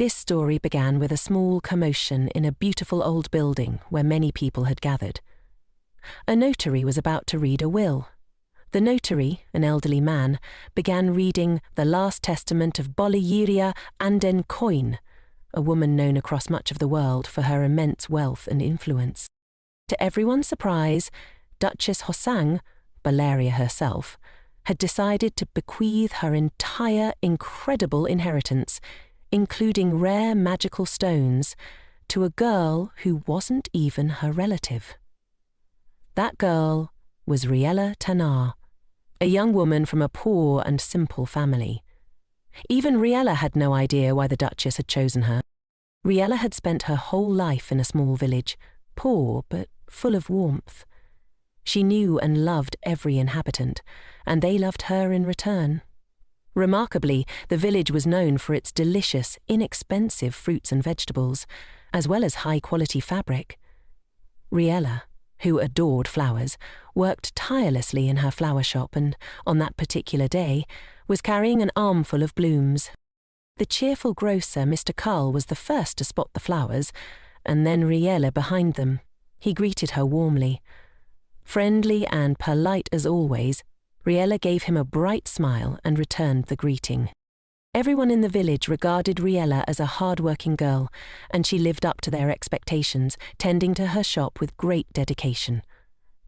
This story began with a small commotion in a beautiful old building where many people had gathered. A notary was about to read a will. The notary, an elderly man, began reading the last testament of Riella Anden Coin, a woman known across much of the world for her immense wealth and influence. To everyone's surprise, Duchess Hoson, Valeria herself, had decided to bequeath her entire incredible inheritance, including rare magical stones, to a girl who wasn't even her relative. That girl was Riella Tanar, a young woman from a poor and simple family. Even Riella had no idea why the Duchess had chosen her. Riella had spent her whole life in a small village, poor but full of warmth. She knew and loved every inhabitant, and they loved her in return. Remarkably, the village was known for its delicious, inexpensive fruits and vegetables, as well as high-quality fabric. Riella, who adored flowers, worked tirelessly in her flower shop and, on that particular day, was carrying an armful of blooms. The cheerful grocer, Mr. Carl, was the first to spot the flowers, and then Riella behind them. He greeted her warmly. Friendly and polite as always, Riella gave him a bright smile and returned the greeting. Everyone in the village regarded Riella as a hard-working girl, and she lived up to their expectations, tending to her shop with great dedication.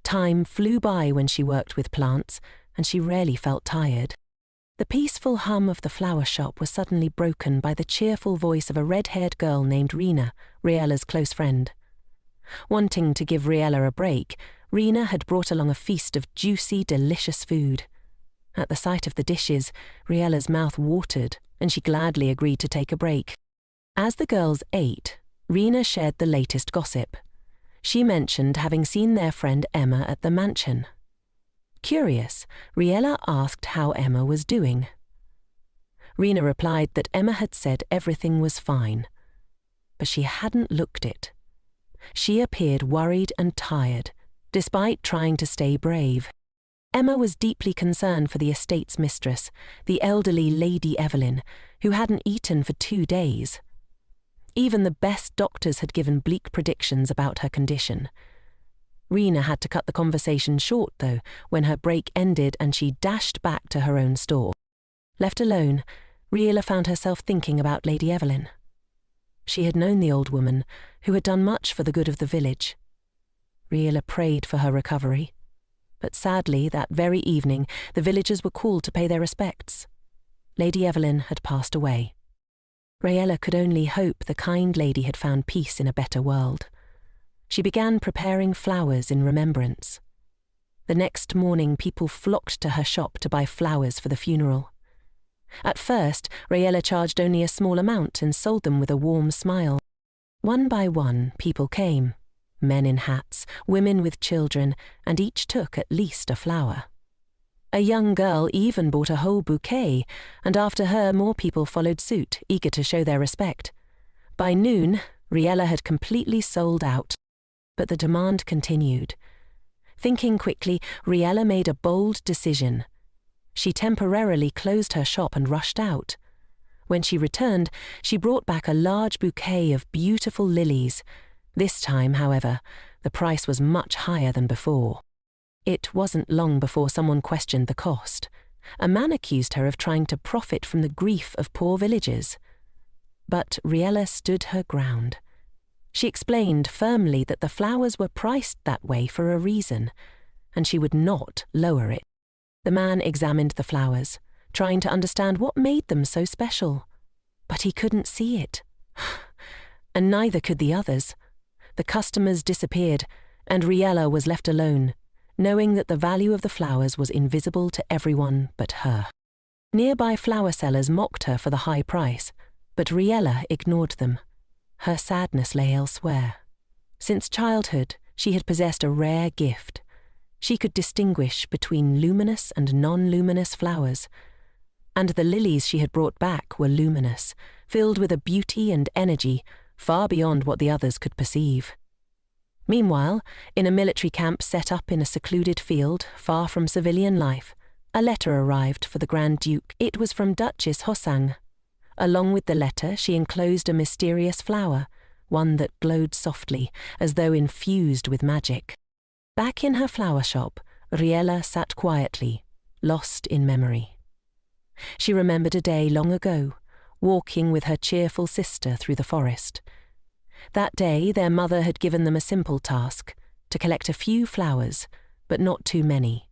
Time flew by when she worked with plants, and she rarely felt tired. The peaceful hum of the flower shop was suddenly broken by the cheerful voice of a red-haired girl named Rena, Riella's close friend. Wanting to give Riella a break, Rena had brought along a feast of juicy, delicious food. At the sight of the dishes, Riella's mouth watered, and she gladly agreed to take a break. As the girls ate, Rena shared the latest gossip. She mentioned having seen their friend Emma at the mansion. Curious, Riella asked how Emma was doing. Rena replied that Emma had said everything was fine, but she hadn't looked it. She appeared worried and tired, despite trying to stay brave. Emma was deeply concerned for the estate's mistress, the elderly Lady Evelyn, who hadn't eaten for 2 days. Even the best doctors had given bleak predictions about her condition. Rena had to cut the conversation short, though, when her break ended and she dashed back to her own store. Left alone, Riella found herself thinking about Lady Evelyn. She had known the old woman, who had done much for the good of the village. Riella prayed for her recovery. But sadly, that very evening, the villagers were called to pay their respects. Lady Evelyn had passed away. Riella could only hope the kind lady had found peace in a better world. She began preparing flowers in remembrance. The next morning, people flocked to her shop to buy flowers for the funeral. At first, Riella charged only a small amount and sold them with a warm smile. One by one, people came. Men in hats, women with children, and each took at least a flower. A young girl even bought a whole bouquet, and after her more people followed suit, eager to show their respect. By noon, Riella had completely sold out, but the demand continued. Thinking quickly, Riella made a bold decision. She temporarily closed her shop and rushed out. When she returned, she brought back a large bouquet of beautiful lilies. This time, however, the price was much higher than before. It wasn't long before someone questioned the cost. A man accused her of trying to profit from the grief of poor villagers. But Riella stood her ground. She explained firmly that the flowers were priced that way for a reason, and she would not lower it. The man examined the flowers, trying to understand what made them so special. But he couldn't see it. And neither could the others. The customers disappeared, and Riella was left alone, knowing that the value of the flowers was invisible to everyone but her. Nearby flower sellers mocked her for the high price, but Riella ignored them. Her sadness lay elsewhere. Since childhood, she had possessed a rare gift. She could distinguish between luminous and non-luminous flowers, and the lilies she had brought back were luminous, filled with a beauty and energy far beyond what the others could perceive. Meanwhile, in a military camp set up in a secluded field, far from civilian life, a letter arrived for the Grand Duke. It was from Duchess Hoson. Along with the letter, she enclosed a mysterious flower, one that glowed softly, as though infused with magic. Back in her flower shop, Riella sat quietly, lost in memory. She remembered a day long ago, walking with her cheerful sister through the forest. That day, their mother had given them a simple task, to collect a few flowers, but not too many.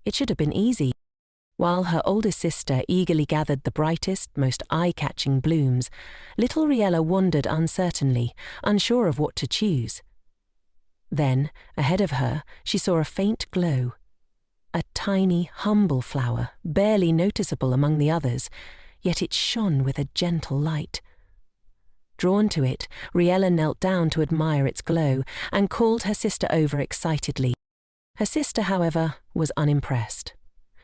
It should have been easy. While her older sister eagerly gathered the brightest, most eye-catching blooms, little Riella wandered uncertainly, unsure of what to choose. Then, ahead of her, she saw a faint glow. A tiny, humble flower, barely noticeable among the others, yet it shone with a gentle light. Drawn to it, Riella knelt down to admire its glow and called her sister over excitedly. Her sister, however, was unimpressed.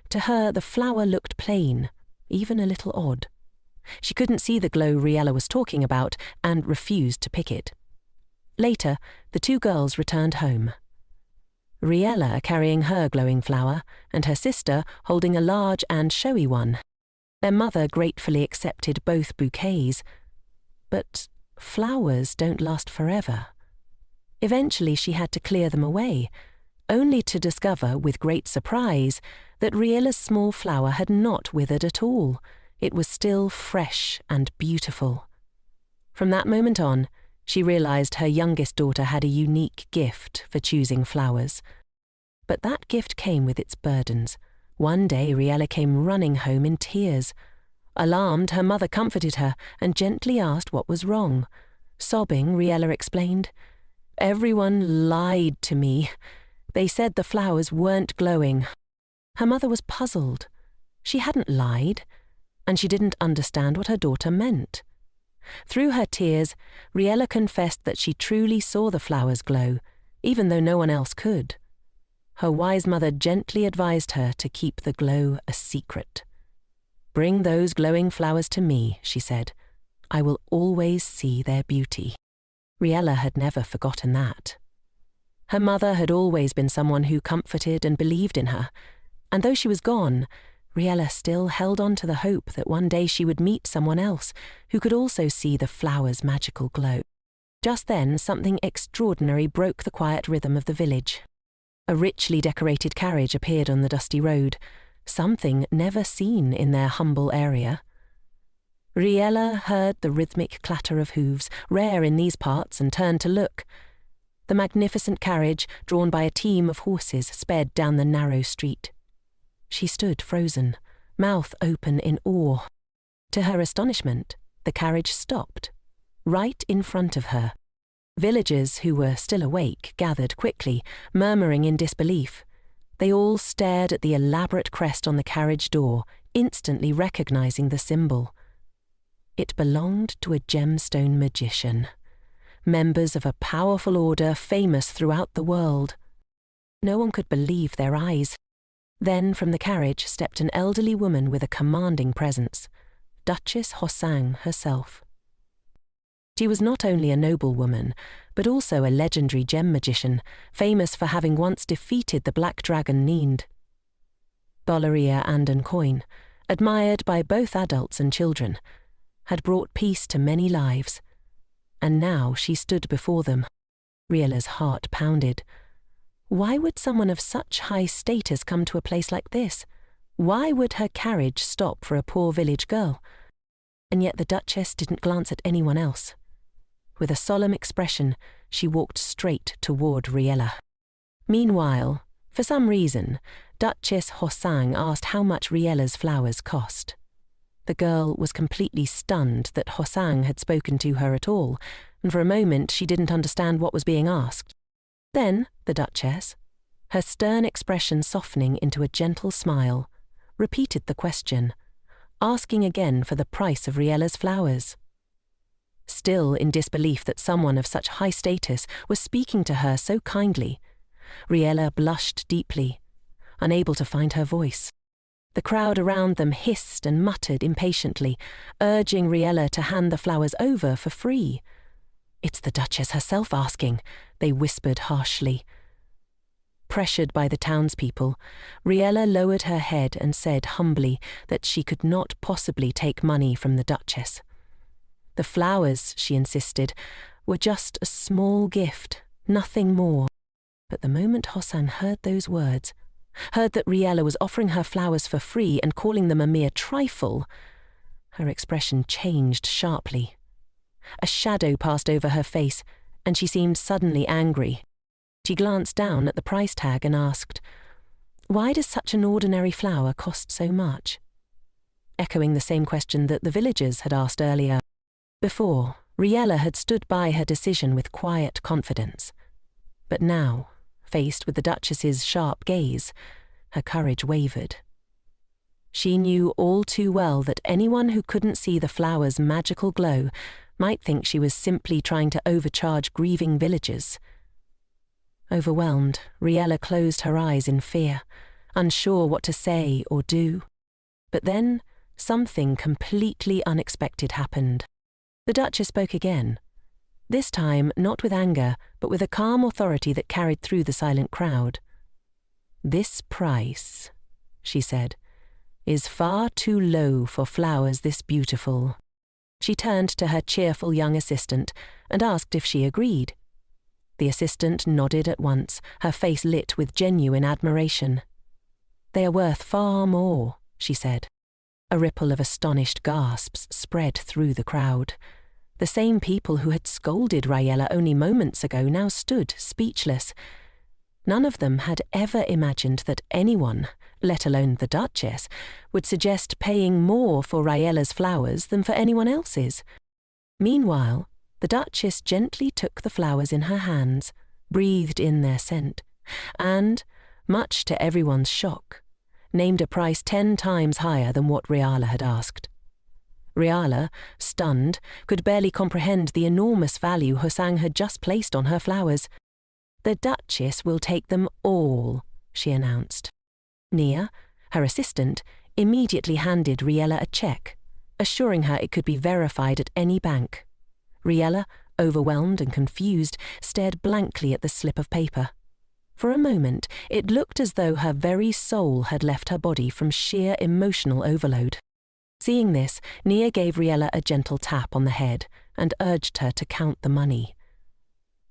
To her, the flower looked plain, even a little odd. She couldn't see the glow Riella was talking about and refused to pick it. Later, the two girls returned home. Riella carrying her glowing flower, and her sister holding a large and showy one. Their mother gratefully accepted both bouquets. But flowers don't last forever. Eventually she had to clear them away, only to discover, with great surprise, that Riella's small flower had not withered at all. It was still fresh and beautiful. From that moment on, she realized her youngest daughter had a unique gift for choosing flowers. But that gift came with its burdens. One day Riella came running home in tears. Alarmed, her mother comforted her and gently asked what was wrong. Sobbing, Riella explained, "Everyone lied to me. They said the flowers weren't glowing." Her mother was puzzled. She hadn't lied, and she didn't understand what her daughter meant. Through her tears, Riella confessed that she truly saw the flowers glow, even though no one else could. Her wise mother gently advised her to keep the glow a secret. "Bring those glowing flowers to me," she said. "I will always see their beauty." Riella had never forgotten that. Her mother had always been someone who comforted and believed in her, and though she was gone, Riella still held on to the hope that one day she would meet someone else who could also see the flowers' magical glow. Just then, something extraordinary broke the quiet rhythm of the village. A richly decorated carriage appeared on the dusty road, something never seen in their humble area. Riella heard the rhythmic clatter of hooves, rare in these parts, and turned to look. The magnificent carriage, drawn by a team of horses, sped down the narrow street. She stood frozen, mouth open in awe. To her astonishment, the carriage stopped, right in front of her. Villagers who were still awake gathered quickly, murmuring in disbelief. They all stared at the elaborate crest on the carriage door, instantly recognizing the symbol. It belonged to a gemstone magician, members of a powerful order famous throughout the world. No one could believe their eyes. Then from the carriage stepped an elderly woman with a commanding presence, Duchess Hoson herself. She was not only a noblewoman, but also a legendary gem magician, famous for having once defeated the black dragon Nind. Dollaria Anden Coin, admired by both adults and children, had brought peace to many lives. And now she stood before them. Riella's heart pounded. Why would someone of such high status come to a place like this? Why would her carriage stop for a poor village girl? And yet the Duchess didn't glance at anyone else. With a solemn expression, she walked straight toward Riella. Meanwhile, for some reason, Duchess Hoson asked how much Riella's flowers cost. The girl was completely stunned that Hoson had spoken to her at all, and for a moment she didn't understand what was being asked. Then the Duchess, her stern expression softening into a gentle smile, repeated the question, asking again for the price of Riella's flowers. Still in disbelief that someone of such high status was speaking to her so kindly, Riella blushed deeply, unable to find her voice. The crowd around them hissed and muttered impatiently, urging Riella to hand the flowers over for free. "It's the Duchess herself asking," they whispered harshly. Pressured by the townspeople, Riella lowered her head and said humbly that she could not possibly take money from the Duchess. The flowers, she insisted, were just a small gift, nothing more. But the moment Hoson heard those words, heard that Riella was offering her flowers for free and calling them a mere trifle, her expression changed sharply. A shadow passed over her face, and she seemed suddenly angry. She glanced down at the price tag and asked, "Why does such an ordinary flower cost so much?" Echoing the same question that the villagers had asked earlier. Before, Riella had stood by her decision with quiet confidence. But now, faced with the Duchess's sharp gaze, her courage wavered. She knew all too well that anyone who couldn't see the flower's magical glow might think she was simply trying to overcharge grieving villagers. Overwhelmed, Riella closed her eyes in fear, unsure what to say or do. But then, something completely unexpected happened. The Duchess spoke again, this time not with anger, but with a calm authority that carried through the silent crowd. "This price," she said, "is far too low for flowers this beautiful." She turned to her cheerful young assistant and asked if she agreed. The assistant nodded at once, her face lit with genuine admiration. "They are worth far more," she said. A ripple of astonished gasps spread through the crowd. The same people who had scolded Riella only moments ago now stood speechless. None of them had ever imagined that anyone, let alone the Duchess, would suggest paying more for Riella's flowers than for anyone else's. Meanwhile, the Duchess gently took the flowers in her hands, breathed in their scent, and, much to everyone's shock, named a price 10 times higher than what Riella had asked. Riella, stunned, could barely comprehend the enormous value Hoson had just placed on her flowers. "The Duchess will take them all," she announced. Nia, her assistant, immediately handed Riella a check, assuring her it could be verified at any bank. Riella, overwhelmed and confused, stared blankly at the slip of paper. For a moment, it looked as though her very soul had left her body from sheer emotional overload. Seeing this, Nia gave Riella a gentle tap on the head and urged her to count the money.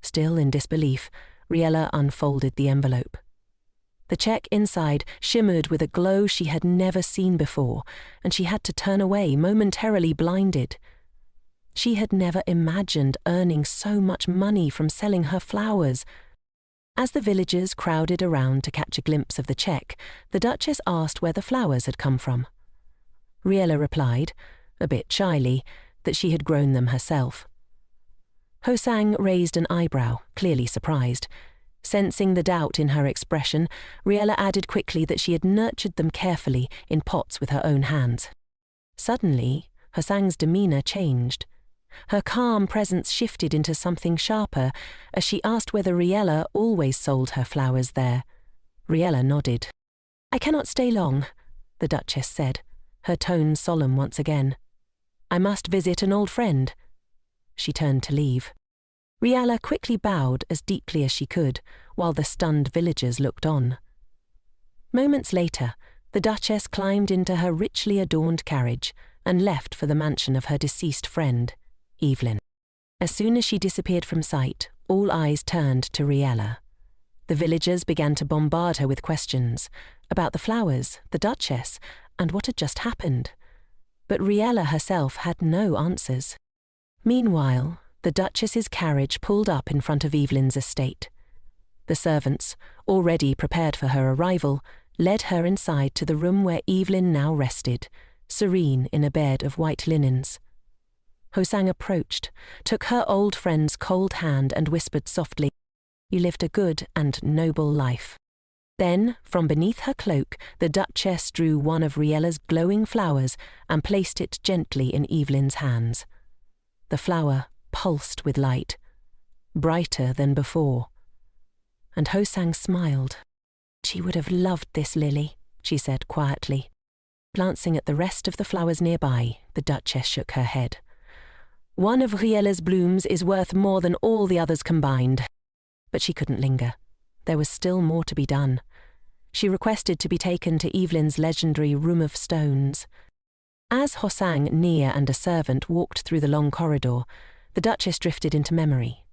Still in disbelief, Riella unfolded the envelope. The check inside shimmered with a glow she had never seen before, and she had to turn away, momentarily blinded. She had never imagined earning so much money from selling her flowers. As the villagers crowded around to catch a glimpse of the check, the Duchess asked where the flowers had come from. Riella replied, a bit shyly, that she had grown them herself. Hoson raised an eyebrow, clearly surprised. Sensing the doubt in her expression, Riella added quickly that she had nurtured them carefully in pots with her own hands. Suddenly, Hosang's demeanour changed. Her calm presence shifted into something sharper as she asked whether Riella always sold her flowers there. Riella nodded. "I cannot stay long," the Duchess said, her tone solemn once again. "I must visit an old friend." She turned to leave. Riella quickly bowed as deeply as she could, while the stunned villagers looked on. Moments later, the Duchess climbed into her richly adorned carriage and left for the mansion of her deceased friend, Evelyn. As soon as she disappeared from sight, all eyes turned to Riella. The villagers began to bombard her with questions about the flowers, the Duchess, and what had just happened. But Riella herself had no answers. Meanwhile, the Duchess's carriage pulled up in front of Evelyn's estate. The servants, already prepared for her arrival, led her inside to the room where Evelyn now rested, serene in a bed of white linens. Hoson approached, took her old friend's cold hand and whispered softly, "You lived a good and noble life." Then, from beneath her cloak, the Duchess drew one of Riella's glowing flowers and placed it gently in Evelyn's hands. The flower pulsed with light, brighter than before. And Hoson smiled. "She would have loved this lily," she said quietly. Glancing at the rest of the flowers nearby, the Duchess shook her head. "One of Riella's blooms is worth more than all the others combined." But she couldn't linger. there was still more to be done. She requested to be taken to Evelyn's legendary Room of Stones. As Hosang, Nia and a servant walked through the long corridor, the Duchess drifted into memory.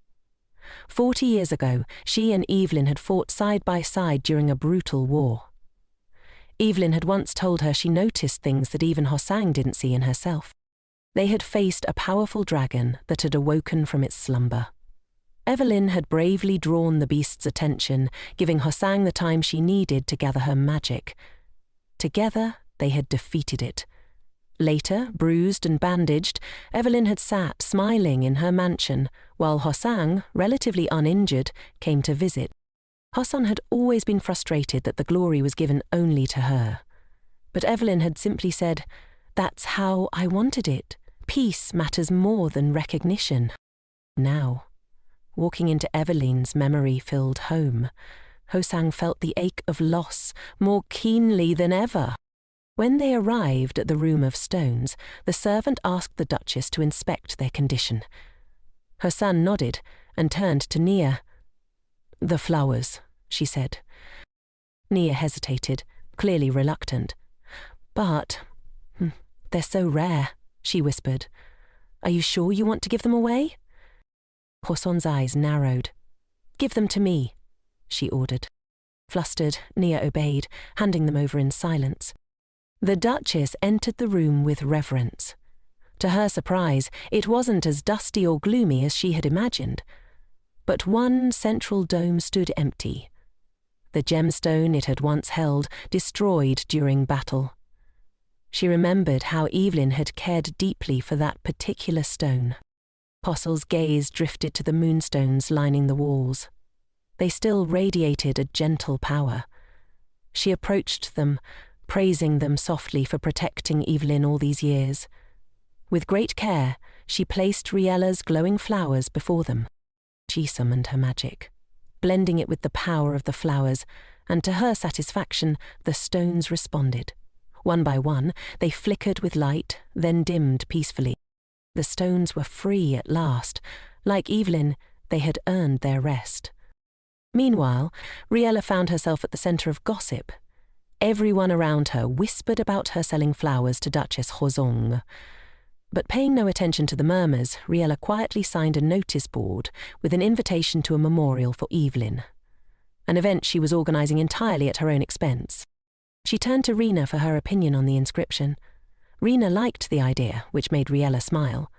40 years ago, she and Evelyn had fought side by side during a brutal war. Evelyn had once told her she noticed things that even Hosang didn't see in herself. They had faced a powerful dragon that had awoken from its slumber. Evelyn had bravely drawn the beast's attention, giving Hosang the time she needed to gather her magic. Together, they had defeated it. Later, bruised and bandaged, Evelyn had sat smiling in her mansion, while Hosang, relatively uninjured, came to visit. Hoson had always been frustrated that the glory was given only to her. But Evelyn had simply said, "That's how I wanted it. Peace matters more than recognition." Now, walking into Evelyn's memory-filled home, Hosang felt the ache of loss more keenly than ever. When they arrived at the Room of Stones, the servant asked the Duchess to inspect their condition. Her son nodded and turned to Nia. "The flowers," she said. Nia hesitated, clearly reluctant. "But they're so rare," she whispered. "Are you sure you want to give them away?" Hoson's eyes narrowed. "Give them to me," she ordered. Flustered, Nia obeyed, handing them over in silence. The Duchess entered the room with reverence. To her surprise, it wasn't as dusty or gloomy as she had imagined. But one central dome stood empty. The gemstone it had once held, destroyed during battle. She remembered how Evelyn had cared deeply for that particular stone. Possel's gaze drifted to the moonstones lining the walls. They still radiated a gentle power. She approached them, praising them softly for protecting Evelyn all these years. With great care, she placed Riella's glowing flowers before them. She summoned her magic, blending it with the power of the flowers, and to her satisfaction, the stones responded. One by one, they flickered with light, then dimmed peacefully. The stones were free at last. Like Evelyn, they had earned their rest. Meanwhile, Riella found herself at the centre of gossip. Everyone around her whispered about her selling flowers to Duchess Hoson. But paying no attention to the murmurs, Riella quietly signed a notice board with an invitation to a memorial for Evelyn, an event she was organising entirely at her own expense. She turned to Rena for her opinion on the inscription. Rena liked the idea, which made Riella smile.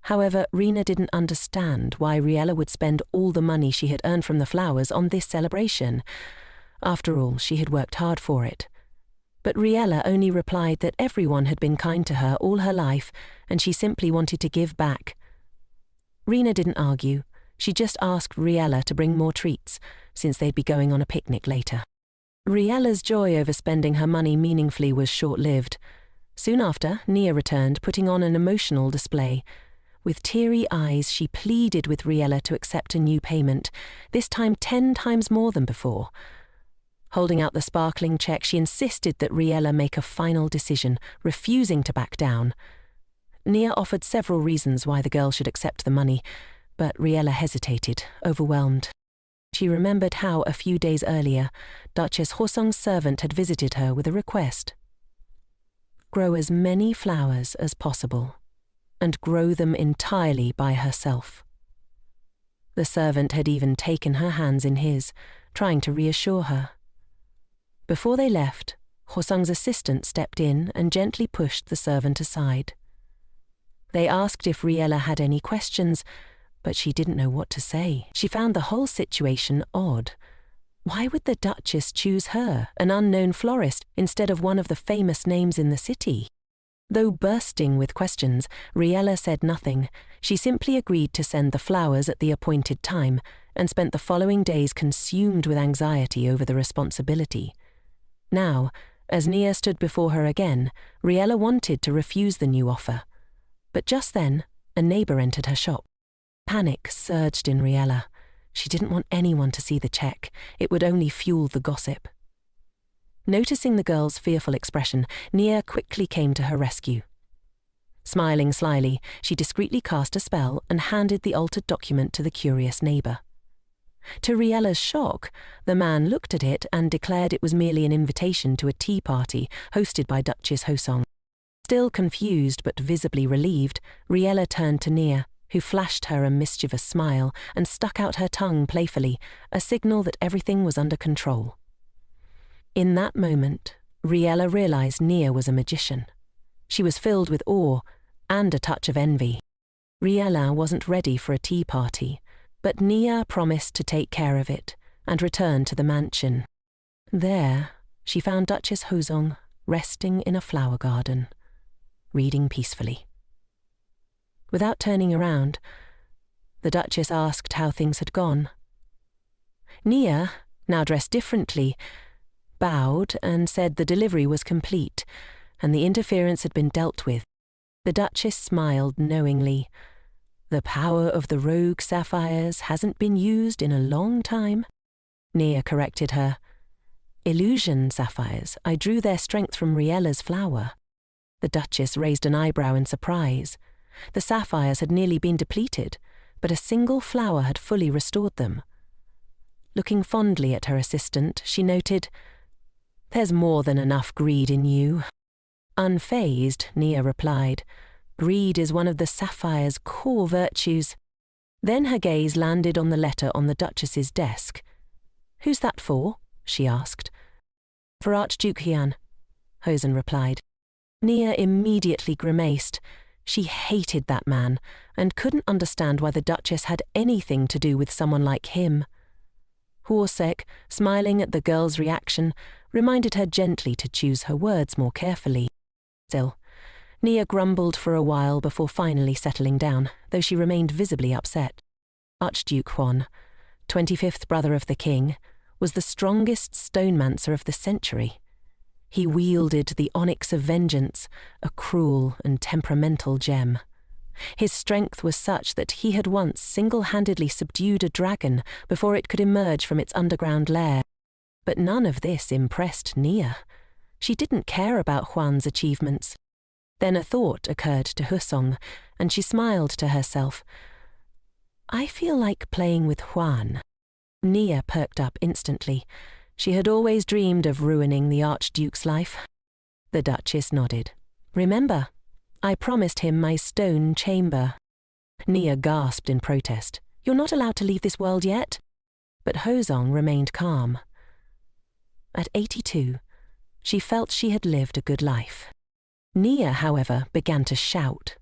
However, Rena didn't understand why Riella would spend all the money she had earned from the flowers on this celebration. After all, she had worked hard for it. But Riella only replied that everyone had been kind to her all her life, and she simply wanted to give back. Rena didn't argue. She just asked Riella to bring more treats, since they'd be going on a picnic later. Riella's joy over spending her money meaningfully was short-lived. Soon after, Nia returned, putting on an emotional display. With teary eyes, she pleaded with Riella to accept a new payment, this time 10 times more than before. Holding out the sparkling check, she insisted that Riella make a final decision, refusing to back down. Nia offered several reasons why the girl should accept the money, but Riella hesitated, overwhelmed. She remembered how, a few days earlier, Duchess Hosong's servant had visited her with a request. Grow as many flowers as possible, and grow them entirely by herself. The servant had even taken her hands in his, trying to reassure her. Before they left, Hosong's assistant stepped in and gently pushed the servant aside. They asked if Riella had any questions, but she didn't know what to say. She found the whole situation odd. Why would the Duchess choose her, an unknown florist, instead of one of the famous names in the city? Though bursting with questions, Riella said nothing. She simply agreed to send the flowers at the appointed time and spent the following days consumed with anxiety over the responsibility. Now, as Nia stood before her again, Riella wanted to refuse the new offer. But just then, a neighbour entered her shop. Panic surged in Riella. She didn't want anyone to see the check. It would only fuel the gossip. Noticing the girl's fearful expression, Nia quickly came to her rescue. Smiling slyly, she discreetly cast a spell and handed the altered document to the curious neighbour. To Riella's shock, the man looked at it and declared it was merely an invitation to a tea party hosted by Duchess Hoson. Still confused but visibly relieved, Riella turned to Nia, who flashed her a mischievous smile and stuck out her tongue playfully, a signal that everything was under control. In that moment, Riella realized Nia was a magician. She was filled with awe and a touch of envy. Riella wasn't ready for a tea party, but Nia promised to take care of it and return to the mansion. There, she found Duchess Hoson resting in a flower garden, reading peacefully. Without turning around, the Duchess asked how things had gone. Nia, now dressed differently, bowed and said the delivery was complete and the interference had been dealt with. The Duchess smiled knowingly. The power of the rogue sapphires hasn't been used in a long time. Nia corrected her. Illusion sapphires. I drew their strength from Riella's flower. The Duchess raised an eyebrow in surprise. The sapphires had nearly been depleted, but a single flower had fully restored them. Looking fondly at her assistant, she noted, "There's more than enough greed in you." Unfazed, Nia replied, "Greed is one of the sapphire's core virtues." Then her gaze landed on the letter on the Duchess's desk. "Who's that for?" she asked. "For Archduke Haun," Hoson replied. Nia immediately grimaced. She hated that man and couldn't understand why the Duchess had anything to do with someone like him. Horsek, smiling at the girl's reaction, reminded her gently to choose her words more carefully. Still, Nia grumbled for a while before finally settling down, though she remained visibly upset. Archduke Haun, 25th brother of the king, was the strongest stonemancer of the century. He wielded the onyx of vengeance, a cruel and temperamental gem. His strength was such that he had once single-handedly subdued a dragon before it could emerge from its underground lair. But none of this impressed Nia. She didn't care about Huan's achievements. Then a thought occurred to Hoson, and she smiled to herself. "I feel like playing with Huan." Nia perked up instantly. She had always dreamed of ruining the Archduke's life. The Duchess nodded. "Remember, I promised him my stone chamber." Nia gasped in protest. "You're not allowed to leave this world yet." But Hoson remained calm. At 82, she felt she had lived a good life. Nia, however, began to shout.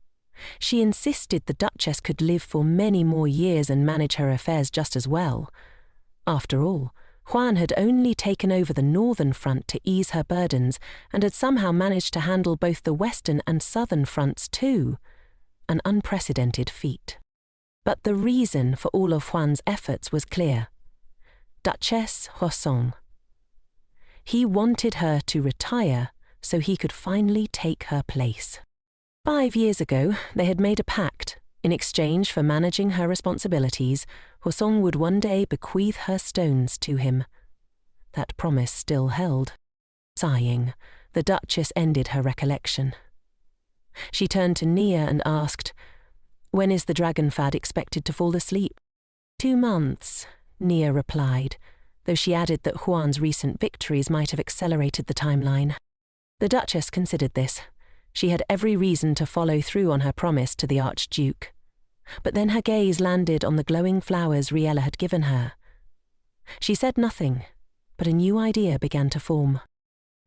She insisted the Duchess could live for many more years and manage her affairs just as well. After all, Huan had only taken over the northern front to ease her burdens and had somehow managed to handle both the western and southern fronts too. An unprecedented feat. But the reason for all of Huan's efforts was clear. Duchess Hoson. He wanted her to retire so he could finally take her place. 5 years ago, they had made a pact. In exchange for managing her responsibilities, Hoson would one day bequeath her stones to him. That promise still held. Sighing, the Duchess ended her recollection. She turned to Nia and asked, "When is the dragon fad expected to fall asleep?" 2 months, Nia replied, though she added that Huan's recent victories might have accelerated the timeline. The Duchess considered this. She had every reason to follow through on her promise to the Archduke. But then her gaze landed on the glowing flowers Riella had given her. She said nothing, but a new idea began to form.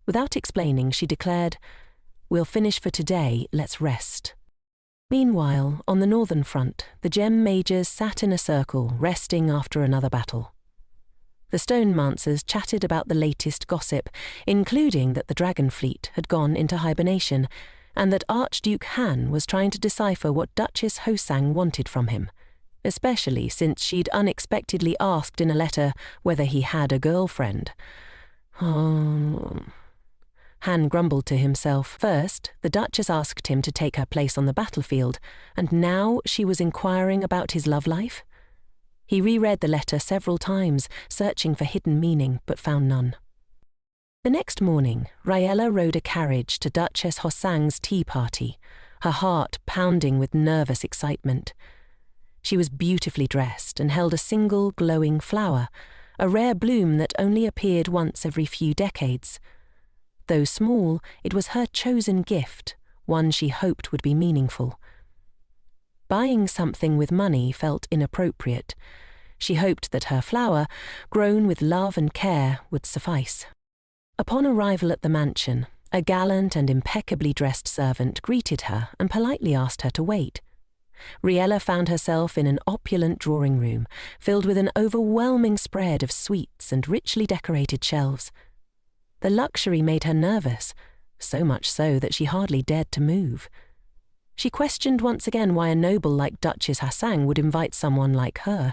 Without explaining, she declared, "We'll finish for today, let's rest." Meanwhile, on the northern front, the gem majors sat in a circle, resting after another battle. The Stonemancers chatted about the latest gossip, including that the dragon fleet had gone into hibernation, and that Archduke Han was trying to decipher what Duchess Hoson wanted from him, especially since she'd unexpectedly asked in a letter whether he had a girlfriend. Han grumbled to himself. First, the Duchess asked him to take her place on the battlefield, and now she was inquiring about his love life. He reread the letter several times, searching for hidden meaning, but found none. The next morning, Riella rode a carriage to Duchess Hosang's tea party, her heart pounding with nervous excitement. She was beautifully dressed and held a single glowing flower, a rare bloom that only appeared once every few decades. Though small, it was her chosen gift, one she hoped would be meaningful. Buying something with money felt inappropriate. She hoped that her flower, grown with love and care, would suffice. Upon arrival at the mansion, a gallant and impeccably dressed servant greeted her and politely asked her to wait. Riella found herself in an opulent drawing room, filled with an overwhelming spread of sweets and richly decorated shelves. The luxury made her nervous, so much so that she hardly dared to move. She questioned once again why a noble like Duchess Hoson would invite someone like her.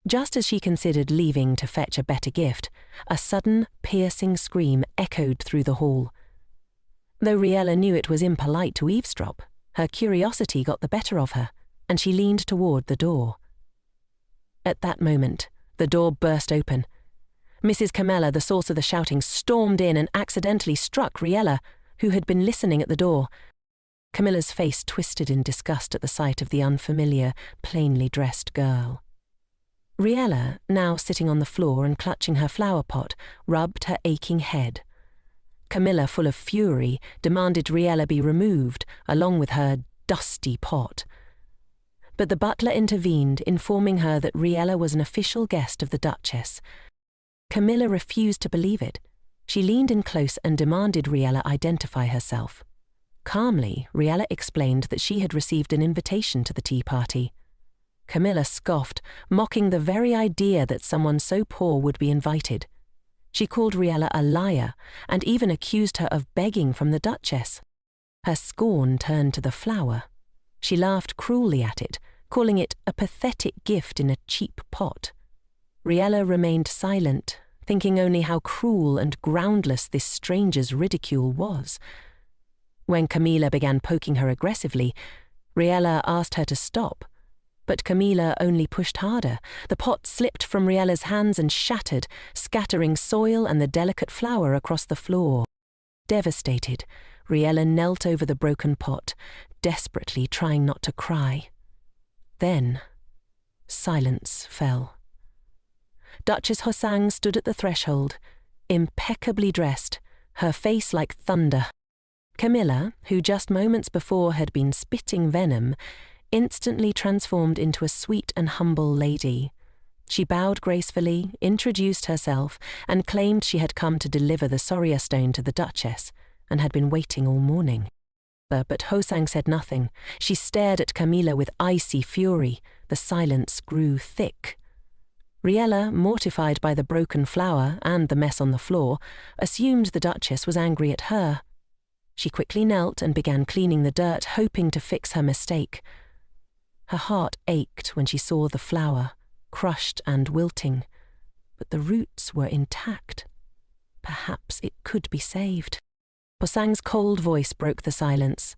Just as she considered leaving to fetch a better gift, a sudden, piercing scream echoed through the hall. Though Riella knew it was impolite to eavesdrop, her curiosity got the better of her, and she leaned toward the door. At that moment, the door burst open. Mrs. Camilla, the source of the shouting, stormed in and accidentally struck Riella, who had been listening at the door. Camilla's face twisted in disgust at the sight of the unfamiliar, plainly dressed girl. Riella, now sitting on the floor and clutching her flower pot, rubbed her aching head. Camilla, full of fury, demanded Riella be removed, along with her dusty pot. But the butler intervened, informing her that Riella was an official guest of the Duchess. Camilla refused to believe it. She leaned in close and demanded Riella identify herself. Calmly, Riella explained that she had received an invitation to the tea party. Camilla scoffed, mocking the very idea that someone so poor would be invited. She called Riella a liar and even accused her of begging from the Duchess. Her scorn turned to the flower. She laughed cruelly at it, calling it a pathetic gift in a cheap pot. Riella remained silent, thinking only how cruel and groundless this stranger's ridicule was. When Camilla began poking her aggressively, Riella asked her to stop. But Camilla only pushed harder. The pot slipped from Riella's hands and shattered, scattering soil and the delicate flower across the floor. Devastated, Riella knelt over the broken pot, desperately trying not to cry. Then, silence fell. Duchess Hoson stood at the threshold, impeccably dressed, her face like thunder. Camilla, who just moments before had been spitting venom, instantly transformed into a sweet and humble lady. She bowed gracefully, introduced herself, and claimed she had come to deliver the Soria stone to the Duchess, and had been waiting all morning. But Hoson said nothing. She stared at Camilla with icy fury. The silence grew thick. Riella, mortified by the broken flower and the mess on the floor, assumed the Duchess was angry at her. She quickly knelt and began cleaning the dirt, hoping to fix her mistake. Her heart ached when she saw the flower, crushed and wilting, but the roots were intact. Perhaps it could be saved. Hosang's cold voice broke the silence.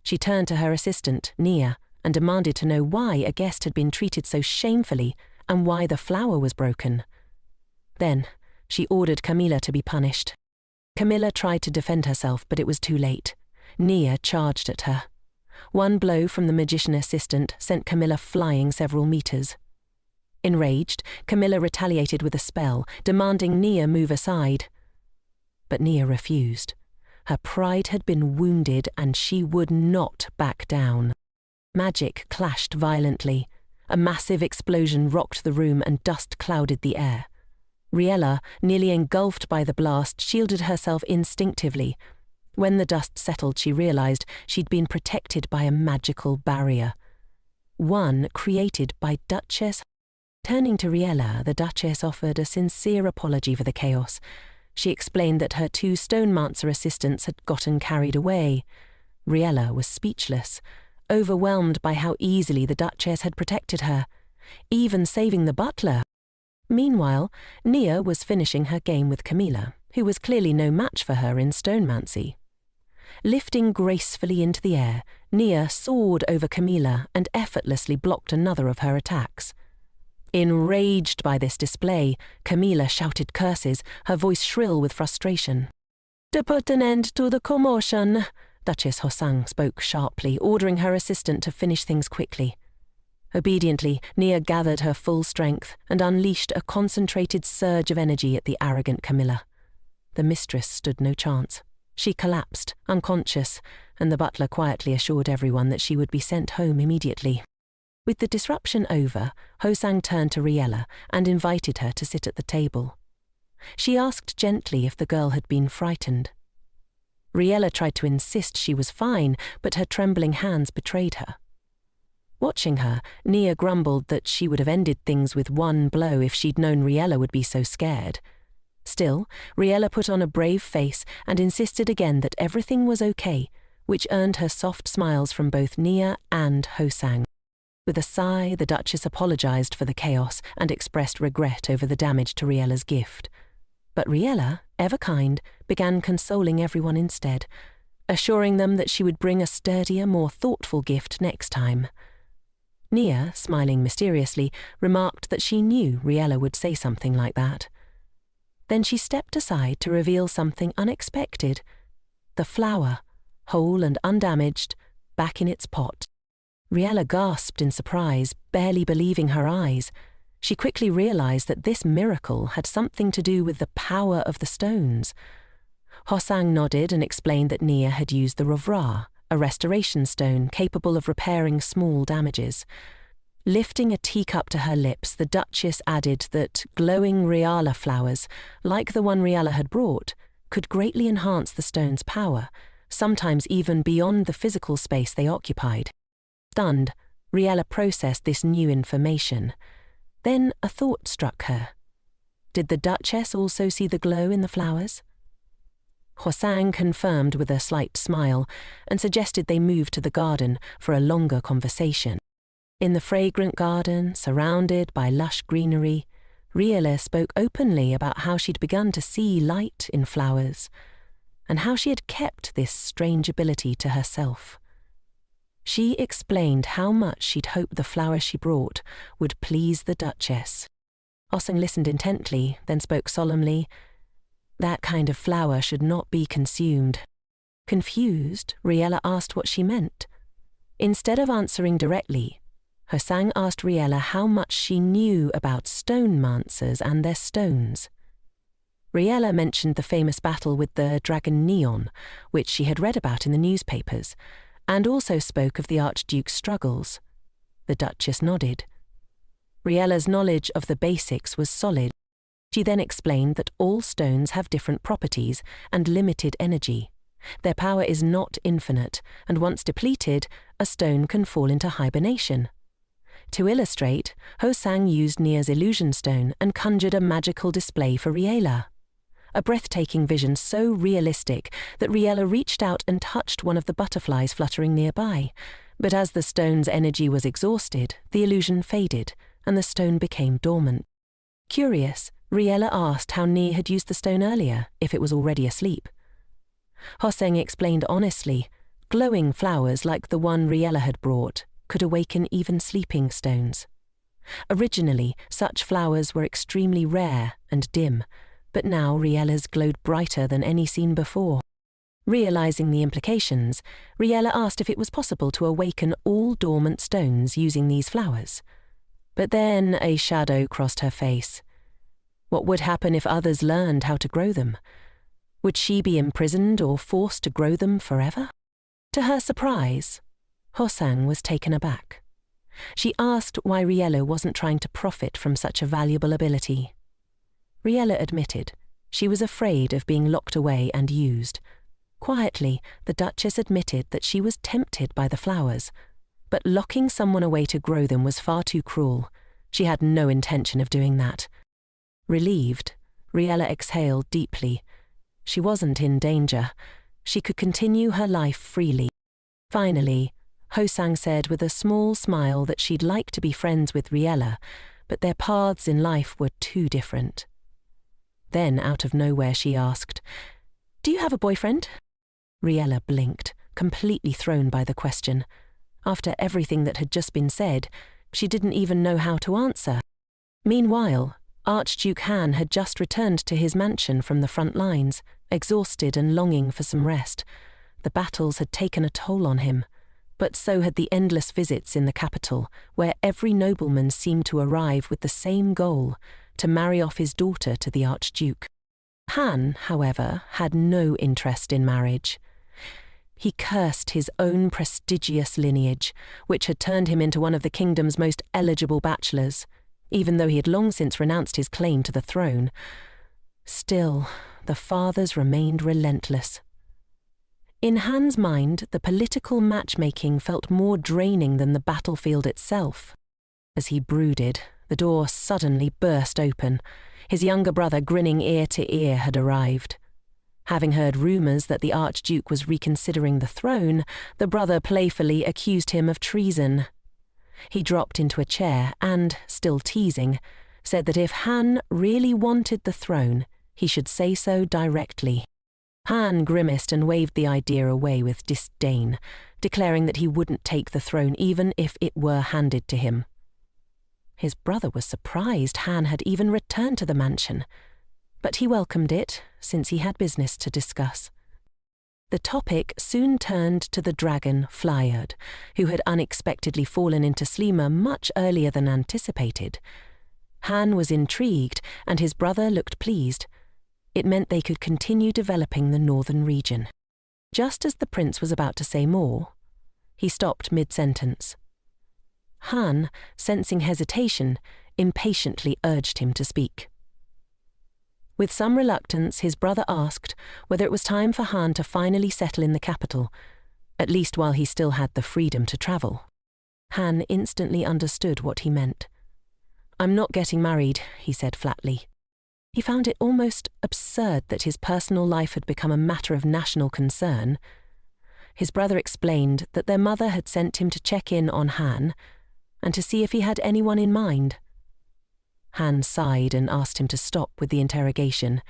She turned to her assistant, Nia, and demanded to know why a guest had been treated so shamefully and why the flower was broken. Then she ordered Camilla to be punished. Camilla tried to defend herself, but it was too late. Nia charged at her. One blow from the magician assistant sent Camilla flying several meters. Enraged, Camilla retaliated with a spell, demanding Nia move aside. But Nia refused. Her pride had been wounded and she would not back down. Magic clashed violently. A massive explosion rocked the room and dust clouded the air. Riella, nearly engulfed by the blast, shielded herself instinctively. When the dust settled, she realized she'd been protected by a magical barrier. One created by Duchess. Turning to Riella, the Duchess offered a sincere apology for the chaos. She explained that her 2 stonemancer assistants had gotten carried away. Riella was speechless, overwhelmed by how easily the Duchess had protected her, even saving the butler. Meanwhile, Nia was finishing her game with Camilla, who was clearly no match for her in stonemancy. Lifting gracefully into the air, Nia soared over Camilla and effortlessly blocked another of her attacks. Enraged by this display, Camilla shouted curses, her voice shrill with frustration. "To put an end to the commotion," Duchess Hoson spoke sharply, ordering her assistant to finish things quickly. Obediently, Nia gathered her full strength and unleashed a concentrated surge of energy at the arrogant Camilla. The mistress stood no chance. She collapsed, unconscious, and the butler quietly assured everyone that she would be sent home immediately. With the disruption over, Hoson turned to Riella and invited her to sit at the table. She asked gently if the girl had been frightened. Riella tried to insist she was fine, but her trembling hands betrayed her. Watching her, Nia grumbled that she would have ended things with one blow if she'd known Riella would be so scared. Still, Riella put on a brave face and insisted again that everything was okay, which earned her soft smiles from both Nia and Hoson. With a sigh, the Duchess apologized for the chaos and expressed regret over the damage to Riella's gift. But Riella, ever kind, began consoling everyone instead, assuring them that she would bring a sturdier, more thoughtful gift next time. Nia, smiling mysteriously, remarked that she knew Riella would say something like that. Then she stepped aside to reveal something unexpected: the flower, whole and undamaged, back in its pot. Riella gasped in surprise, barely believing her eyes. She quickly realized that this miracle had something to do with the power of the stones. Hoson nodded and explained that Nia had used the rovra, a restoration stone capable of repairing small damages. Lifting a teacup to her lips, the Duchess added that glowing Riella flowers, like the one Riella had brought, could greatly enhance the stone's power, sometimes even beyond the physical space they occupied. Stunned, Riella processed this new information. Then a thought struck her. Did the Duchess also see the glow in the flowers? Hoson confirmed with a slight smile and suggested they move to the garden for a longer conversation. In the fragrant garden, surrounded by lush greenery, Riella spoke openly about how she'd begun to see light in flowers and how she had kept this strange ability to herself. She explained how much she'd hoped the flower she brought would please the Duchess. Hoson listened intently, then spoke solemnly. That kind of flower should not be consumed. Confused, Riella asked what she meant. Instead of answering directly, Hoson asked Riella how much she knew about stone-mancers and their stones. Riella mentioned the famous battle with the dragon Neon, which she had read about in the newspapers, and also spoke of the Archduke's struggles. The Duchess nodded. Riella's knowledge of the basics was solid. She then explained that all stones have different properties and limited energy. Their power is not infinite, and once depleted, a stone can fall into hibernation. To illustrate, Hoson used Nia's illusion stone and conjured a magical display for Riella. A breathtaking vision so realistic that Riella reached out and touched one of the butterflies fluttering nearby. But as the stone's energy was exhausted, the illusion faded, and the stone became dormant. Curious, Riella asked how Nia had used the stone earlier, if it was already asleep. Hoson explained honestly, glowing flowers like the one Riella had brought could awaken even sleeping stones. Originally, such flowers were extremely rare and dim, but now Riella's glowed brighter than any seen before. Realizing the implications, Riella asked if it was possible to awaken all dormant stones using these flowers. But then a shadow crossed her face. What would happen if others learned how to grow them? Would she be imprisoned or forced to grow them forever? To her surprise, Hoson was taken aback. She asked why Riella wasn't trying to profit from such a valuable ability. Riella admitted she was afraid of being locked away and used. Quietly, the Duchess admitted that she was tempted by the flowers, but locking someone away to grow them was far too cruel. She had no intention of doing that. Relieved, Riella exhaled deeply. She wasn't in danger. She could continue her life freely. Finally, Hoson said with a small smile that she'd like to be friends with Riella, but their paths in life were too different. Then, out of nowhere, she asked, "Do you have a boyfriend?" Riella blinked, completely thrown by the question. After everything that had just been said, she didn't even know how to answer. Meanwhile, Archduke Han had just returned to his mansion from the front lines, exhausted and longing for some rest. The battles had taken a toll on him. But so had the endless visits in the capital, where every nobleman seemed to arrive with the same goal, to marry off his daughter to the Archduke. Han, however, had no interest in marriage. He cursed his own prestigious lineage, which had turned him into one of the kingdom's most eligible bachelors, even though he had long since renounced his claim to the throne. Still, the fathers remained relentless. In Han's mind, the political matchmaking felt more draining than the battlefield itself. As he brooded, the door suddenly burst open. His younger brother, grinning ear to ear, had arrived. Having heard rumours that the Archduke was reconsidering the throne, the brother playfully accused him of treason. He dropped into a chair and, still teasing, said that if Han really wanted the throne, he should say so directly. Han grimaced and waved the idea away with disdain, declaring that he wouldn't take the throne even if it were handed to him. His brother was surprised Han had even returned to the mansion, but he welcomed it, since he had business to discuss. The topic soon turned to the dragon Flyard, who had unexpectedly fallen into Slima much earlier than anticipated. Han was intrigued, and his brother looked pleased. It meant they could continue developing the northern region. Just as the prince was about to say more, he stopped mid-sentence. Han, sensing hesitation, impatiently urged him to speak. With some reluctance, his brother asked whether it was time for Han to finally settle in the capital, at least while he still had the freedom to travel. Han instantly understood what he meant. "I'm not getting married," he said flatly. He found it almost absurd that his personal life had become a matter of national concern. His brother explained that their mother had sent him to check in on Han and to see if he had anyone in mind. Han sighed and asked him to stop with the interrogation.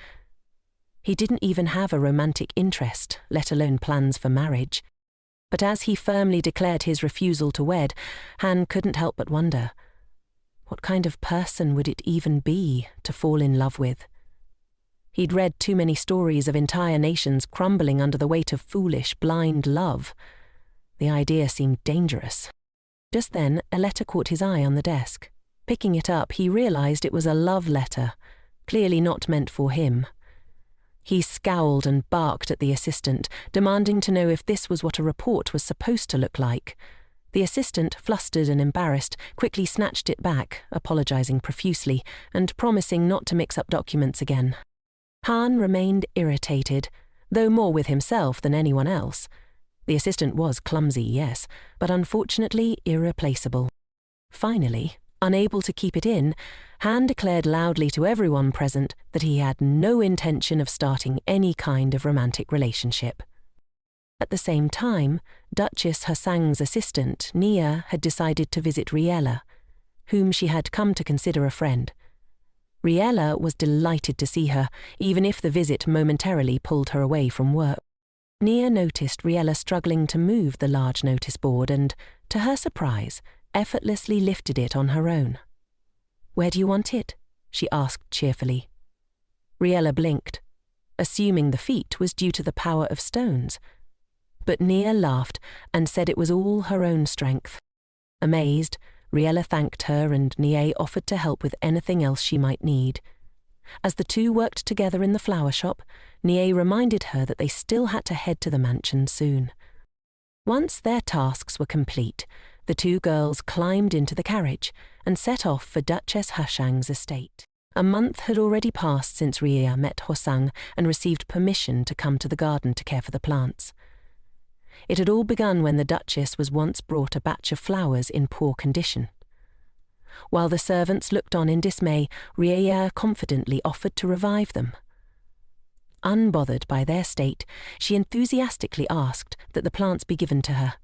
He didn't even have a romantic interest, let alone plans for marriage. But as he firmly declared his refusal to wed, Han couldn't help but wonder, what kind of person would it even be to fall in love with? He'd read too many stories of entire nations crumbling under the weight of foolish, blind love. The idea seemed dangerous. Just then, a letter caught his eye on the desk. Picking it up, he realized it was a love letter, clearly not meant for him. He scowled and barked at the assistant, demanding to know if this was what a report was supposed to look like. The assistant, flustered and embarrassed, quickly snatched it back, apologizing profusely and promising not to mix up documents again. Han remained irritated, though more with himself than anyone else. The assistant was clumsy, yes, but unfortunately irreplaceable. Finally, unable to keep it in, Han declared loudly to everyone present that he had no intention of starting any kind of romantic relationship. At the same time, Duchess Hasang's assistant, Nia, had decided to visit Riella, whom she had come to consider a friend. Riella was delighted to see her, even if the visit momentarily pulled her away from work. Nia noticed Riella struggling to move the large notice board and, to her surprise, effortlessly lifted it on her own. "Where do you want it?" she asked cheerfully. Riella blinked, assuming the feat was due to the power of stones. But Nia laughed and said it was all her own strength. Amazed, Riella thanked her and Nia offered to help with anything else she might need. As the two worked together in the flower shop, Nia reminded her that they still had to head to the mansion soon. Once their tasks were complete, the two girls climbed into the carriage and set off for Duchess Hasang's estate. A month had already passed since Riella met Hosang and received permission to come to the garden to care for the plants. It had all begun when the Duchess was once brought a batch of flowers in poor condition. While the servants looked on in dismay, Riella confidently offered to revive them. Unbothered by their state, she enthusiastically asked that the plants be given to her.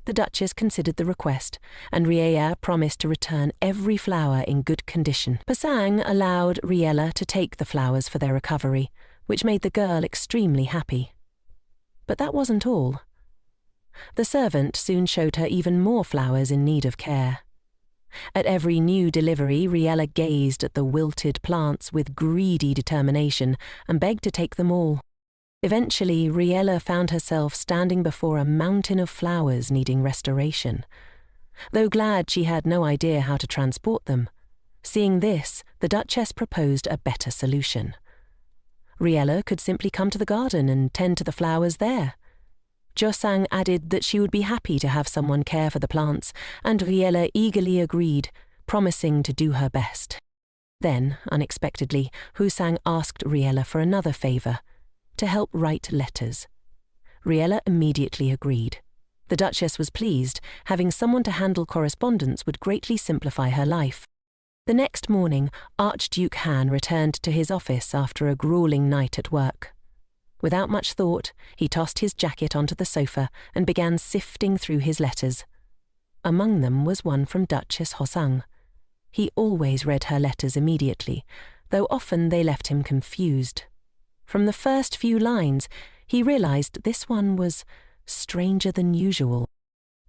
The Duchess considered the request, and Riella promised to return every flower in good condition. Hosang allowed Riella to take the flowers for their recovery, which made the girl extremely happy. But that wasn't all. The servant soon showed her even more flowers in need of care. At every new delivery, Riella gazed at the wilted plants with greedy determination and begged to take them all. Eventually, Riella found herself standing before a mountain of flowers needing restoration. Though glad she had no idea how to transport them, seeing this, the Duchess proposed a better solution. Riella could simply come to the garden and tend to the flowers there. Josang added that she would be happy to have someone care for the plants, and Riella eagerly agreed, promising to do her best. Then, unexpectedly, Husang asked Riella for another favour, to help write letters. Riella immediately agreed. The Duchess was pleased. Having someone to handle correspondence would greatly simplify her life. The next morning, Archduke Han returned to his office after a grueling night at work. Without much thought, he tossed his jacket onto the sofa and began sifting through his letters. Among them was one from Duchess Hosang. He always read her letters immediately, though often they left him confused. From the first few lines, he realized this one was stranger than usual.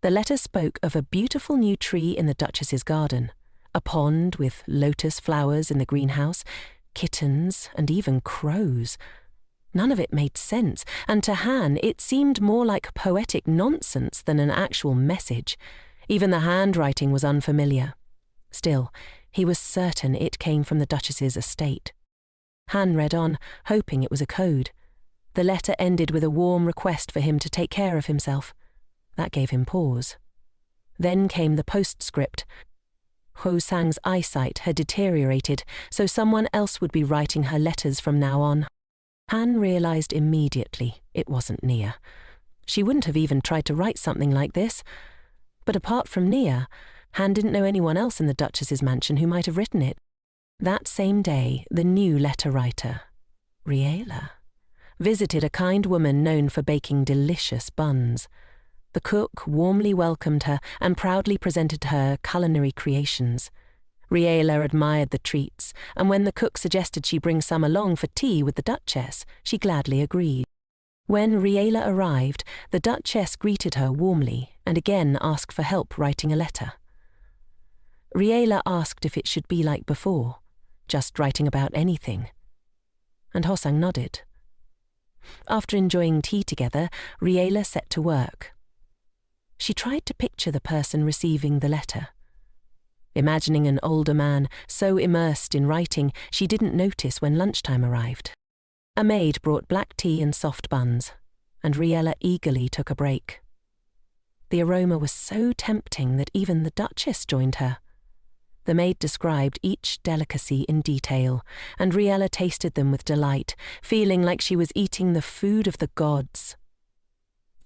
The letter spoke of a beautiful new tree in the Duchess's garden, a pond with lotus flowers in the greenhouse, kittens, and even crows. None of it made sense, and to Han it seemed more like poetic nonsense than an actual message. Even the handwriting was unfamiliar. Still, he was certain it came from the Duchess's estate. Han read on, hoping it was a code. The letter ended with a warm request for him to take care of himself. That gave him pause. Then came the postscript. Hosang's eyesight had deteriorated, so someone else would be writing her letters from now on. Han realized immediately it wasn't Nia. She wouldn't have even tried to write something like this. But apart from Nia, Han didn't know anyone else in the Duchess's mansion who might have written it. That same day, the new letter writer, Riella, visited a kind woman known for baking delicious buns. The cook warmly welcomed her and proudly presented her culinary creations. Riella admired the treats, and when the cook suggested she bring some along for tea with the Duchess, she gladly agreed. When Riella arrived, the Duchess greeted her warmly and again asked for help writing a letter. Riella asked if it should be like before, just writing about anything. And Hosang nodded. After enjoying tea together, Riella set to work. She tried to picture the person receiving the letter. Imagining an older man so immersed in writing she didn't notice when lunchtime arrived. A maid brought black tea and soft buns, and Riella eagerly took a break. The aroma was so tempting that even the Duchess joined her. The maid described each delicacy in detail, and Riella tasted them with delight, feeling like she was eating the food of the gods.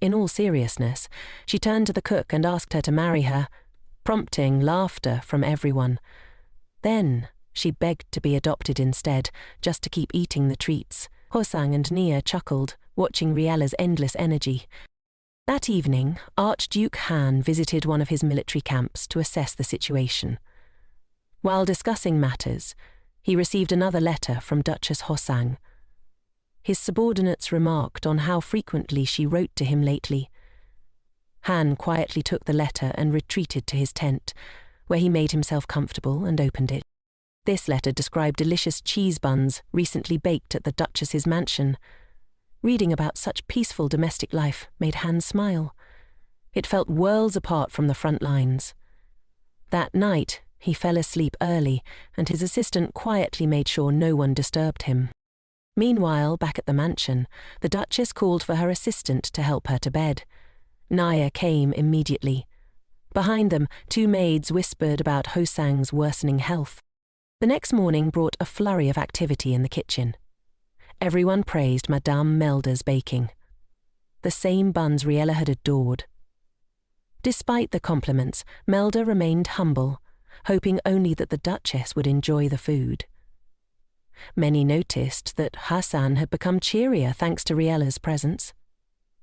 In all seriousness, she turned to the cook and asked her to marry her, prompting laughter from everyone. Then she begged to be adopted instead, just to keep eating the treats. Hosang and Nia chuckled, watching Riella's endless energy. That evening, Archduke Han visited one of his military camps to assess the situation. While discussing matters, he received another letter from Duchess Hosang. His subordinates remarked on how frequently she wrote to him lately. Han quietly took the letter and retreated to his tent, where he made himself comfortable and opened it. This letter described delicious cheese buns recently baked at the Duchess's mansion. Reading about such peaceful domestic life made Han smile. It felt worlds apart from the front lines. That night, he fell asleep early, and his assistant quietly made sure no one disturbed him. Meanwhile, back at the mansion, the Duchess called for her assistant to help her to bed. Naya came immediately. Behind them, two maids whispered about Hosang's worsening health. The next morning brought a flurry of activity in the kitchen. Everyone praised Madame Melda's baking. The same buns Riella had adored. Despite the compliments, Melda remained humble, hoping only that the Duchess would enjoy the food. Many noticed that Hassan had become cheerier thanks to Riella's presence.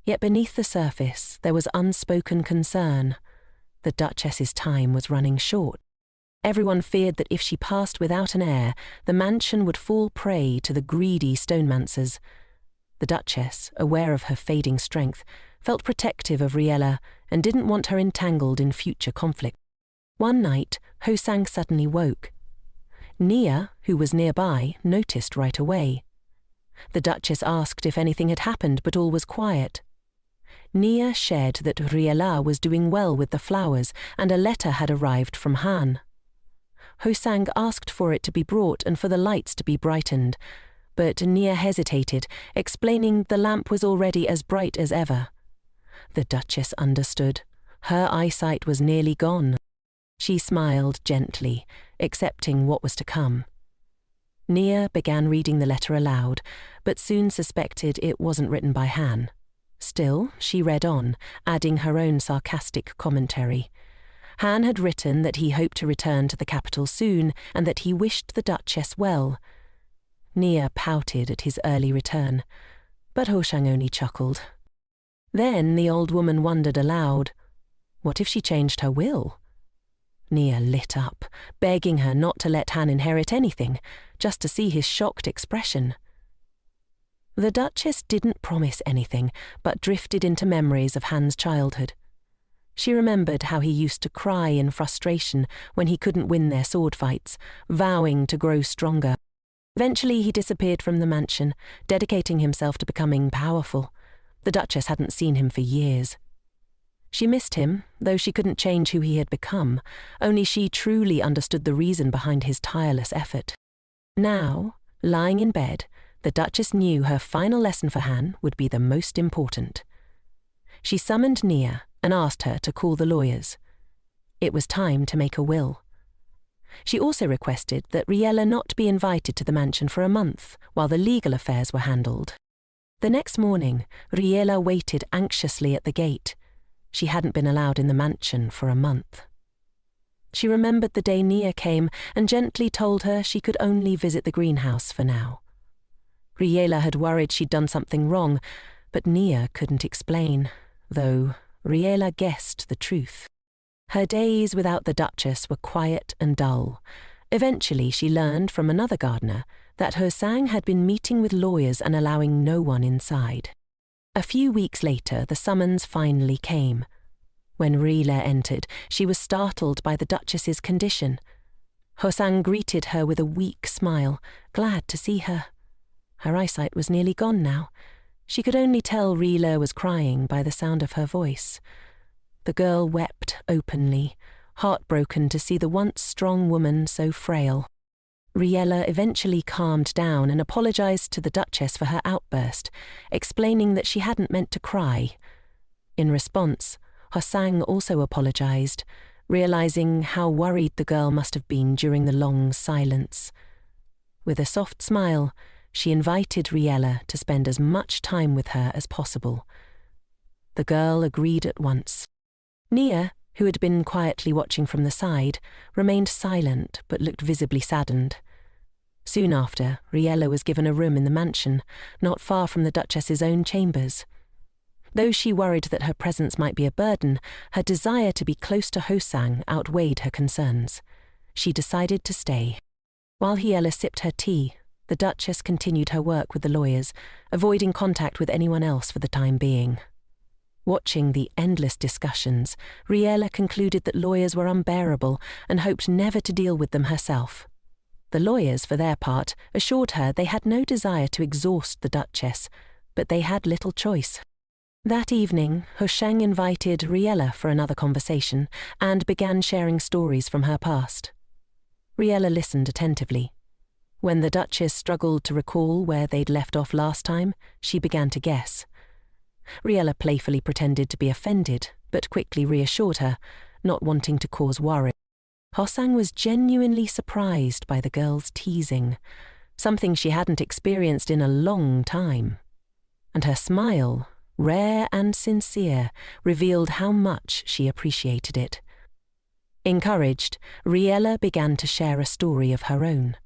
Yet beneath the surface there was unspoken concern. The Duchess's time was running short. Everyone feared that if she passed without an heir, the mansion would fall prey to the greedy stonemancers. The Duchess, aware of her fading strength, felt protective of Riella and didn't want her entangled in future conflict. One night, Hosang suddenly woke. Nia, who was nearby, noticed right away. The Duchess asked if anything had happened, but all was quiet. Nia shared that Riella was doing well with the flowers, and a letter had arrived from Han. Hosang asked for it to be brought and for the lights to be brightened, but Nia hesitated, explaining the lamp was already as bright as ever. The Duchess understood. Her eyesight was nearly gone. She smiled gently, accepting what was to come. Nia began reading the letter aloud, but soon suspected it wasn't written by Han. Still, she read on, adding her own sarcastic commentary. Han had written that he hoped to return to the capital soon and that he wished the Duchess well. Nia pouted at his early return, but Hosang only chuckled. Then the old woman wondered aloud, what if she changed her will? Nia lit up, begging her not to let Han inherit anything, just to see his shocked expression. The Duchess didn't promise anything, but drifted into memories of Han's childhood. She remembered how he used to cry in frustration when he couldn't win their sword fights, vowing to grow stronger. Eventually he disappeared from the mansion, dedicating himself to becoming powerful. The Duchess hadn't seen him for years. She missed him, though she couldn't change who he had become. Only she truly understood the reason behind his tireless effort. Now, lying in bed, the Duchess knew her final lesson for Han would be the most important. She summoned Nia and asked her to call the lawyers. It was time to make a will. She also requested that Riella not be invited to the mansion for a month while the legal affairs were handled. The next morning, Riella waited anxiously at the gate. She hadn't been allowed in the mansion for a month. She remembered the day Nia came and gently told her she could only visit the greenhouse for now. Riella had worried she'd done something wrong, but Nia couldn't explain, though Riella guessed the truth. Her days without the Duchess were quiet and dull. Eventually she learned from another gardener that Hosang had been meeting with lawyers and allowing no one inside. A few weeks later, the summons finally came. When Riella entered, she was startled by the Duchess's condition. Hosang greeted her with a weak smile, glad to see her. Her eyesight was nearly gone now. She could only tell Riella was crying by the sound of her voice. The girl wept openly, heartbroken to see the once strong woman so frail. Riella eventually calmed down and apologized to the Duchess for her outburst, explaining that she hadn't meant to cry. In response, Hosang also apologized, realizing how worried the girl must have been during the long silence. With a soft smile, she invited Riella to spend as much time with her as possible. The girl agreed at once. Nia, who had been quietly watching from the side, remained silent but looked visibly saddened. Soon after, Riella was given a room in the mansion, not far from the Duchess's own chambers. Though she worried that her presence might be a burden, her desire to be close to Hosang outweighed her concerns. She decided to stay. While Riella sipped her tea, the Duchess continued her work with the lawyers, avoiding contact with anyone else for the time being. Watching the endless discussions, Riella concluded that lawyers were unbearable and hoped never to deal with them herself. The lawyers, for their part, assured her they had no desire to exhaust the Duchess, but they had little choice. That evening, Hosang invited Riella for another conversation and began sharing stories from her past. Riella listened attentively. When the Duchess struggled to recall where they'd left off last time, she began to guess. Riella playfully pretended to be offended, but quickly reassured her, not wanting to cause worry. Hosang was genuinely surprised by the girl's teasing, something she hadn't experienced in a long time. And her smile, rare and sincere, revealed how much she appreciated it. Encouraged, Riella began to share a story of her own.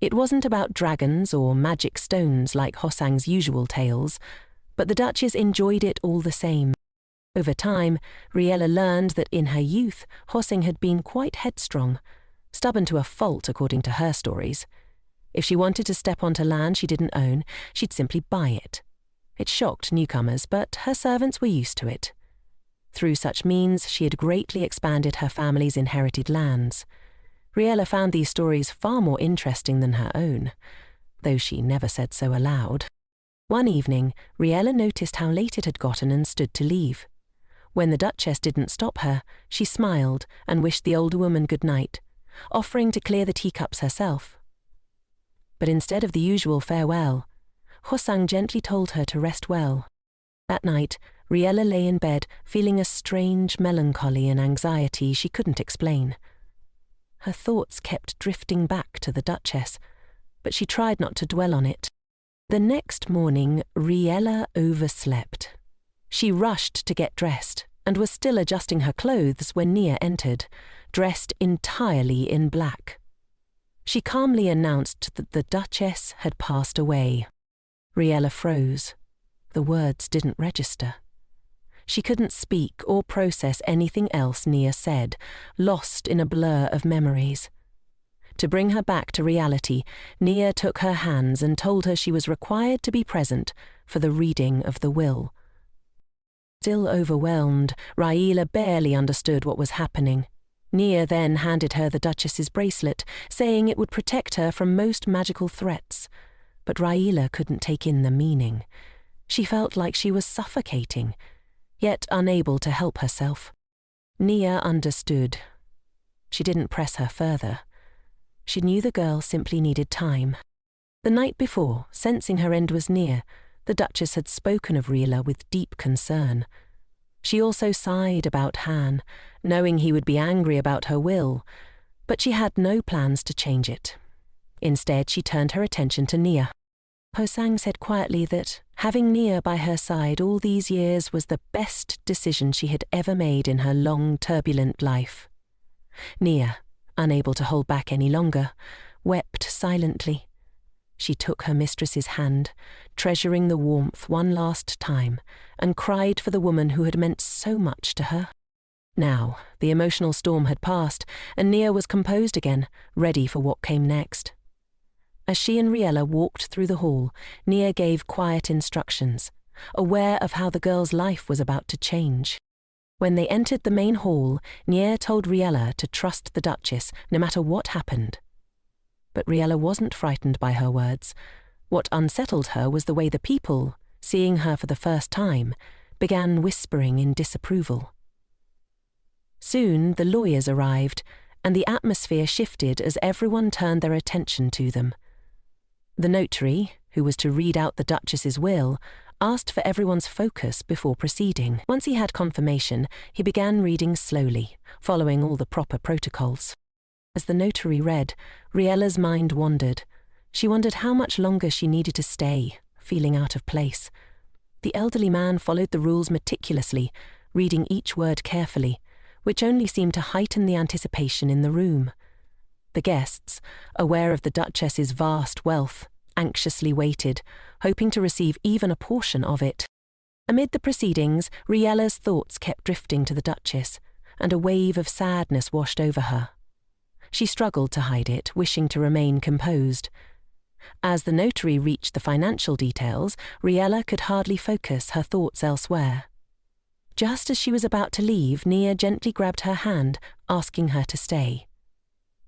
It wasn't about dragons or magic stones like Hosang's usual tales, but the Duchess enjoyed it all the same. Over time, Riella learned that in her youth, Hosang had been quite headstrong, stubborn to a fault according to her stories. If she wanted to step onto land she didn't own, she'd simply buy it. It shocked newcomers, but her servants were used to it. Through such means, she had greatly expanded her family's inherited lands. Riella found these stories far more interesting than her own. though she never said so aloud. One evening, Riella noticed how late it had gotten and stood to leave. When the Duchess didn't stop her, she smiled and wished the older woman good night, offering to clear the teacups herself. But instead of the usual farewell, Hoson gently told her to rest well. That night, Riella lay in bed, feeling a strange melancholy and anxiety she couldn't explain. Her thoughts kept drifting back to the Duchess, but she tried not to dwell on it. The next morning, Riella overslept. She rushed to get dressed and was still adjusting her clothes when Nia entered, dressed entirely in black. She calmly announced that the Duchess had passed away. Riella froze. The words didn't register. She couldn't speak or process anything else Nia said, lost in a blur of memories. To bring her back to reality, Nia took her hands and told her she was required to be present for the reading of the will. Still overwhelmed, Riella barely understood what was happening. Nia then handed her the Duchess's bracelet, saying it would protect her from most magical threats. But Riella couldn't take in the meaning. She felt like she was suffocating, yet unable to help herself. Nia understood. She didn't press her further. She knew the girl simply needed time. The night before, sensing her end was near, the Duchess had spoken of Riella with deep concern. She also sighed about Han, knowing he would be angry about her will, but she had no plans to change it. Instead, she turned her attention to Nia. Hoson said quietly that having Nia by her side all these years was the best decision she had ever made in her long, turbulent life. Nia, unable to hold back any longer, wept silently. She took her mistress's hand, treasuring the warmth one last time, and cried for the woman who had meant so much to her. Now, the emotional storm had passed, and Nia was composed again, ready for what came next. As she and Riella walked through the hall, Nia gave quiet instructions, aware of how the girl's life was about to change. When they entered the main hall, Nia told Riella to trust the Duchess no matter what happened. But Riella wasn't frightened by her words. What unsettled her was the way the people, seeing her for the first time, began whispering in disapproval. Soon the lawyers arrived, and the atmosphere shifted as everyone turned their attention to them. The notary, who was to read out the Duchess's will, asked for everyone's focus before proceeding. Once he had confirmation, he began reading slowly, following all the proper protocols. As the notary read, Riella's mind wandered. She wondered how much longer she needed to stay, feeling out of place. The elderly man followed the rules meticulously, reading each word carefully, which only seemed to heighten the anticipation in the room. The guests, aware of the Duchess's vast wealth, anxiously waited, hoping to receive even a portion of it. Amid the proceedings, Riella's thoughts kept drifting to the Duchess, and a wave of sadness washed over her. She struggled to hide it, wishing to remain composed. As the notary reached the financial details, Riella could hardly focus her thoughts elsewhere. Just as she was about to leave, Nia gently grabbed her hand, asking her to stay.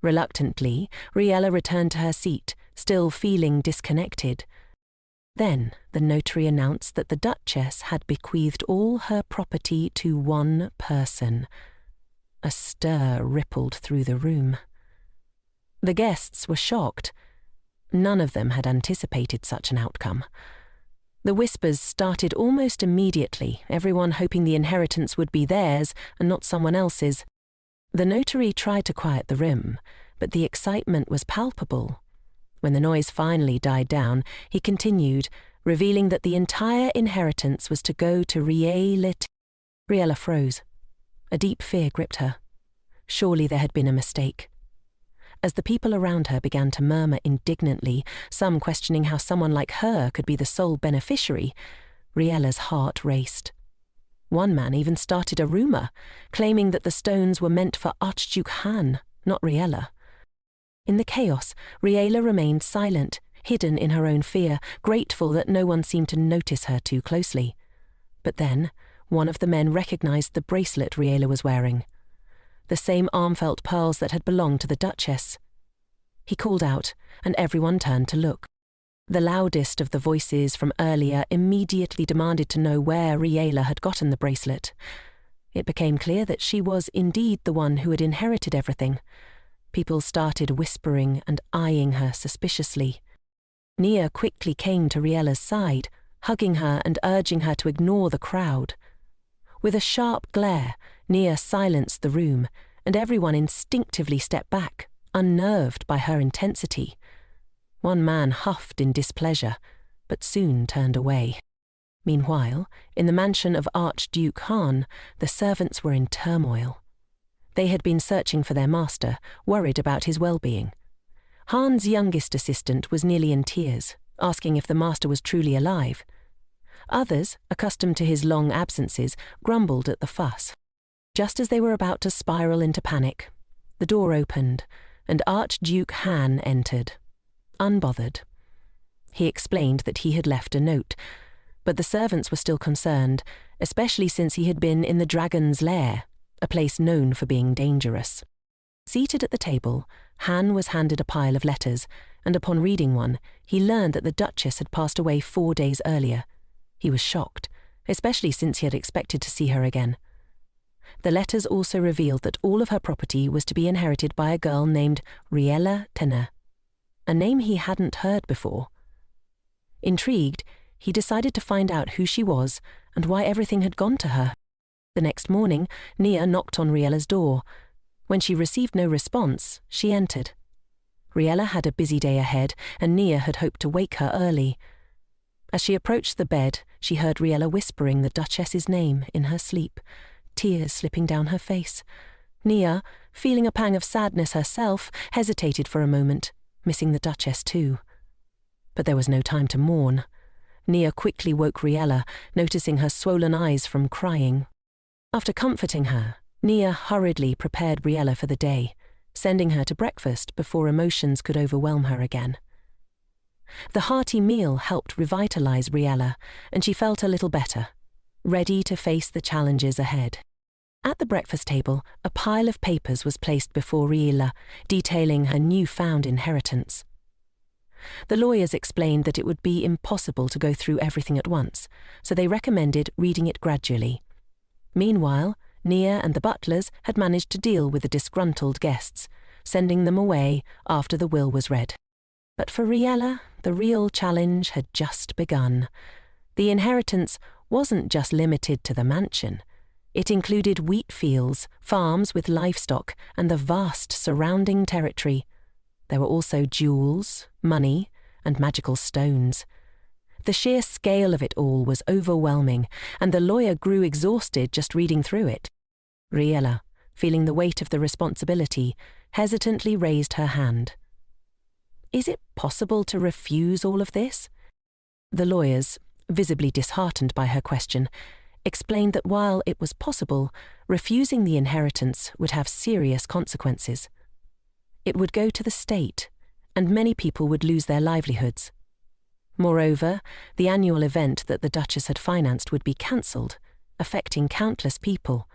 Reluctantly, Riella returned to her seat, still feeling disconnected. Then the notary announced that the Duchess had bequeathed all her property to one person. A stir rippled through the room. The guests were shocked. None of them had anticipated such an outcome. The whispers started almost immediately, everyone hoping the inheritance would be theirs and not someone else's. The notary tried to quiet the room, but the excitement was palpable. When the noise finally died down, he continued, revealing that the entire inheritance was to go to Riella. Riella froze. A deep fear gripped her. Surely there had been a mistake. As the people around her began to murmur indignantly, some questioning how someone like her could be the sole beneficiary, Riella's heart raced. One man even started a rumor, claiming that the stones were meant for Archduke Haun, not Riella. In the chaos, Riella remained silent, hidden in her own fear, grateful that no one seemed to notice her too closely. But then, one of the men recognized the bracelet Riella was wearing. The same arm-felt pearls that had belonged to the Duchess. He called out, and everyone turned to look. The loudest of the voices from earlier immediately demanded to know where Riella had gotten the bracelet. It became clear that she was indeed the one who had inherited everything. People started whispering and eyeing her suspiciously. Nia quickly came to Riella's side, hugging her and urging her to ignore the crowd. With a sharp glare, Nia silenced the room, and everyone instinctively stepped back, unnerved by her intensity. One man huffed in displeasure, but soon turned away. Meanwhile, in the mansion of Archduke Haun, the servants were in turmoil. They had been searching for their master, worried about his well-being. Haun's youngest assistant was nearly in tears, asking if the master was truly alive. Others, accustomed to his long absences, grumbled at the fuss. Just as they were about to spiral into panic, the door opened, and Archduke Han entered, unbothered. He explained that he had left a note, but the servants were still concerned, especially since he had been in the dragon's lair, a place known for being dangerous. Seated at the table, Han was handed a pile of letters, and upon reading one, he learned that the Duchess had passed away 4 days earlier. He was shocked, especially since he had expected to see her again. The letters also revealed that all of her property was to be inherited by a girl named Riella, a name he hadn't heard before. Intrigued, he decided to find out who she was and why everything had gone to her. The next morning, Nia knocked on Riella's door. When she received no response, she entered. Riella had a busy day ahead, and Nia had hoped to wake her early. As she approached the bed, she heard Riella whispering the Duchess's name in her sleep, tears slipping down her face. Nia, feeling a pang of sadness herself, hesitated for a moment, missing the Duchess too. But there was no time to mourn. Nia quickly woke Riella, noticing her swollen eyes from crying. After comforting her, Nia hurriedly prepared Riella for the day, sending her to breakfast before emotions could overwhelm her again. The hearty meal helped revitalize Riella, and she felt a little better, ready to face the challenges ahead. At the breakfast table, a pile of papers was placed before Riella, detailing her newfound inheritance. The lawyers explained that it would be impossible to go through everything at once, so they recommended reading it gradually. Meanwhile, Nia and the butlers had managed to deal with the disgruntled guests, sending them away after the will was read. But for Riella, the real challenge had just begun. The inheritance wasn't just limited to the mansion. It included wheat fields, farms with livestock, and the vast surrounding territory. There were also jewels, money, and magical stones. The sheer scale of it all was overwhelming, and the lawyer grew exhausted just reading through it. Riella, feeling the weight of the responsibility, hesitantly raised her hand. Is it possible to refuse all of this? The lawyers, visibly disheartened by her question, explained that while it was possible, refusing the inheritance would have serious consequences. It would go to the state, and many people would lose their livelihoods. Moreover, the annual event that the Duchess had financed would be cancelled, affecting countless people.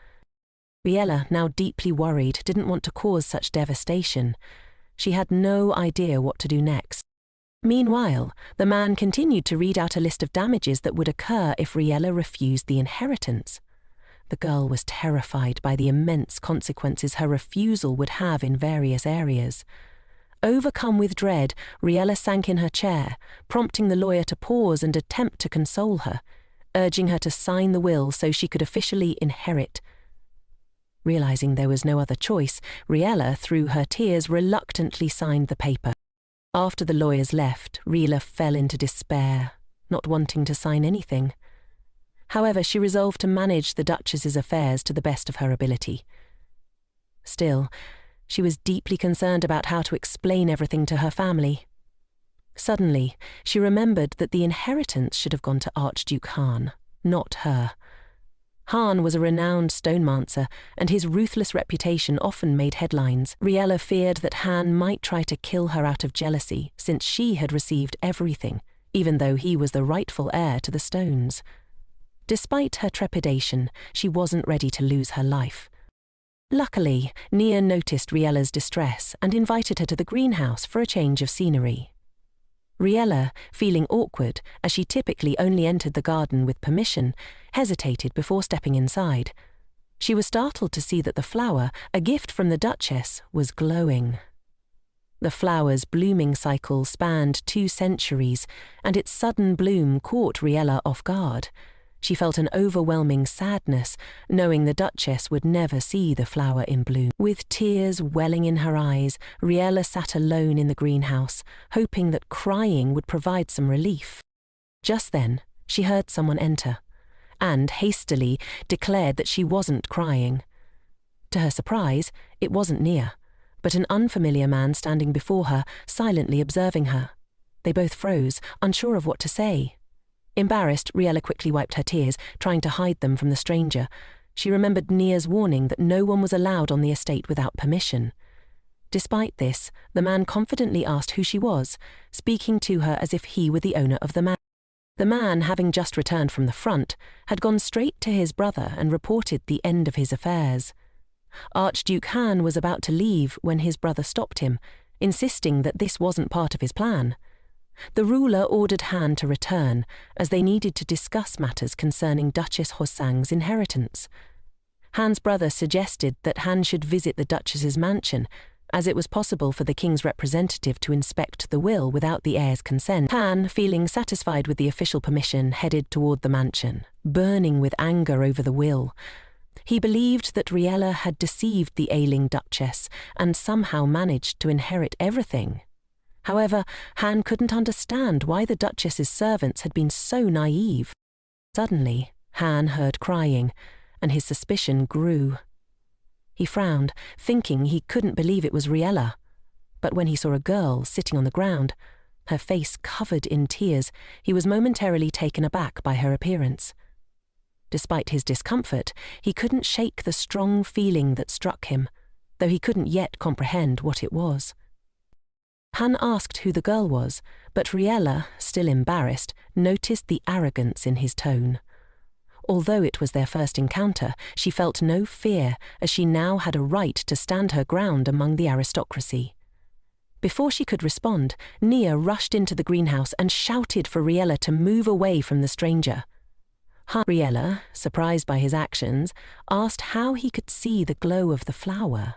Riella, now deeply worried, didn't want to cause such devastation. She had no idea what to do next. Meanwhile, the man continued to read out a list of damages that would occur if Riella refused the inheritance. The girl was terrified by the immense consequences her refusal would have in various areas. Overcome with dread, Riella sank in her chair, prompting the lawyer to pause and attempt to console her, urging her to sign the will so she could officially inherit. Realizing there was no other choice, Riella, through her tears, reluctantly signed the paper. After the lawyers left, Riella fell into despair, not wanting to sign anything. However, she resolved to manage the Duchess's affairs to the best of her ability. Still, she was deeply concerned about how to explain everything to her family. Suddenly, she remembered that the inheritance should have gone to Archduke Haun, not her. Haun was a renowned stonemancer, and his ruthless reputation often made headlines. Riella feared that Han might try to kill her out of jealousy, since she had received everything, even though he was the rightful heir to the stones. Despite her trepidation, she wasn't ready to lose her life. Luckily, Nia noticed Riella's distress and invited her to the greenhouse for a change of scenery. Riella, feeling awkward as she typically only entered the garden with permission, hesitated before stepping inside. She was startled to see that the flower, a gift from the Duchess, was glowing. The flower's blooming cycle spanned 2 centuries, and its sudden bloom caught Riella off guard. She felt an overwhelming sadness, knowing the Duchess would never see the flower in bloom. With tears welling in her eyes, Riella sat alone in the greenhouse, hoping that crying would provide some relief. Just then, she heard someone enter, and hastily declared that she wasn't crying. To her surprise, it wasn't Nia, but an unfamiliar man standing before her, silently observing her. They both froze, unsure of what to say. Embarrassed, Riella quickly wiped her tears, trying to hide them from the stranger. She remembered Nia's warning that no one was allowed on the estate without permission. Despite this, the man confidently asked who she was, speaking to her as if he were the owner of the manor. The man, having just returned from the front, had gone straight to his brother and reported the end of his affairs. Archduke Haun was about to leave when his brother stopped him, insisting that this wasn't part of his plan. The ruler ordered Han to return, as they needed to discuss matters concerning Duchess Hosang's inheritance. Han's brother suggested that Han should visit the Duchess's mansion, as it was possible for the king's representative to inspect the will without the heir's consent. Han, feeling satisfied with the official permission, headed toward the mansion, burning with anger over the will. He believed that Riella had deceived the ailing Duchess and somehow managed to inherit everything. However, Han couldn't understand why the Duchess's servants had been so naive. Suddenly, Han heard crying, and his suspicion grew. He frowned, thinking he couldn't believe it was Riella. But when he saw a girl sitting on the ground, her face covered in tears, he was momentarily taken aback by her appearance. Despite his discomfort, he couldn't shake the strong feeling that struck him, though he couldn't yet comprehend what it was. Han asked who the girl was, but Riella, still embarrassed, noticed the arrogance in his tone. Although it was their first encounter, she felt no fear, as she now had a right to stand her ground among the aristocracy. Before she could respond, Nia rushed into the greenhouse and shouted for Riella to move away from the stranger. Riella, surprised by his actions, asked how he could see the glow of the flower.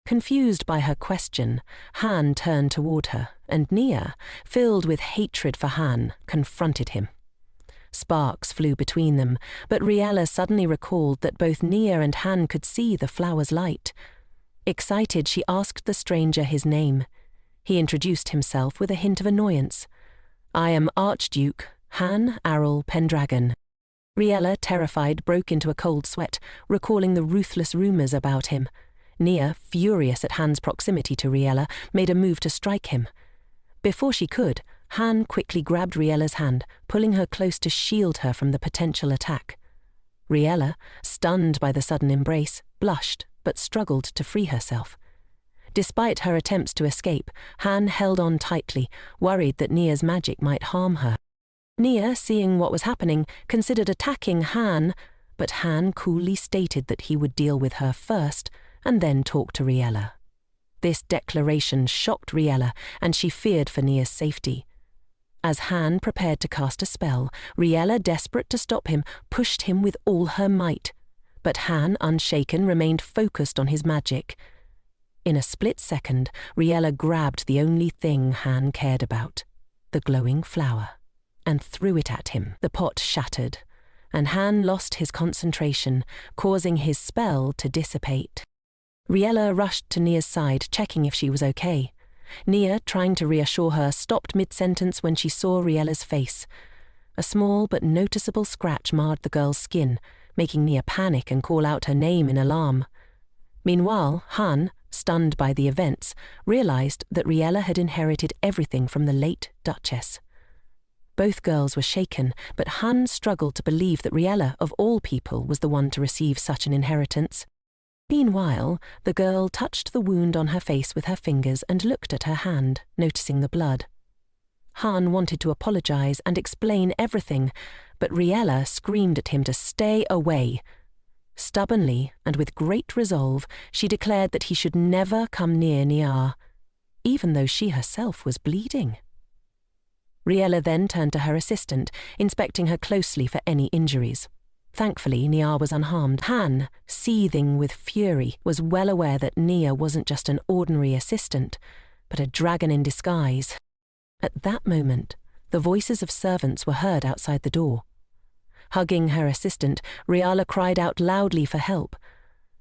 Confused by her question, Han turned toward her, and Nia, filled with hatred for Han, confronted him. Sparks flew between them, but Riella suddenly recalled that both Nia and Han could see the flower's light. Excited, she asked the stranger his name. He introduced himself with a hint of annoyance. "I am Archduke Han Arrol Pendragon." Riella, terrified, broke into a cold sweat, recalling the ruthless rumors about him. Nia, furious at Han's proximity to Riella, made a move to strike him. Before she could, Han quickly grabbed Riella's hand, pulling her close to shield her from the potential attack. Riella, stunned by the sudden embrace, blushed but struggled to free herself. Despite her attempts to escape, Han held on tightly, worried that Nia's magic might harm her. Nia, seeing what was happening, considered attacking Han, but Han coolly stated that he would deal with her first and then talk to Riella. This declaration shocked Riella, and she feared for Nia's safety. As Han prepared to cast a spell, Riella, desperate to stop him, pushed him with all her might. But Han, unshaken, remained focused on his magic. In a split second, Riella grabbed the only thing Han cared about, the glowing flower, and threw it at him. The pot shattered, and Han lost his concentration, causing his spell to dissipate. Riella rushed to Nia's side, checking if she was okay. Nia, trying to reassure her, stopped mid-sentence when she saw Riella's face. A small but noticeable scratch marred the girl's skin, making Nia panic and call out her name in alarm. Meanwhile, Han, stunned by the events, realized that Riella had inherited everything from the late Duchess. Both girls were shaken, but Han struggled to believe that Riella, of all people, was the one to receive such an inheritance. Meanwhile, the girl touched the wound on her face with her fingers and looked at her hand, noticing the blood. Han wanted to apologize and explain everything, but Riella screamed at him to stay away. Stubbornly, and with great resolve, she declared that he should never come near Nia, even though she herself was bleeding. Riella then turned to her assistant, inspecting her closely for any injuries. Thankfully, Nia was unharmed. Han, seething with fury, was well aware that Nia wasn't just an ordinary assistant, but a dragon in disguise. At that moment, the voices of servants were heard outside the door. Hugging her assistant, Riella cried out loudly for help.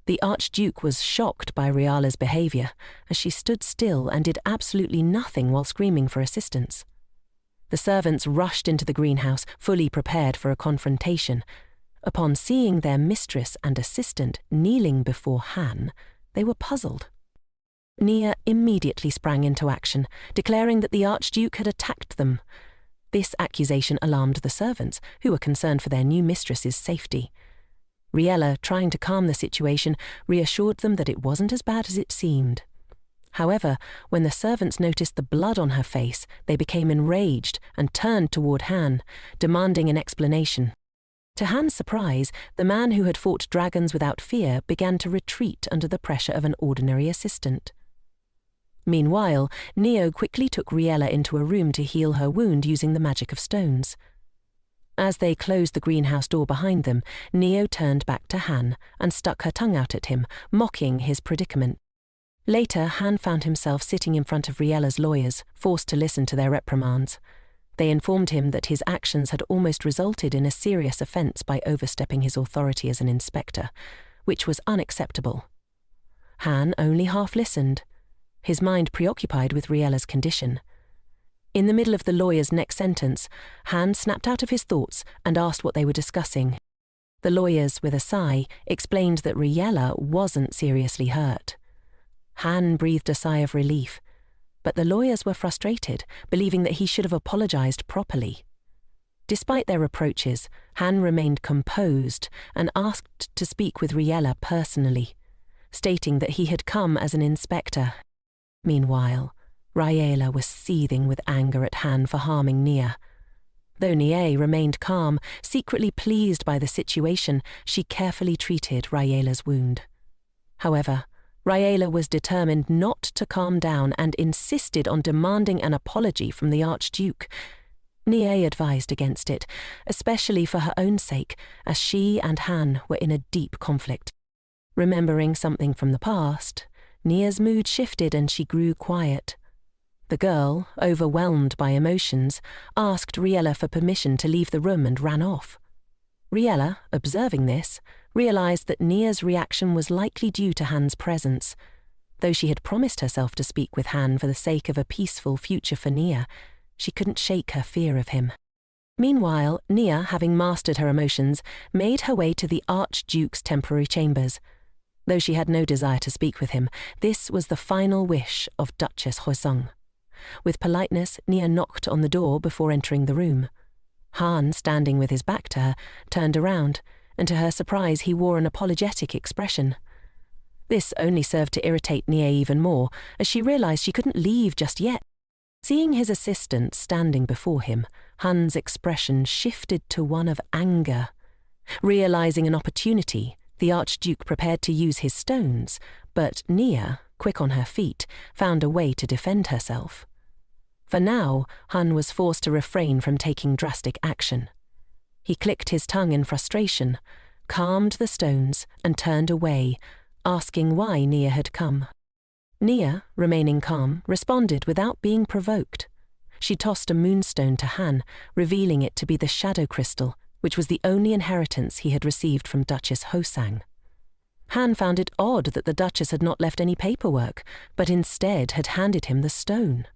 The Archduke was shocked by Riella's behavior, as she stood still and did absolutely nothing while screaming for assistance. The servants rushed into the greenhouse, fully prepared for a confrontation. Upon seeing their mistress and assistant kneeling before Han, they were puzzled. Nia immediately sprang into action, declaring that the Archduke had attacked them. This accusation alarmed the servants, who were concerned for their new mistress's safety. Riella, trying to calm the situation, reassured them that it wasn't as bad as it seemed. However, when the servants noticed the blood on her face, they became enraged and turned toward Han, demanding an explanation. To Han's surprise, the man who had fought dragons without fear began to retreat under the pressure of an ordinary assistant. Meanwhile, Neo quickly took Riella into a room to heal her wound using the magic of stones. As they closed the greenhouse door behind them, Neo turned back to Han and stuck her tongue out at him, mocking his predicament. Later, Han found himself sitting in front of Riella's lawyers, forced to listen to their reprimands. They informed him that his actions had almost resulted in a serious offence by overstepping his authority as an inspector, which was unacceptable. Han only half listened, his mind preoccupied with Riella's condition. In the middle of the lawyer's next sentence, Han snapped out of his thoughts and asked what they were discussing. The lawyers, with a sigh, explained that Riella wasn't seriously hurt. Han breathed a sigh of relief, but the lawyers were frustrated, believing that he should have apologized properly. Despite their reproaches, Han remained composed and asked to speak with Riella personally, stating that he had come as an inspector. Meanwhile, Riella was seething with anger at Han for harming Nia. Though Nia remained calm, secretly pleased by the situation, she carefully treated Riella's wound. However, Riella was determined not to calm down and insisted on demanding an apology from the Archduke. Nia advised against it, especially for her own sake, as she and Han were in a deep conflict. Remembering something from the past, Nia's mood shifted and she grew quiet. The girl, overwhelmed by emotions, asked Riella for permission to leave the room and ran off. Riella, observing this, realized that Nia's reaction was likely due to Han's presence. Though she had promised herself to speak with Han for the sake of a peaceful future for Nia, she couldn't shake her fear of him. Meanwhile, Nia, having mastered her emotions, made her way to the Archduke's temporary chambers. Though she had no desire to speak with him, this was the final wish of Duchess Hoson. With politeness, Nia knocked on the door before entering the room. Han, standing with his back to her, turned around, and to her surprise he wore an apologetic expression. This only served to irritate Nia even more, as she realized she couldn't leave just yet. Seeing his assistant standing before him, Han's expression shifted to one of anger. Realizing an opportunity, the Archduke prepared to use his stones, but Nia, quick on her feet, found a way to defend herself. For now, Han was forced to refrain from taking drastic action. He clicked his tongue in frustration, calmed the stones, and turned away, asking why Nia had come. Nia, remaining calm, responded without being provoked. She tossed a moonstone to Han, revealing it to be the shadow crystal, which was the only inheritance he had received from Duchess Hoson. Han found it odd that the Duchess had not left any paperwork, but instead had handed him the stone.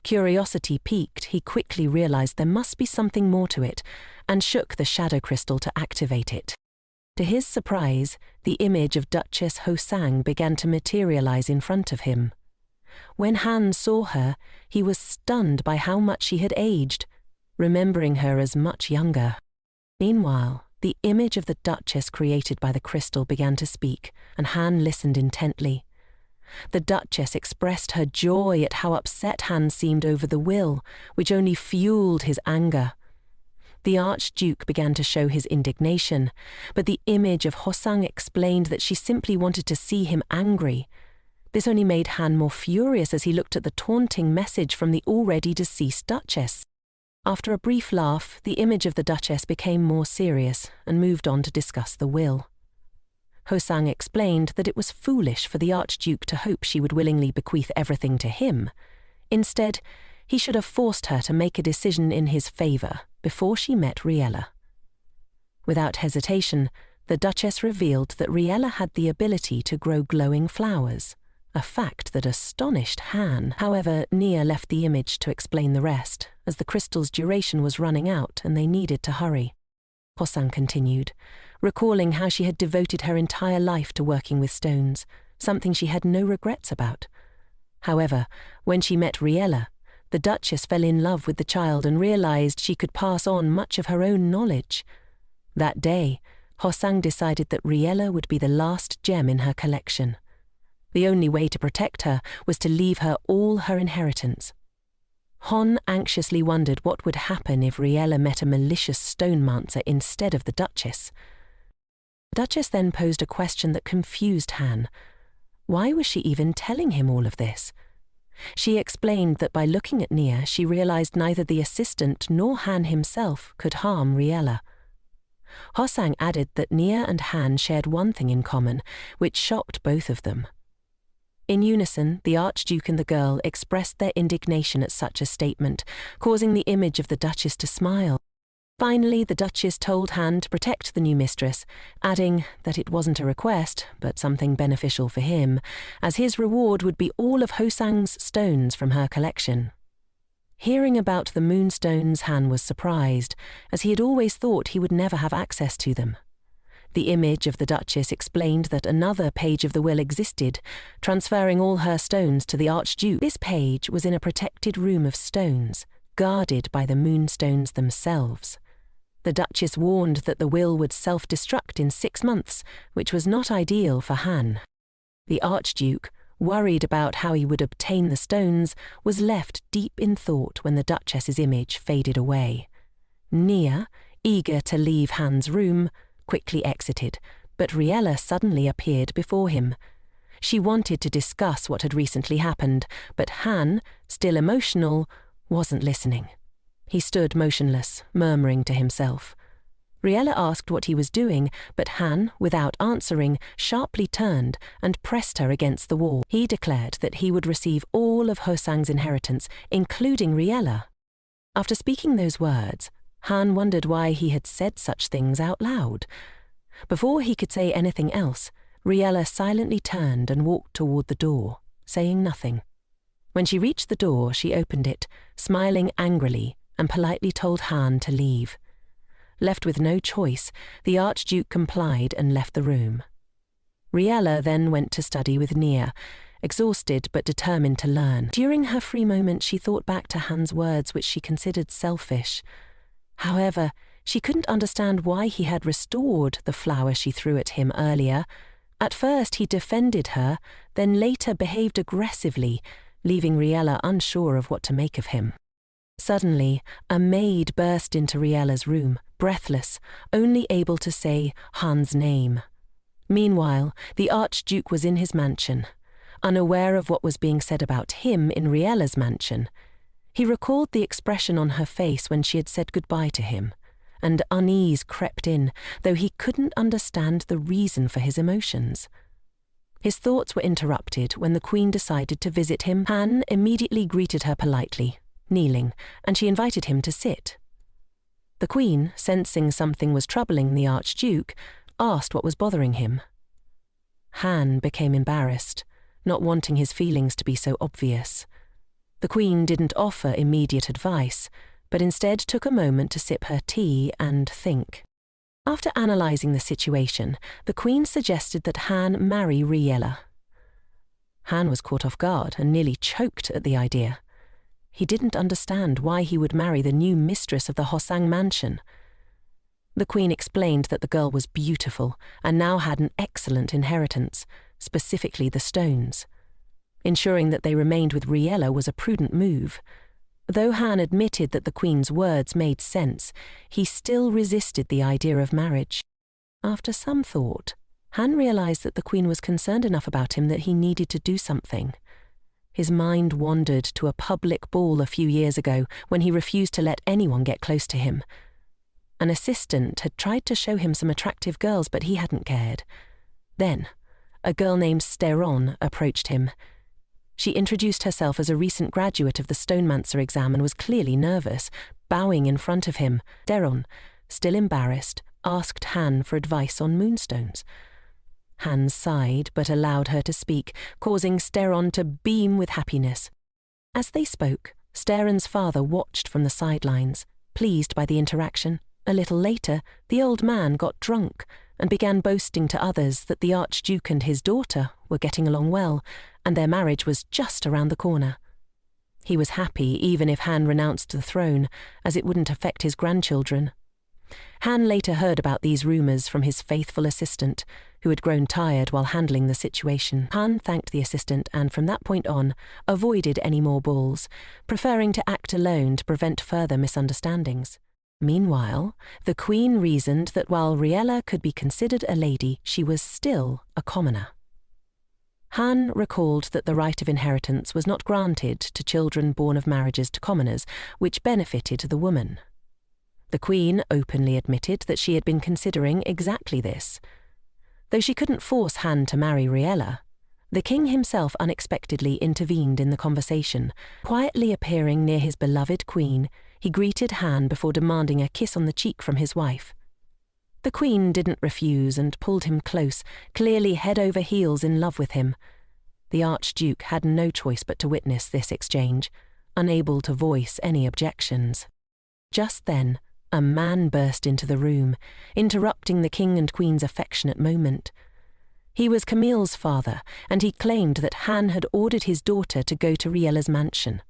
Curiosity piqued, he quickly realized there must be something more to it, and shook the shadow crystal to activate it. To his surprise, the image of Duchess Hoson began to materialize in front of him. When Han saw her, he was stunned by how much she had aged, remembering her as much younger. Meanwhile, the image of the Duchess created by the crystal began to speak, and Han listened intently. The Duchess expressed her joy at how upset Han seemed over the will, which only fueled his anger. The Archduke began to show his indignation, but the image of Hoson explained that she simply wanted to see him angry. This only made Han more furious as he looked at the taunting message from the already deceased Duchess. After a brief laugh, the image of the Duchess became more serious and moved on to discuss the will. Hosang explained that it was foolish for the Archduke to hope she would willingly bequeath everything to him. Instead, he should have forced her to make a decision in his favour before she met Riella. Without hesitation, the Duchess revealed that Riella had the ability to grow glowing flowers, a fact that astonished Han. However, Nia left the image to explain the rest, as the crystal's duration was running out and they needed to hurry. Hosang continued, recalling how she had devoted her entire life to working with stones, something she had no regrets about. However, when she met Riella, the Duchess fell in love with the child and realized she could pass on much of her own knowledge. That day, Hosang decided that Riella would be the last gem in her collection. The only way to protect her was to leave her all her inheritance. Hon anxiously wondered what would happen if Riella met a malicious stonemancer instead of the Duchess. The Duchess then posed a question that confused Han. Why was she even telling him all of this? She explained that by looking at Nia, she realized neither the assistant nor Han himself could harm Riella. Hosang added that Nia and Han shared one thing in common, which shocked both of them. In unison, the Archduke and the girl expressed their indignation at such a statement, causing the image of the Duchess to smile. Finally, the Duchess told Han to protect the new mistress, adding that it wasn't a request, but something beneficial for him, as his reward would be all of Hosang's stones from her collection. Hearing about the moonstones, Han was surprised, as he had always thought he would never have access to them. The image of the Duchess explained that another page of the will existed, transferring all her stones to the Archduke. This page was in a protected room of stones, guarded by the moonstones themselves. The Duchess warned that the will would self-destruct in 6 months, which was not ideal for Han. The Archduke, worried about how he would obtain the stones, was left deep in thought when the Duchess's image faded away. Nia, eager to leave Han's room, quickly exited, but Riella suddenly appeared before him. She wanted to discuss what had recently happened, but Han, still emotional, wasn't listening. He stood motionless, murmuring to himself. Riella asked what he was doing, but Han, without answering, sharply turned and pressed her against the wall. He declared that he would receive all of Hosang's inheritance, including Riella. After speaking those words, Han wondered why he had said such things out loud. Before he could say anything else, Riella silently turned and walked toward the door, saying nothing. When she reached the door, she opened it, smiling angrily, and politely told Han to leave. Left with no choice, the Archduke complied and left the room. Riella then went to study with Nia, exhausted but determined to learn. During her free moment, she thought back to Han's words, which she considered selfish. However, she couldn't understand why he had restored the flower she threw at him earlier. At first he defended her, then later behaved aggressively, leaving Riella unsure of what to make of him. Suddenly, a maid burst into Riella's room, breathless, only able to say Han's name. Meanwhile, the Archduke was in his mansion, unaware of what was being said about him in Riella's mansion. He recalled the expression on her face when she had said goodbye to him, and unease crept in, though he couldn't understand the reason for his emotions. His thoughts were interrupted when the Queen decided to visit him. Han immediately greeted her politely, kneeling, and she invited him to sit. The Queen, sensing something was troubling the Archduke, asked what was bothering him. Han became embarrassed, not wanting his feelings to be so obvious. The Queen didn't offer immediate advice, but instead took a moment to sip her tea and think. After analysing the situation, the Queen suggested that Han marry Riella. Han was caught off guard and nearly choked at the idea. He didn't understand why he would marry the new mistress of the Hosang mansion. The Queen explained that the girl was beautiful and now had an excellent inheritance, specifically the stones. Ensuring that they remained with Riella was a prudent move. Though Han admitted that the Queen's words made sense, he still resisted the idea of marriage. After some thought, Han realized that the Queen was concerned enough about him that he needed to do something. His mind wandered to a public ball a few years ago when he refused to let anyone get close to him. An assistant had tried to show him some attractive girls, but he hadn't cared. Then, a girl named Steron approached him. She introduced herself as a recent graduate of the Stonemancer exam and was clearly nervous, bowing in front of him. Steron, still embarrassed, asked Han for advice on moonstones. Han sighed but allowed her to speak, causing Steron to beam with happiness. As they spoke, Steron's father watched from the sidelines, pleased by the interaction. A little later, the old man got drunk and began boasting to others that the Archduke and his daughter were getting along well, and their marriage was just around the corner. He was happy even if Han renounced the throne, as it wouldn't affect his grandchildren. Han later heard about these rumours from his faithful assistant, who had grown tired while handling the situation. Han thanked the assistant and from that point on avoided any more balls, preferring to act alone to prevent further misunderstandings. Meanwhile, the Queen reasoned that while Riella could be considered a lady, she was still a commoner. Han recalled that the right of inheritance was not granted to children born of marriages to commoners, which benefited the woman. The Queen openly admitted that she had been considering exactly this. Though she couldn't force Han to marry Riella, the king himself unexpectedly intervened in the conversation. Quietly appearing near his beloved Queen, he greeted Han before demanding a kiss on the cheek from his wife. The Queen didn't refuse and pulled him close, clearly head over heels in love with him. The Archduke had no choice but to witness this exchange, unable to voice any objections. Just then, a man burst into the room, interrupting the King and Queen's affectionate moment. He was Camille's father, and he claimed that Han had ordered his daughter to go to Riella's mansion.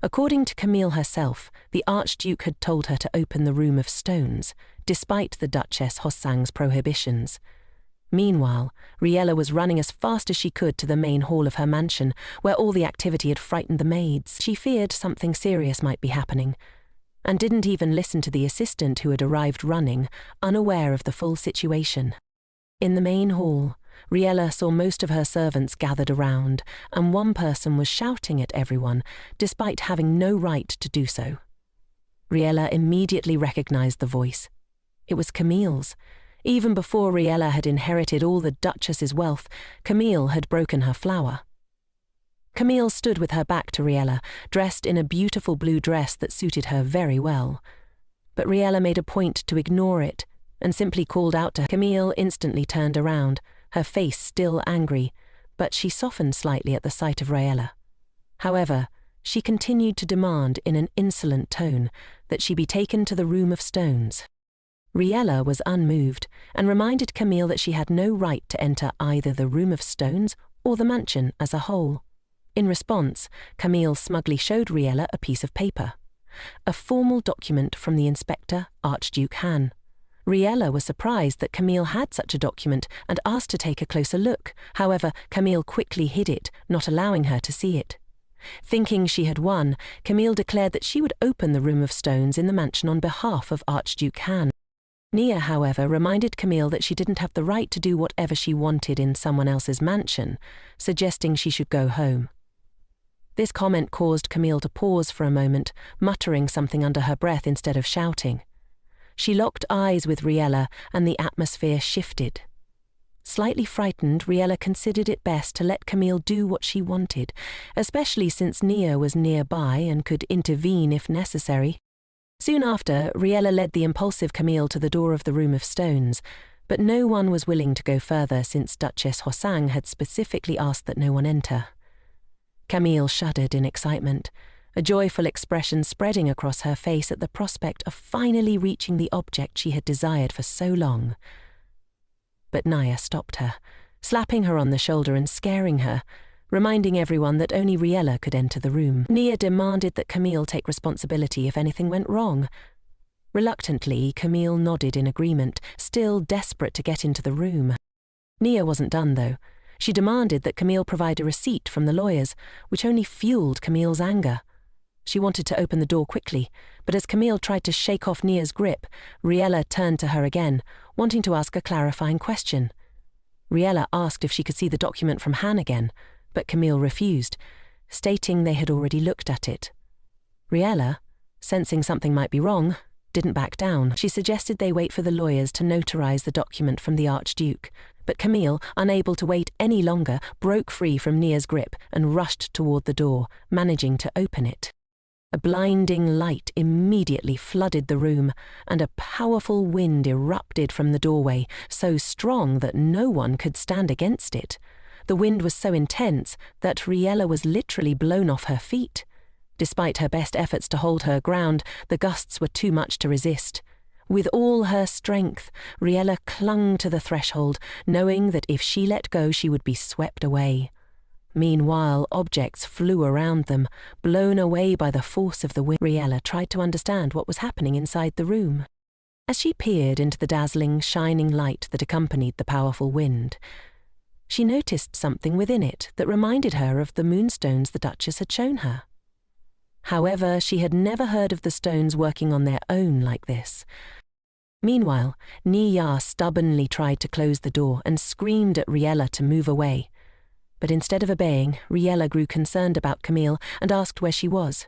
According to Camille herself, the Archduke had told her to open the Room of Stones, despite the Duchess Hosang's prohibitions. Meanwhile, Riella was running as fast as she could to the main hall of her mansion, where all the activity had frightened the maids. She feared something serious might be happening, and didn't even listen to the assistant who had arrived running, unaware of the full situation. In the main hall, Riella saw most of her servants gathered around, and one person was shouting at everyone, despite having no right to do so. Riella immediately recognized the voice. It was Camille's. Even before Riella had inherited all the Duchess's wealth, Camille had broken her flower. Camille stood with her back to Riella, dressed in a beautiful blue dress that suited her very well. But Riella made a point to ignore it, and simply called out to her. Camille instantly turned around, her face still angry, but she softened slightly at the sight of Riella. However, she continued to demand in an insolent tone that she be taken to the Room of Stones. Riella was unmoved and reminded Camille that she had no right to enter either the Room of Stones or the mansion as a whole. In response, Camille smugly showed Riella a piece of paper, a formal document from the inspector, Archduke Han. Riella was surprised that Camille had such a document and asked to take a closer look. However, Camille quickly hid it, not allowing her to see it. Thinking she had won, Camille declared that she would open the Room of Stones in the mansion on behalf of Archduke Han. Nia, however, reminded Camille that she didn't have the right to do whatever she wanted in someone else's mansion, suggesting she should go home. This comment caused Camille to pause for a moment, muttering something under her breath instead of shouting. She locked eyes with Riella, and the atmosphere shifted. Slightly frightened, Riella considered it best to let Camille do what she wanted, especially since Nia was nearby and could intervene if necessary. Soon after, Riella led the impulsive Camille to the door of the Room of Stones, but no one was willing to go further since Duchess Hosang had specifically asked that no one enter. Camille shuddered in excitement, a joyful expression spreading across her face at the prospect of finally reaching the object she had desired for so long. But Nia stopped her, slapping her on the shoulder and scaring her, reminding everyone that only Riella could enter the room. Nia demanded that Camille take responsibility if anything went wrong. Reluctantly, Camille nodded in agreement, still desperate to get into the room. Nia wasn't done, though. She demanded that Camille provide a receipt from the lawyers, which only fueled Camille's anger. She wanted to open the door quickly, but as Camille tried to shake off Nia's grip, Riella turned to her again, wanting to ask a clarifying question. Riella asked if she could see the document from Han again, but Camille refused, stating they had already looked at it. Riella, sensing something might be wrong, didn't back down. She suggested they wait for the lawyers to notarize the document from the Archduke, but Camille, unable to wait any longer, broke free from Nia's grip and rushed toward the door, managing to open it. A blinding light immediately flooded the room, and a powerful wind erupted from the doorway, so strong that no one could stand against it. The wind was so intense that Riella was literally blown off her feet. Despite her best efforts to hold her ground, the gusts were too much to resist. With all her strength, Riella clung to the threshold, knowing that if she let go, she would be swept away. Meanwhile, objects flew around them, blown away by the force of the wind. Riella tried to understand what was happening inside the room. As she peered into the dazzling, shining light that accompanied the powerful wind, she noticed something within it that reminded her of the moonstones the Duchess had shown her. However, she had never heard of the stones working on their own like this. Meanwhile, Nia stubbornly tried to close the door and screamed at Riella to move away. But instead of obeying, Riella grew concerned about Camille and asked where she was.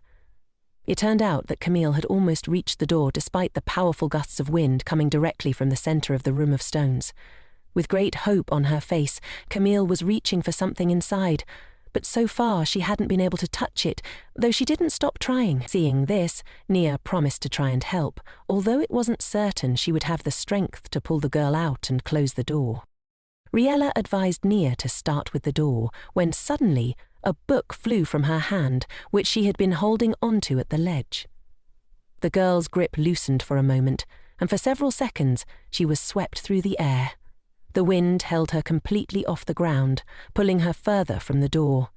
It turned out that Camille had almost reached the door despite the powerful gusts of wind coming directly from the center of the room of stones. With great hope on her face, Camille was reaching for something inside, but so far she hadn't been able to touch it, though she didn't stop trying. Seeing this, Nia promised to try and help, although it wasn't certain she would have the strength to pull the girl out and close the door. Riella advised Nia to start with the door, when suddenly a book flew from her hand, which she had been holding onto at the ledge. The girl's grip loosened for a moment, and for several seconds she was swept through the air. The wind held her completely off the ground, pulling her further from the door.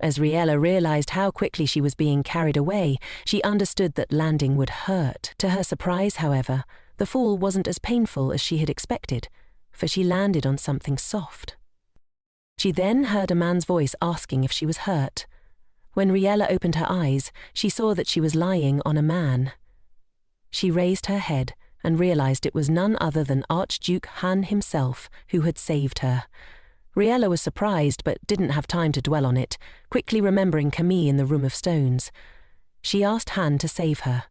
As Riella realized how quickly she was being carried away, she understood that landing would hurt. To her surprise, however, the fall wasn't as painful as she had expected, for she landed on something soft. She then heard a man's voice asking if she was hurt. When Riella opened her eyes, she saw that she was lying on a man. She raised her head and realized it was none other than Archduke Haun himself who had saved her. Riella was surprised but didn't have time to dwell on it, quickly remembering Camille in the room of stones. She asked Haun to save her.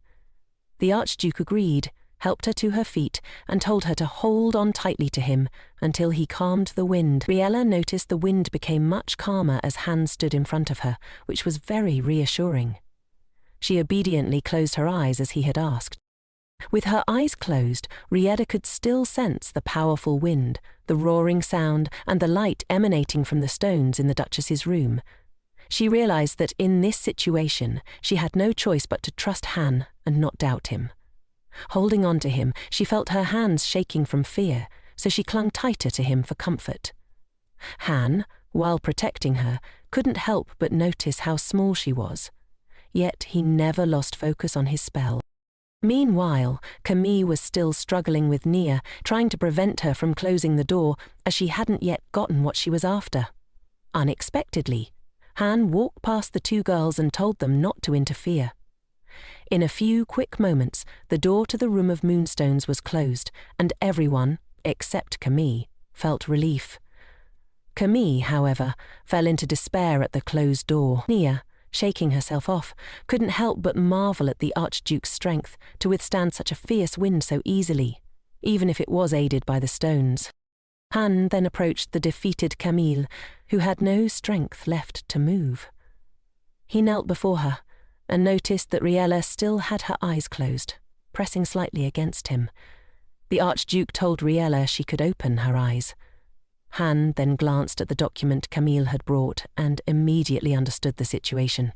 The Archduke agreed, helped her to her feet, and told her to hold on tightly to him until he calmed the wind. Riella noticed the wind became much calmer as Haun stood in front of her, which was very reassuring. She obediently closed her eyes as he had asked. With her eyes closed, Riella could still sense the powerful wind, the roaring sound, and the light emanating from the stones in the Duchess's room. She realized that in this situation, she had no choice but to trust Haun and not doubt him. Holding on to him, she felt her hands shaking from fear, so she clung tighter to him for comfort. Haun, while protecting her, couldn't help but notice how small she was. Yet he never lost focus on his spell. Meanwhile, Camille was still struggling with Nia, trying to prevent her from closing the door, as she hadn't yet gotten what she was after. Unexpectedly, Haun walked past the two girls and told them not to interfere. In a few quick moments, the door to the room of moonstones was closed, and everyone, except Camille, felt relief. Camille, however, fell into despair at the closed door. Nia, shaking herself off, couldn't help but marvel at the Archduke's strength to withstand such a fierce wind so easily, even if it was aided by the stones. Haun then approached the defeated Camille, who had no strength left to move. He knelt before her and noticed that Riella still had her eyes closed, pressing slightly against him. The Archduke told Riella she could open her eyes. Haun then glanced at the document Camille had brought and immediately understood the situation.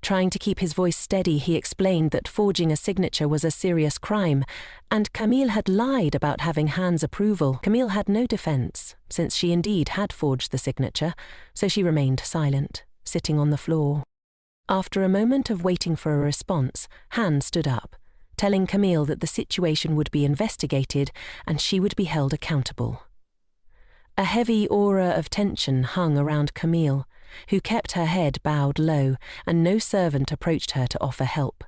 Trying to keep his voice steady, he explained that forging a signature was a serious crime, and Camille had lied about having Haun's approval. Camille had no defense, since she indeed had forged the signature, so she remained silent, sitting on the floor. After a moment of waiting for a response, Haun stood up, telling Camille that the situation would be investigated and she would be held accountable. A heavy aura of tension hung around Camille, who kept her head bowed low, and no servant approached her to offer help.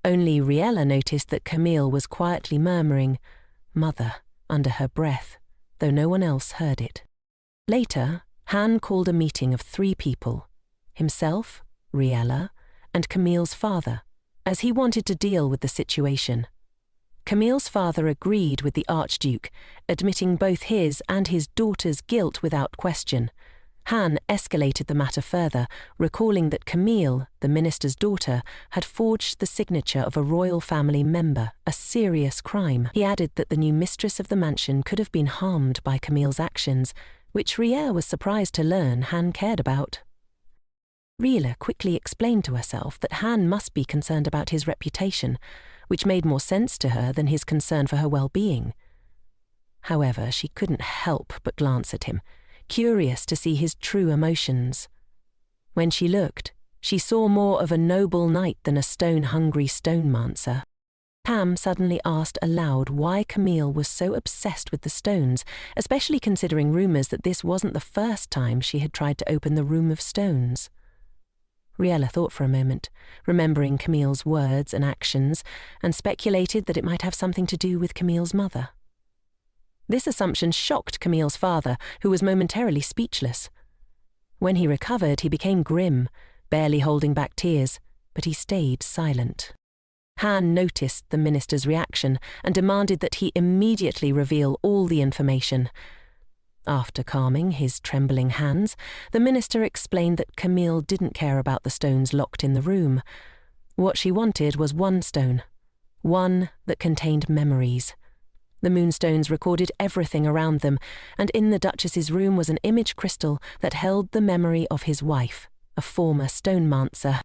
Only Riella noticed that Camille was quietly murmuring, "Mother," under her breath, though no one else heard it. Later, Han called a meeting of 3 people, himself, Riella, and Camille's father, as he wanted to deal with the situation. Camille's father agreed with the Archduke, admitting both his and his daughter's guilt without question. Han escalated the matter further, recalling that Camille, the minister's daughter, had forged the signature of a royal family member, a serious crime. He added that the new mistress of the mansion could have been harmed by Camille's actions, which Riella was surprised to learn Han cared about. Riella quickly explained to herself that Han must be concerned about his reputation, which made more sense to her than his concern for her well-being. However, she couldn't help but glance at him, curious to see his true emotions. When she looked, she saw more of a noble knight than a stone-hungry stonemancer. Pam suddenly asked aloud why Camille was so obsessed with the stones, especially considering rumours that this wasn't the first time she had tried to open the Room of Stones. Riella thought for a moment, remembering Camille's words and actions, and speculated that it might have something to do with Camille's mother. This assumption shocked Camille's father, who was momentarily speechless. When he recovered, he became grim, barely holding back tears, but he stayed silent. Han noticed the minister's reaction and demanded that he immediately reveal all the information. After calming his trembling hands, the minister explained that Camille didn't care about the stones locked in the room. What she wanted was one stone, one that contained memories. The moonstones recorded everything around them, and in the Duchess's room was an image crystal that held the memory of his wife, a former stonemancer.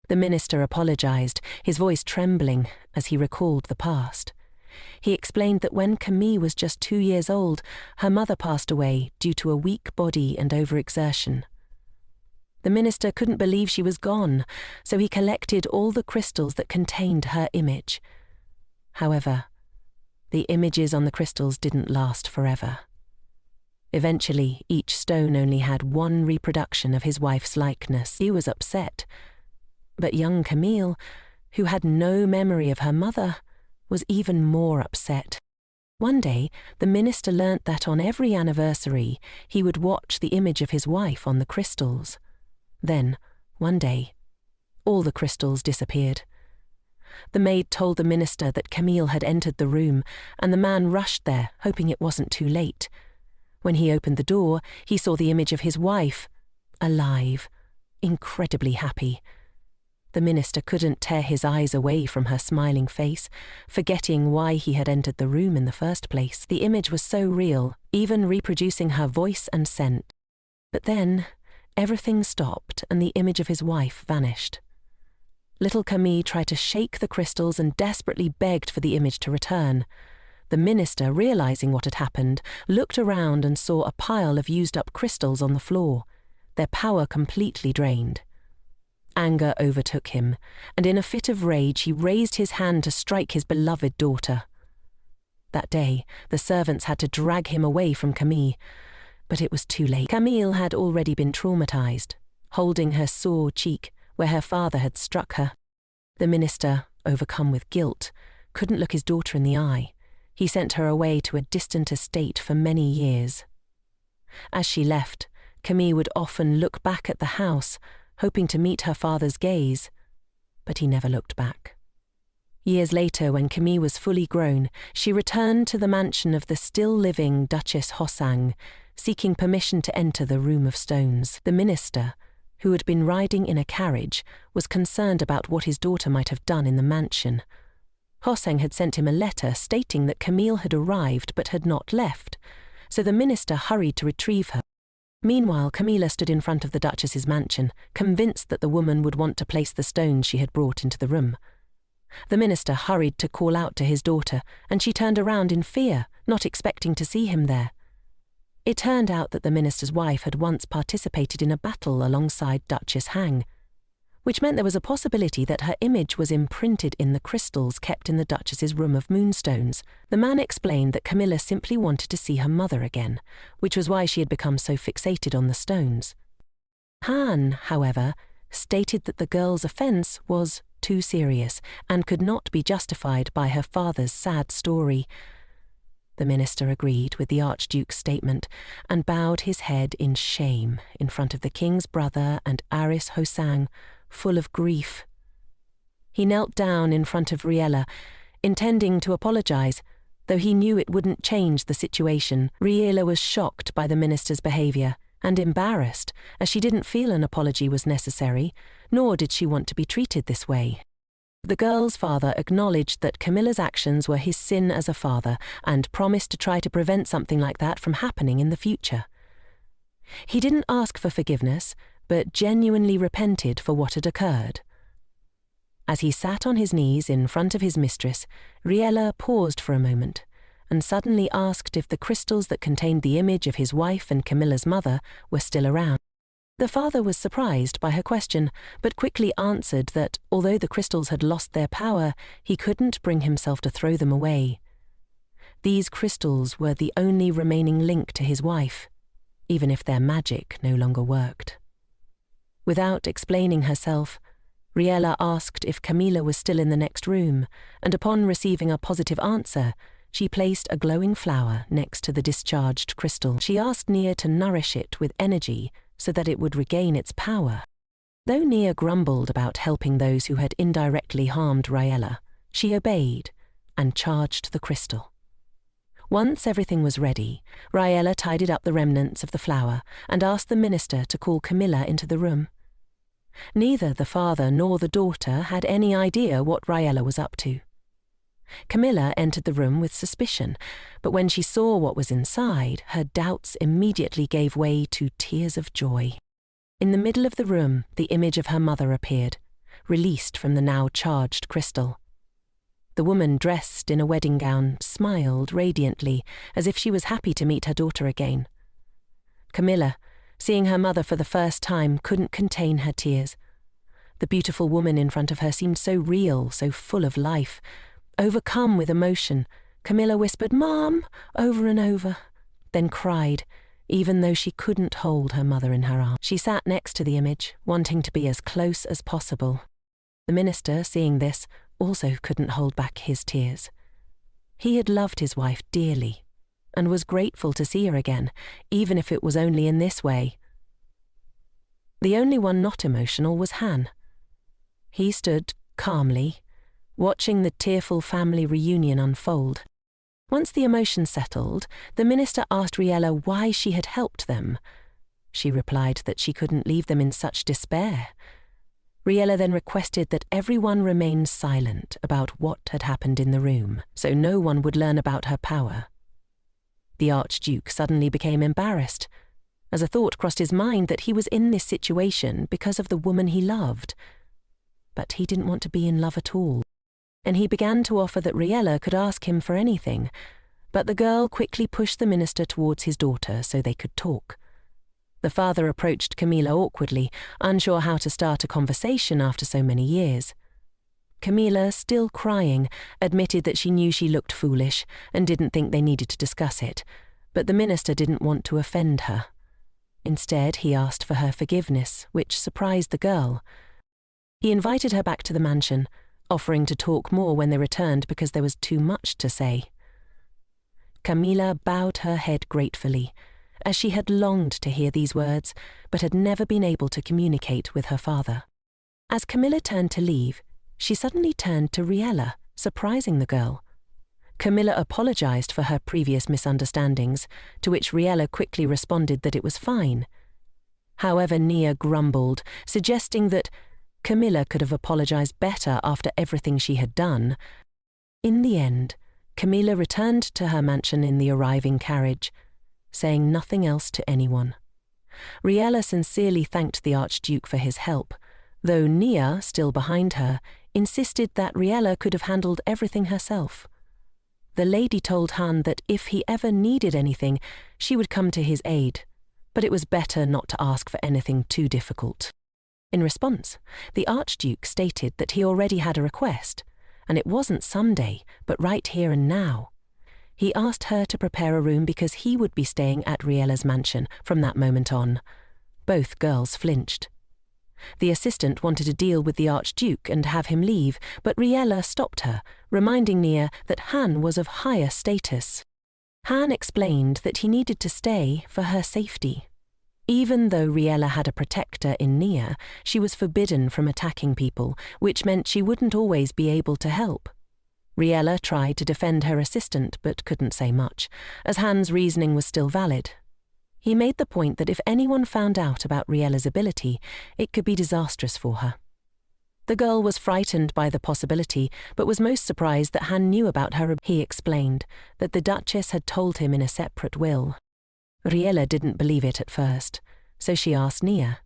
The minister apologized, his voice trembling as he recalled the past. He explained that when Camille was just 2 years old, her mother passed away due to a weak body and overexertion. The minister couldn't believe she was gone, so he collected all the crystals that contained her image. However, the images on the crystals didn't last forever. Eventually, each stone only had one reproduction of his wife's likeness. He was upset. But young Camille, who had no memory of her mother, was even more upset. One day, the minister learnt that on every anniversary, he would watch the image of his wife on the crystals. Then, one day, all the crystals disappeared. The maid told the minister that Camille had entered the room, and the man rushed there, hoping it wasn't too late. When he opened the door, he saw the image of his wife, alive, incredibly happy. The minister couldn't tear his eyes away from her smiling face, forgetting why he had entered the room in the first place. The image was so real, even reproducing her voice and scent. But then, everything stopped and the image of his wife vanished. Little Camille tried to shake the crystals and desperately begged for the image to return. The minister, realizing what had happened, looked around and saw a pile of used-up crystals on the floor, their power completely drained. Anger overtook him, and in a fit of rage he raised his hand to strike his beloved daughter. That day, the servants had to drag him away from Camille, but it was too late. Camille had already been traumatized, holding her sore cheek where her father had struck her. The minister, overcome with guilt, couldn't look his daughter in the eye. He sent her away to a distant estate for many years. As she left, Camille would often look back at the house, hoping to meet her father's gaze, but he never looked back. Years later, when Camille was fully grown, she returned to the mansion of the still-living Duchess Hoson, seeking permission to enter the Room of Stones. The minister, who had been riding in a carriage, was concerned about what his daughter might have done in the mansion. Hoson had sent him a letter stating that Camille had arrived but had not left, so the minister hurried to retrieve her. Meanwhile, Camilla stood in front of the Duchess's mansion, convinced that the woman would want to place the stones she had brought into the room. The minister hurried to call out to his daughter, and she turned around in fear, not expecting to see him there. It turned out that the minister's wife had once participated in a battle alongside Duchess Haun, which meant there was a possibility that her image was imprinted in the crystals kept in the Duchess's room of moonstones. The man explained that Camilla simply wanted to see her mother again, which was why she had become so fixated on the stones. Han, however, stated that the girl's offence was too serious and could not be justified by her father's sad story. The minister agreed with the Archduke's statement and bowed his head in shame in front of the king's brother and Aris Hosang, full of grief. He knelt down in front of Riella, intending to apologize, though he knew it wouldn't change the situation. Riella was shocked by the minister's behavior and embarrassed, as she didn't feel an apology was necessary, nor did she want to be treated this way. The girl's father acknowledged that Camilla's actions were his sin as a father and promised to try to prevent something like that from happening in the future. He didn't ask for forgiveness, but genuinely repented for what had occurred. As he sat on his knees in front of his mistress, Riella paused for a moment and suddenly asked if the crystals that contained the image of his wife and Camilla's mother were still around. The father was surprised by her question, but quickly answered that, although the crystals had lost their power, he couldn't bring himself to throw them away. These crystals were the only remaining link to his wife, even if their magic no longer worked. Without explaining herself, Riella asked if Camilla was still in the next room, and upon receiving a positive answer, she placed a glowing flower next to the discharged crystal. She asked Nia to nourish it with energy so that it would regain its power. Though Nia grumbled about helping those who had indirectly harmed Riella, she obeyed and charged the crystal. Once everything was ready, Riella tidied up the remnants of the flower and asked the minister to call Camilla into the room. Neither the father nor the daughter had any idea what Riella was up to. Camilla entered the room with suspicion, but when she saw what was inside, her doubts immediately gave way to tears of joy. In the middle of the room, the image of her mother appeared, released from the now charged crystal. The woman, dressed in a wedding gown, smiled radiantly, as if she was happy to meet her daughter again. Camilla, seeing her mother for the first time, couldn't contain her tears. The beautiful woman in front of her seemed so real, so full of life. Overcome with emotion, Camilla whispered, "Mom," over and over, then cried, even though she couldn't hold her mother in her arms. She sat next to the image, wanting to be as close as possible. The minister, seeing this, also couldn't hold back his tears. He had loved his wife dearly, and was grateful to see her again, even if it was only in this way. The only one not emotional was Han. He stood calmly, watching the tearful family reunion unfold. Once the emotion settled, the minister asked Riella why she had helped them. She replied that she couldn't leave them in such despair. Riella then requested that everyone remain silent about what had happened in the room, so no one would learn about her power. The Archduke suddenly became embarrassed, as a thought crossed his mind that he was in this situation because of the woman he loved. But he didn't want to be in love at all, and he began to offer that Riella could ask him for anything, but the girl quickly pushed the minister towards his daughter so they could talk. The father approached Camilla awkwardly, unsure how to start a conversation after so many years. Camilla, still crying, admitted that she knew she looked foolish and didn't think they needed to discuss it, but the minister didn't want to offend her. Instead, he asked for her forgiveness, which surprised the girl. He invited her back to the mansion, offering to talk more when they returned because there was too much to say. Camilla bowed her head gratefully, as she had longed to hear these words, but had never been able to communicate with her father. As Camilla turned to leave, she suddenly turned to Riella, surprising the girl. Camilla apologized for her previous misunderstandings, to which Riella quickly responded that it was fine. However, Nia grumbled, suggesting that Camilla could have apologized better after everything she had done. In the end, Camilla returned to her mansion in the arriving carriage, saying nothing else to anyone. Riella sincerely thanked the Archduke for his help, though Nia, still behind her, insisted that Riella could have handled everything herself. The lady told Han that if he ever needed anything, she would come to his aid, but it was better not to ask for anything too difficult. In response, the Archduke stated that he already had a request, and it wasn't someday, but right here and now. He asked her to prepare a room because he would be staying at Riella's mansion from that moment on. Both girls flinched. The assistant wanted to deal with the Archduke and have him leave, but Riella stopped her, reminding Nia that Han was of higher status. Han explained that he needed to stay for her safety. Even though Riella had a protector in Nia, she was forbidden from attacking people, which meant she wouldn't always be able to help. Riella tried to defend her assistant but couldn't say much, as Han's reasoning was still valid. He made the point that if anyone found out about Riella's ability, it could be disastrous for her. The girl was frightened by the possibility, but was most surprised that Han knew about her. He explained that the Duchess had told him in a separate will. Riella didn't believe it at first, so she asked Nia.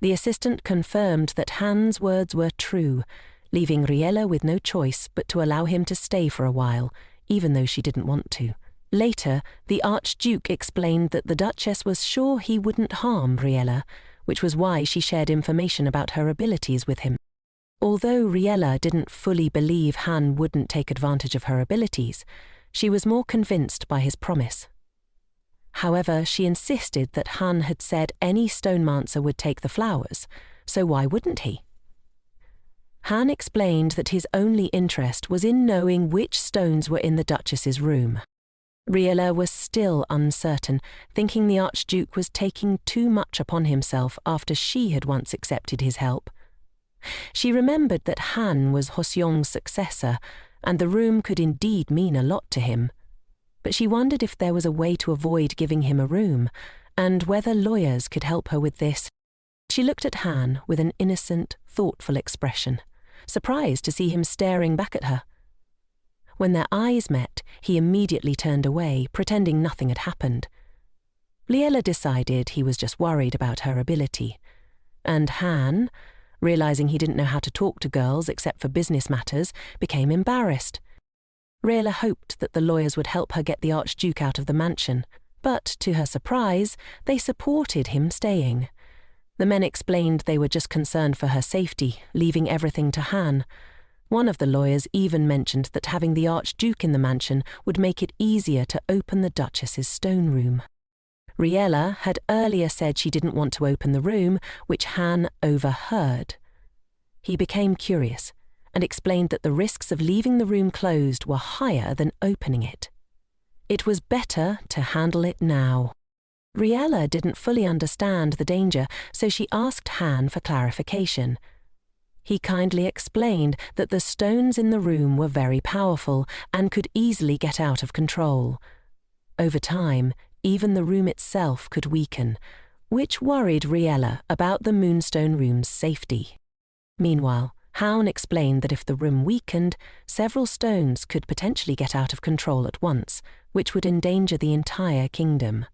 The assistant confirmed that Han's words were true, leaving Riella with no choice but to allow him to stay for a while, even though she didn't want to. Later, the Archduke explained that the Duchess was sure he wouldn't harm Riella, which was why she shared information about her abilities with him. Although Riella didn't fully believe Han wouldn't take advantage of her abilities, she was more convinced by his promise. However, she insisted that Han had said any stonemancer would take the flowers, so why wouldn't he? Han explained that his only interest was in knowing which stones were in the Duchess's room. Riella was still uncertain, thinking the Archduke was taking too much upon himself after she had once accepted his help. She remembered that Han was Hoseong's successor, and the room could indeed mean a lot to him. But she wondered if there was a way to avoid giving him a room, and whether lawyers could help her with this. She looked at Han with an innocent, thoughtful expression, surprised to see him staring back at her. When their eyes met, he immediately turned away, pretending nothing had happened. Riella decided he was just worried about her ability, and Han, realizing he didn't know how to talk to girls except for business matters, became embarrassed. Riella hoped that the lawyers would help her get the Archduke out of the mansion, but to her surprise, they supported him staying. The men explained they were just concerned for her safety, leaving everything to Han. One of the lawyers even mentioned that having the Archduke in the mansion would make it easier to open the Duchess's stone room. Riella had earlier said she didn't want to open the room, which Han overheard. He became curious and explained that the risks of leaving the room closed were higher than opening it. It was better to handle it now. Riella didn't fully understand the danger, so she asked Han for clarification. He kindly explained that the stones in the room were very powerful and could easily get out of control. Over time, even the room itself could weaken, which worried Riella about the Moonstone Room's safety. Meanwhile, Haun explained that if the room weakened, several stones could potentially get out of control at once, which would endanger the entire kingdom.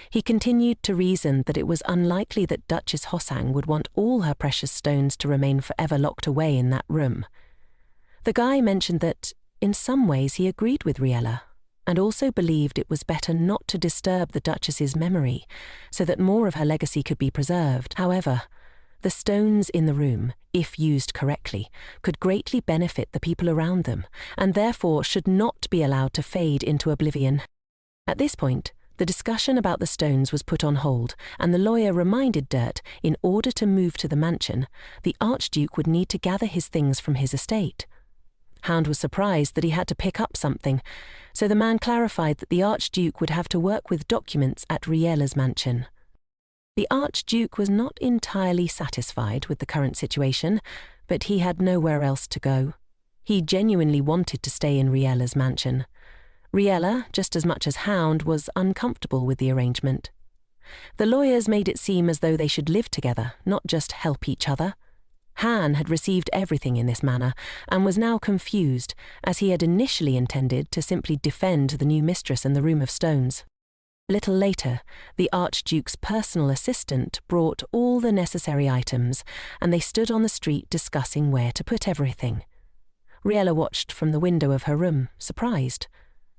He continued to reason that it was unlikely that Duchess Hosang would want all her precious stones to remain forever locked away in that room. The guy mentioned that, in some ways, he agreed with Riella, and also believed it was better not to disturb the Duchess's memory, so that more of her legacy could be preserved. However, the stones in the room, if used correctly, could greatly benefit the people around them, and therefore should not be allowed to fade into oblivion. At this point, the discussion about the stones was put on hold, and the lawyer reminded Dirt, in order to move to the mansion, the Archduke would need to gather his things from his estate. Hound was surprised that he had to pick up something, so the man clarified that the Archduke would have to work with documents at Riella's mansion. The Archduke was not entirely satisfied with the current situation, but he had nowhere else to go. He genuinely wanted to stay in Riella's mansion. Riella, just as much as Hound, was uncomfortable with the arrangement. The lawyers made it seem as though they should live together, not just help each other. Han had received everything in this manner, and was now confused, as he had initially intended to simply defend the new mistress in the Room of Stones. A little later, the Archduke's personal assistant brought all the necessary items, and they stood on the street discussing where to put everything. Riella watched from the window of her room, surprised.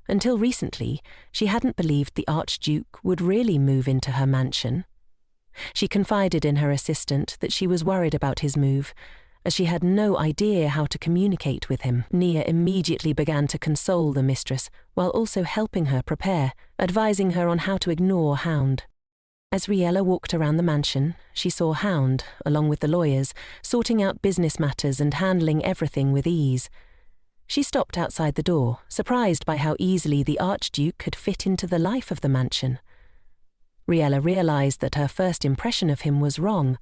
Until recently, she hadn't believed the Archduke would really move into her mansion. She confided in her assistant that she was worried about his move, as she had no idea how to communicate with him. Nia immediately began to console the mistress, while also helping her prepare, advising her on how to ignore Hound. As Riella walked around the mansion, she saw Hound, along with the lawyers, sorting out business matters and handling everything with ease. She stopped outside the door, surprised by how easily the Archduke could fit into the life of the mansion. Riella realized that her first impression of him was wrong.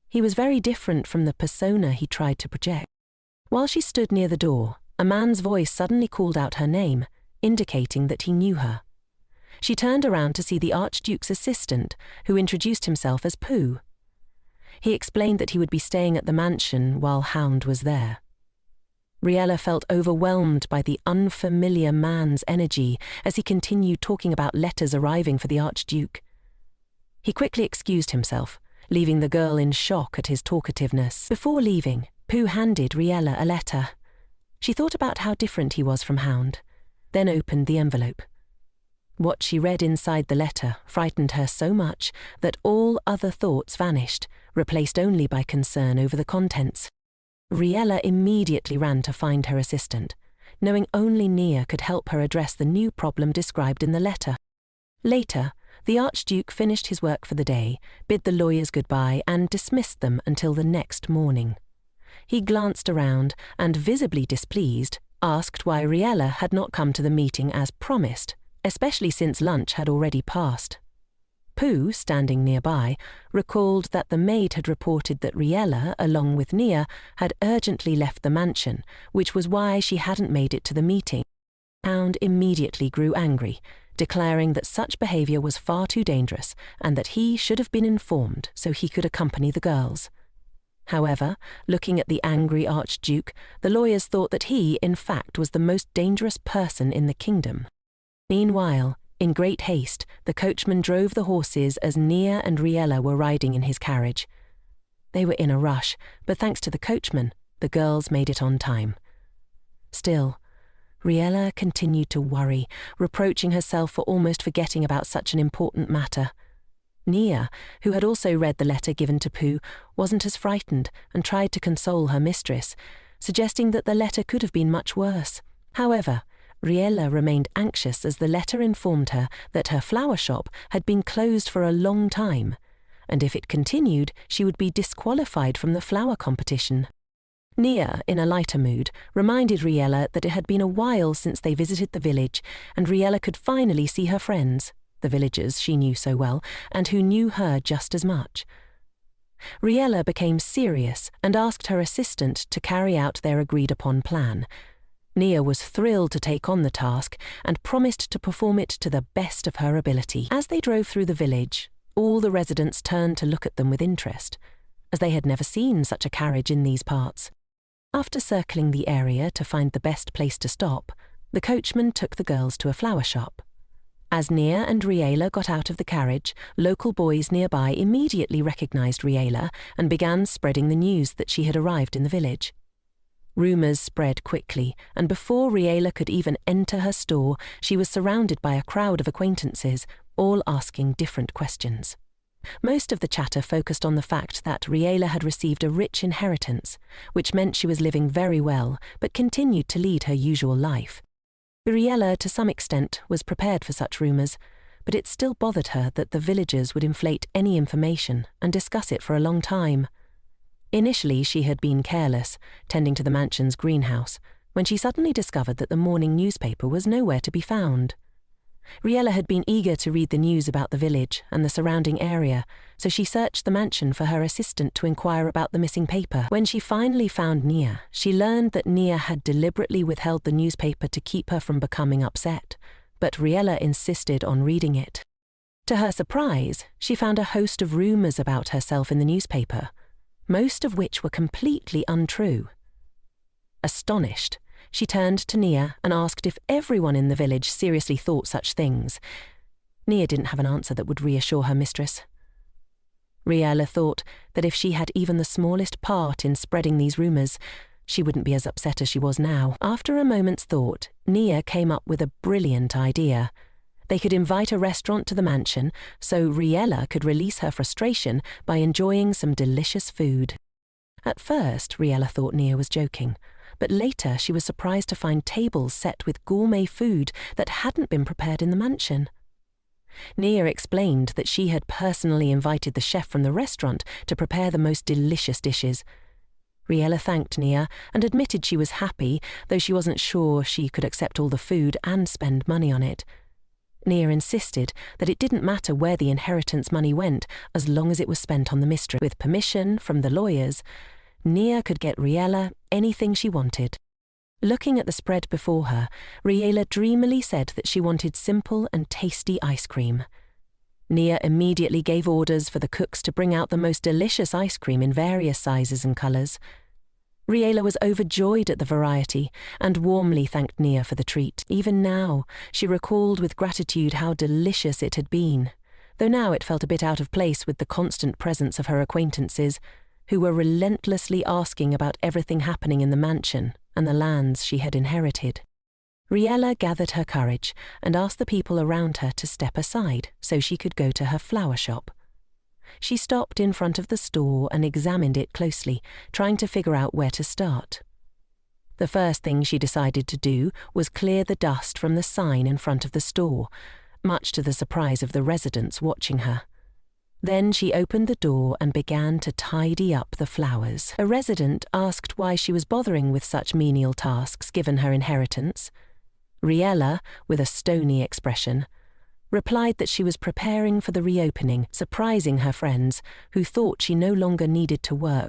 He was very different from the persona he tried to project. While she stood near the door, a man's voice suddenly called out her name, indicating that he knew her. She turned around to see the Archduke's assistant, who introduced himself as Pooh. He explained that he would be staying at the mansion while Hound was there. Riella felt overwhelmed by the unfamiliar man's energy as he continued talking about letters arriving for the Archduke. He quickly excused himself, leaving the girl in shock at his talkativeness. Before leaving, Pooh handed Riella a letter. She thought about how different he was from Hound, then opened the envelope. What she read inside the letter frightened her so much that all other thoughts vanished, replaced only by concern over the contents. Riella immediately ran to find her assistant, knowing only Nia could help her address the new problem described in the letter. Later, the Archduke finished his work for the day, bid the lawyers goodbye, and dismissed them until the next morning. He glanced around and, visibly displeased, asked why Riella had not come to the meeting as promised, especially since lunch had already passed. Pooh, standing nearby, recalled that the maid had reported that Riella, along with Nia, had urgently left the mansion, which was why she hadn't made it to the meeting. Hound immediately grew angry, declaring that such behavior was far too dangerous and that he should have been informed so he could accompany the girls. However, looking at the angry Archduke, the lawyers thought that he, in fact, was the most dangerous person in the kingdom. Meanwhile, in great haste, the coachman drove the horses as Nia and Riella were riding in his carriage. They were in a rush, but thanks to the coachman, the girls made it on time. Still, Riella continued to worry, reproaching herself for almost forgetting about such an important matter. Nia, who had also read the letter given to Pooh, wasn't as frightened and tried to console her mistress, suggesting that the letter could have been much worse. However, Riella remained anxious as the letter informed her that her flower shop had been closed for a long time, and if it continued, she would be disqualified from the flower competition. Nia, in a lighter mood, reminded Riella that it had been a while since they visited the village, and Riella could finally see her friends, the villagers she knew so well, and who knew her just as much. Riella became serious and asked her assistant to carry out their agreed-upon plan. Nia was thrilled to take on the task and promised to perform it to the best of her ability. As they drove through the village, all the residents turned to look at them with interest, as they had never seen such a carriage in these parts. After circling the area to find the best place to stop, the coachman took the girls to a flower shop. As Nia and Riella got out of the carriage, local boys nearby immediately recognized Riella and began spreading the news that she had arrived in the village. Rumours spread quickly, and before Riella could even enter her store, she was surrounded by a crowd of acquaintances, all asking different questions. Most of the chatter focused on the fact that Riella had received a rich inheritance, which meant she was living very well, but continued to lead her usual life. Riella, to some extent, was prepared for such rumours, but it still bothered her that the villagers would inflate any information and discuss it for a long time. Initially, she had been careless, tending to the mansion's greenhouse, when she suddenly discovered that the morning newspaper was nowhere to be found. Riella had been eager to read the news about the village and the surrounding area, so she searched the mansion for her assistant to inquire about the missing paper. When she finally found Nia, she learned that Nia had deliberately withheld the newspaper to keep her from becoming upset, but Riella insisted on reading it. To her surprise, she found a host of rumours about herself in the newspaper, most of which were completely untrue. Astonished, she turned to Nia and asked if everyone in the village seriously thought such things. Nia didn't have an answer that would reassure her mistress. Riella thought that if she had even the smallest part in spreading these rumours, she wouldn't be as upset as she was now. After a moment's thought, Nia came up with a brilliant idea. They could invite a restaurant to the mansion so Riella could release her frustration by enjoying some delicious food. At first, Riella thought Nia was joking, but later she was surprised to find tables set with gourmet food that hadn't been prepared in the mansion. Nia explained that she had personally invited the chef from the restaurant to prepare the most delicious dishes. Riella thanked Nia and admitted she was happy, though she wasn't sure she could accept all the food and spend money on it. Nia insisted that it didn't matter where the inheritance money went as long as it was spent on the mistress. With permission from the lawyers, Nia could get Riella anything she wanted. Looking at the spread before her, Riella dreamily said that she wanted simple and tasty ice cream. Nia immediately gave orders for the cooks to bring out the most delicious ice cream in various sizes and colours. Riella was overjoyed at the variety and warmly thanked Nia for the treat. Even now, she recalled with gratitude how delicious it had been, though now it felt a bit out of place with the constant presence of her acquaintances, who were relentlessly asking about everything happening in the mansion and the lands she had inherited. Riella gathered her courage and asked the people around her to step aside so she could go to her flower shop. She stopped in front of the store and examined it closely, trying to figure out where to start. The first thing she decided to do was clear the dust from the sign in front of the store, much to the surprise of the residents watching her. Then she opened the door and began to tidy up the flowers. A resident asked why she was bothering with such menial tasks given her inheritance. Riella, with a stony expression, replied that she was preparing for the reopening, surprising her friends, who thought she no longer needed to work.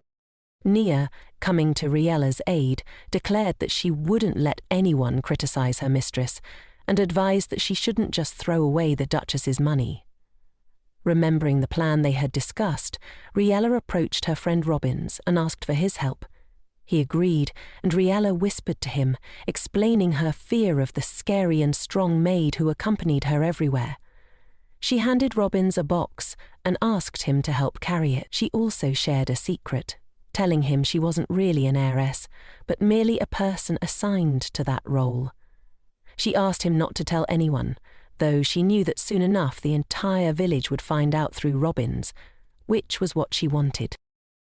Nia, coming to Riella's aid, declared that she wouldn't let anyone criticize her mistress, and advised that she shouldn't just throw away the Duchess's money. Remembering the plan they had discussed, Riella approached her friend Robbins and asked for his help. He agreed, and Riella whispered to him, explaining her fear of the scary and strong maid who accompanied her everywhere. She handed Robbins a box and asked him to help carry it. She also shared a secret, telling him she wasn't really an heiress, but merely a person assigned to that role. She asked him not to tell anyone, though she knew that soon enough the entire village would find out through Robbins, which was what she wanted.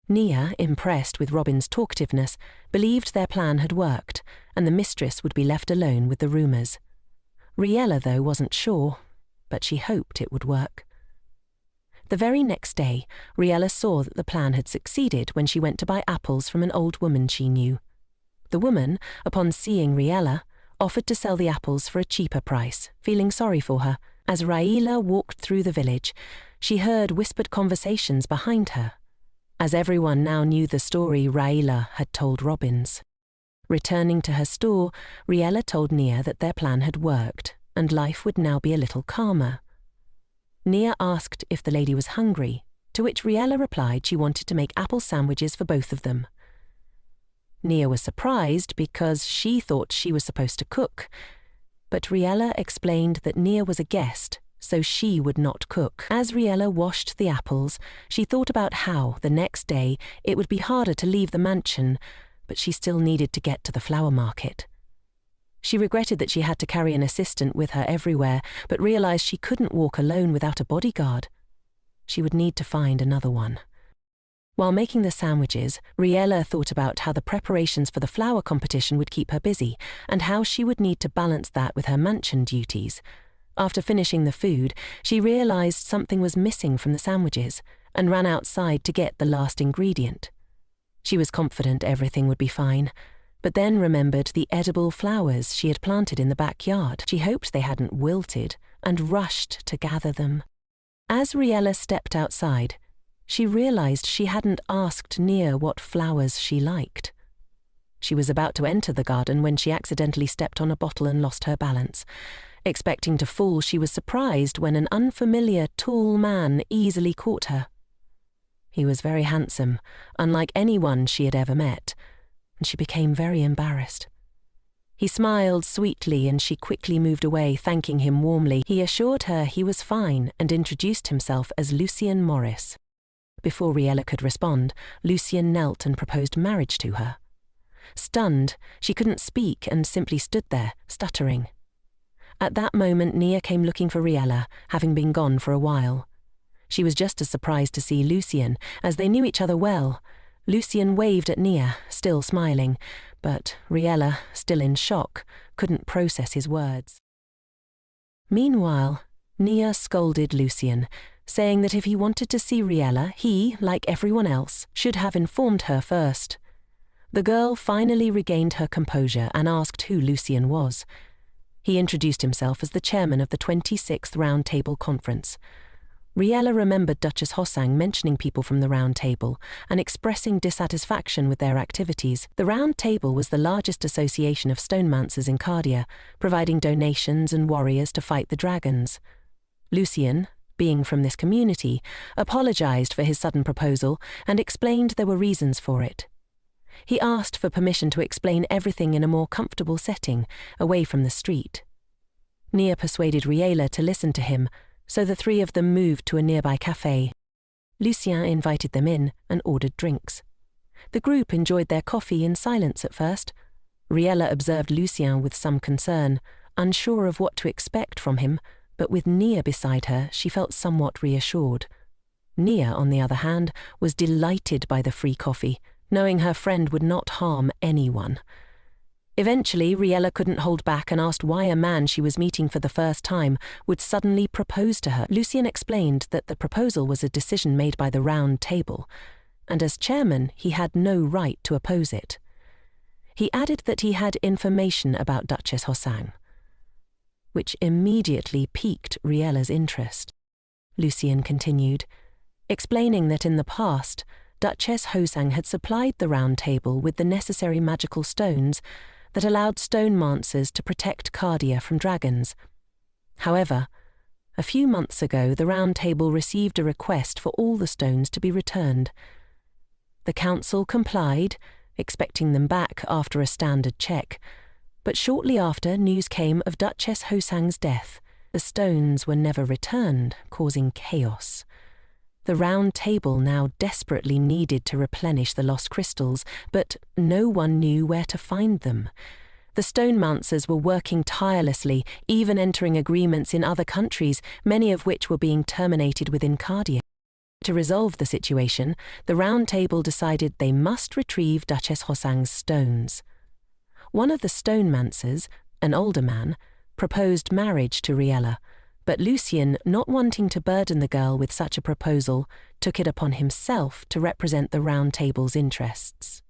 Nia, impressed with Robin's talkativeness, believed their plan had worked, and the mistress would be left alone with the rumours. Riella, though, wasn't sure, but she hoped it would work. The very next day, Riella saw that the plan had succeeded when she went to buy apples from an old woman she knew. The woman, upon seeing Riella, offered to sell the apples for a cheaper price, feeling sorry for her. As Riella walked through the village, she heard whispered conversations behind her, as everyone now knew the story Riella had told Robbins. Returning to her store, Riella told Nia that their plan had worked, and life would now be a little calmer. Nia asked if the lady was hungry, to which Riella replied she wanted to make apple sandwiches for both of them. Nia was surprised because she thought she was supposed to cook, but Riella explained that Nia was a guest, so she would not cook. As Riella washed the apples, she thought about how, the next day, it would be harder to leave the mansion, but she still needed to get to the flower market. She regretted that she had to carry an assistant with her everywhere, but realized she couldn't walk alone without a bodyguard. She would need to find another one. While making the sandwiches, Riella thought about how the preparations for the flower competition would keep her busy, and how she would need to balance that with her mansion duties. After finishing the food, she realized something was missing from the sandwiches, and ran outside to get the last ingredient. She was confident everything would be fine, but then remembered the edible flowers she had planted in the backyard. She hoped they hadn't wilted, and rushed to gather them. As Riella stepped outside, she realized she hadn't asked Nia what flowers she liked. She was about to enter the garden when she accidentally stepped on a bottle and lost her balance. Expecting to fall, she was surprised when an unfamiliar, tall man easily caught her. He was very handsome, unlike anyone she had ever met, and she became very embarrassed. He smiled sweetly and she quickly moved away, thanking him warmly. He assured her he was fine and introduced himself as Lucien Morris. Before Riella could respond, Lucien knelt and proposed marriage to her. Stunned, she couldn't speak and simply stood there, stuttering. At that moment, Nia came looking for Riella, having been gone for a while. She was just as surprised to see Lucien, as they knew each other well. Lucien waved at Nia, still smiling, but Riella, still in shock, couldn't process his words. Meanwhile, Nia scolded Lucien, saying that if he wanted to see Riella, he, like everyone else, should have informed her first. The girl finally regained her composure and asked who Lucien was. He introduced himself as the chairman of the 26th Round Table Conference. Riella remembered Duchess Hoson mentioning people from the Round Table and expressing dissatisfaction with their activities. The Round Table was the largest association of stonemancers in Cardia, providing donations and warriors to fight the dragons. Lucien, being from this community, apologized for his sudden proposal and explained there were reasons for it. He asked for permission to explain everything in a more comfortable setting, away from the street. Nia persuaded Riella to listen to him, so the three of them moved to a nearby café. Lucien invited them in and ordered drinks. The group enjoyed their coffee in silence at first. Riella observed Lucien with some concern, unsure of what to expect from him, but with Nia beside her, she felt somewhat reassured. Nia, on the other hand, was delighted by the free coffee, knowing her friend would not harm anyone. Eventually, Riella couldn't hold back and asked why a man she was meeting for the first time would suddenly propose to her. Lucien explained that the proposal was a decision made by the Round Table, and as chairman, he had no right to oppose it. He added that he had information about Duchess Hoson, which immediately piqued Riella's interest. Lucien continued, explaining that in the past, Duchess Hoson had supplied the Round Table with the necessary magical stones that allowed stonemancers to protect Cardia from dragons. However, a few months ago the Round Table received a request for all the stones to be returned. The council complied, expecting them back after a standard check, but shortly after news came of Duchess Hosang's death. The stones were never returned, causing chaos. The Round Table now desperately needed to replenish the lost crystals, but no one knew where to find them. The stonemancers were working tirelessly, even entering agreements in other countries, many of which were being terminated within Cardia. To resolve the situation, the Round Table decided they must retrieve Duchess Hosang's stones. One of the stonemancers, an older man, proposed marriage to Riella, but Lucien, not wanting to burden the girl with such a proposal, took it upon himself to represent the Round Table's interests.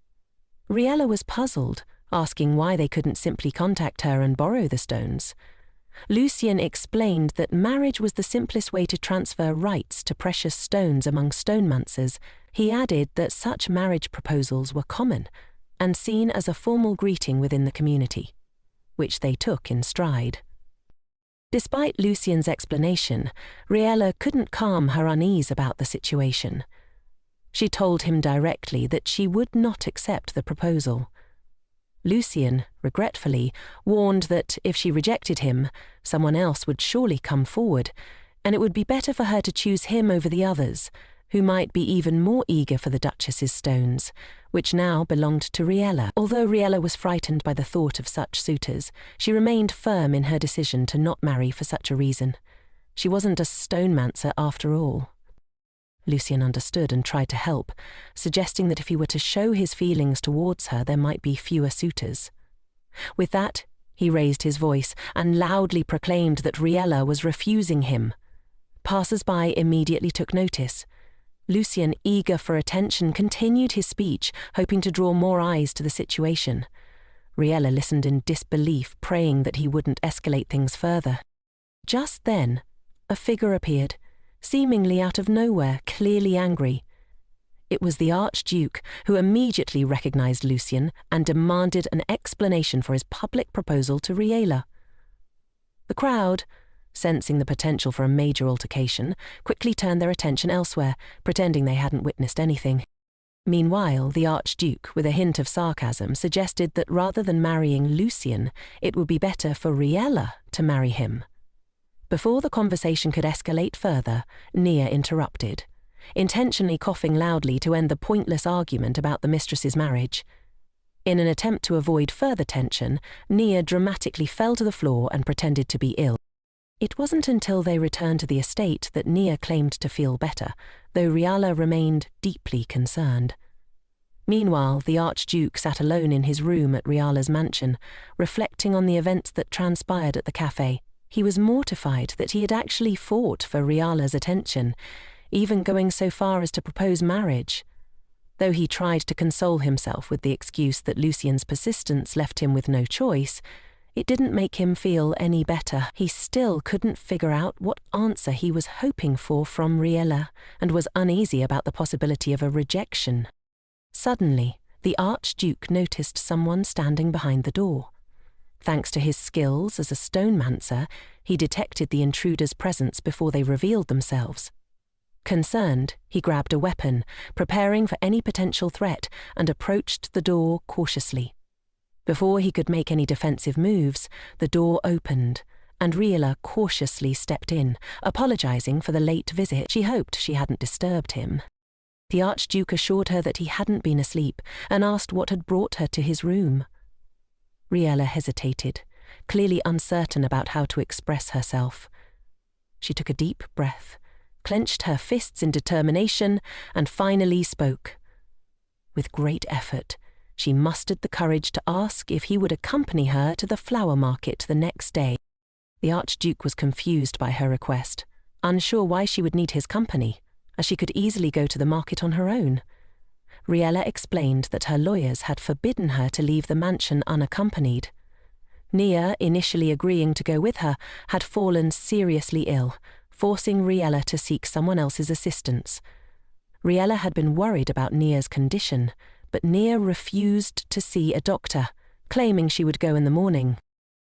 Riella was puzzled, asking why they couldn't simply contact her and borrow the stones. Lucien explained that marriage was the simplest way to transfer rights to precious stones among stonemancers. He added that such marriage proposals were common and seen as a formal greeting within the community, which they took in stride. Despite Lucien's explanation, Riella couldn't calm her unease about the situation. She told him directly that she would not accept the proposal. Lucien, regretfully, warned that if she rejected him, someone else would surely come forward, and it would be better for her to choose him over the others, who might be even more eager for the Duchess's stones, which now belonged to Riella. Although Riella was frightened by the thought of such suitors, she remained firm in her decision to not marry for such a reason. She wasn't a stonemancer after all. Lucien understood and tried to help, suggesting that if he were to show his feelings towards her, there might be fewer suitors. With that, he raised his voice and loudly proclaimed that Riella was refusing him. Passers-by immediately took notice. Lucien, eager for attention, continued his speech, hoping to draw more eyes to the situation. Riella listened in disbelief, praying that he wouldn't escalate things further. Just then, a figure appeared, seemingly out of nowhere, clearly angry. It was the Archduke, who immediately recognized Lucien and demanded an explanation for his public proposal to Riella. The crowd, sensing the potential for a major altercation, quickly turned their attention elsewhere, pretending they hadn't witnessed anything. Meanwhile, the Archduke, with a hint of sarcasm, suggested that rather than marrying Lucien, it would be better for Riella to marry him. Before the conversation could escalate further, Nia interrupted, intentionally coughing loudly to end the pointless argument about the mistress's marriage. In an attempt to avoid further tension, Nia dramatically fell to the floor and pretended to be ill. It wasn't until they returned to the estate that Nia claimed to feel better, though Riella remained deeply concerned. Meanwhile, the Archduke sat alone in his room at Riella's mansion, reflecting on the events that transpired at the café. He was mortified that he had actually fought for Riella's attention, even going so far as to propose marriage. Though he tried to console himself with the excuse that Lucien's persistence left him with no choice, it didn't make him feel any better. He still couldn't figure out what answer he was hoping for from Riella, and was uneasy about the possibility of a rejection. Suddenly, the Archduke noticed someone standing behind the door. Thanks to his skills as a stonemancer, he detected the intruder's presence before they revealed themselves. Concerned, he grabbed a weapon, preparing for any potential threat, and approached the door cautiously. Before he could make any defensive moves, the door opened, and Riella cautiously stepped in, apologizing for the late visit. She hoped she hadn't disturbed him. The Archduke assured her that he hadn't been asleep, and asked what had brought her to his room. Riella hesitated, clearly uncertain about how to express herself. She took a deep breath, clenched her fists in determination, and finally spoke. With great effort, she mustered the courage to ask if he would accompany her to the flower market the next day. The Archduke was confused by her request, unsure why she would need his company, as she could easily go to the market on her own. Riella explained that her lawyers had forbidden her to leave the mansion unaccompanied. Nia, initially agreeing to go with her, had fallen seriously ill, forcing Riella to seek someone else's assistance. Riella had been worried about Nia's condition, but Nia refused to see a doctor, claiming she would go in the morning.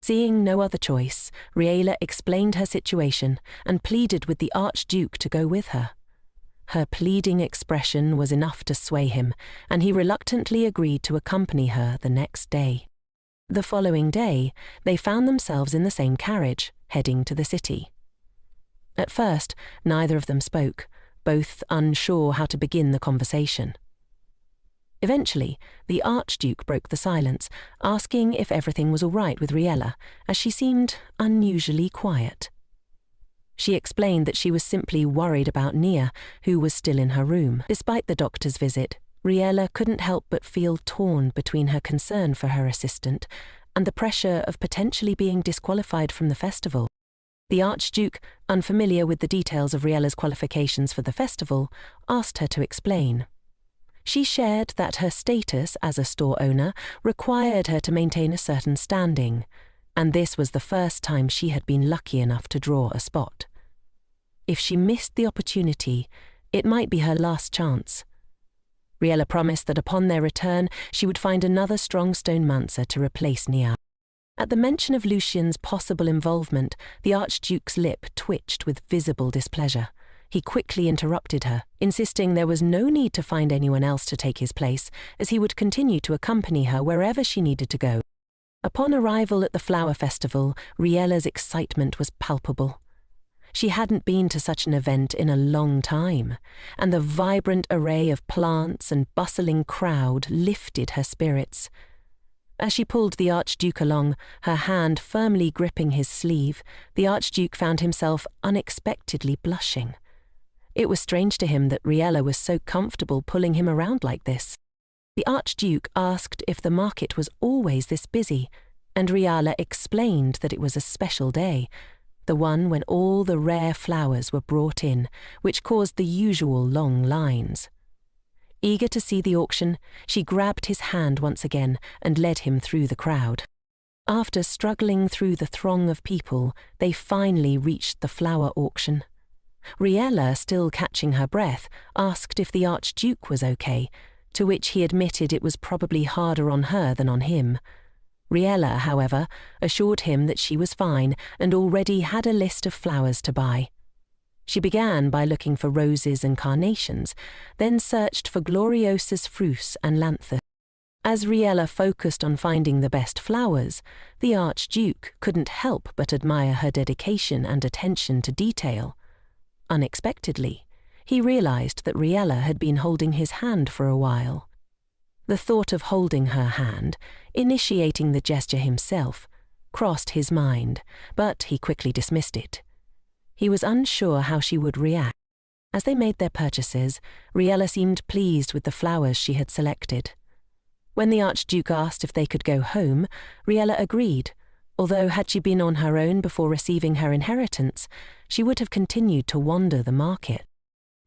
Seeing no other choice, Riella explained her situation and pleaded with the Archduke to go with her. Her pleading expression was enough to sway him, and he reluctantly agreed to accompany her the next day. The following day, they found themselves in the same carriage, heading to the city. At first, neither of them spoke, both unsure how to begin the conversation. Eventually, the Archduke broke the silence, asking if everything was all right with Riella, as she seemed unusually quiet. She explained that she was simply worried about Nia, who was still in her room. Despite the doctor's visit, Riella couldn't help but feel torn between her concern for her assistant and the pressure of potentially being disqualified from the festival. The Archduke, unfamiliar with the details of Riella's qualifications for the festival, asked her to explain. She shared that her status as a store owner required her to maintain a certain standing, and this was the first time she had been lucky enough to draw a spot. If she missed the opportunity, it might be her last chance. Riella promised that upon their return, she would find another strong stonemancer to replace Nia. At the mention of Lucien's possible involvement, the Archduke's lip twitched with visible displeasure. He quickly interrupted her, insisting there was no need to find anyone else to take his place, as he would continue to accompany her wherever she needed to go. Upon arrival at the flower festival, Riella's excitement was palpable. She hadn't been to such an event in a long time, and the vibrant array of plants and bustling crowd lifted her spirits. As she pulled the Archduke along, her hand firmly gripping his sleeve, the Archduke found himself unexpectedly blushing. It was strange to him that Riella was so comfortable pulling him around like this. The Archduke asked if the market was always this busy, and Riella explained that it was a special day, the one when all the rare flowers were brought in, which caused the usual long lines. Eager to see the auction, she grabbed his hand once again and led him through the crowd. After struggling through the throng of people, they finally reached the flower auction. Riella, still catching her breath, asked if the Archduke was okay, to which he admitted it was probably harder on her than on him. Riella, however, assured him that she was fine and already had a list of flowers to buy. She began by looking for roses and carnations, then searched for gloriosus frus and lanthus. As Riella focused on finding the best flowers, the Archduke couldn't help but admire her dedication and attention to detail. Unexpectedly, he realized that Riella had been holding his hand for a while. The thought of holding her hand, initiating the gesture himself, crossed his mind, but he quickly dismissed it. He was unsure how she would react. As they made their purchases, Riella seemed pleased with the flowers she had selected. When the Archduke asked if they could go home, Riella agreed, although had she been on her own before receiving her inheritance, she would have continued to wander the market.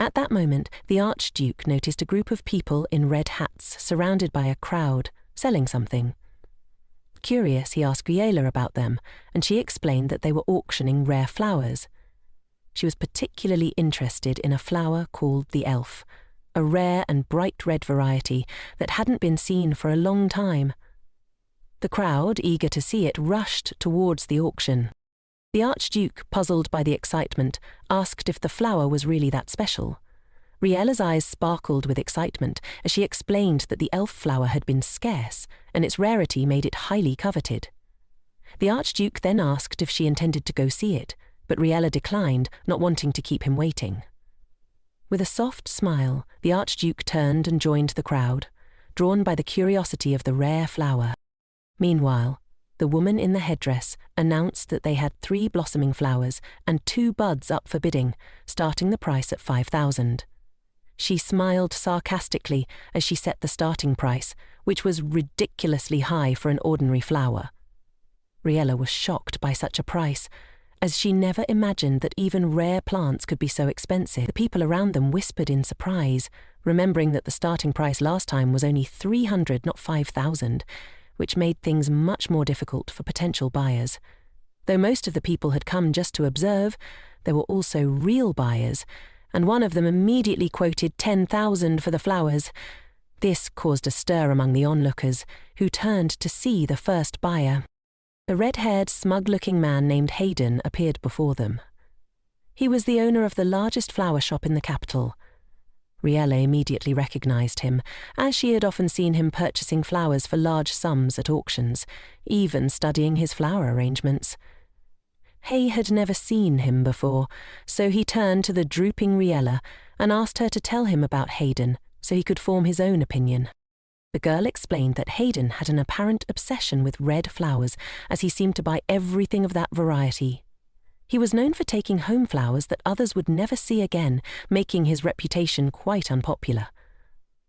At that moment, the Archduke noticed a group of people in red hats surrounded by a crowd, selling something. Curious, he asked Riella about them, and she explained that they were auctioning rare flowers. She was particularly interested in a flower called the elf, a rare and bright red variety that hadn't been seen for a long time. The crowd, eager to see it, rushed towards the auction. The Archduke, puzzled by the excitement, asked if the flower was really that special. Riella's eyes sparkled with excitement as she explained that the elf flower had been scarce, and its rarity made it highly coveted. The Archduke then asked if she intended to go see it, but Riella declined, not wanting to keep him waiting. With a soft smile, the Archduke turned and joined the crowd, drawn by the curiosity of the rare flower. Meanwhile, the woman in the headdress announced that they had 3 blossoming flowers and 2 buds up for bidding, starting the price at 5,000. She smiled sarcastically as she set the starting price, which was ridiculously high for an ordinary flower. Riella was shocked by such a price, as she never imagined that even rare plants could be so expensive. The people around them whispered in surprise, remembering that the starting price last time was only 300, not 5,000, which made things much more difficult for potential buyers. Though most of the people had come just to observe, there were also real buyers, and one of them immediately quoted 10,000 for the flowers. This caused a stir among the onlookers, who turned to see the first buyer. A red-haired, smug-looking man named Hayden appeared before them. He was the owner of the largest flower shop in the capital. Riella immediately recognized him, as she had often seen him purchasing flowers for large sums at auctions, even studying his flower arrangements. Hay had never seen him before, so he turned to the drooping Riella and asked her to tell him about Hayden so he could form his own opinion. The girl explained that Hayden had an apparent obsession with red flowers, as he seemed to buy everything of that variety. He was known for taking home flowers that others would never see again, making his reputation quite unpopular.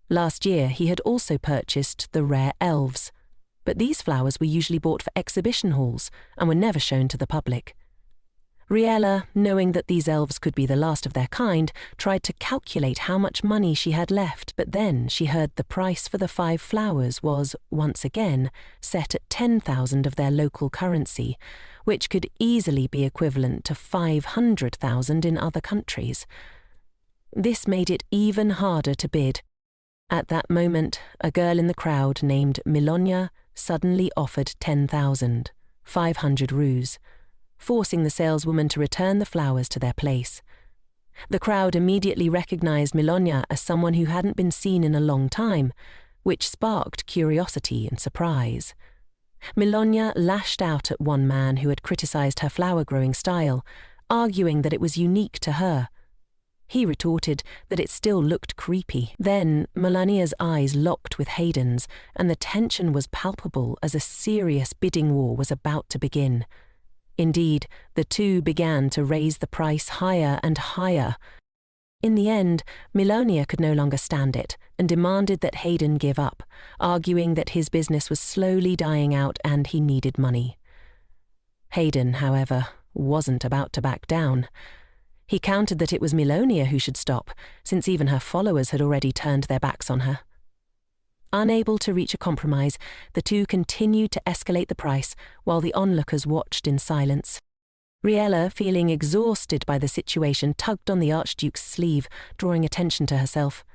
Last year he had also purchased the rare elves, but these flowers were usually bought for exhibition halls and were never shown to the public. Riella, knowing that these elves could be the last of their kind, tried to calculate how much money she had left, but then she heard the price for the 5 flowers was, once again, set at 10,000 of their local currency, which could easily be equivalent to 500,000 in other countries. This made it even harder to bid. At that moment, a girl in the crowd named Milonia suddenly offered 10,000, 500 roos, forcing the saleswoman to return the flowers to their place. The crowd immediately recognized Milonia as someone who hadn't been seen in a long time, which sparked curiosity and surprise. Milonia lashed out at one man who had criticized her flower-growing style, arguing that it was unique to her. He retorted that it still looked creepy. Then Milonia's eyes locked with Hayden's, and the tension was palpable as a serious bidding war was about to begin. Indeed, the two began to raise the price higher and higher. In the end, Milonia could no longer stand it and demanded that Hayden give up, arguing that his business was slowly dying out and he needed money. Hayden, however, wasn't about to back down. He countered that it was Milonia who should stop, since even her followers had already turned their backs on her. Unable to reach a compromise, the two continued to escalate the price while the onlookers watched in silence. Riella, feeling exhausted by the situation, tugged on the Archduke's sleeve, drawing attention to herself.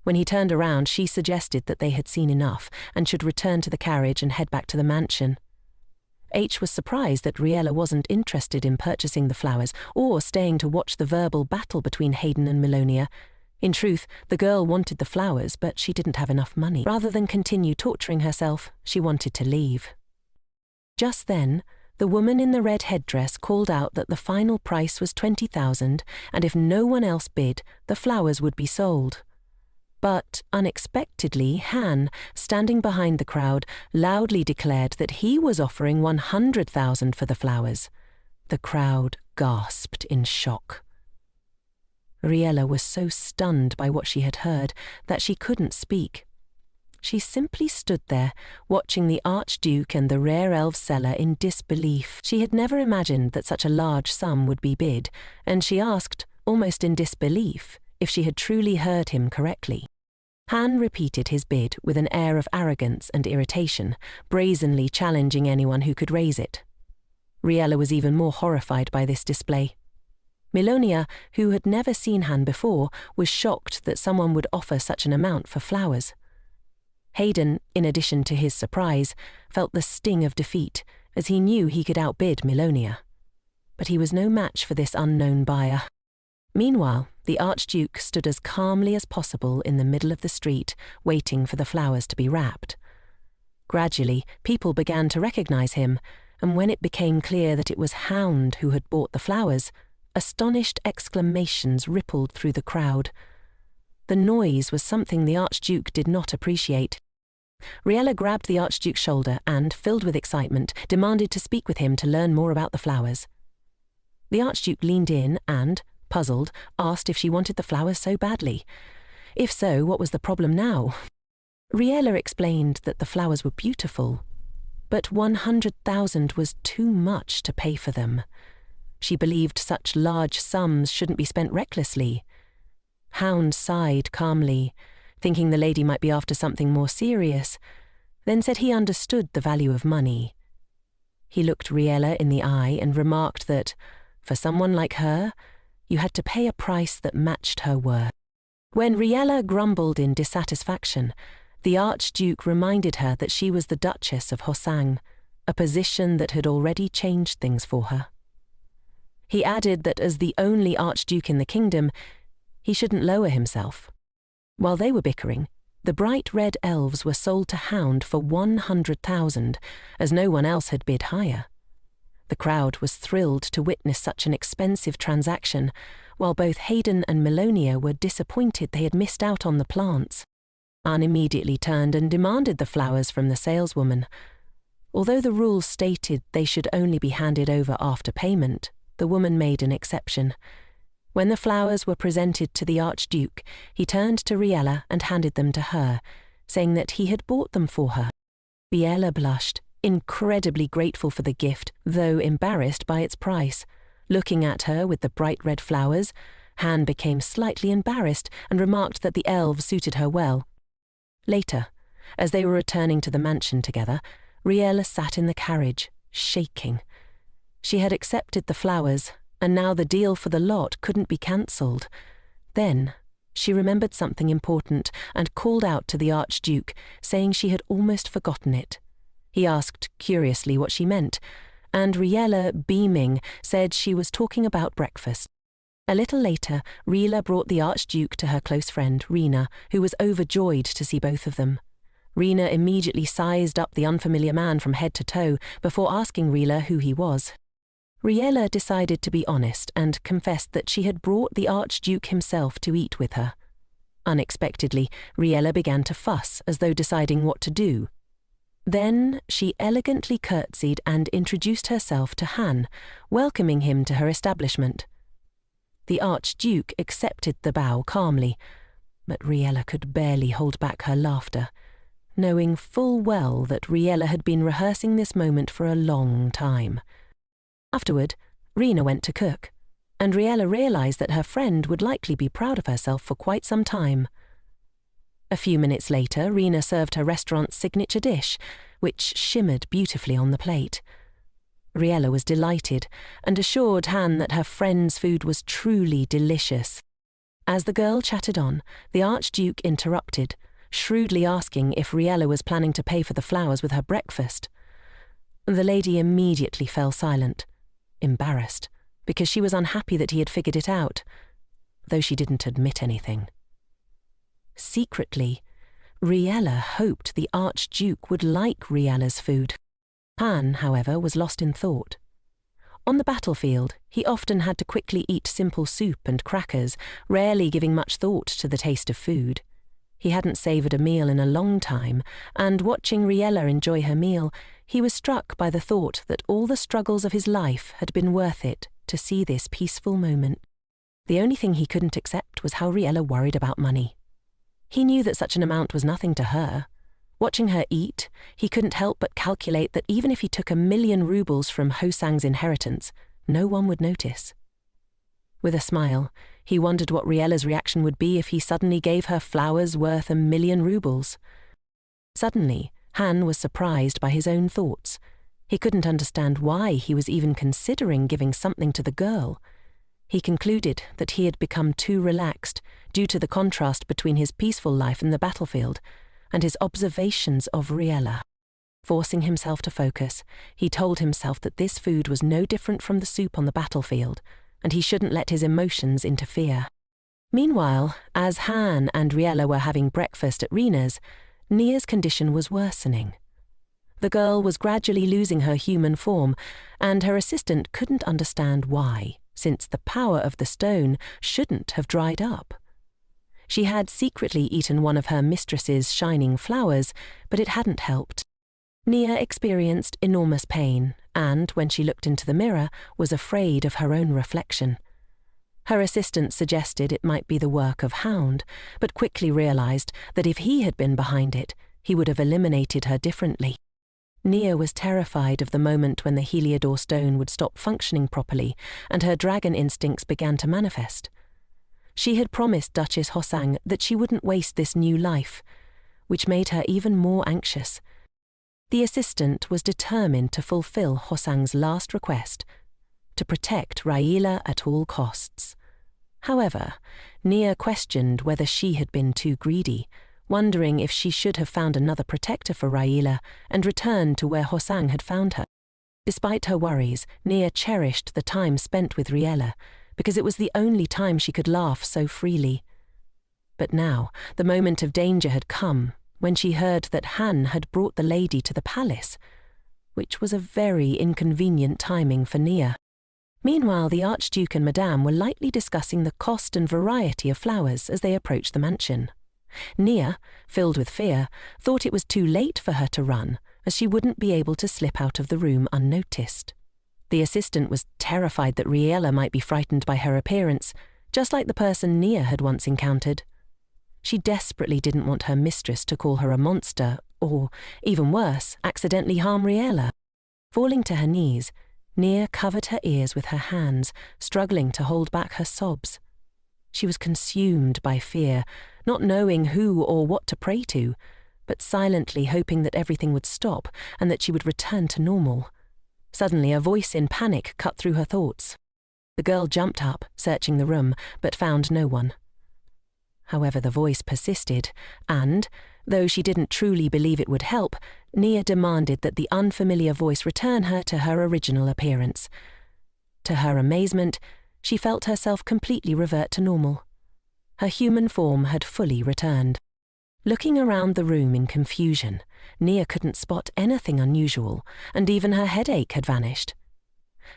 When he turned around, she suggested that they had seen enough and should return to the carriage and head back to the mansion. H was surprised that Riella wasn't interested in purchasing the flowers or staying to watch the verbal battle between Hayden and Milonia. In truth, the girl wanted the flowers, but she didn't have enough money. Rather than continue torturing herself, she wanted to leave. Just then, the woman in the red headdress called out that the final price was 20,000, and if no one else bid, the flowers would be sold. But, unexpectedly, Han, standing behind the crowd, loudly declared that he was offering 100,000 for the flowers. The crowd gasped in shock. Riella was so stunned by what she had heard that she couldn't speak. She simply stood there, watching the Archduke and the rare elf seller in disbelief. She had never imagined that such a large sum would be bid, and she asked, almost in disbelief, if she had truly heard him correctly. Han repeated his bid with an air of arrogance and irritation, brazenly challenging anyone who could raise it. Riella was even more horrified by this display. Milonia, who had never seen Han before, was shocked that someone would offer such an amount for flowers. Hayden, in addition to his surprise, felt the sting of defeat, as he knew he could outbid Milonia. But he was no match for this unknown buyer. Meanwhile, the Archduke stood as calmly as possible in the middle of the street, waiting for the flowers to be wrapped. Gradually, people began to recognize him, and when it became clear that it was Hound who had bought the flowers, astonished exclamations rippled through the crowd. The noise was something the Archduke did not appreciate. Riella grabbed the Archduke's shoulder and, filled with excitement, demanded to speak with him to learn more about the flowers. The Archduke leaned in and, puzzled, asked if she wanted the flowers so badly. If so, what was the problem now? Riella explained that the flowers were beautiful, but 100,000 was too much to pay for them. She believed such large sums shouldn't be spent recklessly. Hound sighed calmly, thinking the lady might be after something more serious, then said he understood the value of money. He looked Riella in the eye and remarked that, for someone like her, you had to pay a price that matched her worth. When Riella grumbled in dissatisfaction, the Archduke reminded her that she was the Duchess of Hosang, a position that had already changed things for her. He added that as the only Archduke in the kingdom, he shouldn't lower himself. While they were bickering, the bright red elves were sold to Hound for 100,000, as no one else had bid higher. The crowd was thrilled to witness such an expensive transaction, while both Hayden and Milonia were disappointed they had missed out on the plants. Anne immediately turned and demanded the flowers from the saleswoman. Although the rules stated they should only be handed over after payment, the woman made an exception. When the flowers were presented to the Archduke, he turned to Riella and handed them to her, saying that he had bought them for her. Riella blushed, incredibly grateful for the gift, though embarrassed by its price. Looking at her with the bright red flowers, Han became slightly embarrassed and remarked that the elves suited her well. Later, as they were returning to the mansion together, Riella sat in the carriage, shaking. She had accepted the flowers, and now the deal for the lot couldn't be cancelled. Then, she remembered something important and called out to the Archduke, saying she had almost forgotten it. He asked curiously what she meant, and Riella, beaming, said she was talking about breakfast. A little later, Riella brought the Archduke to her close friend, Rena, who was overjoyed to see both of them. Rena immediately sized up the unfamiliar man from head to toe before asking Riella who he was. Riella decided to be honest and confessed that she had brought the Archduke himself to eat with her. Unexpectedly, Riella began to fuss as though deciding what to do. Then she elegantly curtsied and introduced herself to Han, welcoming him to her establishment. The Archduke accepted the bow calmly, but Riella could barely hold back her laughter, knowing full well that Riella had been rehearsing this moment for a long time. Afterward, Rena went to cook, and Riella realized that her friend would likely be proud of herself for quite some time. A few minutes later, Rena served her restaurant's signature dish, which shimmered beautifully on the plate. Riella was delighted and assured Han that her friend's food was truly delicious. As the girl chatted on, the Archduke interrupted, shrewdly asking if Riella was planning to pay for the flowers with her breakfast. The lady immediately fell silent, embarrassed, because she was unhappy that he had figured it out, though she didn't admit anything. Secretly, Riella hoped the Archduke would like Riella's food. Han, however, was lost in thought. On the battlefield, he often had to quickly eat simple soup and crackers, rarely giving much thought to the taste of food. He hadn't savoured a meal in a long time, and watching Riella enjoy her meal, he was struck by the thought that all the struggles of his life had been worth it to see this peaceful moment. The only thing he couldn't accept was how Riella worried about money. He knew that such an amount was nothing to her. Watching her eat, he couldn't help but calculate that even if he took 1,000,000 rubles from Hosang's inheritance, no one would notice. With a smile, He wondered what Riella's reaction would be if he suddenly gave her flowers worth 1,000,000 rubles. Suddenly, Han was surprised by his own thoughts. He couldn't understand why he was even considering giving something to the girl. He concluded that he had become too relaxed due to the contrast between his peaceful life in the battlefield and his observations of Riella. Forcing himself to focus, he told himself that this food was no different from the soup on the battlefield, and he shouldn't let his emotions interfere. Meanwhile, as Han and Riella were having breakfast at Rina's, Nia's condition was worsening. The girl was gradually losing her human form, and her assistant couldn't understand why, since the power of the stone shouldn't have dried up. She had secretly eaten one of her mistress's shining flowers, but it hadn't helped. Nia experienced enormous pain, and, when she looked into the mirror, was afraid of her own reflection. Her assistant suggested it might be the work of Hound, but quickly realized that if he had been behind it, he would have eliminated her differently. Nia was terrified of the moment when the Heliodor stone would stop functioning properly and her dragon instincts began to manifest. She had promised Duchess Hoson that she wouldn't waste this new life, which made her even more anxious. The assistant was determined to fulfill Hosang's last request, to protect Riella at all costs. However, Nia questioned whether she had been too greedy, wondering if she should have found another protector for Riella and returned to where Hosang had found her. Despite her worries, Nia cherished the time spent with Riella, because it was the only time she could laugh so freely. But now, the moment of danger had come, when she heard that Han had brought the lady to the palace, which was a very inconvenient timing for Nia. Meanwhile, the Archduke and Madame were lightly discussing the cost and variety of flowers as they approached the mansion. Nia, filled with fear, thought it was too late for her to run, as she wouldn't be able to slip out of the room unnoticed. The assistant was terrified that Riella might be frightened by her appearance, just like the person Nia had once encountered. She desperately didn't want her mistress to call her a monster or, even worse, accidentally harm Riella. Falling to her knees, Nia covered her ears with her hands, struggling to hold back her sobs. She was consumed by fear, not knowing who or what to pray to, but silently hoping that everything would stop and that she would return to normal. Suddenly, a voice in panic cut through her thoughts. The girl jumped up, searching the room, but found no one. However, the voice persisted, and, though she didn't truly believe it would help, Nia demanded that the unfamiliar voice return her to her original appearance. To her amazement, she felt herself completely revert to normal. Her human form had fully returned. Looking around the room in confusion, Nia couldn't spot anything unusual, and even her headache had vanished.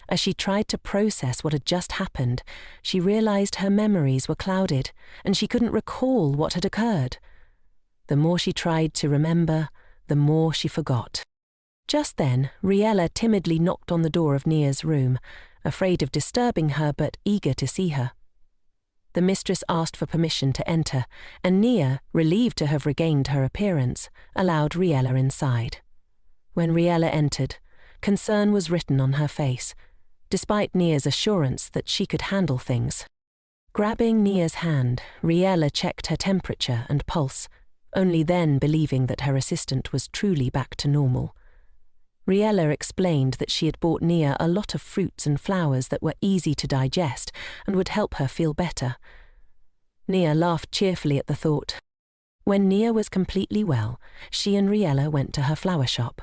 As she tried to process what had just happened, she realized her memories were clouded, and she couldn't recall what had occurred. The more she tried to remember, the more she forgot. Just then, Riella timidly knocked on the door of Nia's room, afraid of disturbing her but eager to see her. The mistress asked for permission to enter, and Nia, relieved to have regained her appearance, allowed Riella inside. When Riella entered, concern was written on her face, despite Nia's assurance that she could handle things. Grabbing Nia's hand, Riella checked her temperature and pulse, only then believing that her assistant was truly back to normal. Riella explained that she had bought Nia a lot of fruits and flowers that were easy to digest and would help her feel better. Nia laughed cheerfully at the thought. When Nia was completely well, she and Riella went to her flower shop.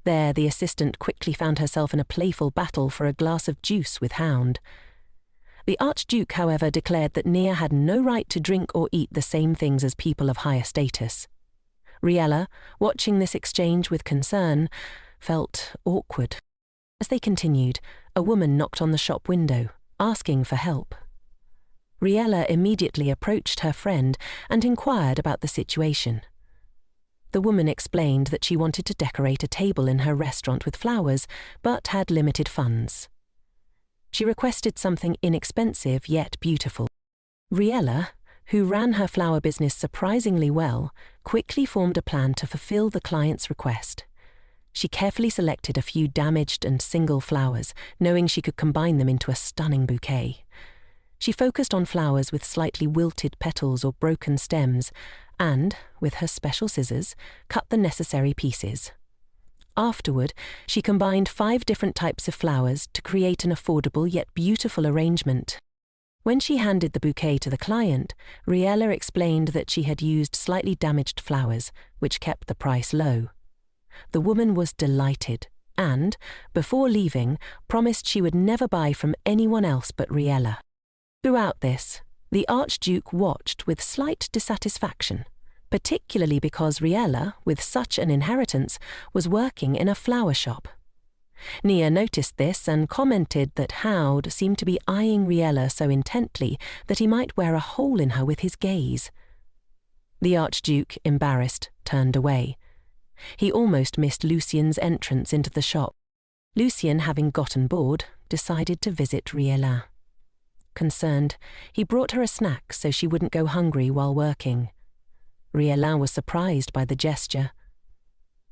There, the assistant quickly found herself in a playful battle for a glass of juice with Hound. The Archduke, however, declared that Nia had no right to drink or eat the same things as people of higher status. Riella, watching this exchange with concern, felt awkward. As they continued, a woman knocked on the shop window, asking for help. Riella immediately approached her friend and inquired about the situation. The woman explained that she wanted to decorate a table in her restaurant with flowers, but had limited funds. She requested something inexpensive yet beautiful. Riella, who ran her flower business surprisingly well, quickly formed a plan to fulfill the client's request. She carefully selected a few damaged and single flowers, knowing she could combine them into a stunning bouquet. She focused on flowers with slightly wilted petals or broken stems and, with her special scissors, cut the necessary pieces. Afterward, she combined 5 different types of flowers to create an affordable yet beautiful arrangement. When she handed the bouquet to the client, Riella explained that she had used slightly damaged flowers, which kept the price low. The woman was delighted and, before leaving, promised she would never buy from anyone else but Riella. Throughout this, the Archduke watched with slight dissatisfaction, particularly because Riella, with such an inheritance, was working in a flower shop. Nia noticed this and commented that Howd seemed to be eyeing Riella so intently that he might wear a hole in her with his gaze. The Archduke, embarrassed, turned away. He almost missed Lucien's entrance into the shop. Lucien, having gotten bored, decided to visit Riella. Concerned, he brought her a snack so she wouldn't go hungry while working. Riella was surprised by the gesture.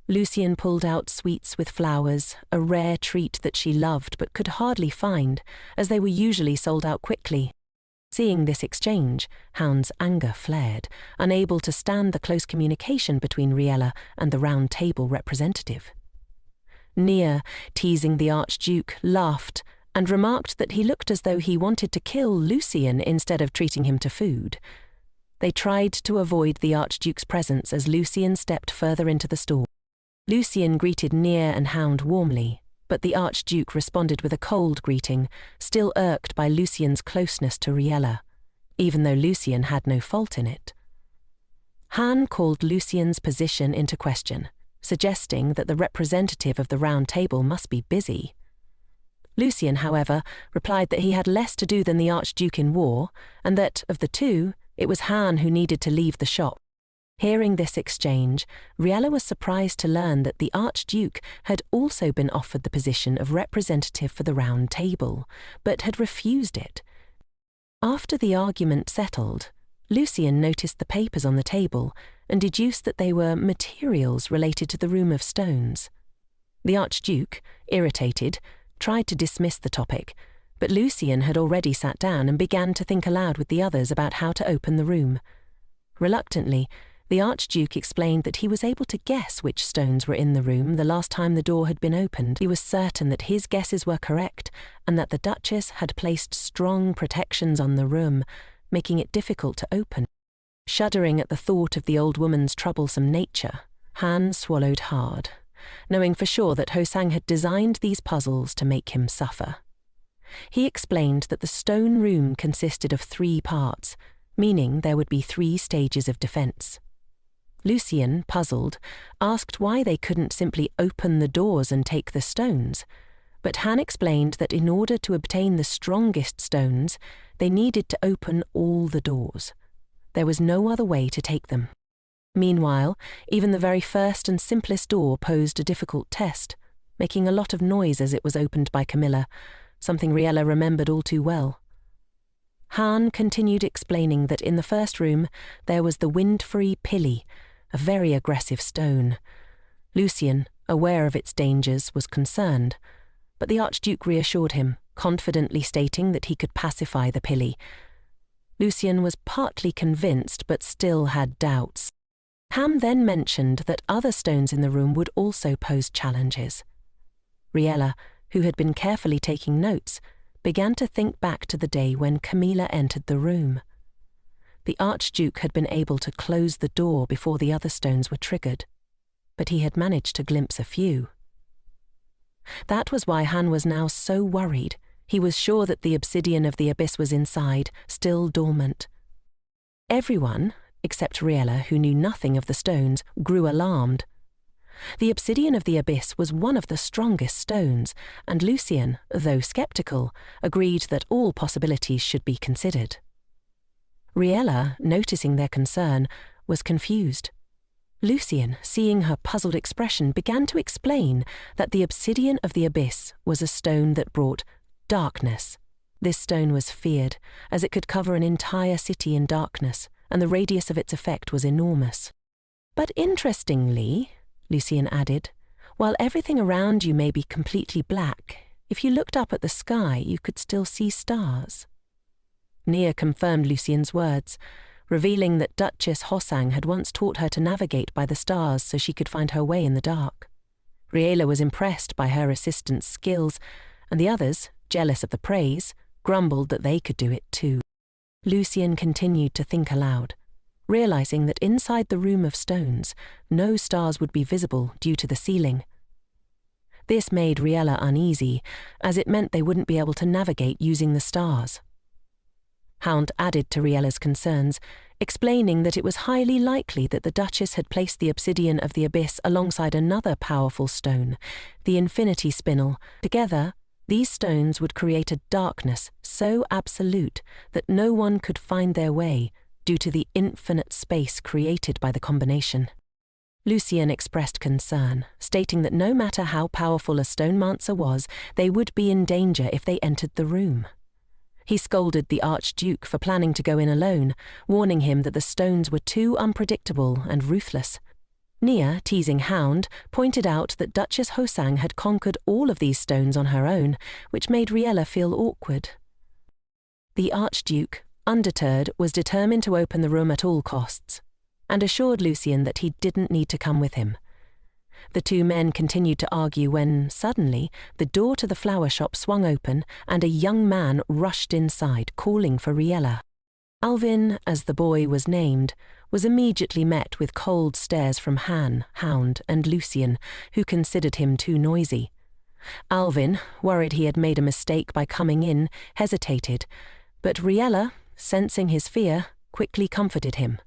Lucien pulled out sweets with flowers, a rare treat that she loved but could hardly find, as they were usually sold out quickly. Seeing this exchange, Haun's anger flared, unable to stand the close communication between Riella and the Round Table representative. Nia, teasing the Archduke, laughed and remarked that he looked as though he wanted to kill Lucien instead of treating him to food. They tried to avoid the Archduke's presence as Lucien stepped further into the store. Lucien greeted Nia and Hound warmly, but the Archduke responded with a cold greeting, still irked by Lucien's closeness to Riella, even though Lucien had no fault in it. Han called Lucien's position into question, suggesting that the representative of the Round Table must be busy. Lucien, however, replied that he had less to do than the Archduke in war, and that, of the two, it was Han who needed to leave the shop. Hearing this exchange, Riella was surprised to learn that the Archduke had also been offered the position of representative for the Round Table, but had refused it. After the argument settled, Lucien noticed the papers on the table and deduced that they were materials related to the Room of Stones. The Archduke, irritated, tried to dismiss the topic, but Lucien had already sat down and began to think aloud with the others about how to open the room. Reluctantly, the Archduke explained that he was able to guess which stones were in the room the last time the door had been opened. He was certain that his guesses were correct and that the Duchess had placed strong protections on the room, making it difficult to open. Shuddering at the thought of the old woman's troublesome nature, Han swallowed hard, knowing for sure that Hosang had designed these puzzles to make him suffer. He explained that the stone room consisted of 3 parts, meaning there would be 3 stages of defense. Lucien, puzzled, asked why they couldn't simply open the doors and take the stones, but Han explained that in order to obtain the strongest stones, they needed to open all the doors. There was no other way to take them. Meanwhile, even the very first and simplest door posed a difficult test, making a lot of noise as it was opened by Camilla, something Riella remembered all too well. Han continued explaining that in the first room there was the wind-free pilly, a very aggressive stone. Lucien, aware of its dangers, was concerned, but the Archduke reassured him, confidently stating that he could pacify the pilly. Lucien was partly convinced but still had doubts. Ham then mentioned that other stones in the room would also pose challenges. Riella, who had been carefully taking notes, began to think back to the day when Camilla entered the room. The Archduke had been able to close the door before the other stones were triggered, but he had managed to glimpse a few. That was why Han was now so worried. He was sure that the obsidian of the abyss was inside, still dormant. Everyone, except Riella, who knew nothing of the stones, grew alarmed. The obsidian of the abyss was one of the strongest stones, and Lucien, though sceptical, agreed that all possibilities should be considered. Riella, noticing their concern, was confused. Lucien, seeing her puzzled expression, began to explain that the obsidian of the abyss was a stone that brought darkness. This stone was feared, as it could cover an entire city in darkness, and the radius of its effect was enormous. But interestingly, Lucien added, while everything around you may be completely black, if you looked up at the sky, you could still see stars. Nia confirmed Lucien's words, revealing that Duchess Hoson had once taught her to navigate by the stars so she could find her way in the dark. Riella was impressed by her assistant's skills, and the others, jealous of the praise, grumbled that they could do it too. Lucien continued to think aloud, realizing that inside the room of stones, no stars would be visible due to the ceiling. This made Riella uneasy, as it meant they wouldn't be able to navigate using the stars. Hound added to Riella's concerns, explaining that it was highly likely that the Duchess had placed the obsidian of the abyss alongside another powerful stone, the infinity spinel. Together, these stones would create a darkness so absolute that no one could find their way due to the infinite space created by the combination. Lucien expressed concern, stating that no matter how powerful a stonemancer was, they would be in danger if they entered the room. He scolded the Archduke for planning to go in alone, warning him that the stones were too unpredictable and ruthless. Nia, teasing Hound, pointed out that Duchess Hoson had conquered all of these stones on her own, which made Riella feel awkward. The Archduke, undeterred, was determined to open the room at all costs, and assured Lucien that he didn't need to come with him. The two men continued to argue when, suddenly, the door to the flower shop swung open and a young man rushed inside, calling for Riella. Alvin, as the boy was named, was immediately met with cold stares from Han, Hound, and Lucien, who considered him too noisy. Alvin, worried he had made a mistake by coming in, hesitated, but Riella, sensing his fear, quickly comforted him.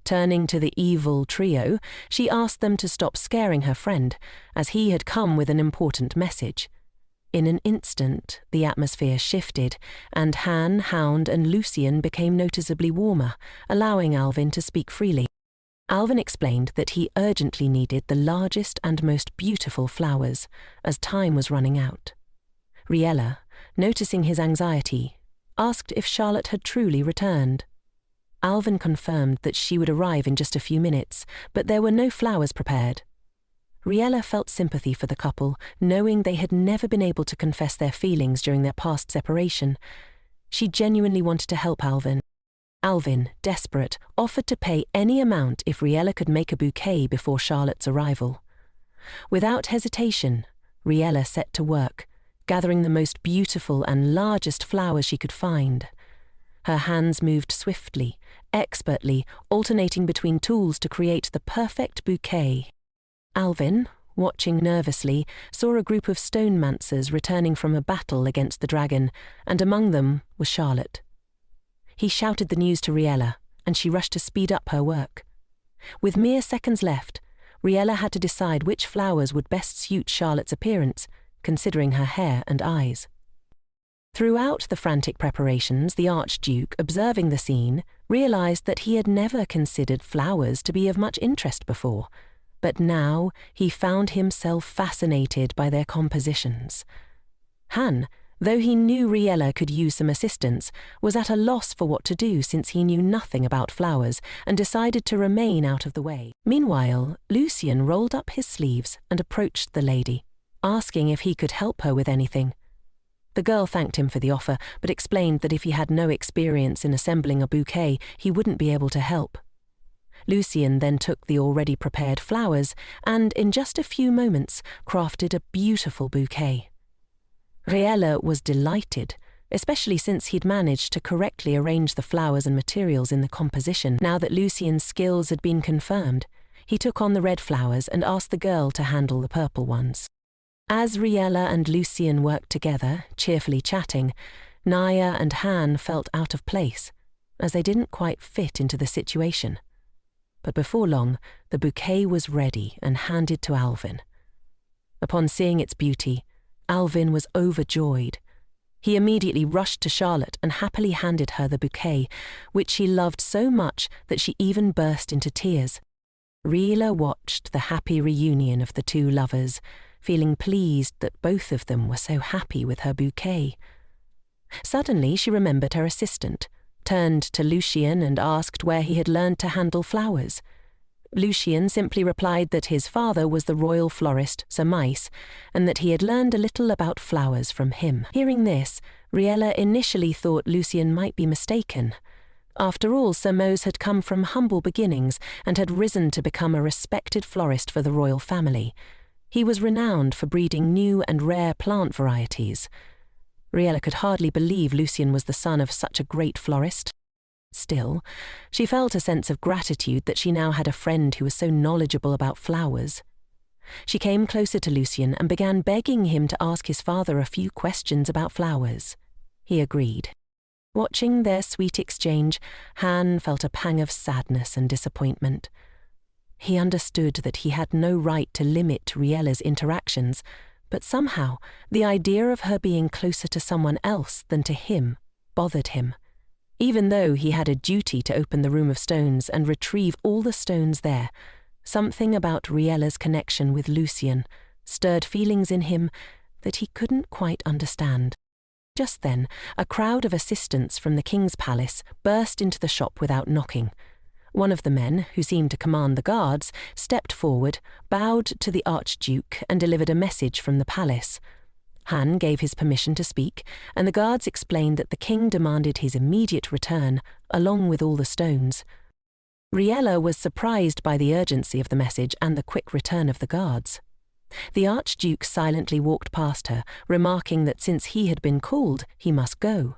Turning to the evil trio, she asked them to stop scaring her friend, as he had come with an important message. In an instant, the atmosphere shifted, and Han, Hound, and Lucien became noticeably warmer, allowing Alvin to speak freely. Alvin explained that he urgently needed the largest and most beautiful flowers, as time was running out. Riella, noticing his anxiety, asked if Charlotte had truly returned. Alvin confirmed that she would arrive in just a few minutes, but there were no flowers prepared. Riella felt sympathy for the couple, knowing they had never been able to confess their feelings during their past separation. She genuinely wanted to help Alvin. Alvin, desperate, offered to pay any amount if Riella could make a bouquet before Charlotte's arrival. Without hesitation, Riella set to work, gathering the most beautiful and largest flowers she could find. Her hands moved swiftly, expertly, alternating between tools to create the perfect bouquet. Alvin, watching nervously, saw a group of stonemancers returning from a battle against the dragon, and among them was Charlotte. He shouted the news to Riella, and she rushed to speed up her work. With mere seconds left, Riella had to decide which flowers would best suit Charlotte's appearance, considering her hair and eyes. Throughout the frantic preparations, the Archduke, observing the scene, realized that he had never considered flowers to be of much interest before, but now he found himself fascinated by their compositions. Han, though he knew Riella could use some assistance, was at a loss for what to do since he knew nothing about flowers and decided to remain out of the way. Meanwhile, Lucien rolled up his sleeves and approached the lady, asking if he could help her with anything. The girl thanked him for the offer, but explained that if he had no experience in assembling a bouquet, he wouldn't be able to help. Lucien then took the already prepared flowers and, in just a few moments, crafted a beautiful bouquet. Riella was delighted, especially since he'd managed to correctly arrange the flowers and materials in the composition. Now that Lucien's skills had been confirmed, he took on the red flowers and asked the girl to handle the purple ones. As Riella and Lucien worked together, cheerfully chatting, Naya and Han felt out of place, as they didn't quite fit into the situation. But before long, the bouquet was ready and handed to Alvin. Upon seeing its beauty, Alvin was overjoyed. He immediately rushed to Charlotte and happily handed her the bouquet, which she loved so much that she even burst into tears. Riella watched the happy reunion of the two lovers, feeling pleased that both of them were so happy with her bouquet. Suddenly she remembered her assistant, turned to Lucien and asked where he had learned to handle flowers. Lucien simply replied that his father was the royal florist, Sir Mice, and that he had learned a little about flowers from him. Hearing this, Riella initially thought Lucien might be mistaken. After all, Sir Mose had come from humble beginnings and had risen to become a respected florist for the royal family. He was renowned for breeding new and rare plant varieties. Riella could hardly believe Lucien was the son of such a great florist. Still, she felt a sense of gratitude that she now had a friend who was so knowledgeable about flowers. She came closer to Lucien and began begging him to ask his father a few questions about flowers. He agreed. Watching their sweet exchange, Han felt a pang of sadness and disappointment. He understood that he had no right to limit Riella's interactions, but somehow the idea of her being closer to someone else than to him bothered him. Even though he had a duty to open the room of stones and retrieve all the stones there, something about Riella's connection with Lucien stirred feelings in him that he couldn't quite understand. Just then, a crowd of assistants from the king's palace burst into the shop without knocking. One of the men, who seemed to command the guards, stepped forward, bowed to the Archduke and delivered a message from the palace. Han gave his permission to speak, and the guards explained that the king demanded his immediate return, along with all the stones. Riella was surprised by the urgency of the message and the quick return of the guards. The Archduke silently walked past her, remarking that since he had been called, he must go.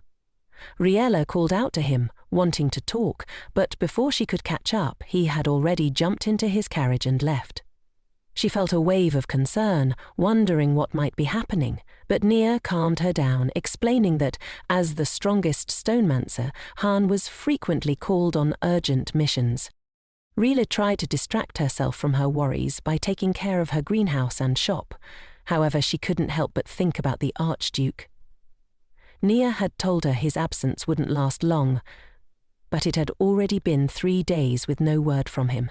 Riella called out to him, wanting to talk, but before she could catch up, he had already jumped into his carriage and left. She felt a wave of concern, wondering what might be happening, but Nia calmed her down, explaining that, as the strongest stonemancer, Han was frequently called on urgent missions. Riella tried to distract herself from her worries by taking care of her greenhouse and shop. However, she couldn't help but think about the Archduke. Nia had told her his absence wouldn't last long, but it had already been 3 days with no word from him.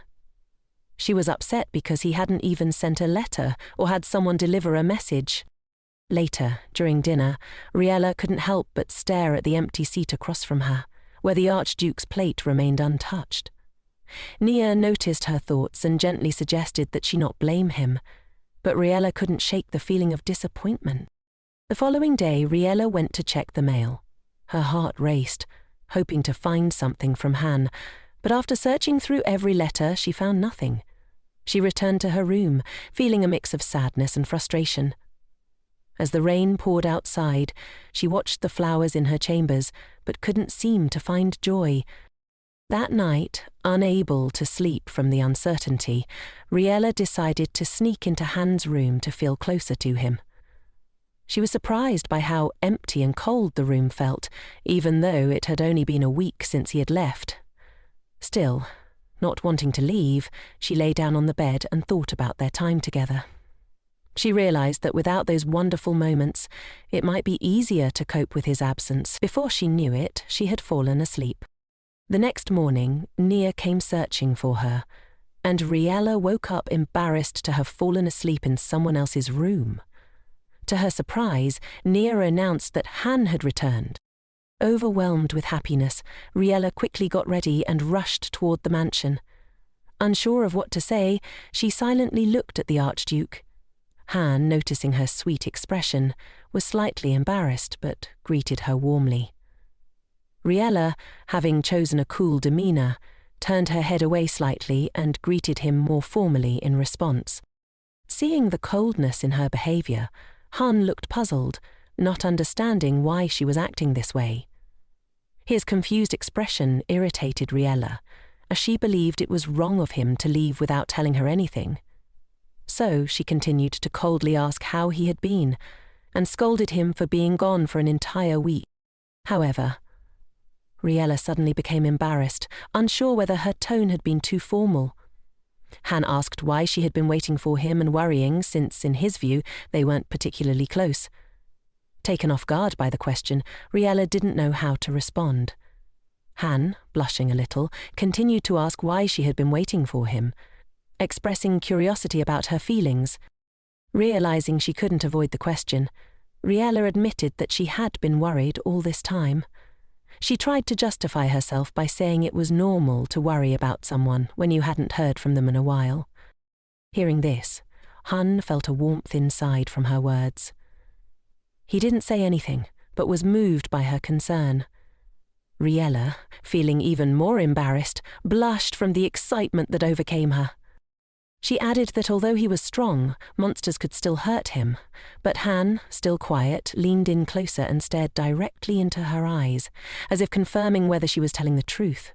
She was upset because he hadn't even sent a letter or had someone deliver a message. Later, during dinner, Riella couldn't help but stare at the empty seat across from her, where the Archduke's plate remained untouched. Nia noticed her thoughts and gently suggested that she not blame him, but Riella couldn't shake the feeling of disappointment. The following day, Riella went to check the mail. Her heart raced, hoping to find something from Han, but after searching through every letter, she found nothing. She returned to her room, feeling a mix of sadness and frustration. As the rain poured outside, she watched the flowers in her chambers, but couldn't seem to find joy. That night, unable to sleep from the uncertainty, Riella decided to sneak into Han's room to feel closer to him. She was surprised by how empty and cold the room felt, even though it had only been a week since he had left. Still, not wanting to leave, she lay down on the bed and thought about their time together. She realized that without those wonderful moments, it might be easier to cope with his absence. Before she knew it, she had fallen asleep. The next morning, Nia came searching for her, and Riella woke up embarrassed to have fallen asleep in someone else's room. To her surprise, Nia announced that Han had returned. Overwhelmed with happiness, Riella quickly got ready and rushed toward the mansion. Unsure of what to say, she silently looked at the Archduke. Han, noticing her sweet expression, was slightly embarrassed but greeted her warmly. Riella, having chosen a cool demeanor, turned her head away slightly and greeted him more formally in response. Seeing the coldness in her behavior, Han looked puzzled, not understanding why she was acting this way. His confused expression irritated Riella, as she believed it was wrong of him to leave without telling her anything. So she continued to coldly ask how he had been, and scolded him for being gone for an entire week. However, Riella suddenly became embarrassed, unsure whether her tone had been too formal. Han asked why she had been waiting for him and worrying, since, in his view, they weren't particularly close. Taken off guard by the question, Riella didn't know how to respond. Han, blushing a little, continued to ask why she had been waiting for him, expressing curiosity about her feelings. Realizing she couldn't avoid the question, Riella admitted that she had been worried all this time. She tried to justify herself by saying it was normal to worry about someone when you hadn't heard from them in a while. Hearing this, Hun felt a warmth inside from her words. He didn't say anything, but was moved by her concern. Riella, feeling even more embarrassed, blushed from the excitement that overcame her. She added that although he was strong, monsters could still hurt him, but Han, still quiet, leaned in closer and stared directly into her eyes, as if confirming whether she was telling the truth.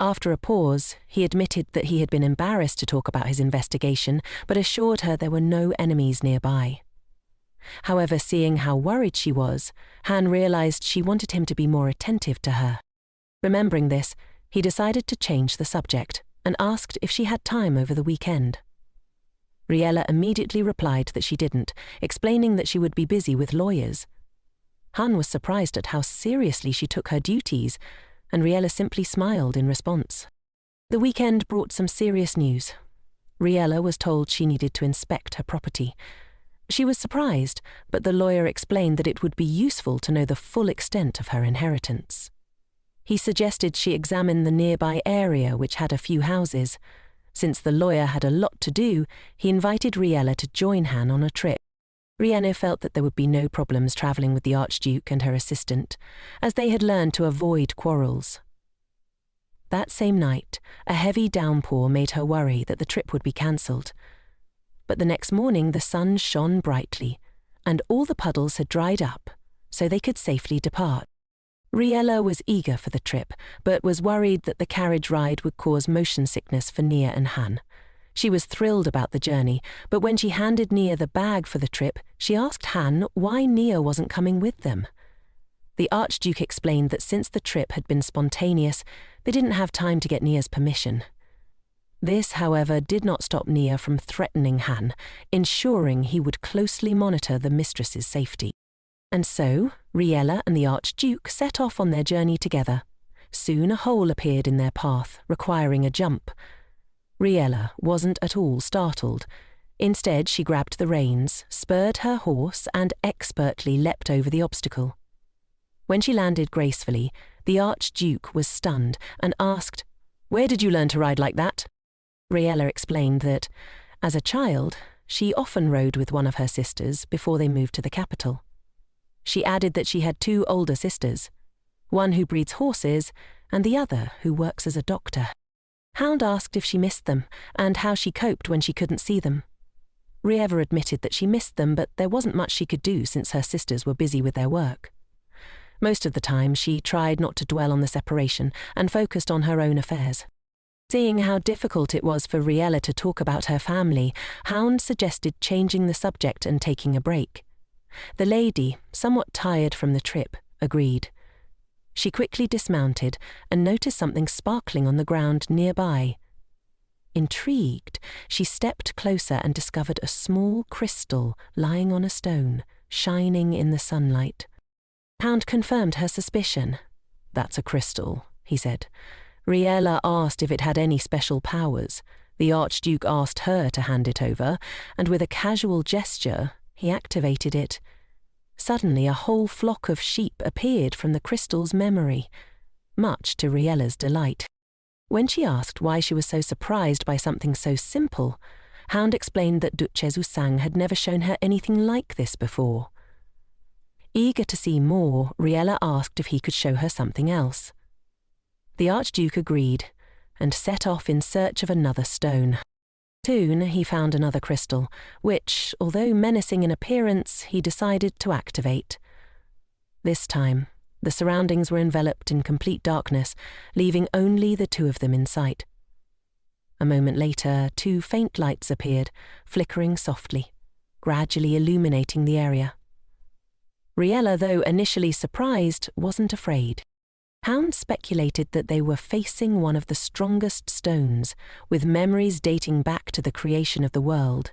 After a pause, he admitted that he had been embarrassed to talk about his investigation, but assured her there were no enemies nearby. However, seeing how worried she was, Han realized she wanted him to be more attentive to her. Remembering this, he decided to change the subject and asked if she had time over the weekend. Riella immediately replied that she didn't, explaining that she would be busy with lawyers. Han was surprised at how seriously she took her duties, and Riella simply smiled in response. The weekend brought some serious news. Riella was told she needed to inspect her property. She was surprised, but the lawyer explained that it would be useful to know the full extent of her inheritance. He suggested she examine the nearby area, which had a few houses. Since the lawyer had a lot to do, he invited Riella to join Han on a trip. Riella felt that there would be no problems travelling with the Archduke and her assistant, as they had learned to avoid quarrels. That same night, a heavy downpour made her worry that the trip would be cancelled. But the next morning the sun shone brightly, and all the puddles had dried up, so they could safely depart. Riella was eager for the trip, but was worried that the carriage ride would cause motion sickness for Nia and Han. She was thrilled about the journey, but when she handed Nia the bag for the trip, she asked Han why Nia wasn't coming with them. The Archduke explained that since the trip had been spontaneous, they didn't have time to get Nia's permission. This, however, did not stop Nia from threatening Han, ensuring he would closely monitor the mistress's safety. And so, Riella and the Archduke set off on their journey together. Soon a hole appeared in their path, requiring a jump. Riella wasn't at all startled. Instead, she grabbed the reins, spurred her horse, and expertly leapt over the obstacle. When she landed gracefully, the Archduke was stunned and asked, "Where did you learn to ride like that?" Riella explained that, as a child, she often rode with one of her sisters before they moved to the capital. She added that she had two older sisters, one who breeds horses and the other who works as a doctor. Hound asked if she missed them and how she coped when she couldn't see them. Riella admitted that she missed them, but there wasn't much she could do since her sisters were busy with their work. Most of the time, she tried not to dwell on the separation and focused on her own affairs. Seeing how difficult it was for Riella to talk about her family, Hound suggested changing the subject and taking a break. The lady, somewhat tired from the trip, agreed. She quickly dismounted and noticed something sparkling on the ground nearby. Intrigued, she stepped closer and discovered a small crystal lying on a stone, shining in the sunlight. Hound confirmed her suspicion. "That's a crystal," he said. Riella asked if it had any special powers. The Archduke asked her to hand it over, and with a casual gesture, he activated it. Suddenly, a whole flock of sheep appeared from the crystal's memory, much to Riella's delight. When she asked why she was so surprised by something so simple, Hound explained that Duchess Hoson had never shown her anything like this before. Eager to see more, Riella asked if he could show her something else. The Archduke agreed and set off in search of another stone. Soon he found another crystal, which, although menacing in appearance, he decided to activate. This time, the surroundings were enveloped in complete darkness, leaving only the two of them in sight. A moment later, two faint lights appeared, flickering softly, gradually illuminating the area. Riella, though initially surprised, wasn't afraid. Hound speculated that they were facing one of the strongest stones, with memories dating back to the creation of the world.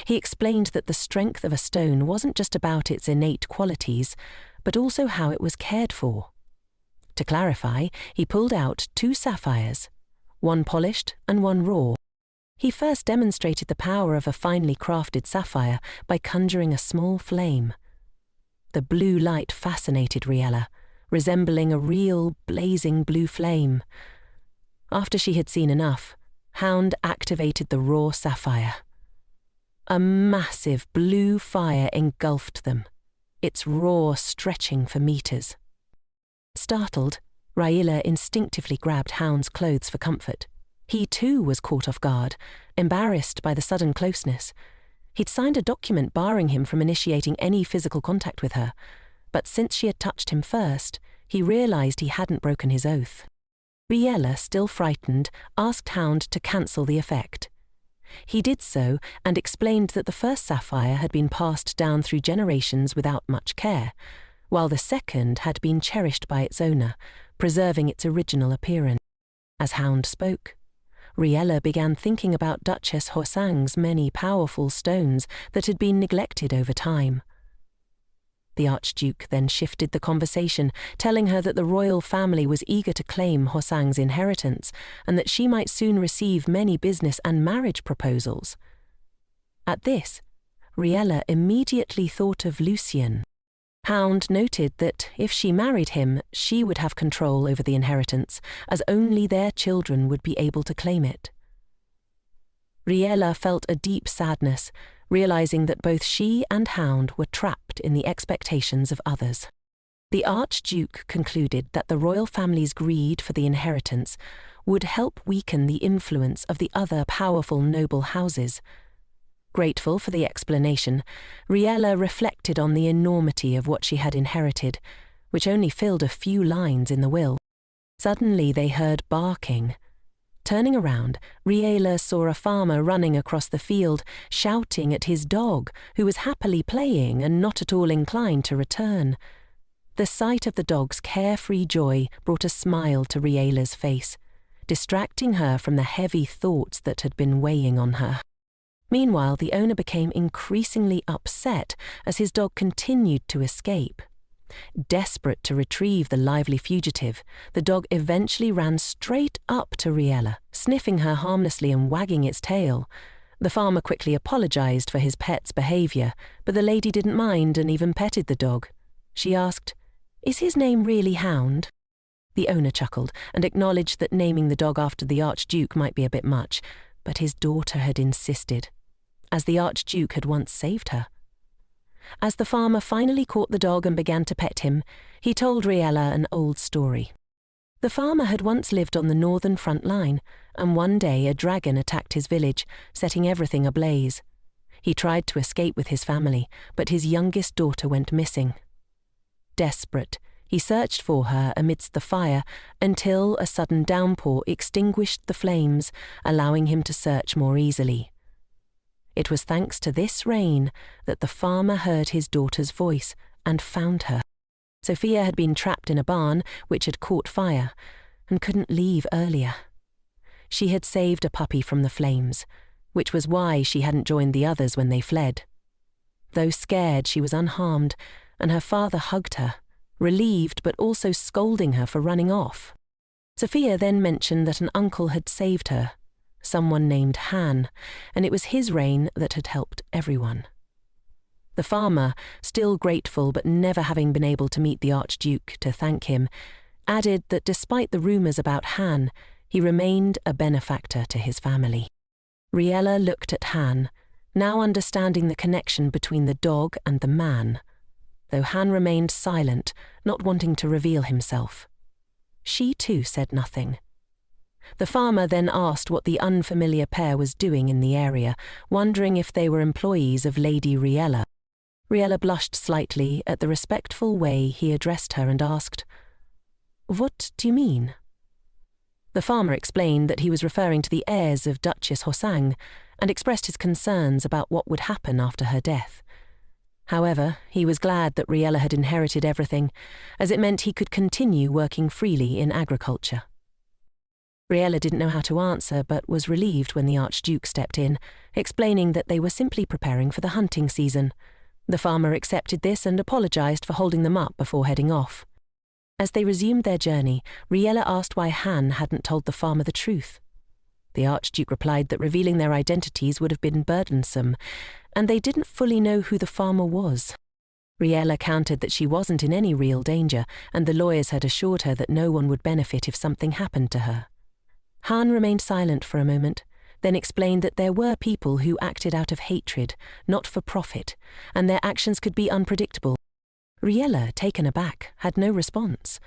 He explained that the strength of a stone wasn't just about its innate qualities, but also how it was cared for. To clarify, he pulled out two sapphires, one polished and one raw. He first demonstrated the power of a finely crafted sapphire by conjuring a small flame. The blue light fascinated Riella, resembling a real blazing blue flame. After she had seen enough, Hound activated the raw sapphire. A massive blue fire engulfed them, its roar stretching for meters. Startled, Riella instinctively grabbed Hound's clothes for comfort. He too was caught off guard, embarrassed by the sudden closeness. He'd signed a document barring him from initiating any physical contact with her, but since she had touched him first, he realized he hadn't broken his oath. Riella, still frightened, asked Hound to cancel the effect. He did so and explained that the first sapphire had been passed down through generations without much care, while the second had been cherished by its owner, preserving its original appearance. As Hound spoke, Riella began thinking about Duchess Hosang's many powerful stones that had been neglected over time. The Archduke then shifted the conversation, telling her that the royal family was eager to claim Hosang's inheritance and that she might soon receive many business and marriage proposals. At this, Riella immediately thought of Lucien. Hound noted that if she married him, she would have control over the inheritance, as only their children would be able to claim it. Riella felt a deep sadness, realizing that both she and Hound were trapped in the expectations of others. The Archduke concluded that the royal family's greed for the inheritance would help weaken the influence of the other powerful noble houses. Grateful for the explanation, Riella reflected on the enormity of what she had inherited, which only filled a few lines in the will. Suddenly they heard barking. Turning around, Riella saw a farmer running across the field, shouting at his dog, who was happily playing and not at all inclined to return. The sight of the dog's carefree joy brought a smile to Riella's face, distracting her from the heavy thoughts that had been weighing on her. Meanwhile, the owner became increasingly upset as his dog continued to escape. Desperate to retrieve the lively fugitive, the dog eventually ran straight up to Riella, sniffing her harmlessly and wagging its tail. The farmer quickly apologized for his pet's behavior, but the lady didn't mind and even petted the dog. She asked, "Is his name really Hound?" The owner chuckled and acknowledged that naming the dog after the Archduke might be a bit much, but his daughter had insisted, as the Archduke had once saved her. As the farmer finally caught the dog and began to pet him, he told Riella an old story. The farmer had once lived on the northern front line, and one day a dragon attacked his village, setting everything ablaze. He tried to escape with his family, but his youngest daughter went missing. Desperate, he searched for her amidst the fire until a sudden downpour extinguished the flames, allowing him to search more easily. It was thanks to this rain that the farmer heard his daughter's voice and found her. Supia had been trapped in a barn which had caught fire and couldn't leave earlier. She had saved a puppy from the flames, which was why she hadn't joined the others when they fled. Though scared, she was unharmed, and her father hugged her, relieved but also scolding her for running off. Supia then mentioned that an uncle had saved her, someone named Han, and it was his reign that had helped everyone. The farmer, still grateful but never having been able to meet the Archduke to thank him, added that despite the rumours about Han, he remained a benefactor to his family. Riella looked at Han, now understanding the connection between the dog and the man, though Han remained silent, not wanting to reveal himself. She too said nothing. The farmer then asked what the unfamiliar pair was doing in the area, wondering if they were employees of Lady Riella. Riella blushed slightly at the respectful way he addressed her and asked, "What do you mean?" The farmer explained that he was referring to the heirs of Duchess Hosang and expressed his concerns about what would happen after her death. However, he was glad that Riella had inherited everything, as it meant he could continue working freely in agriculture. Riella didn't know how to answer, but was relieved when the Archduke stepped in, explaining that they were simply preparing for the hunting season. The farmer accepted this and apologized for holding them up before heading off. As they resumed their journey, Riella asked why Han hadn't told the farmer the truth. The Archduke replied that revealing their identities would have been burdensome, and they didn't fully know who the farmer was. Riella countered that she wasn't in any real danger, and the lawyers had assured her that no one would benefit if something happened to her. Han remained silent for a moment, then explained that there were people who acted out of hatred, not for profit, and their actions could be unpredictable. Riella, taken aback, had no response.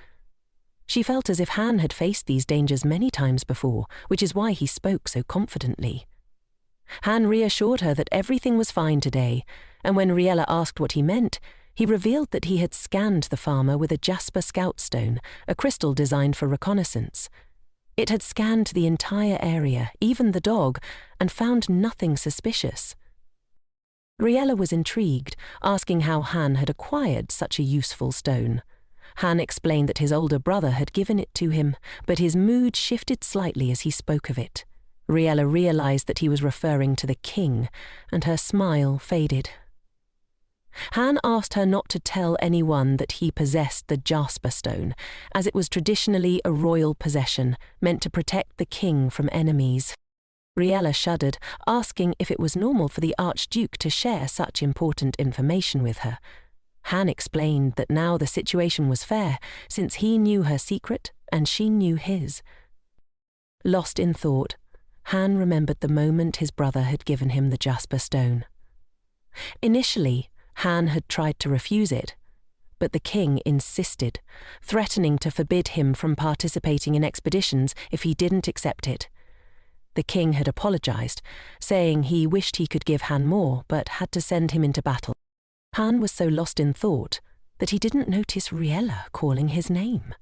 She felt as if Han had faced these dangers many times before, which is why he spoke so confidently. Han reassured her that everything was fine today, and when Riella asked what he meant, he revealed that he had scanned the farmer with a jasper scout stone, a crystal designed for reconnaissance. It had scanned the entire area, even the dog, and found nothing suspicious. Riella was intrigued, asking how Han had acquired such a useful stone. Han explained that his older brother had given it to him, but his mood shifted slightly as he spoke of it. Riella realized that he was referring to the king, and her smile faded. Han asked her not to tell anyone that he possessed the Jasper Stone, as it was traditionally a royal possession, meant to protect the king from enemies. Riella shuddered, asking if it was normal for the Archduke to share such important information with her. Han explained that now the situation was fair, since he knew her secret and she knew his. Lost in thought, Han remembered the moment his brother had given him the Jasper Stone. Initially, Han had tried to refuse it, but the king insisted, threatening to forbid him from participating in expeditions if he didn't accept it. The king had apologized, saying he wished he could give Han more but had to send him into battle. Han was so lost in thought that he didn't notice Riella calling his name.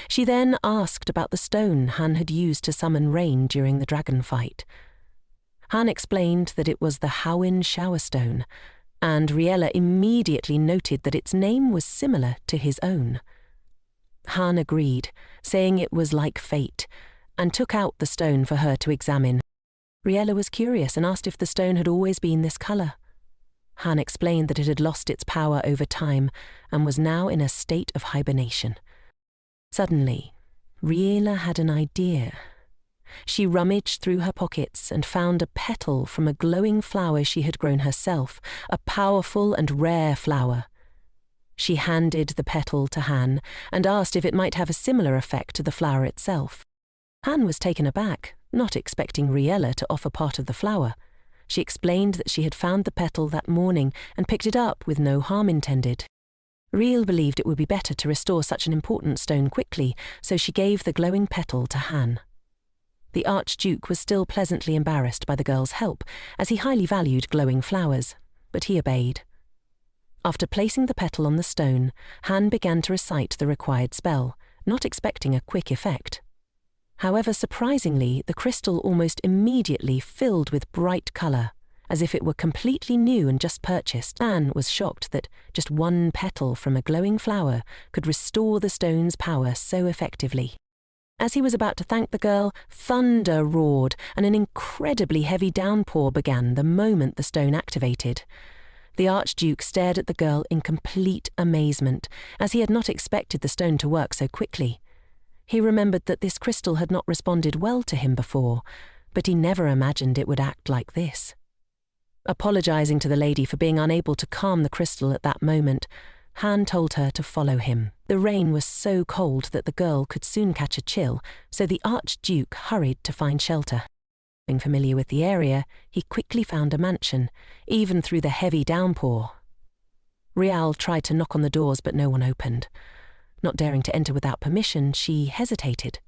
She then asked about the stone Han had used to summon rain during the dragon fight. Han explained that it was the Howin shower stone, and Riella immediately noted that its name was similar to his own. Han agreed, saying it was like fate, and took out the stone for her to examine. Riella was curious and asked if the stone had always been this colour. Han explained that it had lost its power over time and was now in a state of hibernation. Suddenly, Riella had an idea. She rummaged through her pockets and found a petal from a glowing flower she had grown herself, a powerful and rare flower. She handed the petal to Han and asked if it might have a similar effect to the flower itself. Han was taken aback, not expecting Riella to offer part of the flower. She explained that she had found the petal that morning and picked it up with no harm intended. Riella believed it would be better to restore such an important stone quickly, so she gave the glowing petal to Han. The Archduke was still pleasantly embarrassed by the girl's help, as he highly valued glowing flowers, but he obeyed. After placing the petal on the stone, Han began to recite the required spell, not expecting a quick effect. However, surprisingly, the crystal almost immediately filled with bright colour, as if it were completely new and just purchased. Han was shocked that just one petal from a glowing flower could restore the stone's power so effectively. As he was about to thank the girl, thunder roared and an incredibly heavy downpour began the moment the stone activated. The Archduke stared at the girl in complete amazement, as he had not expected the stone to work so quickly. He remembered that this crystal had not responded well to him before, but he never imagined it would act like this. Apologizing to the lady for being unable to calm the crystal at that moment, Han told her to follow him. The rain was so cold that the girl could soon catch a chill, so the Archduke hurried to find shelter. Being familiar with the area, he quickly found a mansion, even through the heavy downpour. Riella tried to knock on the doors, but no one opened. Not daring to enter without permission, she hesitated.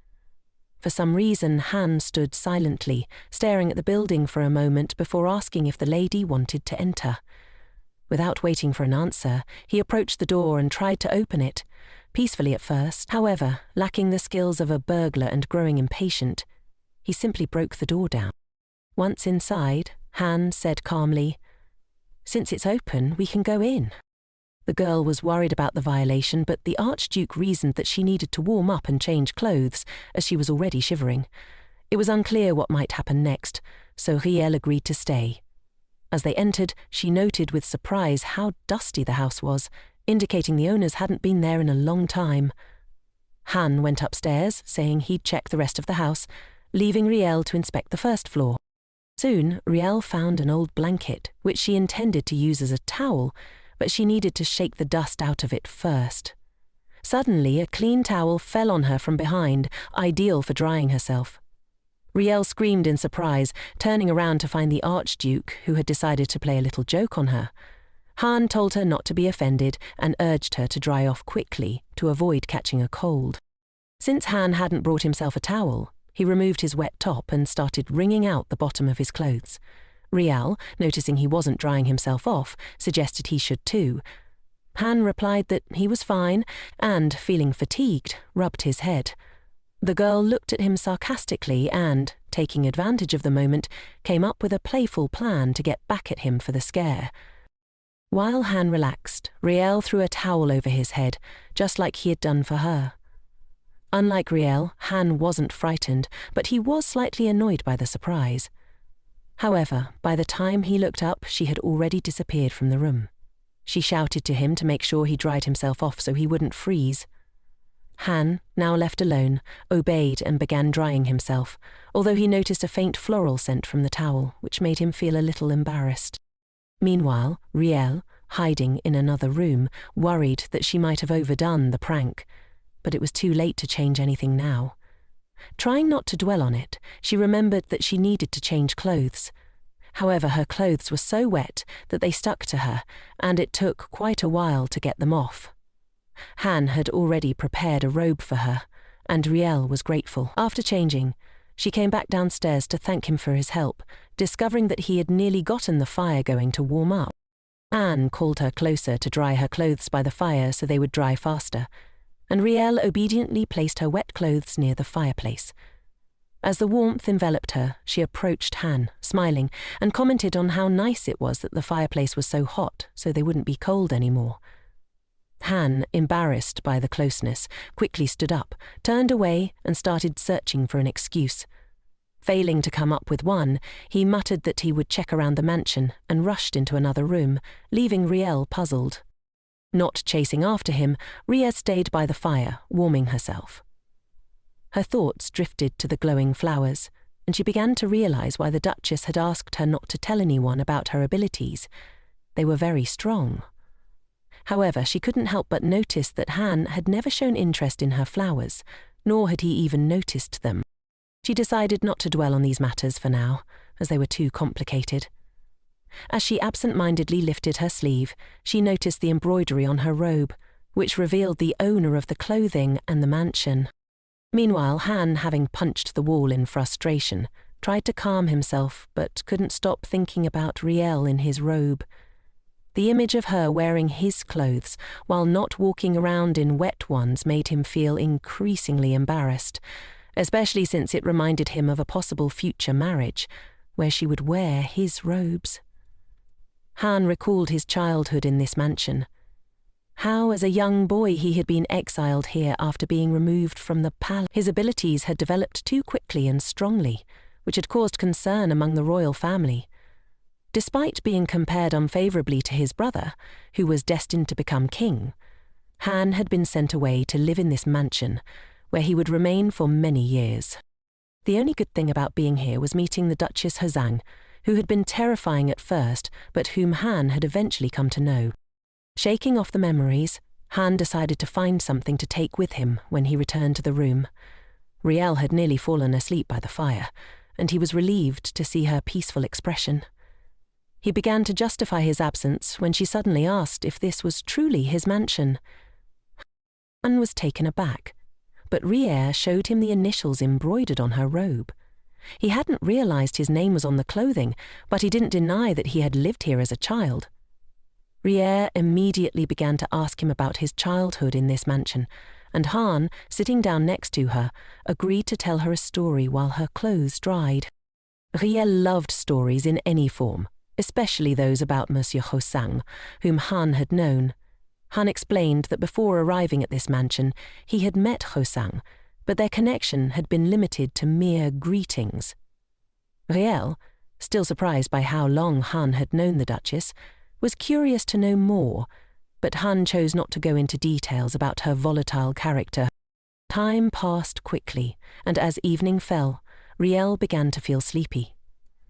For some reason, Han stood silently, staring at the building for a moment before asking if the lady wanted to enter. Without waiting for an answer, he approached the door and tried to open it, peacefully at first. However, lacking the skills of a burglar and growing impatient, he simply broke the door down. Once inside, Han said calmly, "Since it's open, we can go in." The girl was worried about the violation, but the Archduke reasoned that she needed to warm up and change clothes, as she was already shivering. It was unclear what might happen next, so Riella agreed to stay. As they entered, she noted with surprise how dusty the house was, indicating the owners hadn't been there in a long time. Han went upstairs, saying he'd check the rest of the house, leaving Riella to inspect the first floor. Soon, Riella found an old blanket, which she intended to use as a towel, but she needed to shake the dust out of it first. Suddenly, a clean towel fell on her from behind, ideal for drying herself. Riella screamed in surprise, turning around to find the Archduke, who had decided to play a little joke on her. Han told her not to be offended and urged her to dry off quickly to avoid catching a cold. Since Han hadn't brought himself a towel, he removed his wet top and started wringing out the bottom of his clothes. Riella, noticing he wasn't drying himself off, suggested he should too. Han replied that he was fine and, feeling fatigued, rubbed his head. The girl looked at him sarcastically and, taking advantage of the moment, came up with a playful plan to get back at him for the scare. While Han relaxed, Riella threw a towel over his head, just like he had done for her. Unlike Riella, Han wasn't frightened, but he was slightly annoyed by the surprise. However, by the time he looked up, she had already disappeared from the room. She shouted to him to make sure he dried himself off so he wouldn't freeze. Han, now left alone, obeyed and began drying himself, although he noticed a faint floral scent from the towel, which made him feel a little embarrassed. Meanwhile, Riella, hiding in another room, worried that she might have overdone the prank, but it was too late to change anything now. Trying not to dwell on it, she remembered that she needed to change clothes. However, her clothes were so wet that they stuck to her, and it took quite a while to get them off. Han had already prepared a robe for her, and Riella was grateful. After changing, she came back downstairs to thank him for his help, discovering that he had nearly gotten the fire going to warm up. Anne called her closer to dry her clothes by the fire so they would dry faster, and Riella obediently placed her wet clothes near the fireplace. As the warmth enveloped her, she approached Han, smiling, and commented on how nice it was that the fireplace was so hot so they wouldn't be cold anymore. Han, embarrassed by the closeness, quickly stood up, turned away, and started searching for an excuse. Failing to come up with one, he muttered that he would check around the mansion and rushed into another room, leaving Riella puzzled. Not chasing after him, Riella stayed by the fire, warming herself. Her thoughts drifted to the glowing flowers, and she began to realize why the Duchess had asked her not to tell anyone about her abilities. They were very strong. However, she couldn't help but notice that Han had never shown interest in her flowers, nor had he even noticed them. She decided not to dwell on these matters for now, as they were too complicated. As she absent-mindedly lifted her sleeve, she noticed the embroidery on her robe, which revealed the owner of the clothing and the mansion. Meanwhile, Han, having punched the wall in frustration, tried to calm himself but couldn't stop thinking about Riella in his robe. The image of her wearing his clothes while not walking around in wet ones made him feel increasingly embarrassed, especially since it reminded him of a possible future marriage, where she would wear his robes. Han recalled his childhood in this mansion. How, as a young boy, he had been exiled here after being removed from the palace. His abilities had developed too quickly and strongly, which had caused concern among the royal family. Despite being compared unfavorably to his brother, who was destined to become king, Han had been sent away to live in this mansion, where he would remain for many years. The only good thing about being here was meeting the Duchess Hoson, who had been terrifying at first, but whom Han had eventually come to know. Shaking off the memories, Han decided to find something to take with him when he returned to the room. Riella had nearly fallen asleep by the fire, and he was relieved to see her peaceful expression. He began to justify his absence when she suddenly asked if this was truly his mansion. Han was taken aback, but Riella showed him the initials embroidered on her robe. He hadn't realized his name was on the clothing, but he didn't deny that he had lived here as a child. Riella immediately began to ask him about his childhood in this mansion, and Han, sitting down next to her, agreed to tell her a story while her clothes dried. Riella loved stories in any form, especially those about Monsieur Hoson, whom Han had known. Han explained that before arriving at this mansion, he had met Hoson, but their connection had been limited to mere greetings. Riella, still surprised by how long Han had known the Duchess, was curious to know more, but Han chose not to go into details about her volatile character. Time passed quickly, and as evening fell, Riella began to feel sleepy.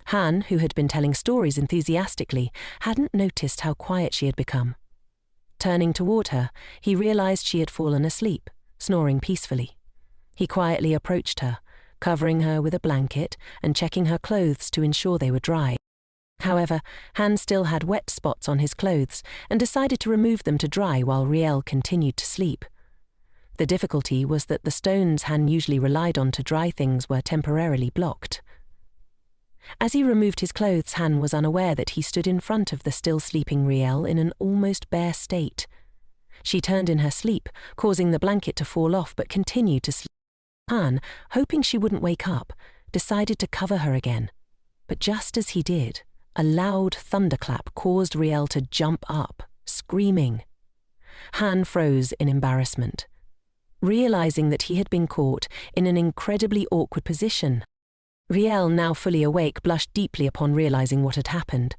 Han, who had been telling stories enthusiastically, hadn't noticed how quiet she had become. Turning toward her, he realized she had fallen asleep, snoring peacefully. He quietly approached her, covering her with a blanket and checking her clothes to ensure they were dry. However, Han still had wet spots on his clothes and decided to remove them to dry while Rielle continued to sleep. The difficulty was that the stones Han usually relied on to dry things were temporarily blocked. As he removed his clothes, Han was unaware that he stood in front of the still sleeping Rielle in an almost bare state. She turned in her sleep, causing the blanket to fall off but continued to sleep. Han, hoping she wouldn't wake up, decided to cover her again. But just as he did, a loud thunderclap caused Rielle to jump up, screaming. Han froze in embarrassment, realizing that he had been caught in an incredibly awkward position. Rielle, now fully awake, blushed deeply upon realizing what had happened.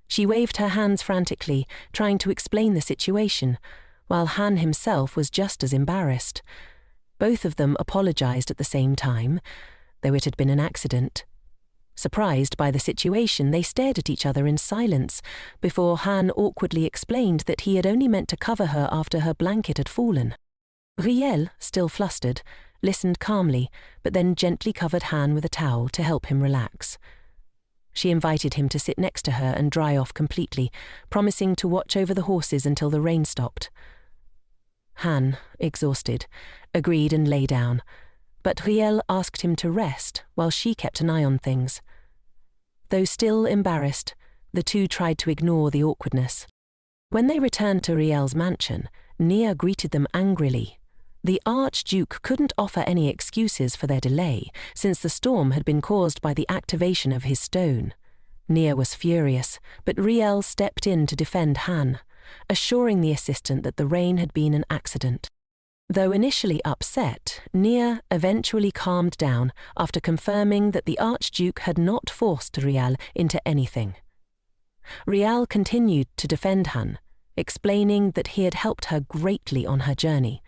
She waved her hands frantically, trying to explain the situation, while Han himself was just as embarrassed. Both of them apologized at the same time, though it had been an accident. Surprised by the situation, they stared at each other in silence before Han awkwardly explained that he had only meant to cover her after her blanket had fallen. Rielle, still flustered, listened calmly, but then gently covered Han with a towel to help him relax. She invited him to sit next to her and dry off completely, promising to watch over the horses until the rain stopped. Han, exhausted, agreed and lay down, but Rielle asked him to rest while she kept an eye on things. Though still embarrassed, the two tried to ignore the awkwardness. When they returned to Rielle's mansion, Nia greeted them angrily. The Archduke couldn't offer any excuses for their delay, since the storm had been caused by the activation of his stone. Nia was furious, but Rielle stepped in to defend Han, assuring the assistant that the rain had been an accident. Though initially upset, Nia eventually calmed down after confirming that the Archduke had not forced Rielle into anything. Rielle continued to defend Han, explaining that he had helped her greatly on her journey.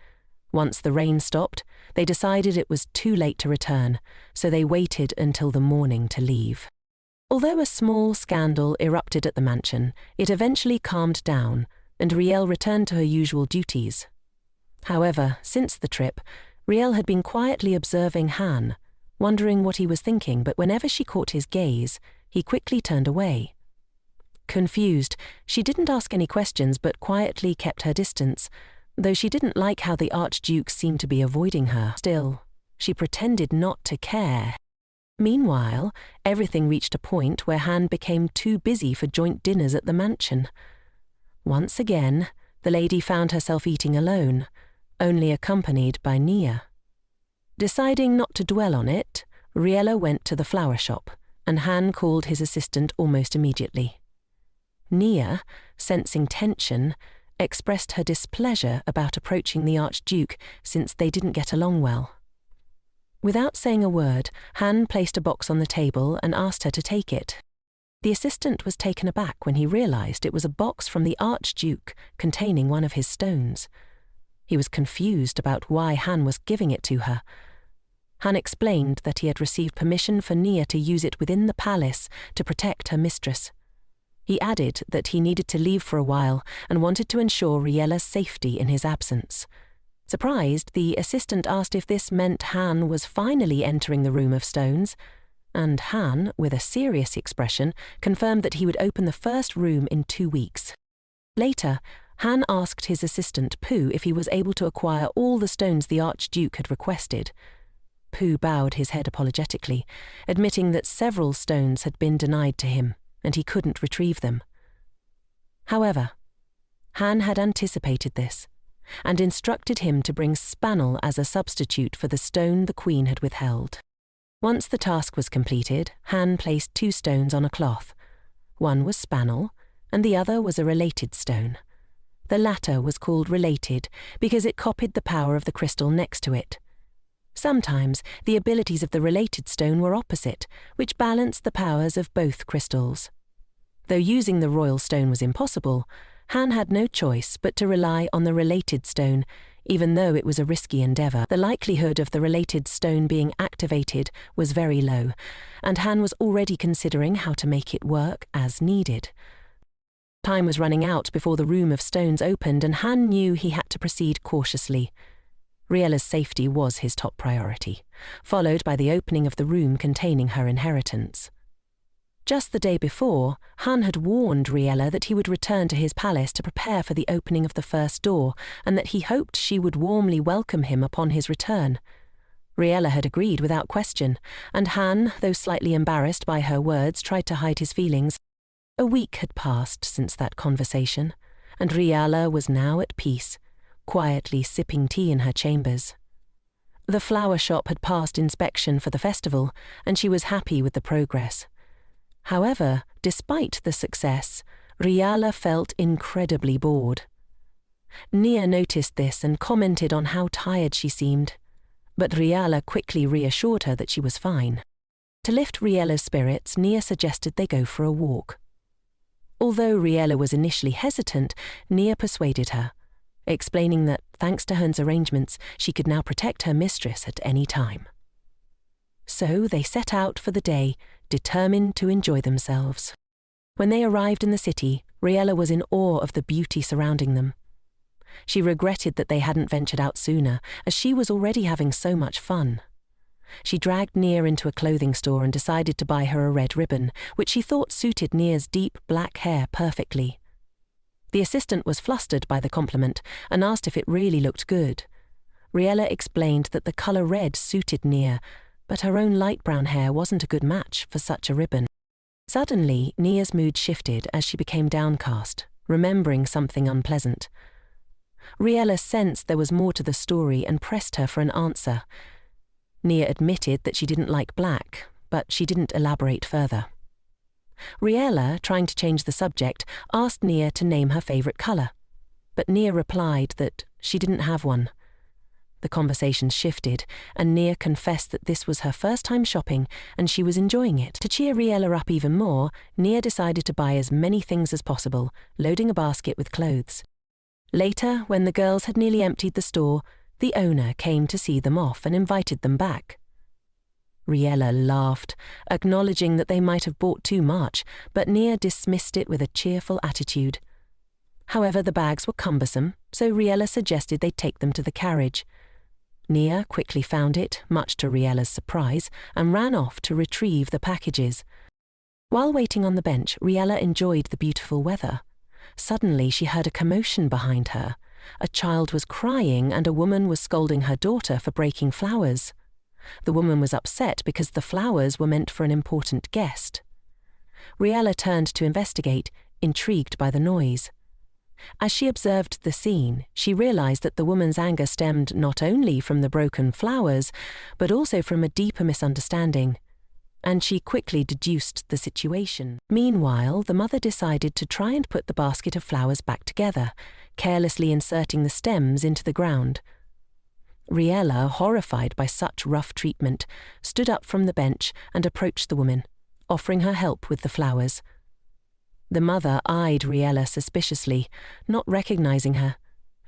Once the rain stopped, they decided it was too late to return, so they waited until the morning to leave. Although a small scandal erupted at the mansion, it eventually calmed down, and Rielle returned to her usual duties. However, since the trip, Rielle had been quietly observing Han, wondering what he was thinking, but whenever she caught his gaze, he quickly turned away. Confused, she didn't ask any questions but quietly kept her distance, though she didn't like how the Archduke seemed to be avoiding her. Still, she pretended not to care. Meanwhile, everything reached a point where Han became too busy for joint dinners at the mansion. Once again, the lady found herself eating alone, only accompanied by Nia. Deciding not to dwell on it, Riella went to the flower shop, and Han called his assistant almost immediately. Nia, sensing tension, expressed her displeasure about approaching the Archduke since they didn't get along well. Without saying a word, Han placed a box on the table and asked her to take it. The assistant was taken aback when he realized it was a box from the Archduke containing one of his stones. He was confused about why Han was giving it to her. Han explained that he had received permission for Nia to use it within the palace to protect her mistress. He added that he needed to leave for a while and wanted to ensure Riella's safety in his absence. Surprised, the assistant asked if this meant Han was finally entering the room of stones, and Han, with a serious expression, confirmed that he would open the first room in 2 weeks. Later, Han asked his assistant Pooh if he was able to acquire all the stones the Archduke had requested. Pooh bowed his head apologetically, admitting that several stones had been denied to him, and he couldn't retrieve them. However, Han had anticipated this, and instructed him to bring Spannel as a substitute for the stone the Queen had withheld. Once the task was completed, Han placed 2 stones on a cloth. One was Spannel, and the other was a related stone. The latter was called related because it copied the power of the crystal next to it. Sometimes the abilities of the related stone were opposite, which balanced the powers of both crystals. Though using the royal stone was impossible, Han had no choice but to rely on the related stone, even though it was a risky endeavor. The likelihood of the related stone being activated was very low, and Han was already considering how to make it work as needed. Time was running out before the room of stones opened, and Han knew he had to proceed cautiously. Riella's safety was his top priority, followed by the opening of the room containing her inheritance. Just the day before, Han had warned Riella that he would return to his palace to prepare for the opening of the first door, and that he hoped she would warmly welcome him upon his return. Riella had agreed without question, and Han, though slightly embarrassed by her words, tried to hide his feelings. A week had passed since that conversation, and Riella was now at peace, quietly sipping tea in her chambers. The flower shop had passed inspection for the festival, and she was happy with the progress. However, despite the success, Riella felt incredibly bored. Nia noticed this and commented on how tired she seemed, but Riella quickly reassured her that she was fine. To lift Riella's spirits, Nia suggested they go for a walk. Although Riella was initially hesitant, Nia persuaded her, explaining that, thanks to Han's arrangements, she could now protect her mistress at any time. So they set out for the day, determined to enjoy themselves. When they arrived in the city, Riella was in awe of the beauty surrounding them. She regretted that they hadn't ventured out sooner, as she was already having so much fun. She dragged Nia into a clothing store and decided to buy her a red ribbon, which she thought suited Nia's deep black hair perfectly. The assistant was flustered by the compliment and asked if it really looked good. Riella explained that the colour red suited Nia, but her own light brown hair wasn't a good match for such a ribbon. Suddenly, Nia's mood shifted as she became downcast, remembering something unpleasant. Riella sensed there was more to the story and pressed her for an answer. Nia admitted that she didn't like black, but she didn't elaborate further. Riella, trying to change the subject, asked Nia to name her favourite colour, but Nia replied that she didn't have one. The conversation shifted, and Nia confessed that this was her first time shopping and she was enjoying it. To cheer Riella up even more, Nia decided to buy as many things as possible, loading a basket with clothes. Later, when the girls had nearly emptied the store, the owner came to see them off and invited them back. Riella laughed, acknowledging that they might have bought too much, but Nia dismissed it with a cheerful attitude. However, the bags were cumbersome, so Riella suggested they take them to the carriage. Nia quickly found it, much to Riella's surprise, and ran off to retrieve the packages. While waiting on the bench, Riella enjoyed the beautiful weather. Suddenly, she heard a commotion behind her. A child was crying and a woman was scolding her daughter for breaking flowers. The woman was upset because the flowers were meant for an important guest. Riella turned to investigate, intrigued by the noise. As she observed the scene, she realized that the woman's anger stemmed not only from the broken flowers, but also from a deeper misunderstanding, and she quickly deduced the situation. Meanwhile, the mother decided to try and put the basket of flowers back together, carelessly inserting the stems into the ground. Riella, horrified by such rough treatment, stood up from the bench and approached the woman, offering her help with the flowers. The mother eyed Riella suspiciously, not recognizing her,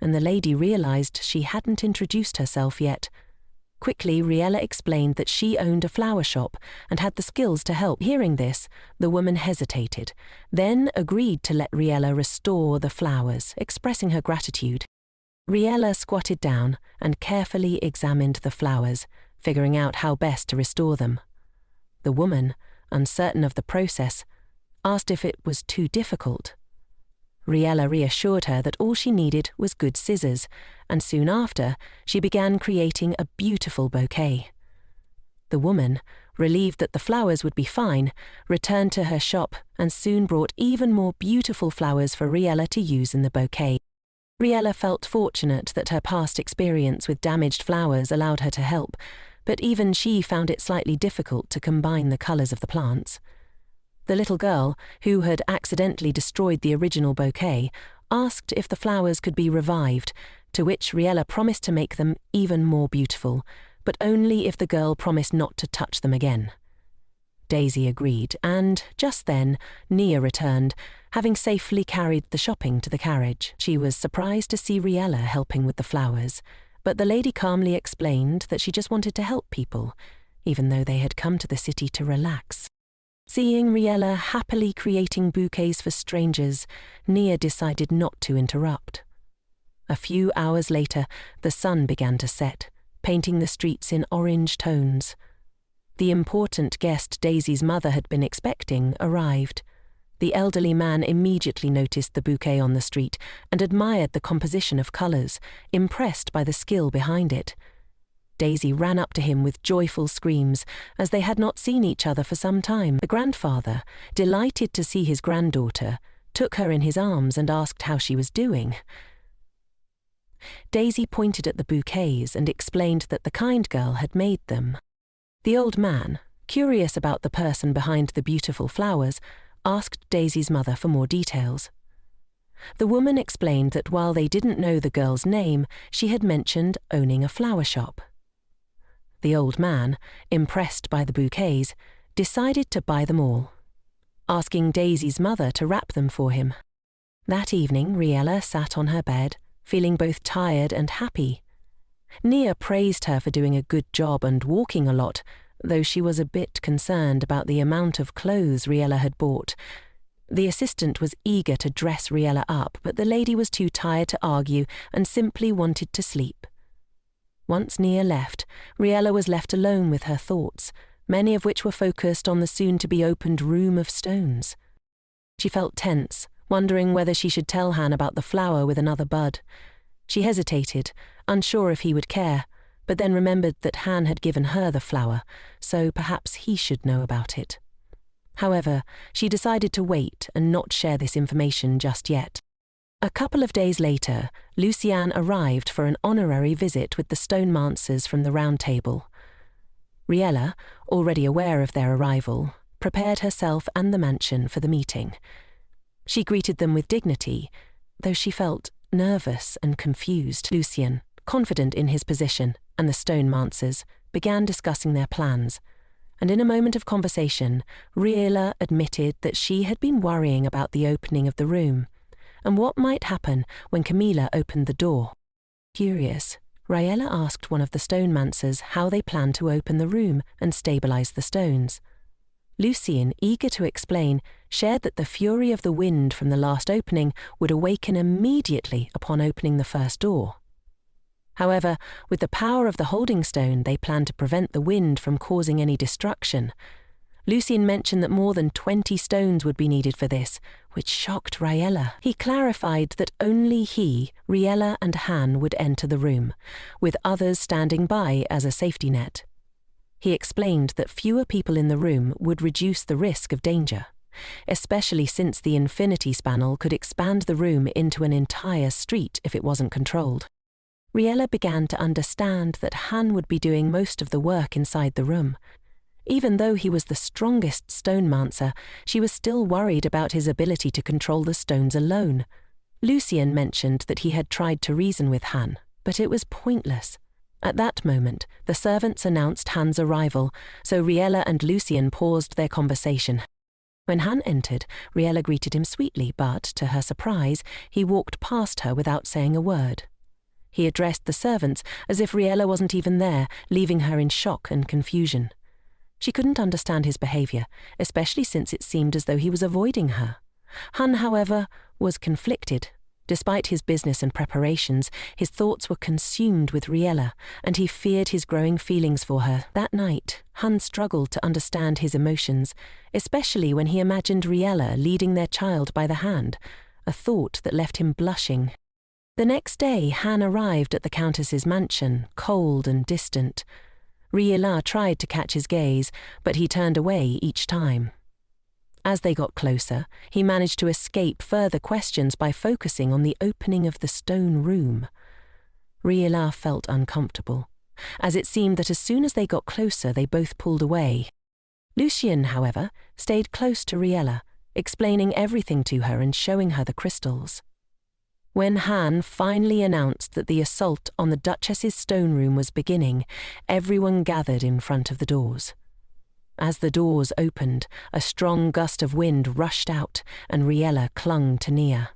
and the lady realized she hadn't introduced herself yet. Quickly, Riella explained that she owned a flower shop and had the skills to help. Hearing this, the woman hesitated, then agreed to let Riella restore the flowers, expressing her gratitude. Riella squatted down and carefully examined the flowers, figuring out how best to restore them. The woman, uncertain of the process, asked if it was too difficult. Riella reassured her that all she needed was good scissors, and soon after, she began creating a beautiful bouquet. The woman, relieved that the flowers would be fine, returned to her shop and soon brought even more beautiful flowers for Riella to use in the bouquet. Riella felt fortunate that her past experience with damaged flowers allowed her to help, but even she found it slightly difficult to combine the colours of the plants. The little girl, who had accidentally destroyed the original bouquet, asked if the flowers could be revived, to which Riella promised to make them even more beautiful, but only if the girl promised not to touch them again. Daisy agreed, and, just then, Nia returned, having safely carried the shopping to the carriage. She was surprised to see Riella helping with the flowers, but the lady calmly explained that she just wanted to help people, even though they had come to the city to relax. Seeing Riella happily creating bouquets for strangers, Nia decided not to interrupt. A few hours later, the sun began to set, painting the streets in orange tones. The important guest Daisy's mother had been expecting arrived. The elderly man immediately noticed the bouquet on the street and admired the composition of colours, impressed by the skill behind it. Daisy ran up to him with joyful screams, as they had not seen each other for some time. The grandfather, delighted to see his granddaughter, took her in his arms and asked how she was doing. Daisy pointed at the bouquets and explained that the kind girl had made them. The old man, curious about the person behind the beautiful flowers, asked Daisy's mother for more details. The woman explained that while they didn't know the girl's name, she had mentioned owning a flower shop. The old man, impressed by the bouquets, decided to buy them all, asking Daisy's mother to wrap them for him. That evening, Riella sat on her bed, feeling both tired and happy. Nia praised her for doing a good job and walking a lot, though she was a bit concerned about the amount of clothes Riella had bought. The assistant was eager to dress Riella up, but the lady was too tired to argue and simply wanted to sleep. Once Nia left, Riella was left alone with her thoughts, many of which were focused on the soon-to-be-opened room of stones. She felt tense, wondering whether she should tell Han about the flower with another bud. She hesitated, unsure if he would care, but then remembered that Han had given her the flower, so perhaps he should know about it. However, she decided to wait and not share this information just yet. A couple of days later, Luciane arrived for an honorary visit with the Stonemancers from the Round Table. Riella, already aware of their arrival, prepared herself and the mansion for the meeting. She greeted them with dignity, though she felt nervous and confused. Lucien, confident in his position, and the Stonemancers began discussing their plans, and in a moment of conversation, Riella admitted that she had been worrying about the opening of the room, and what might happen when Camilla opened the door. Curious, Riella asked one of the Stonemancers how they planned to open the room and stabilize the stones. Lucien, eager to explain, shared that the fury of the wind from the last opening would awaken immediately upon opening the first door. However, with the power of the holding stone, they planned to prevent the wind from causing any destruction. Lucien mentioned that more than 20 stones would be needed for this, which shocked Riella. He clarified that only he, Riella and Han would enter the room, with others standing by as a safety net. He explained that fewer people in the room would reduce the risk of danger, especially since the infinity spanel could expand the room into an entire street if it wasn't controlled. Riella began to understand that Han would be doing most of the work inside the room. Even though he was the strongest stonemancer, she was still worried about his ability to control the stones alone. Lucien mentioned that he had tried to reason with Han, but it was pointless. At that moment, the servants announced Han's arrival, so Riella and Lucien paused their conversation. When Han entered, Riella greeted him sweetly, but, to her surprise, he walked past her without saying a word. He addressed the servants as if Riella wasn't even there, leaving her in shock and confusion. She couldn't understand his behavior, especially since it seemed as though he was avoiding her. Han, however, was conflicted. Despite his business and preparations, his thoughts were consumed with Riella, and he feared his growing feelings for her. That night, Han struggled to understand his emotions, especially when he imagined Riella leading their child by the hand, a thought that left him blushing. The next day, Han arrived at the Countess's mansion, cold and distant. Riella tried to catch his gaze, but he turned away each time. As they got closer, he managed to escape further questions by focusing on the opening of the stone room. Riella felt uncomfortable, as it seemed that as soon as they got closer, they both pulled away. Lucien, however, stayed close to Riella, explaining everything to her and showing her the crystals. When Han finally announced that the assault on the Duchess's stone room was beginning, everyone gathered in front of the doors. As the doors opened, a strong gust of wind rushed out, and Riella clung to Nia.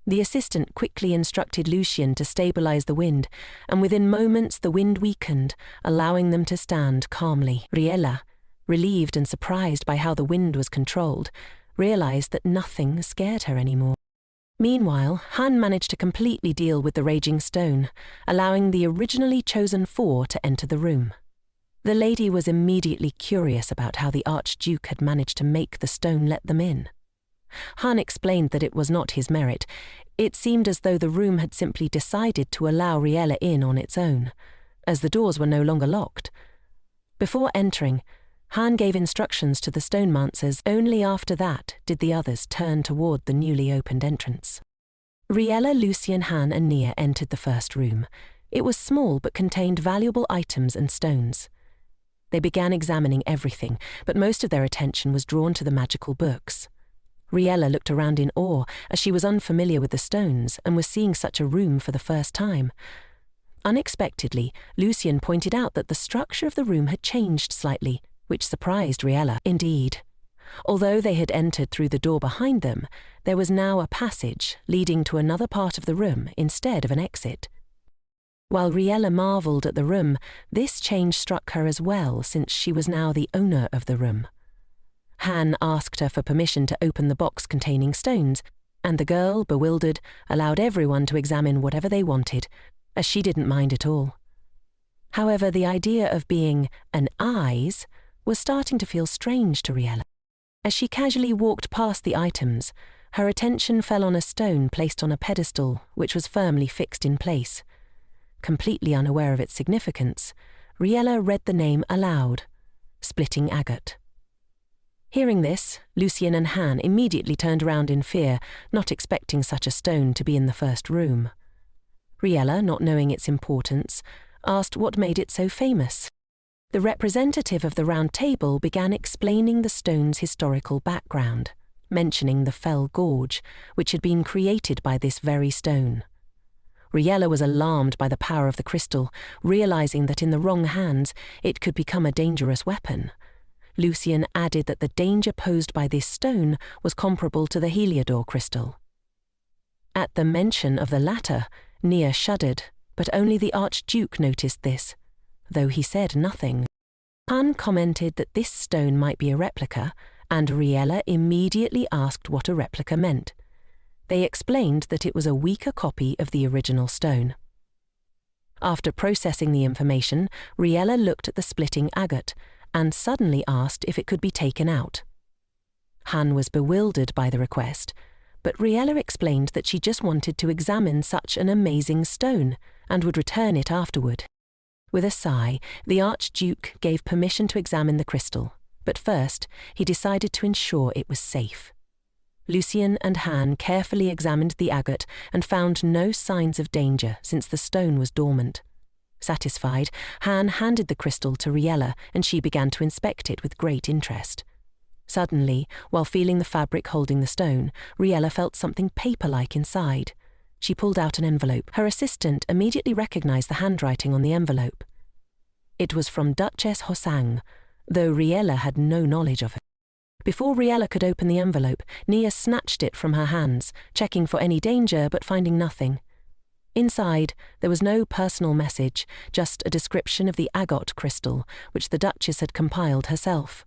The assistant quickly instructed Lucien to stabilize the wind, and within moments the wind weakened, allowing them to stand calmly. Riella, relieved and surprised by how the wind was controlled, realized that nothing scared her anymore. Meanwhile, Han managed to completely deal with the raging stone, allowing the originally chosen 4 to enter the room. The lady was immediately curious about how the Archduke had managed to make the stone let them in. Han explained that it was not his merit. It seemed as though the room had simply decided to allow Riella in on its own, as the doors were no longer locked. Before entering, Han gave instructions to the stonemancers. Only after that did the others turn toward the newly opened entrance. Riella, Lucien, Han and Nia entered the first room. It was small but contained valuable items and stones. They began examining everything, but most of their attention was drawn to the magical books. Riella looked around in awe, as she was unfamiliar with the stones and was seeing such a room for the first time. Unexpectedly, Lucien pointed out that the structure of the room had changed slightly, which surprised Riella. Indeed, although they had entered through the door behind them, there was now a passage leading to another part of the room instead of an exit. While Riella marveled at the room, this change struck her as well, since she was now the owner of the room. Han asked her for permission to open the box containing stones, and the girl, bewildered, allowed everyone to examine whatever they wanted, as she didn't mind at all. However, the idea of being an eyes was starting to feel strange to Riella. As she casually walked past the items, her attention fell on a stone placed on a pedestal which was firmly fixed in place. Completely unaware of its significance, Riella read the name aloud, Splitting Agate. Hearing this, Lucien and Han immediately turned around in fear, not expecting such a stone to be in the first room. Riella, not knowing its importance, asked what made it so famous. The representative of the Round Table began explaining the stone's historical background, mentioning the Fell Gorge, which had been created by this very stone. Riella was alarmed by the power of the crystal, realizing that in the wrong hands it could become a dangerous weapon. Lucien added that the danger posed by this stone was comparable to the Heliodor crystal. At the mention of the latter, Nia shuddered, but only the Archduke noticed this, though he said nothing. Han commented that this stone might be a replica, and Riella immediately asked what a replica meant. They explained that it was a weaker copy of the original stone. After processing the information, Riella looked at the splitting agate, and suddenly asked if it could be taken out. Han was bewildered by the request, but Riella explained that she just wanted to examine such an amazing stone and would return it afterward. With a sigh, the Archduke gave permission to examine the crystal, but first he decided to ensure it was safe. Lucien and Han carefully examined the agate and found no signs of danger since the stone was dormant. Satisfied, Han handed the crystal to Riella and she began to inspect it with great interest. Suddenly, while feeling the fabric holding the stone, Riella felt something paper-like inside. She pulled out an envelope. Her assistant immediately recognized the handwriting on the envelope. It was from Duchess Hoson, though Riella had no knowledge of it. Before Riella could open the envelope, Nia snatched it from her hands, checking for any danger but finding nothing. Inside, there was no personal message, just a description of the agate crystal, which the Duchess had compiled herself.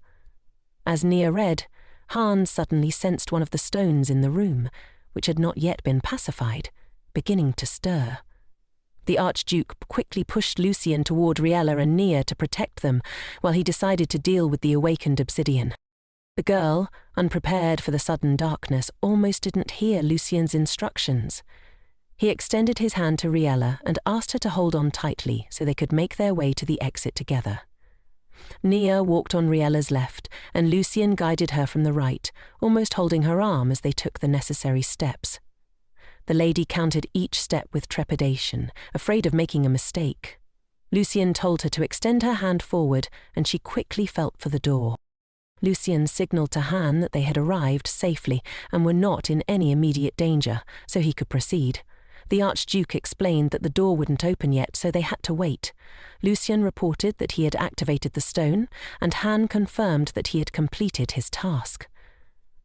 As Nia read, Han suddenly sensed one of the stones in the room, which had not yet been pacified, beginning to stir. The Archduke quickly pushed Lucien toward Riella and Nia to protect them, while he decided to deal with the awakened obsidian. The girl, unprepared for the sudden darkness, almost didn't hear Lucien's instructions. He extended his hand to Riella and asked her to hold on tightly so they could make their way to the exit together. Nia walked on Riella's left, and Lucien guided her from the right, almost holding her arm as they took the necessary steps. The lady counted each step with trepidation, afraid of making a mistake. Lucien told her to extend her hand forward, and she quickly felt for the door. Lucien signalled to Han that they had arrived safely and were not in any immediate danger, so he could proceed. The Archduke explained that the door wouldn't open yet, so they had to wait. Lucien reported that he had activated the stone, and Han confirmed that he had completed his task.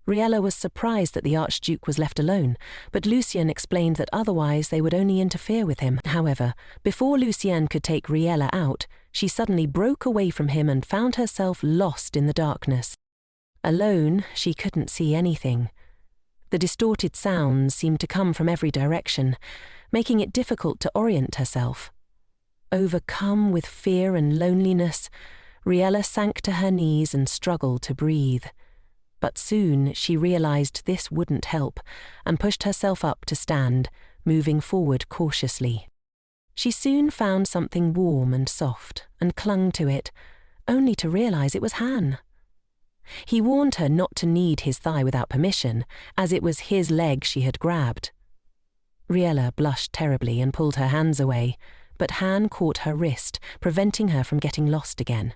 Riella was surprised that the Archduke was left alone, but Lucien explained that otherwise they would only interfere with him. However, before Lucien could take Riella out, she suddenly broke away from him and found herself lost in the darkness. Alone, she couldn't see anything. The distorted sounds seemed to come from every direction, making it difficult to orient herself. Overcome with fear and loneliness, Riella sank to her knees and struggled to breathe. But soon she realized this wouldn't help and pushed herself up to stand, moving forward cautiously. She soon found something warm and soft and clung to it, only to realize it was Han. He warned her not to knead his thigh without permission, as it was his leg she had grabbed. Riella blushed terribly and pulled her hands away, but Han caught her wrist, preventing her from getting lost again.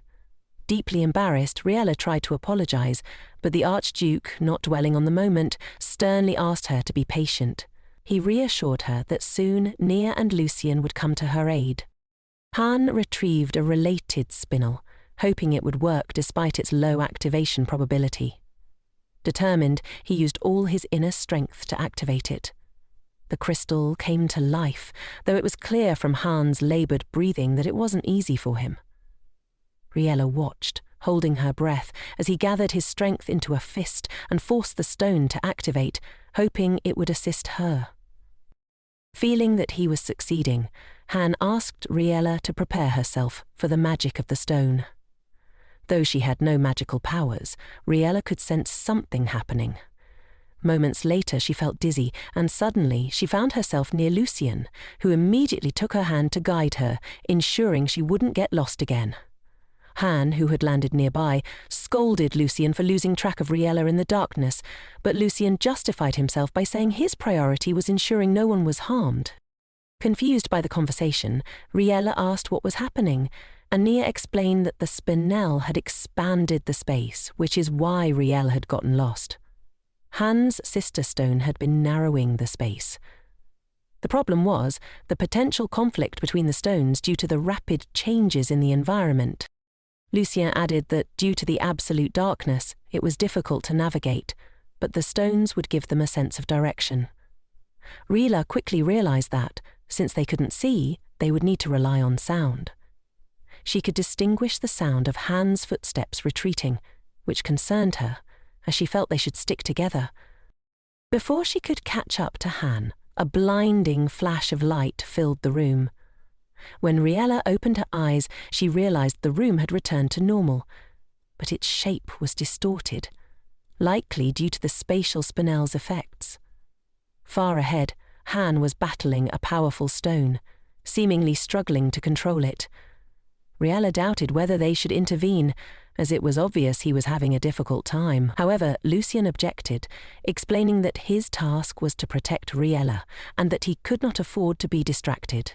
Deeply embarrassed, Riella tried to apologize, but the Archduke, not dwelling on the moment, sternly asked her to be patient. He reassured her that soon Nia and Lucien would come to her aid. Han retrieved a related spinel, hoping it would work despite its low activation probability. Determined, he used all his inner strength to activate it. The crystal came to life, though it was clear from Han's laboured breathing that it wasn't easy for him. Riella watched, holding her breath, as he gathered his strength into a fist and forced the stone to activate, hoping it would assist her. Feeling that he was succeeding, Han asked Riella to prepare herself for the magic of the stone. Though she had no magical powers, Riella could sense something happening. Moments later she felt dizzy, and suddenly she found herself near Lucien, who immediately took her hand to guide her, ensuring she wouldn't get lost again. Han, who had landed nearby, scolded Lucien for losing track of Riella in the darkness, but Lucien justified himself by saying his priority was ensuring no one was harmed. Confused by the conversation, Riella asked what was happening, and Nia explained that the spinel had expanded the space, which is why Riella had gotten lost. Han's sister stone had been narrowing the space. The problem was the potential conflict between the stones due to the rapid changes in the environment. Lucien added that due to the absolute darkness, it was difficult to navigate, but the stones would give them a sense of direction. Riella quickly realized that, since they couldn't see, they would need to rely on sound. She could distinguish the sound of Han's footsteps retreating, which concerned her, as she felt they should stick together. Before she could catch up to Han, a blinding flash of light filled the room. When Riella opened her eyes, she realized the room had returned to normal, but its shape was distorted, likely due to the spatial spinel's effects. Far ahead, Han was battling a powerful stone, seemingly struggling to control it. Riella doubted whether they should intervene, as it was obvious he was having a difficult time. However, Lucien objected, explaining that his task was to protect Riella and that he could not afford to be distracted.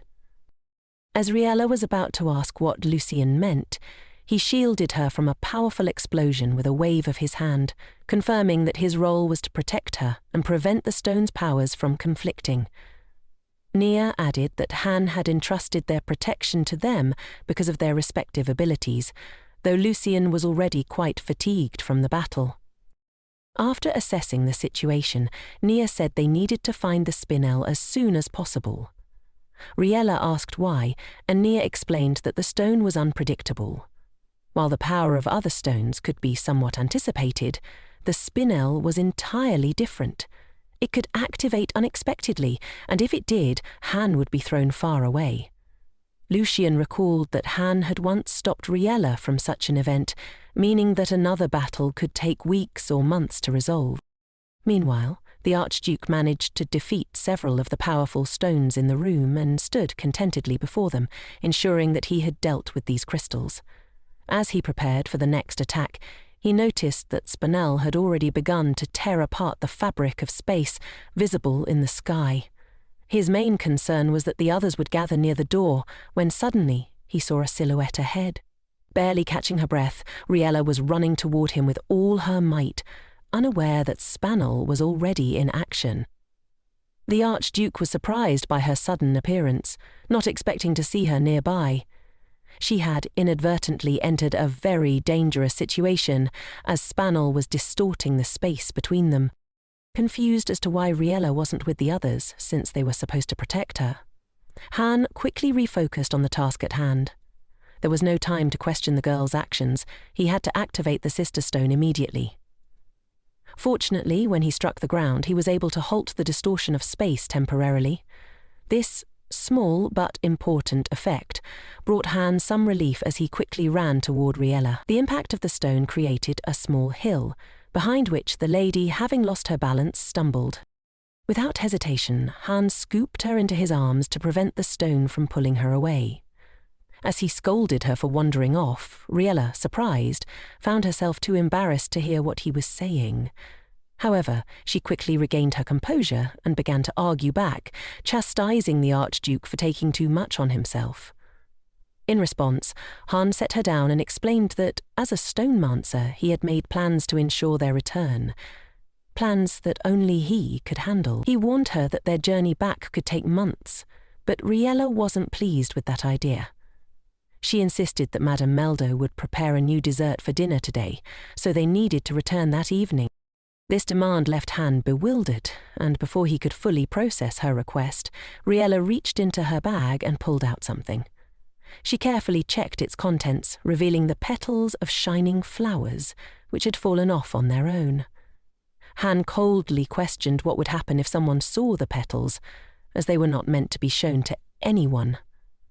As Riella was about to ask what Lucien meant, he shielded her from a powerful explosion with a wave of his hand, confirming that his role was to protect her and prevent the stone's powers from conflicting. Nia added that Han had entrusted their protection to them because of their respective abilities, though Lucien was already quite fatigued from the battle. After assessing the situation, Nia said they needed to find the spinel as soon as possible. Riella asked why, and Nia explained that the stone was unpredictable. While the power of other stones could be somewhat anticipated, the spinel was entirely different. It could activate unexpectedly, and if it did, Han would be thrown far away. Lucien recalled that Han had once stopped Riella from such an event, meaning that another battle could take weeks or months to resolve. Meanwhile, the Archduke managed to defeat several of the powerful stones in the room and stood contentedly before them, ensuring that he had dealt with these crystals. As he prepared for the next attack, he noticed that Spinel had already begun to tear apart the fabric of space visible in the sky. His main concern was that the others would gather near the door, when suddenly he saw a silhouette ahead. Barely catching her breath, Riella was running toward him with all her might, unaware that Spanel was already in action. The Archduke was surprised by her sudden appearance, not expecting to see her nearby. She had inadvertently entered a very dangerous situation, as Spanel was distorting the space between them. Confused as to why Riella wasn't with the others, since they were supposed to protect her, Han quickly refocused on the task at hand. There was no time to question the girl's actions. He had to activate the Sister Stone immediately. Fortunately, when he struck the ground, he was able to halt the distortion of space temporarily. This small but important effect brought Han some relief as he quickly ran toward Riella. The impact of the stone created a small hill, behind which the lady, having lost her balance, stumbled. Without hesitation, Han scooped her into his arms to prevent the stone from pulling her away. As he scolded her for wandering off, Riella, surprised, found herself too embarrassed to hear what he was saying. However, she quickly regained her composure and began to argue back, chastising the Archduke for taking too much on himself. In response, Han set her down and explained that, as a stonemancer, he had made plans to ensure their return. Plans that only he could handle. He warned her that their journey back could take months, but Riella wasn't pleased with that idea. She insisted that Madame Meldo would prepare a new dessert for dinner today, so they needed to return that evening. This demand left Han bewildered, and before he could fully process her request, Riella reached into her bag and pulled out something. She carefully checked its contents, revealing the petals of shining flowers, which had fallen off on their own. Han coldly questioned what would happen if someone saw the petals, as they were not meant to be shown to anyone.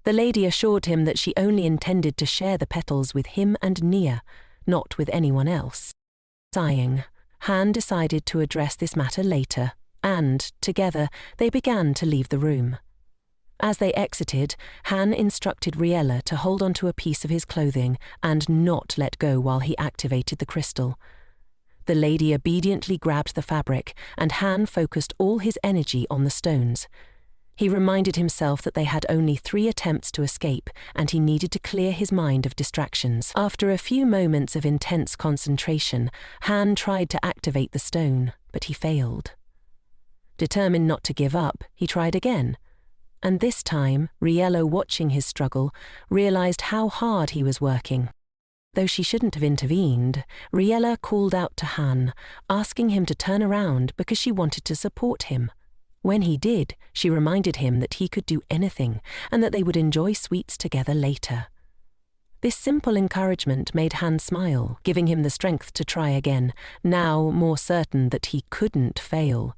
The lady assured him that she only intended to share the petals with him and Nia, not with anyone else. Sighing, Han decided to address this matter later, and, together, they began to leave the room. As they exited, Han instructed Riella to hold onto a piece of his clothing and not let go while he activated the crystal. The lady obediently grabbed the fabric, and Han focused all his energy on the stones. He reminded himself that they had only 3 attempts to escape, and he needed to clear his mind of distractions. After a few moments of intense concentration, Han tried to activate the stone, but he failed. Determined not to give up, he tried again. And this time, Riella, watching his struggle, realized how hard he was working. Though she shouldn't have intervened, Riella called out to Han, asking him to turn around because she wanted to support him. When he did, she reminded him that he could do anything and that they would enjoy sweets together later. This simple encouragement made Han smile, giving him the strength to try again, now more certain that he couldn't fail.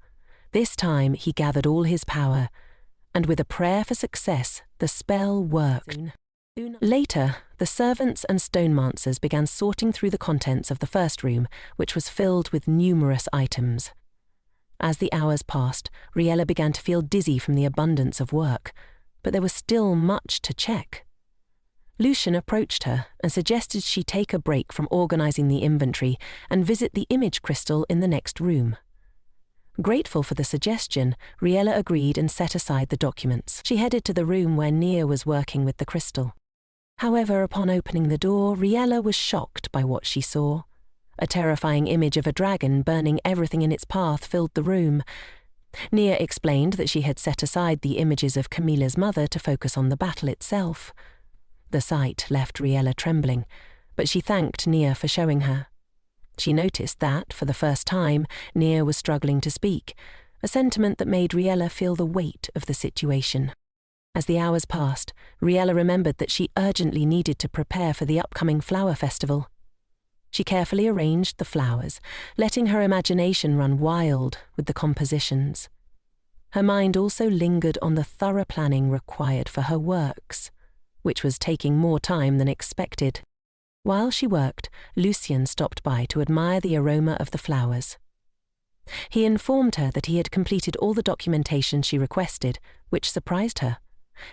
This time he gathered all his power, and with a prayer for success, the spell worked. Later, the servants and stonemancers began sorting through the contents of the first room, which was filled with numerous items. As the hours passed, Riella began to feel dizzy from the abundance of work, but there was still much to check. Lucian approached her and suggested she take a break from organizing the inventory and visit the image crystal in the next room. Grateful for the suggestion, Riella agreed and set aside the documents. She headed to the room where Nia was working with the crystal. However, upon opening the door, Riella was shocked by what she saw. A terrifying image of a dragon burning everything in its path filled the room. Nia explained that she had set aside the images of Camilla's mother to focus on the battle itself. The sight left Riella trembling, but she thanked Nia for showing her. She noticed that, for the first time, Nia was struggling to speak, a sentiment that made Riella feel the weight of the situation. As the hours passed, Riella remembered that she urgently needed to prepare for the upcoming flower festival. She carefully arranged the flowers, letting her imagination run wild with the compositions. Her mind also lingered on the thorough planning required for her works, which was taking more time than expected. While she worked, Lucien stopped by to admire the aroma of the flowers. He informed her that he had completed all the documentation she requested, which surprised her.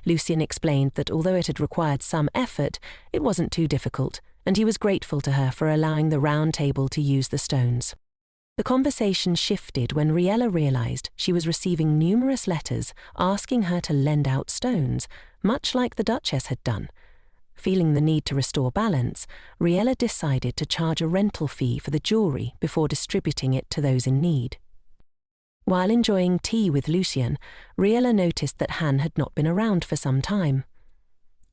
Lucien explained that although it had required some effort, it wasn't too difficult, and he was grateful to her for allowing the round table to use the stones. The conversation shifted when Riella realized she was receiving numerous letters asking her to lend out stones, much like the Duchess had done. Feeling the need to restore balance, Riella decided to charge a rental fee for the jewelry before distributing it to those in need. While enjoying tea with Lucien, Riella noticed that Han had not been around for some time.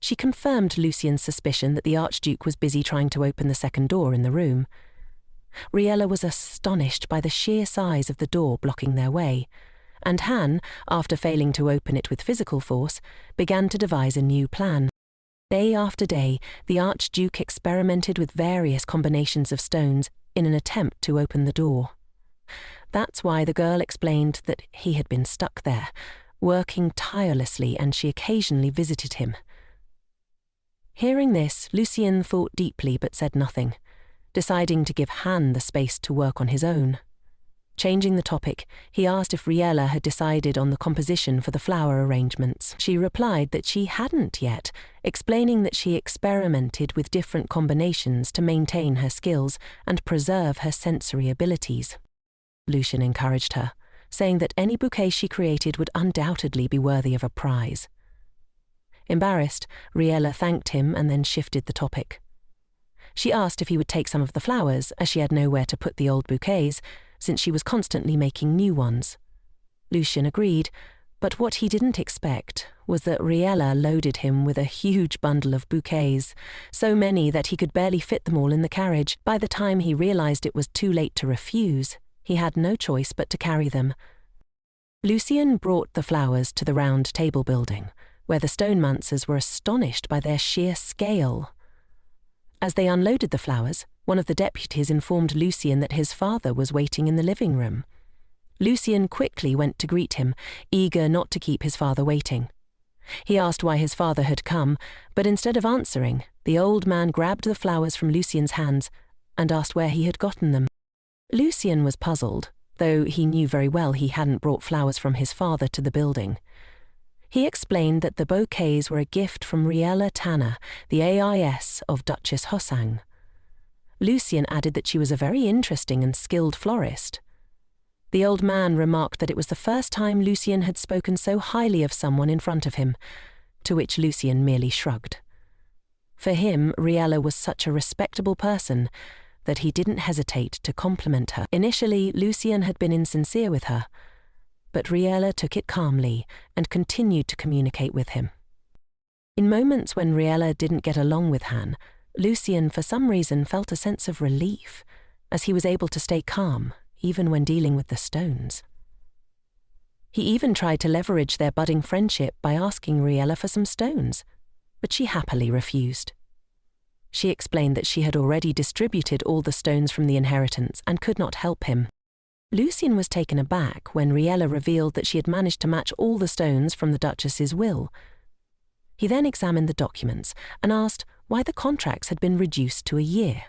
She confirmed Lucien's suspicion that the Archduke was busy trying to open the second door in the room. Riella was astonished by the sheer size of the door blocking their way, and Han, after failing to open it with physical force, began to devise a new plan. Day after day, the Archduke experimented with various combinations of stones in an attempt to open the door. That's why the girl explained that he had been stuck there, working tirelessly, and she occasionally visited him. Hearing this, Lucien thought deeply but said nothing, deciding to give Han the space to work on his own. Changing the topic, he asked if Riella had decided on the composition for the flower arrangements. She replied that she hadn't yet, explaining that she experimented with different combinations to maintain her skills and preserve her sensory abilities. Lucien encouraged her, saying that any bouquet she created would undoubtedly be worthy of a prize. Embarrassed, Riella thanked him and then shifted the topic. She asked if he would take some of the flowers, as she had nowhere to put the old bouquets, since she was constantly making new ones. Lucien agreed, but what he didn't expect was that Riella loaded him with a huge bundle of bouquets, so many that he could barely fit them all in the carriage. By the time he realized it was too late to refuse, he had no choice but to carry them. Lucien brought the flowers to the round table building, where the stonemancers were astonished by their sheer scale. As they unloaded the flowers, one of the deputies informed Lucien that his father was waiting in the living room. Lucien quickly went to greet him, eager not to keep his father waiting. He asked why his father had come, but instead of answering, the old man grabbed the flowers from Lucien's hands and asked where he had gotten them. Lucien was puzzled, though he knew very well he hadn't brought flowers from his father to the building. He explained that the bouquets were a gift from Riella Tanner, the AIS of Duchess Hoson. Lucien added that she was a very interesting and skilled florist. The old man remarked that it was the first time Lucien had spoken so highly of someone in front of him, to which Lucien merely shrugged. For him, Riella was such a respectable person that he didn't hesitate to compliment her. Initially, Lucien had been insincere with her, but Riella took it calmly and continued to communicate with him. In moments when Riella didn't get along with Han, Lucien for some reason felt a sense of relief, as he was able to stay calm, even when dealing with the stones. He even tried to leverage their budding friendship by asking Riella for some stones, but she happily refused. She explained that she had already distributed all the stones from the inheritance and could not help him. Lucien was taken aback when Riella revealed that she had managed to match all the stones from the Duchess's will. He then examined the documents and asked why the contracts had been reduced to a year.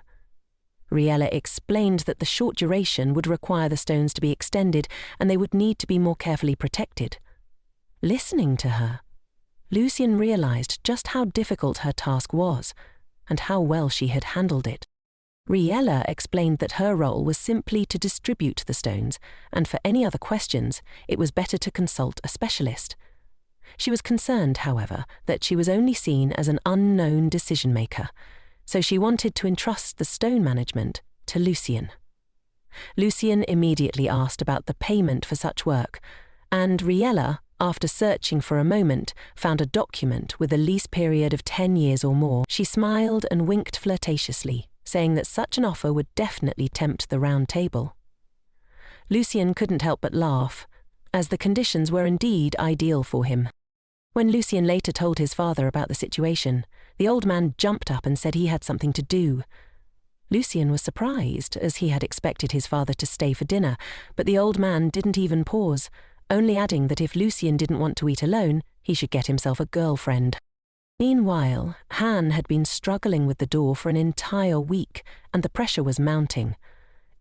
Riella explained that the short duration would require the stones to be extended and they would need to be more carefully protected. Listening to her, Lucien realized just how difficult her task was and how well she had handled it. Riella explained that her role was simply to distribute the stones, and for any other questions, it was better to consult a specialist. She was concerned, however, that she was only seen as an unknown decision-maker, so she wanted to entrust the stone management to Lucien. Lucien immediately asked about the payment for such work, and Riella, after searching for a moment, found a document with a lease period of 10 years or more. She smiled and winked flirtatiously, saying that such an offer would definitely tempt the round table. Lucien couldn't help but laugh, as the conditions were indeed ideal for him. When Lucien later told his father about the situation, the old man jumped up and said he had something to do. Lucien was surprised, as he had expected his father to stay for dinner, but the old man didn't even pause, only adding that if Lucien didn't want to eat alone, he should get himself a girlfriend. Meanwhile, Han had been struggling with the door for an entire week, and the pressure was mounting.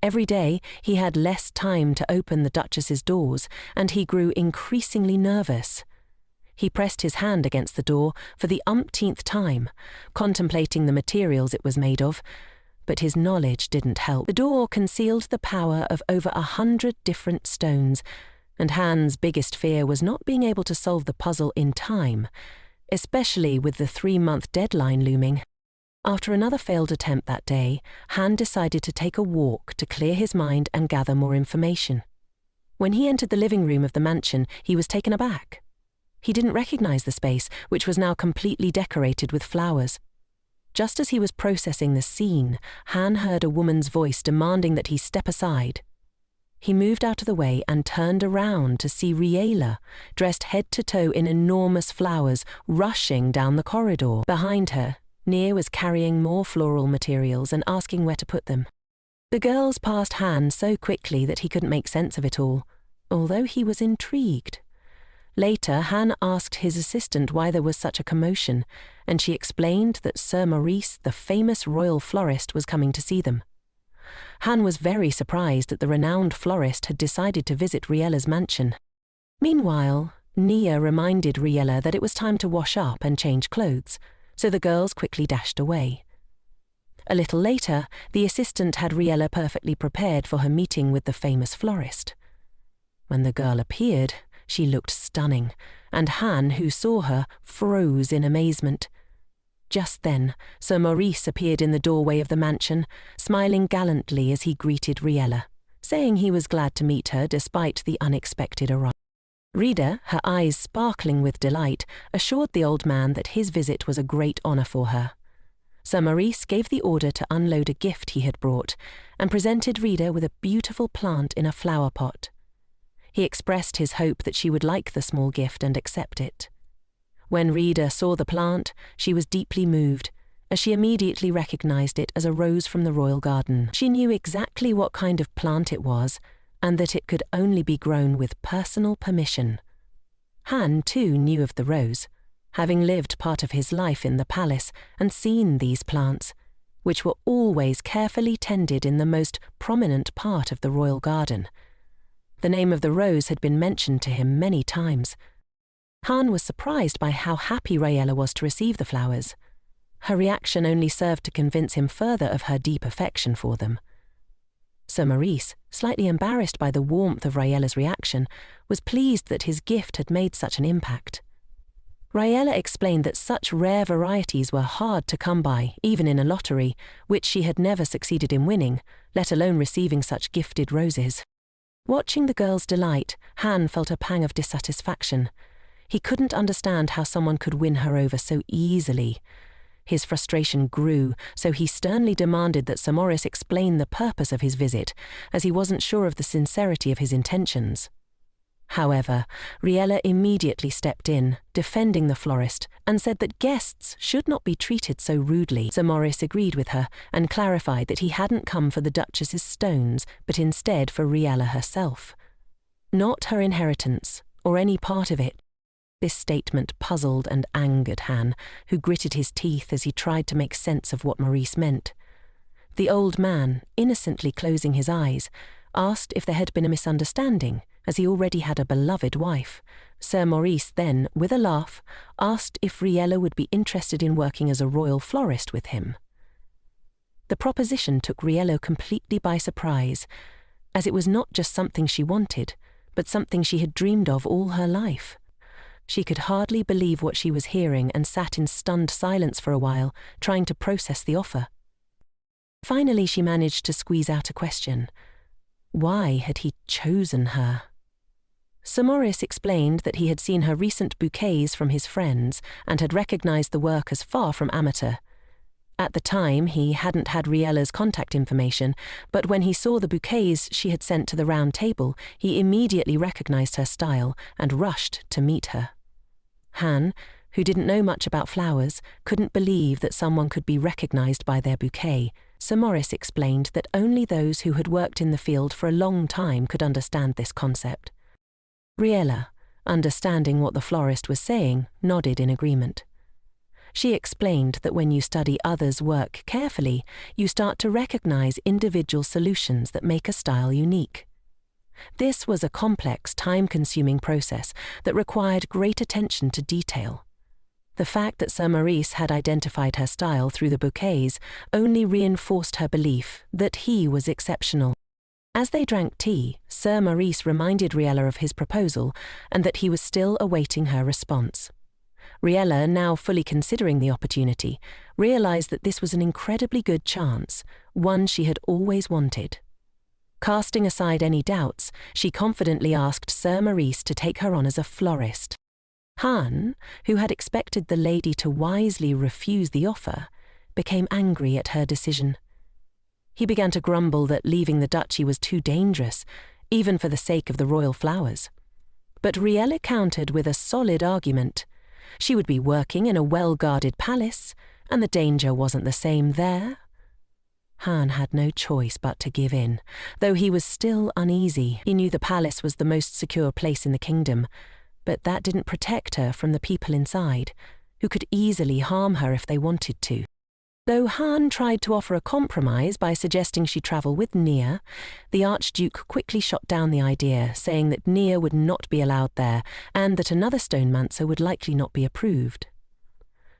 Every day, he had less time to open the Duchess's doors, and he grew increasingly nervous. He pressed his hand against the door for the umpteenth time, contemplating the materials it was made of, but his knowledge didn't help. The door concealed the power of over 100 different stones, and Han's biggest fear was not being able to solve the puzzle in time, especially with the 3-month deadline looming. After another failed attempt that day, Han decided to take a walk to clear his mind and gather more information. When he entered the living room of the mansion, he was taken aback. He didn't recognize the space, which was now completely decorated with flowers. Just as he was processing the scene, Han heard a woman's voice demanding that he step aside. He moved out of the way and turned around to see Riella, dressed head to toe in enormous flowers, rushing down the corridor. Behind her, Nia was carrying more floral materials and asking where to put them. The girls passed Han so quickly that he couldn't make sense of it all, although he was intrigued. Later, Han asked his assistant why there was such a commotion, and she explained that Sir Maurice, the famous royal florist, was coming to see them. Han was very surprised that the renowned florist had decided to visit Riella's mansion. Meanwhile, Nia reminded Riella that it was time to wash up and change clothes, so the girls quickly dashed away. A little later, the assistant had Riella perfectly prepared for her meeting with the famous florist. When the girl appeared, she looked stunning, and Han, who saw her, froze in amazement. Just then, Sir Maurice appeared in the doorway of the mansion, smiling gallantly as he greeted Riella, saying he was glad to meet her despite the unexpected arrival. Rita, her eyes sparkling with delight, assured the old man that his visit was a great honor for her. Sir Maurice gave the order to unload a gift he had brought and presented Rita with a beautiful plant in a flower pot. He expressed his hope that she would like the small gift and accept it. When Rita saw the plant, she was deeply moved, as she immediately recognized it as a rose from the royal garden. She knew exactly what kind of plant it was, and that it could only be grown with personal permission. Han, too, knew of the rose, having lived part of his life in the palace and seen these plants, which were always carefully tended in the most prominent part of the royal garden. The name of the rose had been mentioned to him many times. Han was surprised by how happy Riella was to receive the flowers. Her reaction only served to convince him further of her deep affection for them. Sir Maurice, slightly embarrassed by the warmth of Riella's reaction, was pleased that his gift had made such an impact. Riella explained that such rare varieties were hard to come by, even in a lottery, which she had never succeeded in winning, let alone receiving such gifted roses. Watching the girl's delight, Han felt a pang of dissatisfaction. He couldn't understand how someone could win her over so easily. His frustration grew, so he sternly demanded that Sir Maurice explain the purpose of his visit, as he wasn't sure of the sincerity of his intentions. However, Riella immediately stepped in, defending the florist, and said that guests should not be treated so rudely. Sir Maurice agreed with her and clarified that he hadn't come for the Duchess's stones, but instead for Riella herself. Not her inheritance, or any part of it. This statement puzzled and angered Han, who gritted his teeth as he tried to make sense of what Maurice meant. The old man, innocently closing his eyes, asked if there had been a misunderstanding, as he already had a beloved wife. Sir Maurice then, with a laugh, asked if Riella would be interested in working as a royal florist with him. The proposition took Riella completely by surprise, as it was not just something she wanted, but something she had dreamed of all her life. She could hardly believe what she was hearing and sat in stunned silence for a while, trying to process the offer. Finally, she managed to squeeze out a question. Why had he chosen her? Sir Maurice explained that he had seen her recent bouquets from his friends and had recognized the work as far from amateur. At the time, he hadn't had Riella's contact information, but when he saw the bouquets she had sent to the round table, he immediately recognized her style and rushed to meet her. Han, who didn't know much about flowers, couldn't believe that someone could be recognized by their bouquet. Sir Maurice explained that only those who had worked in the field for a long time could understand this concept. Riella, understanding what the florist was saying, nodded in agreement. She explained that when you study others' work carefully, you start to recognize individual solutions that make a style unique. This was a complex, time-consuming process that required great attention to detail. The fact that Sir Maurice had identified her style through the bouquets only reinforced her belief that he was exceptional. As they drank tea, Sir Maurice reminded Riella of his proposal and that he was still awaiting her response. Riella, now fully considering the opportunity, realized that this was an incredibly good chance, one she had always wanted. Casting aside any doubts, she confidently asked Sir Maurice to take her on as a florist. Han, who had expected the lady to wisely refuse the offer, became angry at her decision. He began to grumble that leaving the duchy was too dangerous, even for the sake of the royal flowers. But Riella countered with a solid argument. She would be working in a well-guarded palace, and the danger wasn't the same there. Han had no choice but to give in, though he was still uneasy. He knew the palace was the most secure place in the kingdom, but that didn't protect her from the people inside, who could easily harm her if they wanted to. Though Han tried to offer a compromise by suggesting she travel with Nia, the Archduke quickly shot down the idea, saying that Nia would not be allowed there and that another stonemancer would likely not be approved.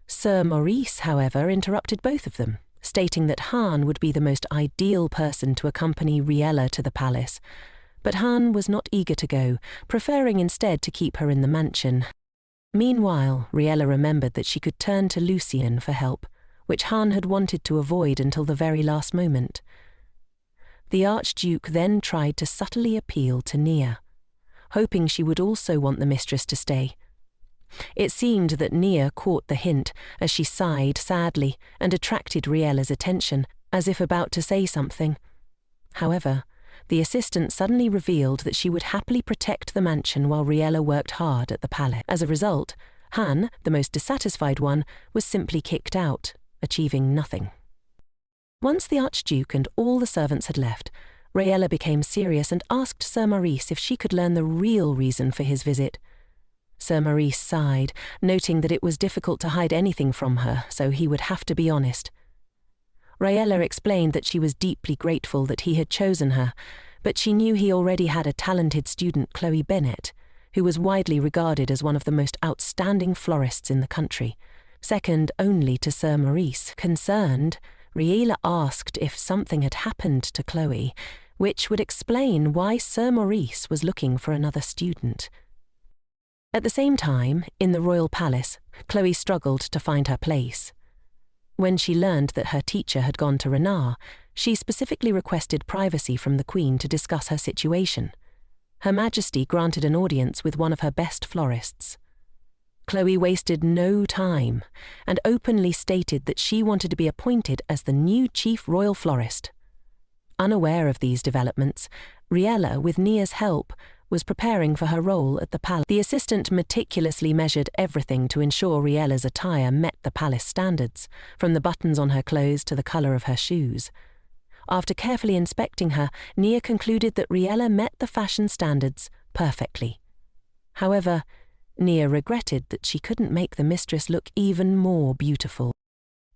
Sir Maurice, however, interrupted both of them, stating that Han would be the most ideal person to accompany Riella to the palace, but Han was not eager to go, preferring instead to keep her in the mansion. Meanwhile, Riella remembered that she could turn to Lucien for help, which Han had wanted to avoid until the very last moment. The Archduke then tried to subtly appeal to Nia, hoping she would also want the mistress to stay. It seemed that Nia caught the hint as she sighed sadly and attracted Riella's attention, as if about to say something. However, the assistant suddenly revealed that she would happily protect the mansion while Riella worked hard at the palace. As a result, Han, the most dissatisfied one, was simply kicked out, achieving nothing. Once the Archduke and all the servants had left, Riella became serious and asked Sir Maurice if she could learn the real reason for his visit. Sir Maurice sighed, noting that it was difficult to hide anything from her, so he would have to be honest. Riella explained that she was deeply grateful that he had chosen her, but she knew he already had a talented student, Chloe Bennet, who was widely regarded as one of the most outstanding florists in the country, second only to Sir Maurice. Concerned, Riella asked if something had happened to Chloe, which would explain why Sir Maurice was looking for another student. At the same time, in the royal palace, Chloe struggled to find her place. When she learned that her teacher had gone to Renard, she specifically requested privacy from the Queen to discuss her situation. Her Majesty granted an audience with one of her best florists. Chloe wasted no time and openly stated that she wanted to be appointed as the new chief royal florist. Unaware of these developments, Riella, with Nia's help, was preparing for her role at the palace. The assistant meticulously measured everything to ensure Riella's attire met the palace standards, from the buttons on her clothes to the colour of her shoes. After carefully inspecting her, Nia concluded that Riella met the fashion standards perfectly. However, Nia regretted that she couldn't make the mistress look even more beautiful.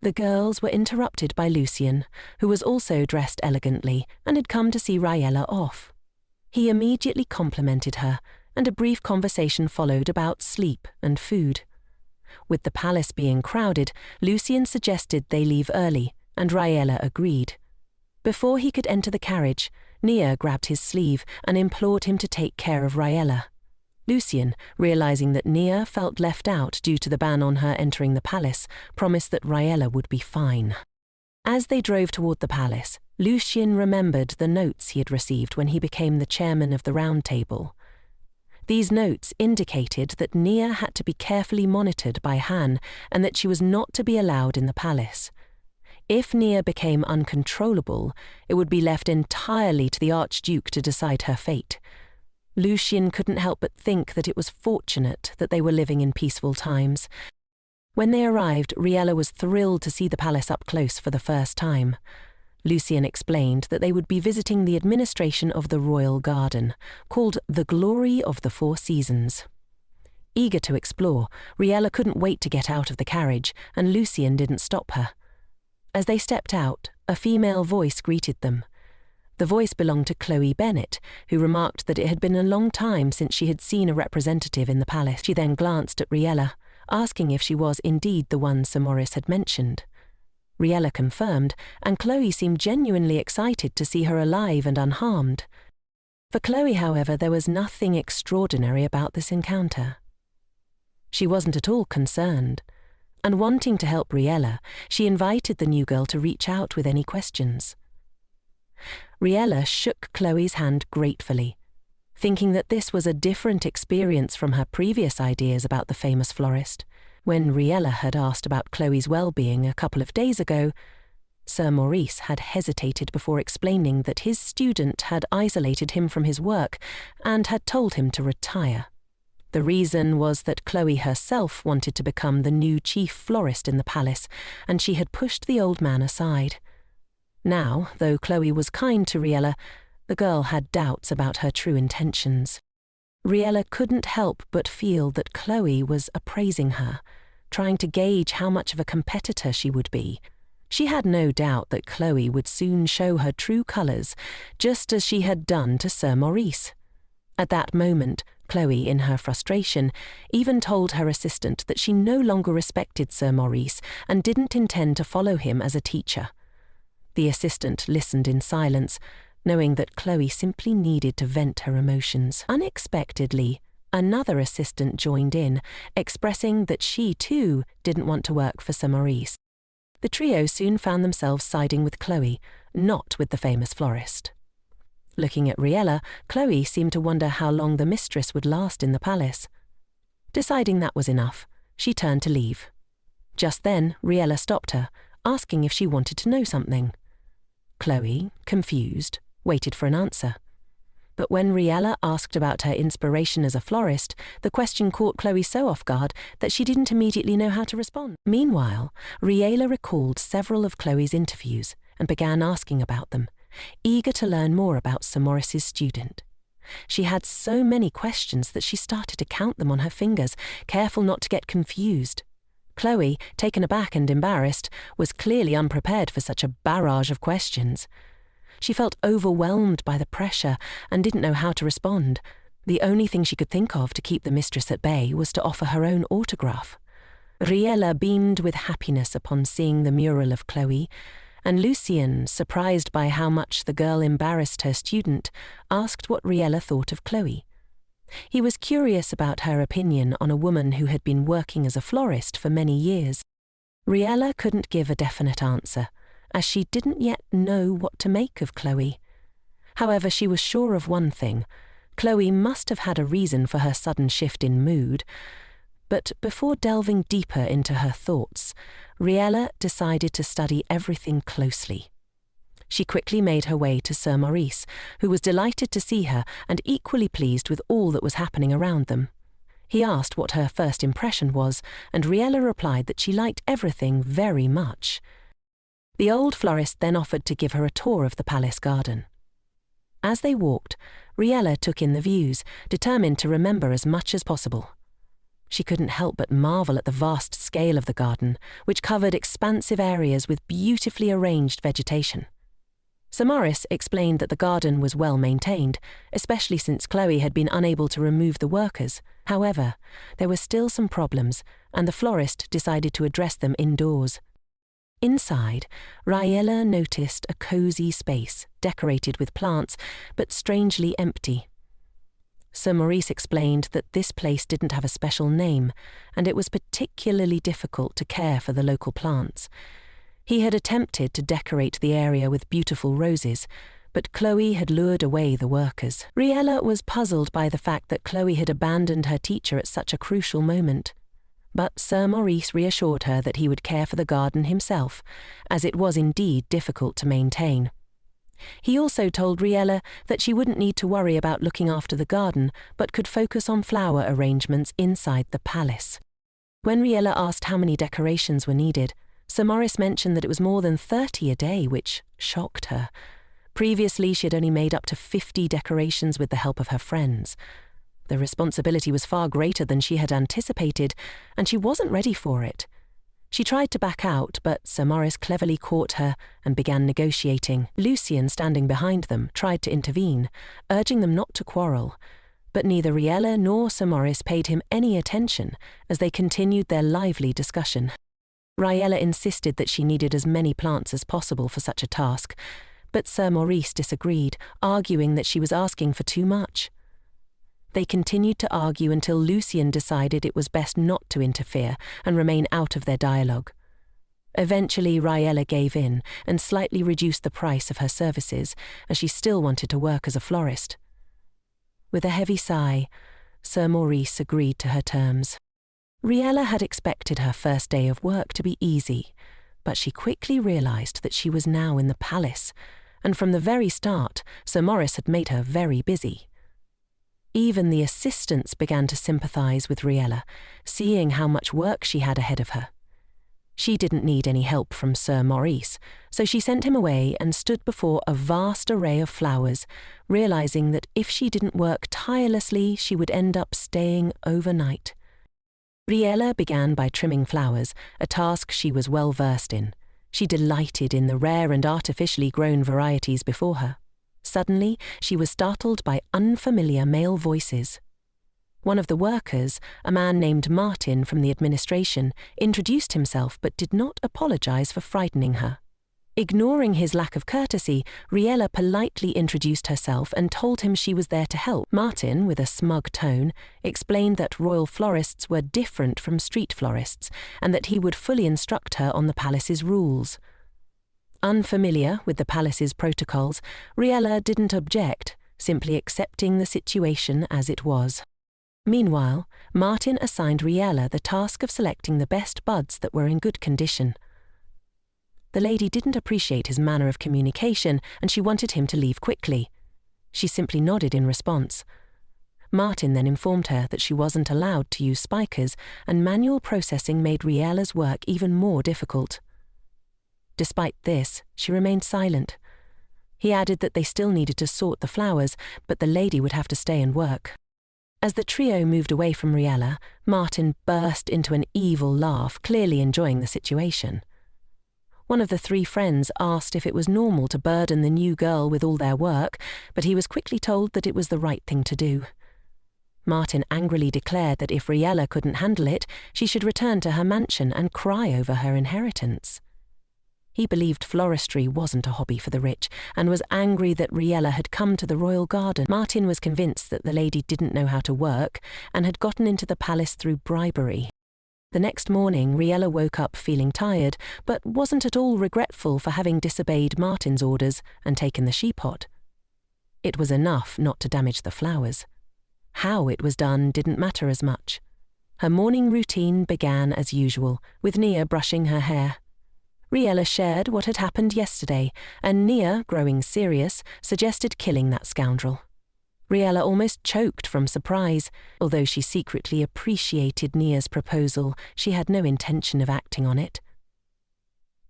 The girls were interrupted by Lucien, who was also dressed elegantly and had come to see Riella off. He immediately complimented her, and a brief conversation followed about sleep and food. With the palace being crowded, Lucien suggested they leave early, and Riella agreed. Before he could enter the carriage, Nia grabbed his sleeve and implored him to take care of Riella. Lucien, realizing that Nia felt left out due to the ban on her entering the palace, promised that Riella would be fine. As they drove toward the palace, Lucien remembered the notes he had received when he became the chairman of the Round Table. These notes indicated that Nia had to be carefully monitored by Han and that she was not to be allowed in the palace. If Nia became uncontrollable, it would be left entirely to the Archduke to decide her fate. Lucien couldn't help but think that it was fortunate that they were living in peaceful times. When they arrived, Riella was thrilled to see the palace up close for the first time. Lucien explained that they would be visiting the administration of the royal garden, called the Glory of the Four Seasons. Eager to explore, Riella couldn't wait to get out of the carriage, and Lucien didn't stop her. As they stepped out, a female voice greeted them. The voice belonged to Chloe Bennet, who remarked that it had been a long time since she had seen a representative in the palace. She then glanced at Riella, asking if she was indeed the one Sir Maurice had mentioned. Riella confirmed, and Chloe seemed genuinely excited to see her alive and unharmed. For Chloe, however, there was nothing extraordinary about this encounter. She wasn't at all concerned, and wanting to help Riella, she invited the new girl to reach out with any questions. Riella shook Chloe's hand gratefully. thinking that this was a different experience from her previous ideas about the famous florist. When Riella had asked about Chloe's well-being a couple of days ago, Sir Maurice had hesitated before explaining that his student had isolated him from his work and had told him to retire. The reason was that Chloe herself wanted to become the new chief florist in the palace, and she had pushed the old man aside. Now, though Chloe was kind to Riella, the girl had doubts about her true intentions. Riella couldn't help but feel that Chloe was appraising her, trying to gauge how much of a competitor she would be. She had no doubt that Chloe would soon show her true colours, just as she had done to Sir Maurice. At that moment, Chloe, in her frustration, even told her assistant that she no longer respected Sir Maurice and didn't intend to follow him as a teacher. The assistant listened in silence, knowing that Chloe simply needed to vent her emotions. Unexpectedly, another assistant joined in, expressing that she too didn't want to work for Sir Maurice. The trio soon found themselves siding with Chloe, not with the famous florist. Looking at Riella, Chloe seemed to wonder how long the mistress would last in the palace. Deciding that was enough, she turned to leave. Just then, Riella stopped her, asking if she wanted to know something. Chloe, confused, waited for an answer. But when Riella asked about her inspiration as a florist, the question caught Chloe so off guard that she didn't immediately know how to respond. Meanwhile, Riella recalled several of Chloe's interviews and began asking about them, eager to learn more about Sir Maurice's student. She had so many questions that she started to count them on her fingers, careful not to get confused. Chloe, taken aback and embarrassed, was clearly unprepared for such a barrage of questions. She felt overwhelmed by the pressure and didn't know how to respond. The only thing she could think of to keep the mistress at bay was to offer her own autograph. Riella beamed with happiness upon seeing the mural of Chloe, and Lucien, surprised by how much the girl embarrassed her student, asked what Riella thought of Chloe. He was curious about her opinion on a woman who had been working as a florist for many years. Riella couldn't give a definite answer, as she didn't yet know what to make of Chloe. However, she was sure of one thing: Chloe must have had a reason for her sudden shift in mood. But before delving deeper into her thoughts, Riella decided to study everything closely. She quickly made her way to Sir Maurice, who was delighted to see her and equally pleased with all that was happening around them. He asked what her first impression was, and Riella replied that she liked everything very much. The old florist then offered to give her a tour of the palace garden. As they walked, Riella took in the views, determined to remember as much as possible. She couldn't help but marvel at the vast scale of the garden, which covered expansive areas with beautifully arranged vegetation. Sir Maurice explained that the garden was well maintained, especially since Chloe had been unable to remove the workers. However, there were still some problems, and the florist decided to address them indoors. Inside, Riella noticed a cosy space, decorated with plants, but strangely empty. Sir Maurice explained that this place didn't have a special name, and it was particularly difficult to care for the local plants. He had attempted to decorate the area with beautiful roses, but Chloe had lured away the workers. Riella was puzzled by the fact that Chloe had abandoned her teacher at such a crucial moment. But Sir Maurice reassured her that he would care for the garden himself, as it was indeed difficult to maintain. He also told Riella that she wouldn't need to worry about looking after the garden, but could focus on flower arrangements inside the palace. When Riella asked how many decorations were needed, Sir Maurice mentioned that it was more than 30 a day, which shocked her. Previously, she had only made up to 50 decorations with the help of her friends. The responsibility was far greater than she had anticipated, and she wasn't ready for it. She tried to back out, but Sir Maurice cleverly caught her and began negotiating. Lucien, standing behind them, tried to intervene, urging them not to quarrel, but neither Riella nor Sir Maurice paid him any attention as they continued their lively discussion. Riella insisted that she needed as many plants as possible for such a task, but Sir Maurice disagreed, arguing that she was asking for too much. They continued to argue until Lucien decided it was best not to interfere and remain out of their dialogue. Eventually, Riella gave in and slightly reduced the price of her services, as she still wanted to work as a florist. With a heavy sigh, Sir Maurice agreed to her terms. Riella had expected her first day of work to be easy, but she quickly realised that she was now in the palace, and from the very start, Sir Maurice had made her very busy. Even the assistants began to sympathise with Riella, seeing how much work she had ahead of her. She didn't need any help from Sir Maurice, so she sent him away and stood before a vast array of flowers, realising that if she didn't work tirelessly, she would end up staying overnight. Riella began by trimming flowers, a task she was well versed in. She delighted in the rare and artificially grown varieties before her. Suddenly, she was startled by unfamiliar male voices. One of the workers, a man named Martin from the administration, introduced himself but did not apologise for frightening her. Ignoring his lack of courtesy, Riella politely introduced herself and told him she was there to help. Martin, with a smug tone, explained that royal florists were different from street florists and that he would fully instruct her on the palace's rules. Unfamiliar with the palace's protocols, Riella didn't object, simply accepting the situation as it was. Meanwhile, Martin assigned Riella the task of selecting the best buds that were in good condition. The lady didn't appreciate his manner of communication, and she wanted him to leave quickly. She simply nodded in response. Martin then informed her that she wasn't allowed to use spikers, and manual processing made Riella's work even more difficult. Despite this, she remained silent. He added that they still needed to sort the flowers, but the lady would have to stay and work. As the trio moved away from Riella, Martin burst into an evil laugh, clearly enjoying the situation. One of the three friends asked if it was normal to burden the new girl with all their work, but he was quickly told that it was the right thing to do. Martin angrily declared that if Riella couldn't handle it, she should return to her mansion and cry over her inheritance. He believed floristry wasn't a hobby for the rich, and was angry that Riella had come to the royal garden. Martin was convinced that the lady didn't know how to work, and had gotten into the palace through bribery. The next morning, Riella woke up feeling tired, but wasn't at all regretful for having disobeyed Martin's orders and taken the sheepot. It was enough not to damage the flowers. How it was done didn't matter as much. Her morning routine began as usual, with Nia brushing her hair. Riella shared what had happened yesterday, and Nia, growing serious, suggested killing that scoundrel. Riella almost choked from surprise. Although she secretly appreciated Nia's proposal, she had no intention of acting on it.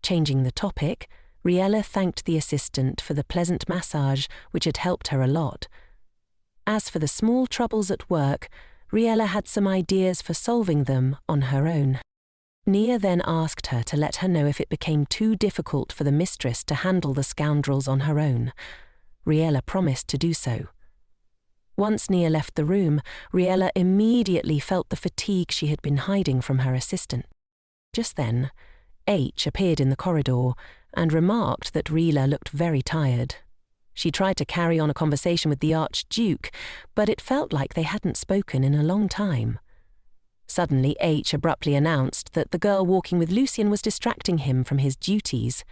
Changing the topic, Riella thanked the assistant for the pleasant massage which had helped her a lot. As for the small troubles at work, Riella had some ideas for solving them on her own. Nia then asked her to let her know if it became too difficult for the mistress to handle the scoundrels on her own. Riella promised to do so. Once Nia left the room, Riella immediately felt the fatigue she had been hiding from her assistant. Just then, H appeared in the corridor and remarked that Riella looked very tired. She tried to carry on a conversation with the Archduke, but it felt like they hadn't spoken in a long time. Suddenly, H abruptly announced that the girl walking with Lucien was distracting him from his duties.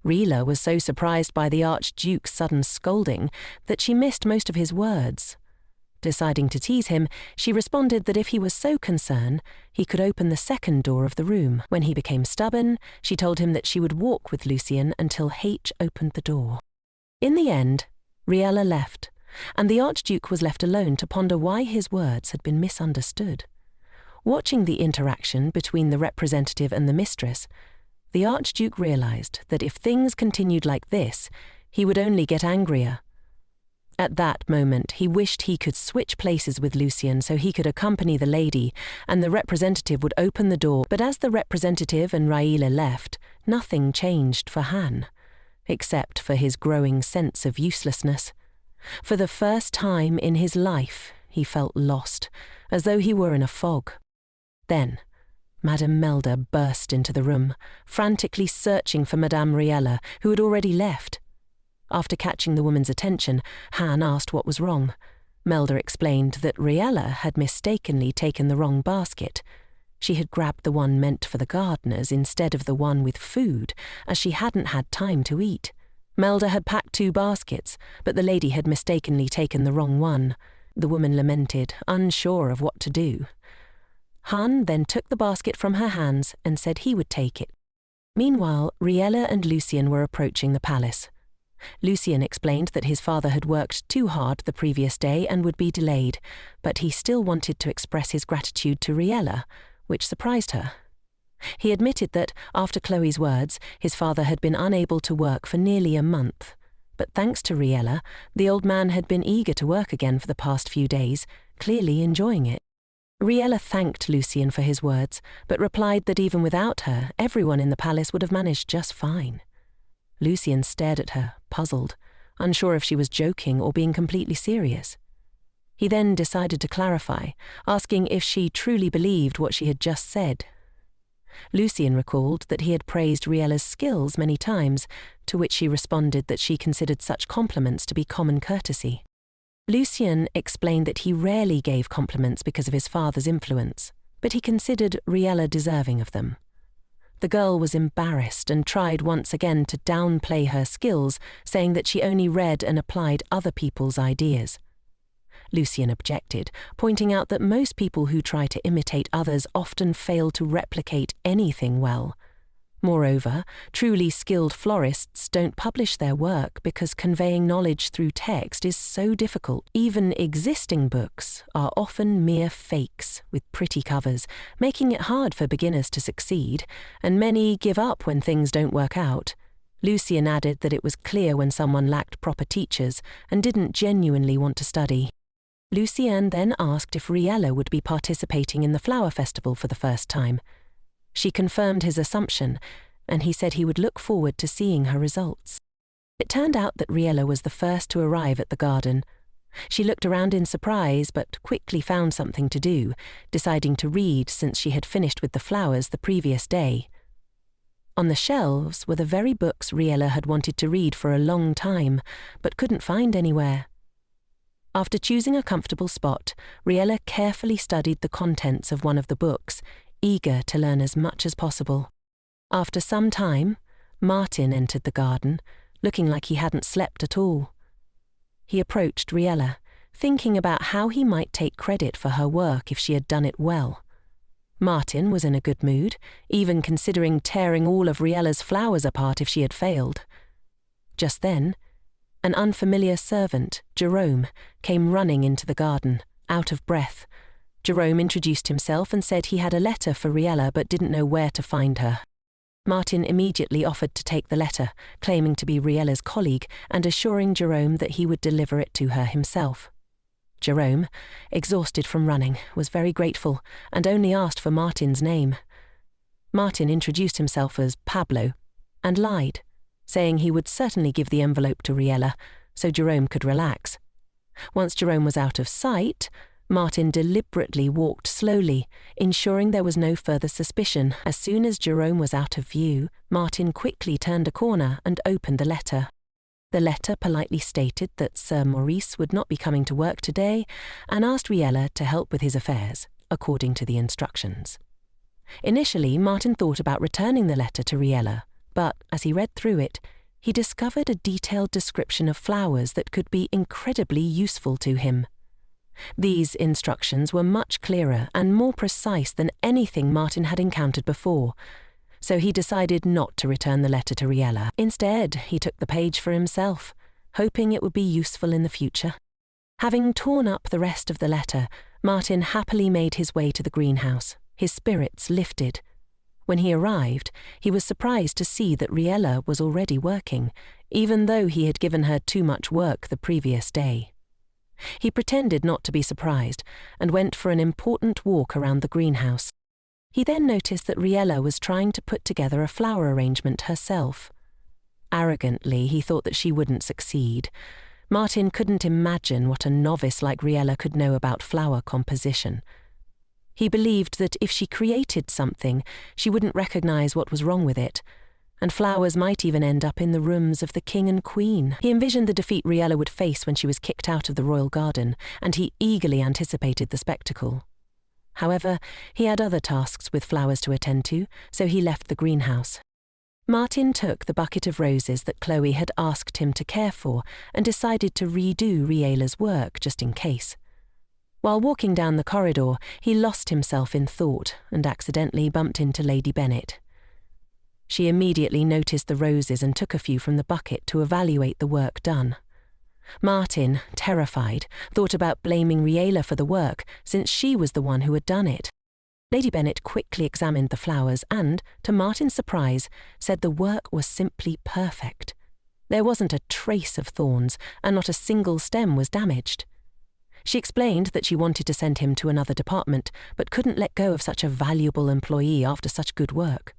Riella was so surprised by the Archduke's sudden scolding that she missed most of his words. Deciding to tease him, she responded that if he was so concerned, he could open the second door of the room. When he became stubborn, she told him that she would walk with Lucien until H opened the door. In the end, Riella left, and the Archduke was left alone to ponder why his words had been misunderstood. Watching the interaction between the representative and the mistress, the Archduke realised that if things continued like this, he would only get angrier. At that moment, he wished he could switch places with Lucien so he could accompany the lady, and the representative would open the door. But as the representative and Riella left, nothing changed for Han, except for his growing sense of uselessness. For the first time in his life, he felt lost, as though he were in a fog. Then, Madame Melda burst into the room, frantically searching for Madame Riella, who had already left. After catching the woman's attention, Han asked what was wrong. Melda explained that Riella had mistakenly taken the wrong basket. She had grabbed the one meant for the gardeners instead of the one with food, as she hadn't had time to eat. Melda had packed 2 baskets, but the lady had mistakenly taken the wrong one. the woman lamented, unsure of what to do. Han then took the basket from her hands and said he would take it. Meanwhile, Riella and Lucien were approaching the palace. Lucien explained that his father had worked too hard the previous day and would be delayed, but he still wanted to express his gratitude to Riella, which surprised her. He admitted that, after Chloe's words, his father had been unable to work for nearly a month. But thanks to Riella, the old man had been eager to work again for the past few days, clearly enjoying it. Riella thanked Lucien for his words, but replied that even without her, everyone in the palace would have managed just fine. Lucien stared at her, puzzled, unsure if she was joking or being completely serious. He then decided to clarify, asking if she truly believed what she had just said. Lucien recalled that he had praised Riella's skills many times, to which she responded that she considered such compliments to be common courtesy. Lucien explained that he rarely gave compliments because of his father's influence, but he considered Riella deserving of them. The girl was embarrassed and tried once again to downplay her skills, saying that she only read and applied other people's ideas. Lucien objected, pointing out that most people who try to imitate others often fail to replicate anything well. Moreover, truly skilled florists don't publish their work because conveying knowledge through text is so difficult. Even existing books are often mere fakes with pretty covers, making it hard for beginners to succeed, and many give up when things don't work out. Lucien added that it was clear when someone lacked proper teachers and didn't genuinely want to study. Lucien then asked if Riella would be participating in the flower festival for the first time. She confirmed his assumption, and he said he would look forward to seeing her results. It turned out that Riella was the first to arrive at the garden. She looked around in surprise, but quickly found something to do, deciding to read since she had finished with the flowers the previous day. On the shelves were the very books Riella had wanted to read for a long time, but couldn't find anywhere. After choosing a comfortable spot, Riella carefully studied the contents of one of the books, eager to learn as much as possible. After some time, Martin entered the garden, looking like he hadn't slept at all. He approached Riella, thinking about how he might take credit for her work if she had done it well. Martin was in a good mood, even considering tearing all of Riella's flowers apart if she had failed. Just then, an unfamiliar servant, Jerome, came running into the garden, out of breath. Jerome introduced himself and said he had a letter for Riella but didn't know where to find her. Martin immediately offered to take the letter, claiming to be Riella's colleague and assuring Jerome that he would deliver it to her himself. Jerome, exhausted from running, was very grateful and only asked for Martin's name. Martin introduced himself as Pablo and lied, saying he would certainly give the envelope to Riella so Jerome could relax. Once Jerome was out of sight, Martin deliberately walked slowly, ensuring there was no further suspicion. As soon as Jerome was out of view, Martin quickly turned a corner and opened the letter. The letter politely stated that Sir Maurice would not be coming to work today and asked Riella to help with his affairs, according to the instructions. Initially, Martin thought about returning the letter to Riella, but as he read through it, he discovered a detailed description of flowers that could be incredibly useful to him. These instructions were much clearer and more precise than anything Martin had encountered before, so he decided not to return the letter to Riella. Instead, he took the page for himself, hoping it would be useful in the future. Having torn up the rest of the letter, Martin happily made his way to the greenhouse, his spirits lifted. When he arrived, he was surprised to see that Riella was already working, even though he had given her too much work the previous day. He pretended not to be surprised and went for an important walk around the greenhouse. He then noticed that Riella was trying to put together a flower arrangement herself. Arrogantly, he thought that she wouldn't succeed. Martin couldn't imagine what a novice like Riella could know about flower composition. He believed that if she created something, she wouldn't recognize what was wrong with it, and flowers might even end up in the rooms of the king and queen. He envisioned the defeat Riella would face when she was kicked out of the royal garden, and he eagerly anticipated the spectacle. However, he had other tasks with flowers to attend to, so he left the greenhouse. Martin took the bucket of roses that Chloe had asked him to care for and decided to redo Riella's work just in case. While walking down the corridor, he lost himself in thought and accidentally bumped into Lady Bennet. She immediately noticed the roses and took a few from the bucket to evaluate the work done. Martin, terrified, thought about blaming Riella for the work since she was the one who had done it. Lady Bennet quickly examined the flowers and, to Martin's surprise, said the work was simply perfect. There wasn't a trace of thorns, and not a single stem was damaged. She explained that she wanted to send him to another department, but couldn't let go of such a valuable employee after such good work.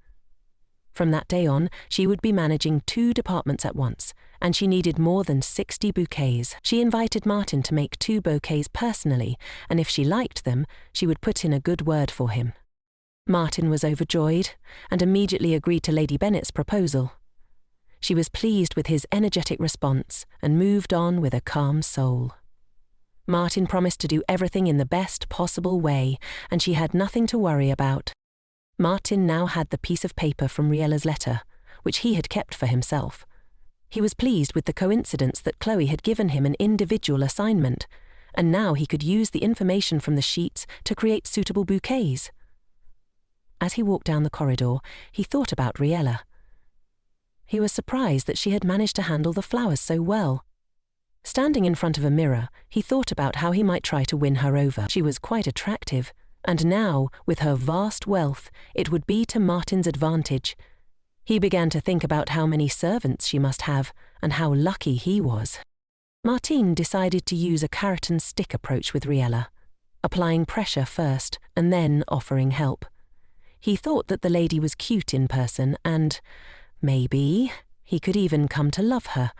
From that day on, she would be managing 2 departments at once, and she needed more than 60 bouquets. She invited Martin to make 2 bouquets personally, and if she liked them, she would put in a good word for him. Martin was overjoyed, and immediately agreed to Lady Bennet's proposal. She was pleased with his energetic response, and moved on with a calm soul. Martin promised to do everything in the best possible way, and she had nothing to worry about. Martin now had the piece of paper from Riella's letter, which he had kept for himself. He was pleased with the coincidence that Chloe had given him an individual assignment, and now he could use the information from the sheets to create suitable bouquets. As he walked down the corridor, he thought about Riella. He was surprised that she had managed to handle the flowers so well. Standing in front of a mirror, he thought about how he might try to win her over. She was quite attractive, and now, with her vast wealth, it would be to Martin's advantage. He began to think about how many servants she must have, and how lucky he was. Martin decided to use a carrot and stick approach with Riella, applying pressure first, and then offering help. He thought that the lady was cute in person, and, maybe, he could even come to love her,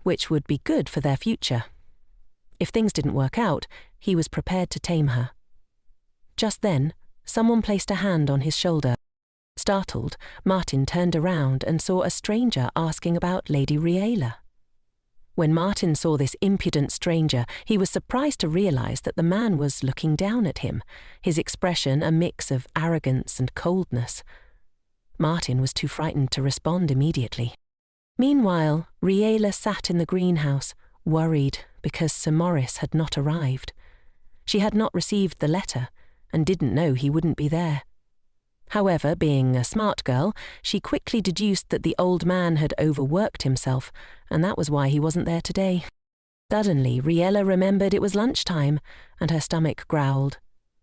which would be good for their future. If things didn't work out, he was prepared to tame her. Just then, someone placed a hand on his shoulder. Startled, Martin turned around and saw a stranger asking about Lady Riella. When Martin saw this impudent stranger, he was surprised to realize that the man was looking down at him, his expression a mix of arrogance and coldness. Martin was too frightened to respond immediately. Meanwhile, Riella sat in the greenhouse, worried because Sir Maurice had not arrived. She had not received the letter, and didn't know he wouldn't be there. However, being a smart girl, she quickly deduced that the old man had overworked himself, and that was why he wasn't there today. Suddenly, Riella remembered it was lunchtime, and her stomach growled.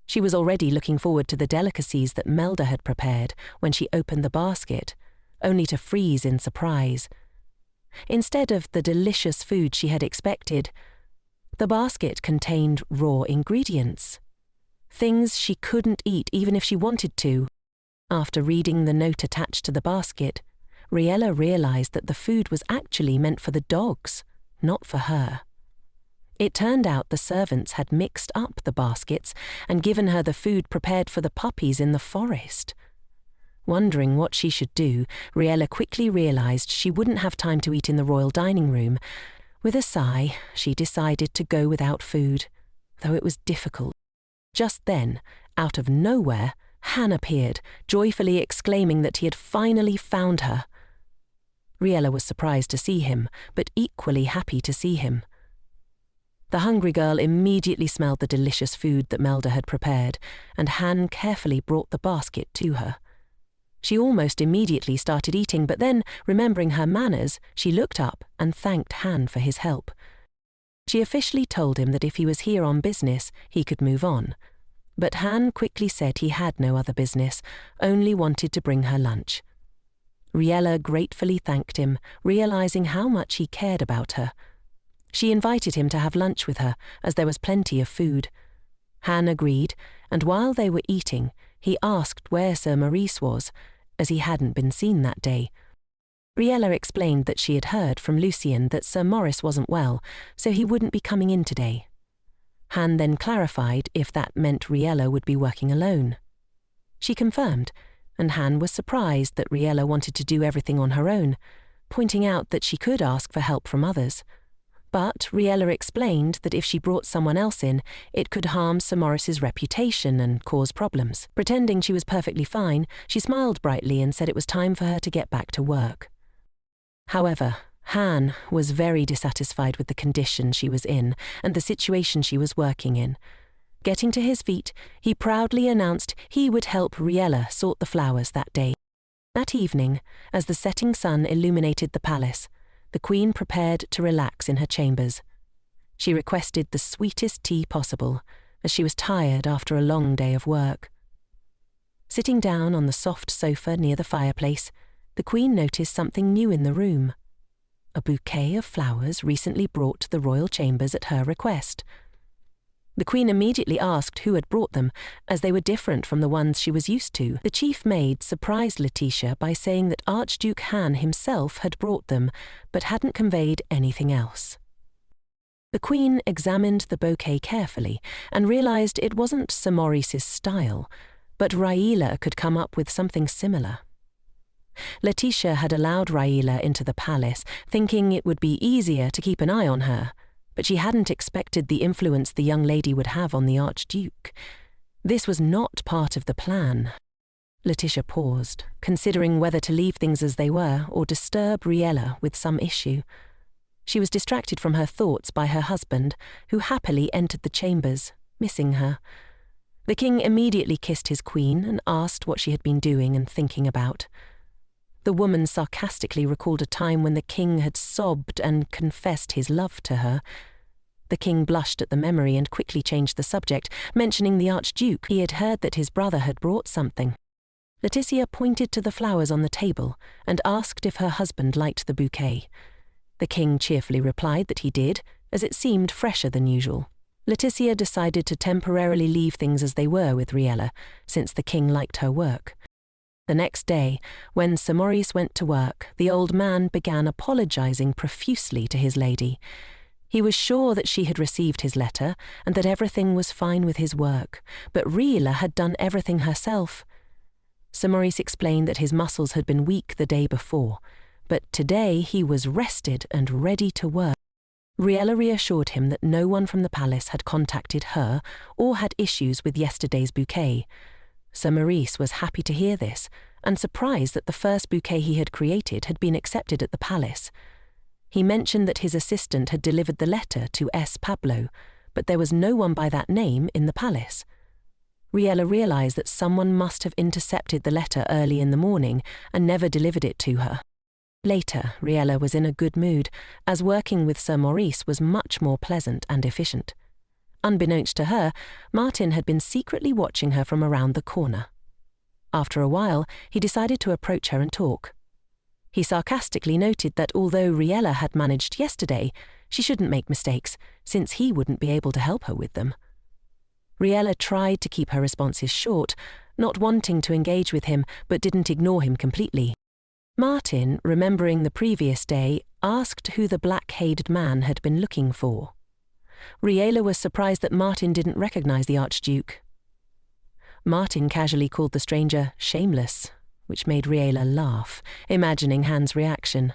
She was already looking forward to the delicacies that Melda had prepared when she opened the basket, only to freeze in surprise. Instead of the delicious food she had expected, the basket contained raw ingredients. Things she couldn't eat even if she wanted to. After reading the note attached to the basket, Riella realized that the food was actually meant for the dogs, not for her. It turned out the servants had mixed up the baskets and given her the food prepared for the puppies in the forest. Wondering what she should do, Riella quickly realized she wouldn't have time to eat in the royal dining room. With a sigh, she decided to go without food, though it was difficult. Just then, out of nowhere, Han appeared, joyfully exclaiming that he had finally found her. Riella was surprised to see him, but equally happy to see him. The hungry girl immediately smelled the delicious food that Melda had prepared, and Han carefully brought the basket to her. She almost immediately started eating, but then, remembering her manners, she looked up and thanked Han for his help. She officially told him that if he was here on business, he could move on. But Han quickly said he had no other business, only wanted to bring her lunch. Riella gratefully thanked him, realizing how much he cared about her. She invited him to have lunch with her, as there was plenty of food. Han agreed, and while they were eating, he asked where Sir Maurice was, as he hadn't been seen that day. Riella explained that she had heard from Lucien that Sir Maurice wasn't well, so he wouldn't be coming in today. Han then clarified if that meant Riella would be working alone. She confirmed, and Han was surprised that Riella wanted to do everything on her own, pointing out that she could ask for help from others. But Riella explained that if she brought someone else in, it could harm Sir Maurice's reputation and cause problems. Pretending she was perfectly fine, she smiled brightly and said it was time for her to get back to work. However, Han was very dissatisfied with the condition she was in and the situation she was working in. Getting to his feet, he proudly announced he would help Riella sort the flowers that day. That evening, as the setting sun illuminated the palace, the queen prepared to relax in her chambers. She requested the sweetest tea possible, as she was tired after a long day of work. Sitting down on the soft sofa near the fireplace, the queen noticed something new in the room. A bouquet of flowers recently brought to the royal chambers at her request. The queen immediately asked who had brought them, as they were different from the ones she was used to. The chief maid surprised Letitia by saying that Archduke Haun himself had brought them, but hadn't conveyed anything else. The queen examined the bouquet carefully and realized it wasn't Sir Maurice's style, but Riella could come up with something similar. Letitia had allowed Riella into the palace, thinking it would be easier to keep an eye on her, but she hadn't expected the influence the young lady would have on the Archduke. This was not part of the plan. Letitia paused, considering whether to leave things as they were or disturb Riella with some issue. She was distracted from her thoughts by her husband, who happily entered the chambers, missing her. The king immediately kissed his queen and asked what she had been doing and thinking about. The woman sarcastically recalled a time when the king had sobbed and confessed his love to her. The king blushed at the memory and quickly changed the subject, mentioning the Archduke. He had heard that his brother had brought something. Letitia pointed to the flowers on the table and asked if her husband liked the bouquet. The king cheerfully replied that he did, as it seemed fresher than usual. Letitia decided to temporarily leave things as they were with Riella, since the king liked her work. The next day, when Sir Maurice went to work, the old man began apologizing profusely to his lady. He was sure that she had received his letter and that everything was fine with his work, but Riella had done everything herself. Sir Maurice explained that his muscles had been weak the day before, but today he was rested and ready to work. Riella reassured him that no one from the palace had contacted her or had issues with yesterday's bouquet. Sir Maurice was happy to hear this, and surprised that the first bouquet he had created had been accepted at the palace. He mentioned that his assistant had delivered the letter to S. Pablo, but there was no one by that name in the palace. Riella realized that someone must have intercepted the letter early in the morning and never delivered it to her. Later, Riella was in a good mood, as working with Sir Maurice was much more pleasant and efficient. Unbeknownst to her, Martin had been secretly watching her from around the corner. After a while, he decided to approach her and talk. He sarcastically noted that although Riella had managed yesterday, she shouldn't make mistakes, since he wouldn't be able to help her with them. Riella tried to keep her responses short, not wanting to engage with him, but didn't ignore him completely. Martin, remembering the previous day, asked who the black-headed man had been looking for. Riella was surprised that Martin didn't recognize the Archduke. Martin casually called the stranger shameless, which made Riella laugh, imagining Han's reaction.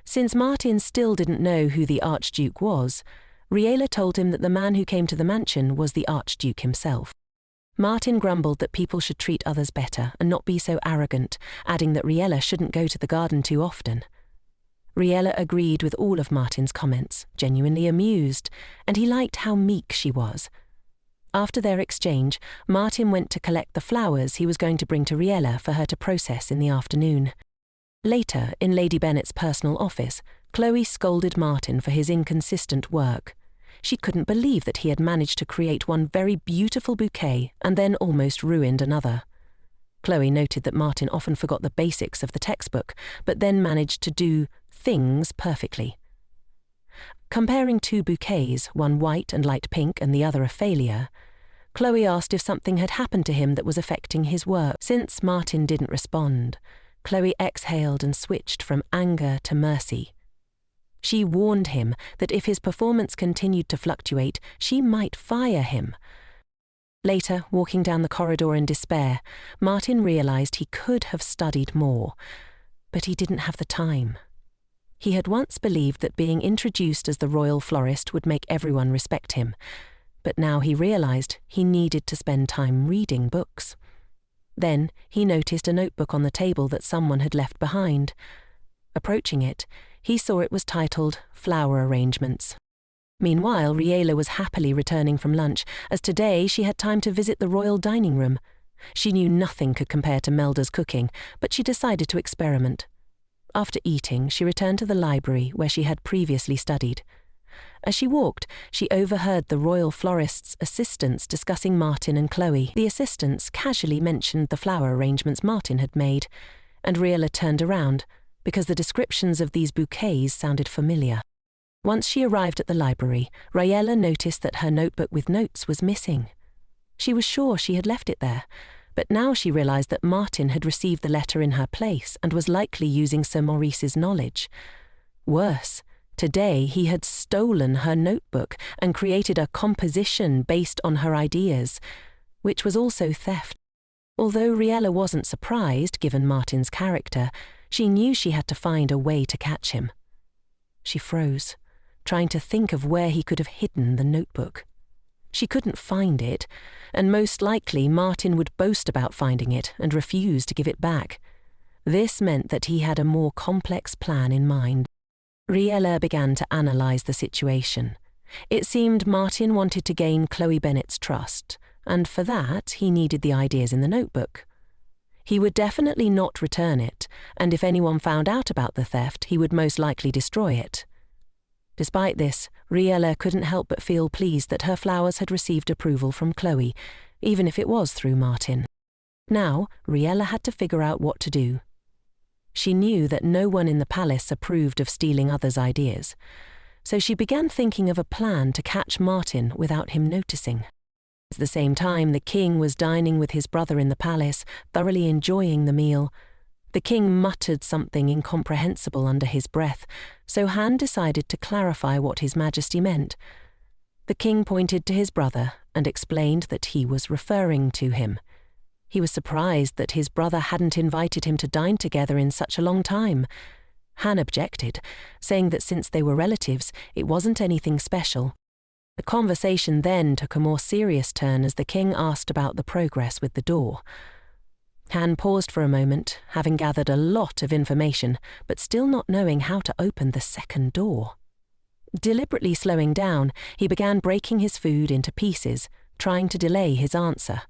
Since Martin still didn't know who the Archduke was, Riella told him that the man who came to the mansion was the Archduke himself. Martin grumbled that people should treat others better and not be so arrogant, adding that Riella shouldn't go to the garden too often. Riella agreed with all of Martin's comments, genuinely amused, and he liked how meek she was. After their exchange, Martin went to collect the flowers he was going to bring to Riella for her to process in the afternoon. Later, in Lady Bennet's personal office, Chloe scolded Martin for his inconsistent work. She couldn't believe that he had managed to create one very beautiful bouquet and then almost ruined another. Chloe noted that Martin often forgot the basics of the textbook, but then managed to do things perfectly. Comparing two bouquets, one white and light pink and the other a failure, Chloe asked if something had happened to him that was affecting his work. Since Martin didn't respond, Chloe exhaled and switched from anger to mercy. She warned him that if his performance continued to fluctuate, she might fire him. Later, walking down the corridor in despair, Martin realized he could have studied more, but he didn't have the time. He had once believed that being introduced as the royal florist would make everyone respect him, but now he realized he needed to spend time reading books. Then he noticed a notebook on the table that someone had left behind. Approaching it, he saw it was titled Flower Arrangements. Meanwhile, Riella was happily returning from lunch, as today she had time to visit the royal dining room. She knew nothing could compare to Melda's cooking, but she decided to experiment. After eating, she returned to the library where she had previously studied. As she walked, she overheard the royal florist's assistants discussing Martin and Chloe. The assistants casually mentioned the flower arrangements Martin had made, and Riella turned around, because the descriptions of these bouquets sounded familiar. Once she arrived at the library, Riella noticed that her notebook with notes was missing. She was sure she had left it there, but now she realized that Martin had received the letter in her place and was likely using Sir Maurice's knowledge. Worse, today he had stolen her notebook and created a composition based on her ideas, which was also theft. Although Riella wasn't surprised, given Martin's character, she knew she had to find a way to catch him. She froze, trying to think of where he could have hidden the notebook. She couldn't find it, and most likely Martin would boast about finding it and refuse to give it back. This meant that he had a more complex plan in mind. Riella began to analyze the situation. It seemed Martin wanted to gain Chloe Bennet's trust, and for that he needed the ideas in the notebook. He would definitely not return it, and if anyone found out about the theft, he would most likely destroy it. Despite this, Riella couldn't help but feel pleased that her flowers had received approval from Chloe, even if it was through Martin. Now, Riella had to figure out what to do. She knew that no one in the palace approved of stealing others' ideas, so she began thinking of a plan to catch Martin without him noticing. At the same time, the king was dining with his brother in the palace, thoroughly enjoying the meal. The king muttered something incomprehensible under his breath, so Han decided to clarify what His Majesty meant. The king pointed to his brother and explained that he was referring to him. He was surprised that his brother hadn't invited him to dine together in such a long time. Han objected, saying that since they were relatives, it wasn't anything special. The conversation then took a more serious turn as the king asked about the progress with the door. Han paused for a moment, having gathered a lot of information, but still not knowing how to open the second door. Deliberately slowing down, he began breaking his food into pieces, trying to delay his answer.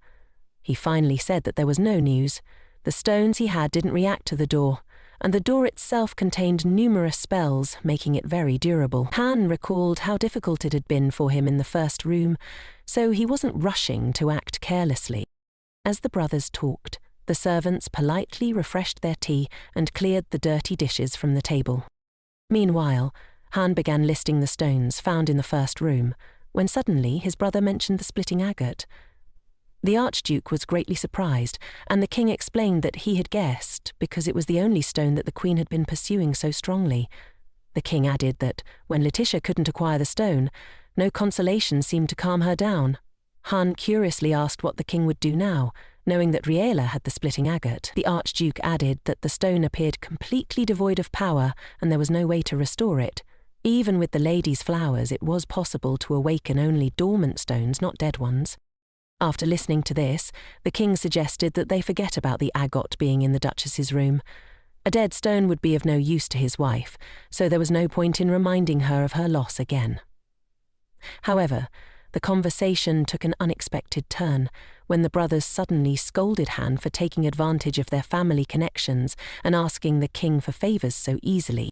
He finally said that there was no news. The stones he had didn't react to the door, and the door itself contained numerous spells, making it very durable. Han recalled how difficult it had been for him in the first room, so he wasn't rushing to act carelessly. As the brothers talked, the servants politely refreshed their tea and cleared the dirty dishes from the table. Meanwhile, Han began listing the stones found in the first room, when suddenly his brother mentioned the splitting agate. The Archduke was greatly surprised, and the king explained that he had guessed because it was the only stone that the Queen had been pursuing so strongly. The king added that when Letitia couldn't acquire the stone, no consolation seemed to calm her down. Han curiously asked what the king would do now, knowing that Riella had the splitting agate. The Archduke added that the stone appeared completely devoid of power and there was no way to restore it. Even with the lady's flowers, it was possible to awaken only dormant stones, not dead ones. After listening to this, the king suggested that they forget about the agate being in the Duchess's room. A dead stone would be of no use to his wife, so there was no point in reminding her of her loss again. However, the conversation took an unexpected turn when the brothers suddenly scolded Han for taking advantage of their family connections and asking the king for favours so easily.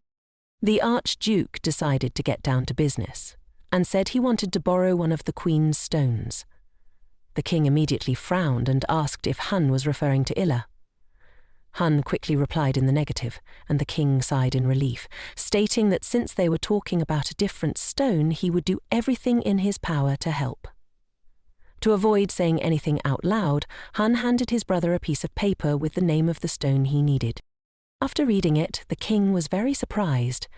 The Archduke decided to get down to business and said he wanted to borrow one of the Queen's stones. The king immediately frowned and asked if Han was referring to Elle. Han quickly replied in the negative, and the king sighed in relief, stating that since they were talking about a different stone, he would do everything in his power to help. To avoid saying anything out loud, Han handed his brother a piece of paper with the name of the stone he needed. After reading it, the king was very surprised.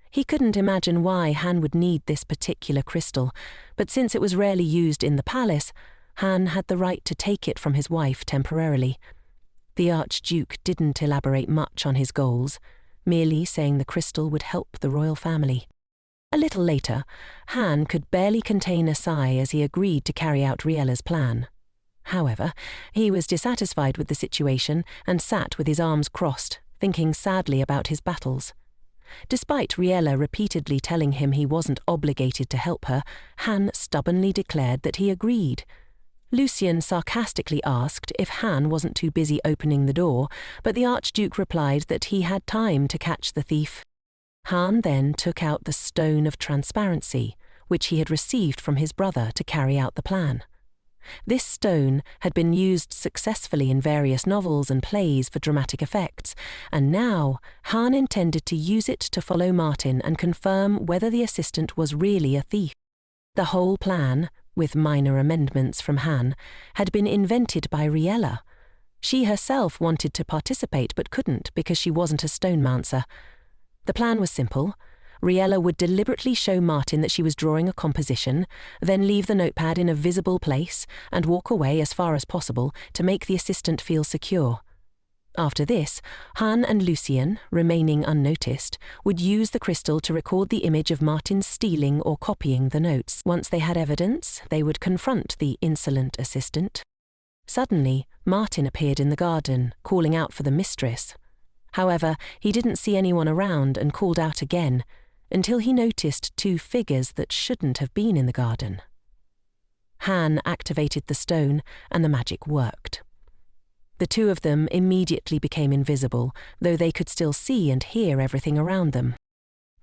He couldn't imagine why Han would need this particular crystal, but since it was rarely used in the palace, Han had the right to take it from his wife temporarily. The Archduke didn't elaborate much on his goals, merely saying the crystal would help the royal family. A little later, Han could barely contain a sigh as he agreed to carry out Riella's plan. However, he was dissatisfied with the situation and sat with his arms crossed, thinking sadly about his battles. Despite Riella repeatedly telling him he wasn't obligated to help her, Han stubbornly declared that he agreed. Lucien sarcastically asked if Han wasn't too busy opening the door, but the Archduke replied that he had time to catch the thief. Han then took out the Stone of Transparency, which he had received from his brother to carry out the plan. This stone had been used successfully in various novels and plays for dramatic effects, and now Han intended to use it to follow Martin and confirm whether the assistant was really a thief. The whole plan, with minor amendments from Han, had been invented by Riella. She herself wanted to participate but couldn't because she wasn't a stonemancer. The plan was simple. Riella would deliberately show Martin that she was drawing a composition, then leave the notepad in a visible place and walk away as far as possible to make the assistant feel secure. After this, Han and Lucien, remaining unnoticed, would use the crystal to record the image of Martin stealing or copying the notes. Once they had evidence, they would confront the insolent assistant. Suddenly, Martin appeared in the garden, calling out for the mistress. However, he didn't see anyone around and called out again, until he noticed two figures that shouldn't have been in the garden. Han activated the stone, and the magic worked. The two of them immediately became invisible, though they could still see and hear everything around them.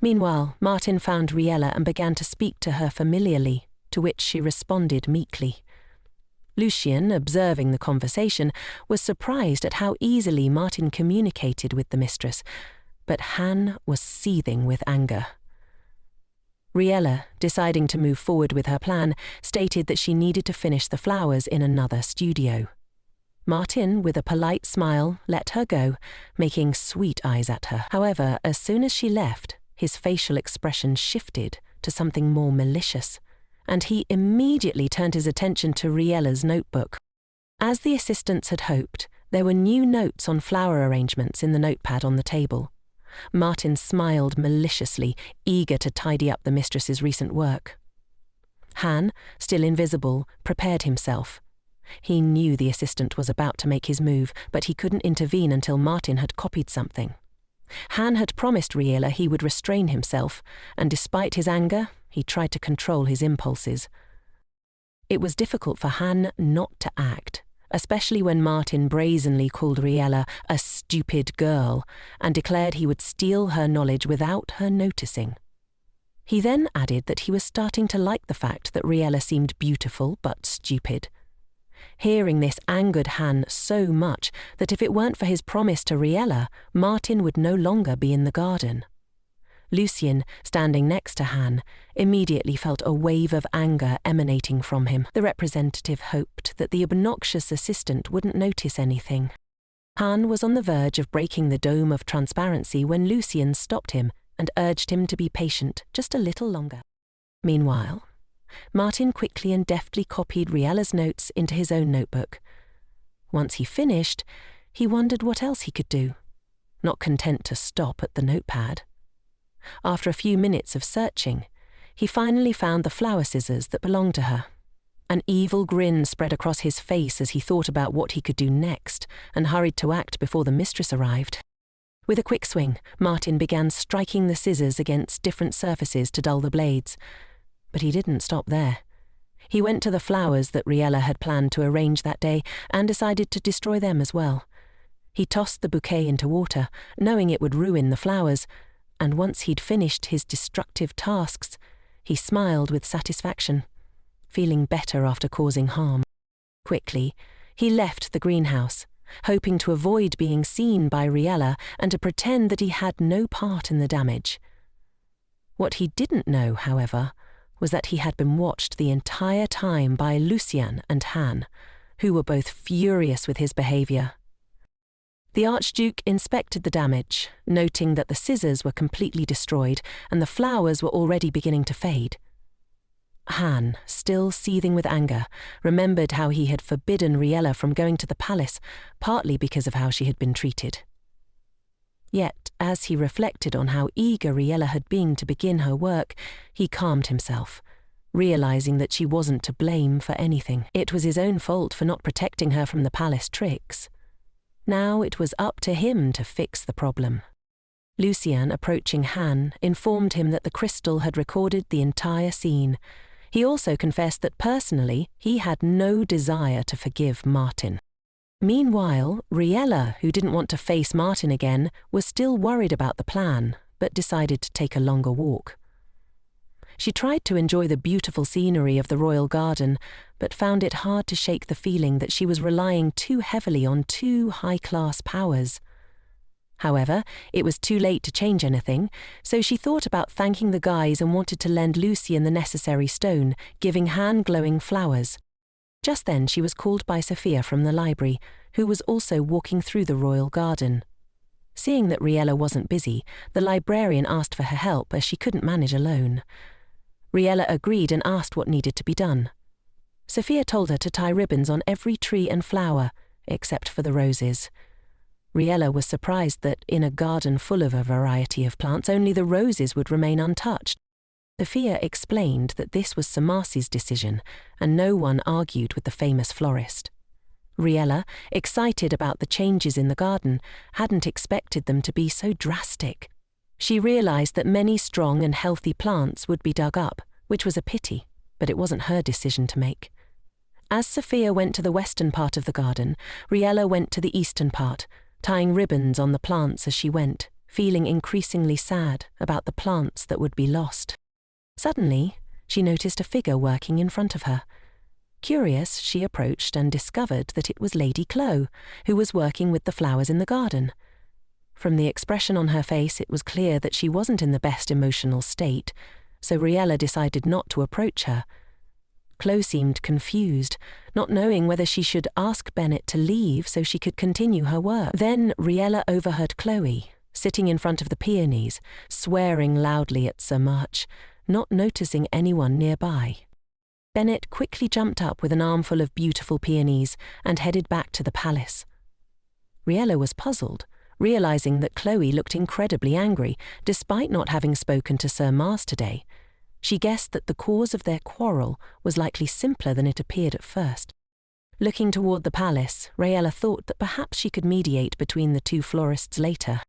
Meanwhile, Martin found Riella and began to speak to her familiarly, to which she responded meekly. Lucien, observing the conversation, was surprised at how easily Martin communicated with the mistress, but Han was seething with anger. Riella, deciding to move forward with her plan, stated that she needed to finish the flowers in another studio. Martin, with a polite smile, let her go, making sweet eyes at her. However, as soon as she left, his facial expression shifted to something more malicious, and he immediately turned his attention to Riella's notebook. As the assistants had hoped, there were new notes on flower arrangements in the notepad on the table. Martin smiled maliciously, eager to tidy up the mistress's recent work. Han, still invisible, prepared himself. He knew the assistant was about to make his move, but he couldn't intervene until Martin had copied something. Han had promised Riella he would restrain himself, and despite his anger, he tried to control his impulses. It was difficult for Han not to act, especially when Martin brazenly called Riella a stupid girl and declared he would steal her knowledge without her noticing. He then added that he was starting to like the fact that Riella seemed beautiful but stupid. Hearing this angered Han so much that if it weren't for his promise to Riella, Martin would no longer be in the garden. Lucien, standing next to Han, immediately felt a wave of anger emanating from him. The representative hoped that the obnoxious assistant wouldn't notice anything. Han was on the verge of breaking the dome of transparency when Lucien stopped him and urged him to be patient just a little longer. Meanwhile, Martin quickly and deftly copied Riella's notes into his own notebook. Once he finished, he wondered what else he could do, not content to stop at the notepad. After a few minutes of searching, he finally found the flower scissors that belonged to her. An evil grin spread across his face as he thought about what he could do next and hurried to act before the mistress arrived. With a quick swing, Martin began striking the scissors against different surfaces to dull the blades. But he didn't stop there. He went to the flowers that Riella had planned to arrange that day and decided to destroy them as well. He tossed the bouquet into water, knowing it would ruin the flowers, and once he'd finished his destructive tasks, he smiled with satisfaction, feeling better after causing harm. Quickly, he left the greenhouse, hoping to avoid being seen by Riella and to pretend that he had no part in the damage. What he didn't know, however, was that he had been watched the entire time by Lucien and Han, who were both furious with his behaviour. The Archduke inspected the damage, noting that the scissors were completely destroyed and the flowers were already beginning to fade. Han, still seething with anger, remembered how he had forbidden Riella from going to the palace, partly because of how she had been treated. Yet, as he reflected on how eager Riella had been to begin her work, he calmed himself, realizing that she wasn't to blame for anything. It was his own fault for not protecting her from the palace tricks. Now it was up to him to fix the problem. Lucien, approaching Han, informed him that the crystal had recorded the entire scene. He also confessed that personally he had no desire to forgive Martin. Meanwhile, Riella, who didn't want to face Martin again, was still worried about the plan, but decided to take a longer walk. She tried to enjoy the beautiful scenery of the royal garden, but found it hard to shake the feeling that she was relying too heavily on two high-class powers. However, it was too late to change anything, so she thought about thanking the guys and wanted to lend Lucien the necessary stone, giving Han glowing flowers. Just then she was called by Supia from the library, who was also walking through the royal garden. Seeing that Riella wasn't busy, the librarian asked for her help as she couldn't manage alone. Riella agreed and asked what needed to be done. Supia told her to tie ribbons on every tree and flower, except for the roses. Riella was surprised that, in a garden full of a variety of plants, only the roses would remain untouched. Supia explained that this was Samarsi's decision, and no one argued with the famous florist. Riella, excited about the changes in the garden, hadn't expected them to be so drastic. She realized that many strong and healthy plants would be dug up, which was a pity, but it wasn't her decision to make. As Supia went to the western part of the garden, Riella went to the eastern part, tying ribbons on the plants as she went, feeling increasingly sad about the plants that would be lost. Suddenly, she noticed a figure working in front of her. Curious, she approached and discovered that it was Lady Chloe, who was working with the flowers in the garden. From the expression on her face, it was clear that she wasn't in the best emotional state, so Riella decided not to approach her. Chloe seemed confused, not knowing whether she should ask Bennett to leave so she could continue her work. Then Riella overheard Chloe, sitting in front of the peonies, swearing loudly at Sir March, not noticing anyone nearby. Bennett quickly jumped up with an armful of beautiful peonies and headed back to the palace. Riella was puzzled, realizing that Chloe looked incredibly angry, despite not having spoken to Sir Mars today. She guessed that the cause of their quarrel was likely simpler than it appeared at first. Looking toward the palace, Riella thought that perhaps she could mediate between the two florists later.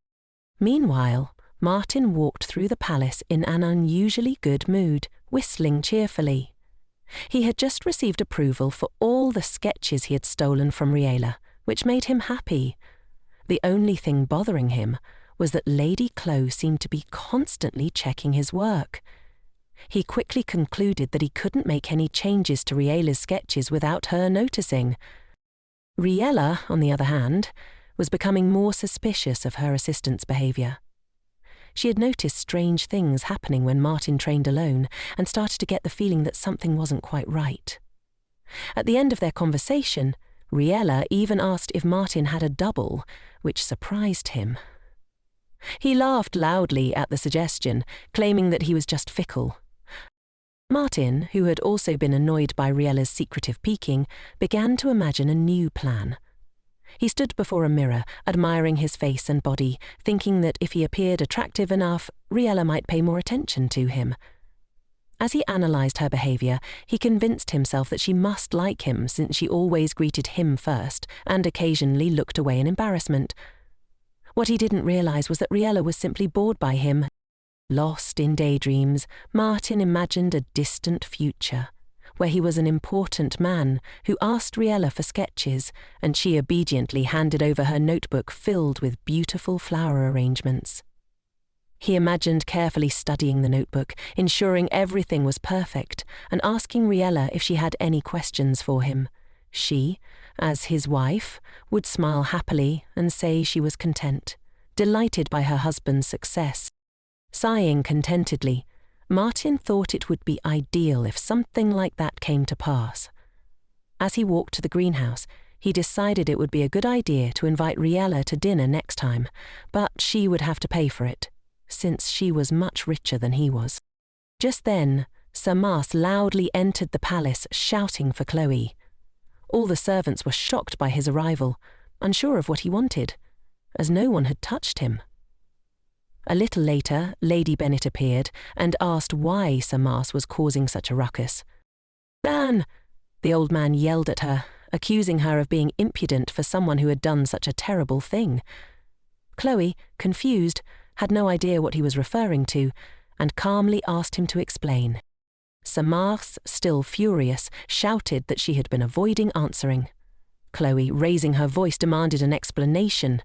Meanwhile, Martin walked through the palace in an unusually good mood, whistling cheerfully. He had just received approval for all the sketches he had stolen from Riella, which made him happy. The only thing bothering him was that Lady Chloe seemed to be constantly checking his work. He quickly concluded that he couldn't make any changes to Riella's sketches without her noticing. Riella, on the other hand, was becoming more suspicious of her assistant's behaviour. She had noticed strange things happening when Martin trained alone and started to get the feeling that something wasn't quite right. At the end of their conversation, Riella even asked if Martin had a double, which surprised him. He laughed loudly at the suggestion, claiming that he was just fickle. Martin, who had also been annoyed by Riella's secretive peeking, began to imagine a new plan. He stood before a mirror, admiring his face and body, thinking that if he appeared attractive enough, Riella might pay more attention to him. As he analysed her behaviour, he convinced himself that she must like him since she always greeted him first and occasionally looked away in embarrassment. What he didn't realise was that Riella was simply bored by him. Lost in daydreams, Martin imagined a distant future, where he was an important man who asked Riella for sketches, and she obediently handed over her notebook filled with beautiful flower arrangements. He imagined carefully studying the notebook, ensuring everything was perfect, and asking Riella if she had any questions for him. She, as his wife, would smile happily and say she was content, delighted by her husband's success. Sighing contentedly, Martin thought it would be ideal if something like that came to pass. As he walked to the greenhouse, he decided it would be a good idea to invite Riella to dinner next time, but she would have to pay for it, since she was much richer than he was. Just then, Sir Mars loudly entered the palace, shouting for Chloe. All the servants were shocked by his arrival, unsure of what he wanted, as no one had touched him. A little later, Lady Bennett appeared and asked why Sir Mars was causing such a ruckus. "Dan!" the old man yelled at her, accusing her of being impudent for someone who had done such a terrible thing. Chloe, confused, had no idea what he was referring to, and calmly asked him to explain. Sir Mars, still furious, shouted that she had been avoiding answering. Chloe, raising her voice, demanded an explanation.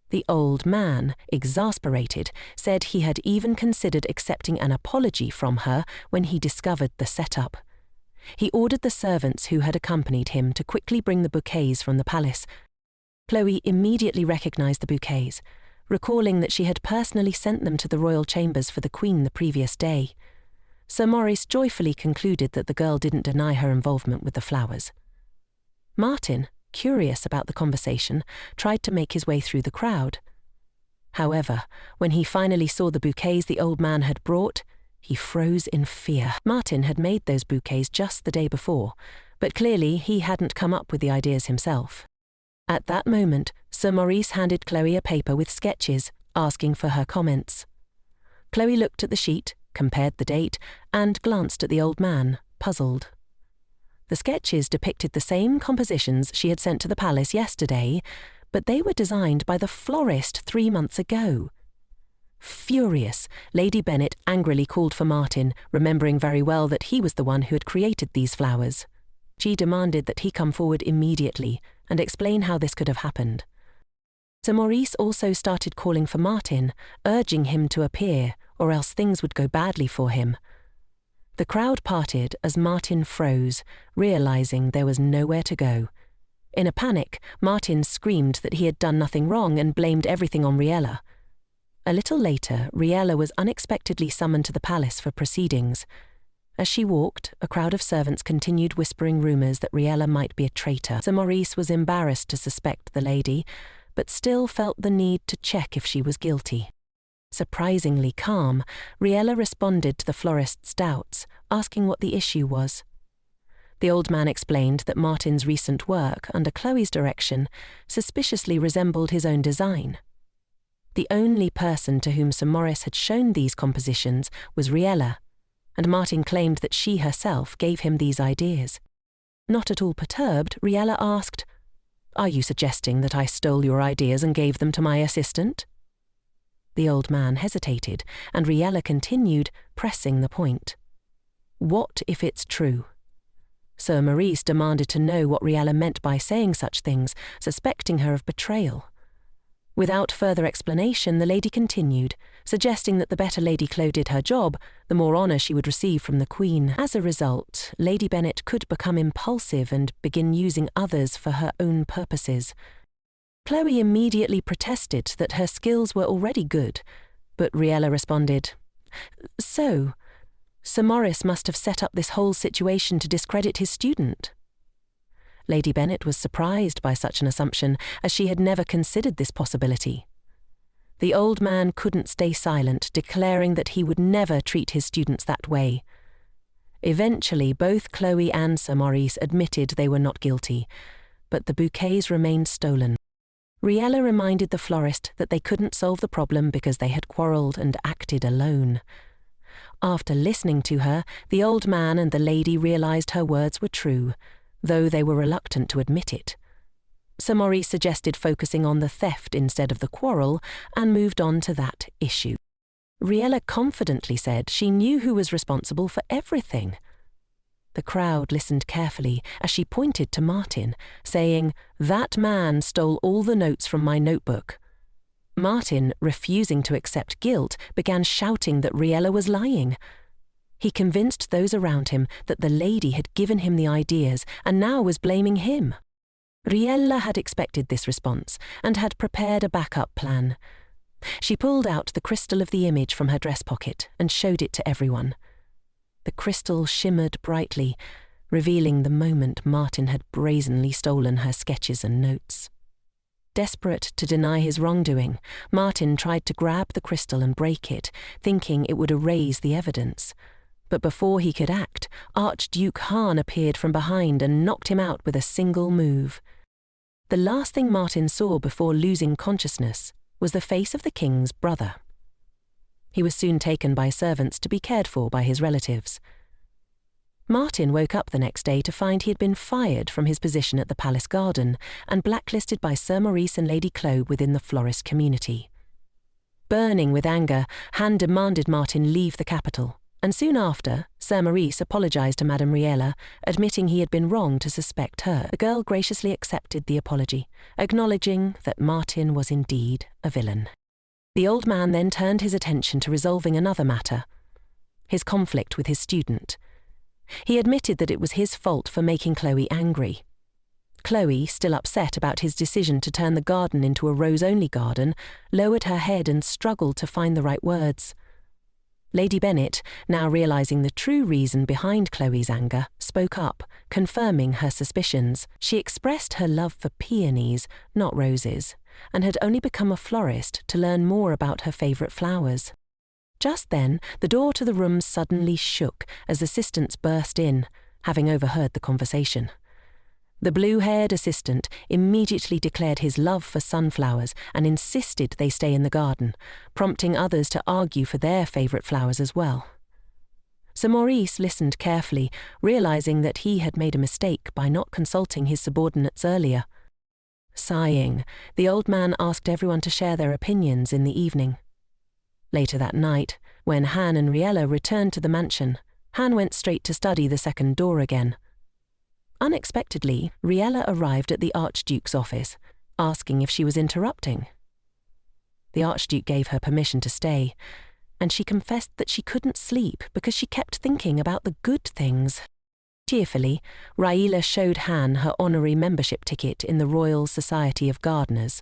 The old man, exasperated, said he had even considered accepting an apology from her when he discovered the setup. He ordered the servants who had accompanied him to quickly bring the bouquets from the palace. Chloe immediately recognized the bouquets, recalling that she had personally sent them to the royal chambers for the Queen the previous day. Sir Maurice joyfully concluded that the girl didn't deny her involvement with the flowers. Martin, curious about the conversation, tried to make his way through the crowd. However, when he finally saw the bouquets the old man had brought, he froze in fear. Martin had made those bouquets just the day before, but clearly he hadn't come up with the ideas himself. At that moment, Sir Maurice handed Chloe a paper with sketches, asking for her comments. Chloe looked at the sheet, compared the date, and glanced at the old man, puzzled. The sketches depicted the same compositions she had sent to the palace yesterday, but they were designed by the florist 3 months ago. Furious, Lady Bennet angrily called for Martin, remembering very well that he was the one who had created these flowers. She demanded that he come forward immediately and explain how this could have happened. Sir Maurice also started calling for Martin, urging him to appear, or else things would go badly for him. The crowd parted as Martin froze, realizing there was nowhere to go. In a panic, Martin screamed that he had done nothing wrong and blamed everything on Riella. A little later, Riella was unexpectedly summoned to the palace for proceedings. As she walked, a crowd of servants continued whispering rumours that Riella might be a traitor. Sir Maurice was embarrassed to suspect the lady, but still felt the need to check if she was guilty. Surprisingly calm, Riella responded to the florist's doubts, asking what the issue was. The old man explained that Martin's recent work, under Chloe's direction, suspiciously resembled his own design. The only person to whom Sir Maurice had shown these compositions was Riella, and Martin claimed that she herself gave him these ideas. Not at all perturbed, Riella asked, "Are you suggesting that I stole your ideas and gave them to my assistant?" The old man hesitated, and Riella continued, pressing the point. What if it's true? Sir Maurice demanded to know what Riella meant by saying such things, suspecting her of betrayal. Without further explanation, the lady continued, suggesting that the better Lady Chloe did her job, the more honour she would receive from the Queen. As a result, Lady Bennet could become impulsive and begin using others for her own purposes. Chloe immediately protested that her skills were already good, but Riella responded, "So, Sir Maurice must have set up this whole situation to discredit his student." Lady Bennet was surprised by such an assumption, as she had never considered this possibility. The old man couldn't stay silent, declaring that he would never treat his students that way. Eventually, both Chloe and Sir Maurice admitted they were not guilty, but the bouquets remained stolen. Riella reminded the florist that they couldn't solve the problem because they had quarrelled and acted alone. After listening to her, the old man and the lady realised her words were true, though they were reluctant to admit it. Sir Maurice suggested focusing on the theft instead of the quarrel and moved on to that issue. Riella confidently said she knew who was responsible for everything. The crowd listened carefully as she pointed to Martin, saying, "That man stole all the notes from my notebook." Martin, refusing to accept guilt, began shouting that Riella was lying. He convinced those around him that the lady had given him the ideas and now was blaming him. Riella had expected this response and had prepared a backup plan. She pulled out the crystal of the image from her dress pocket and showed it to everyone. The crystal shimmered brightly, revealing the moment Martin had brazenly stolen her sketches and notes. Desperate to deny his wrongdoing, Martin tried to grab the crystal and break it, thinking it would erase the evidence. But before he could act, Archduke Haun appeared from behind and knocked him out with a single move. The last thing Martin saw before losing consciousness was the face of the king's brother. He was soon taken by servants to be cared for by his relatives. Martin woke up the next day to find he had been fired from his position at the palace garden and blacklisted by Sir Maurice and Lady Chloe within the florist community. Burning with anger, Han demanded Martin leave the capital, and soon after, Sir Maurice apologised to Madame Riella, admitting he had been wrong to suspect her. The girl graciously accepted the apology, acknowledging that Martin was indeed a villain. The old man then turned his attention to resolving another matter, his conflict with his student. He admitted that it was his fault for making Chloe angry. Chloe, still upset about his decision to turn the garden into a rose-only garden, lowered her head and struggled to find the right words. Lady Bennet, now realising the true reason behind Chloe's anger, spoke up, confirming her suspicions. She expressed her love for peonies, not roses, and had only become a florist to learn more about her favourite flowers. Just then, the door to the room suddenly shook as assistants burst in, having overheard the conversation. The blue-haired assistant immediately declared his love for sunflowers and insisted they stay in the garden, prompting others to argue for their favourite flowers as well. Sir Maurice listened carefully, realising that he had made a mistake by not consulting his subordinates earlier. Sighing, the old man asked everyone to share their opinions in the evening. Later that night, when Han and Riella returned to the mansion, Han went straight to study the second door again. Unexpectedly, Riella arrived at the Archduke's office, asking if she was interrupting. The Archduke gave her permission to stay, and she confessed that she couldn't sleep because she kept thinking about the good things. Cheerfully, Riella showed Han her honorary membership ticket in the Royal Society of Gardeners.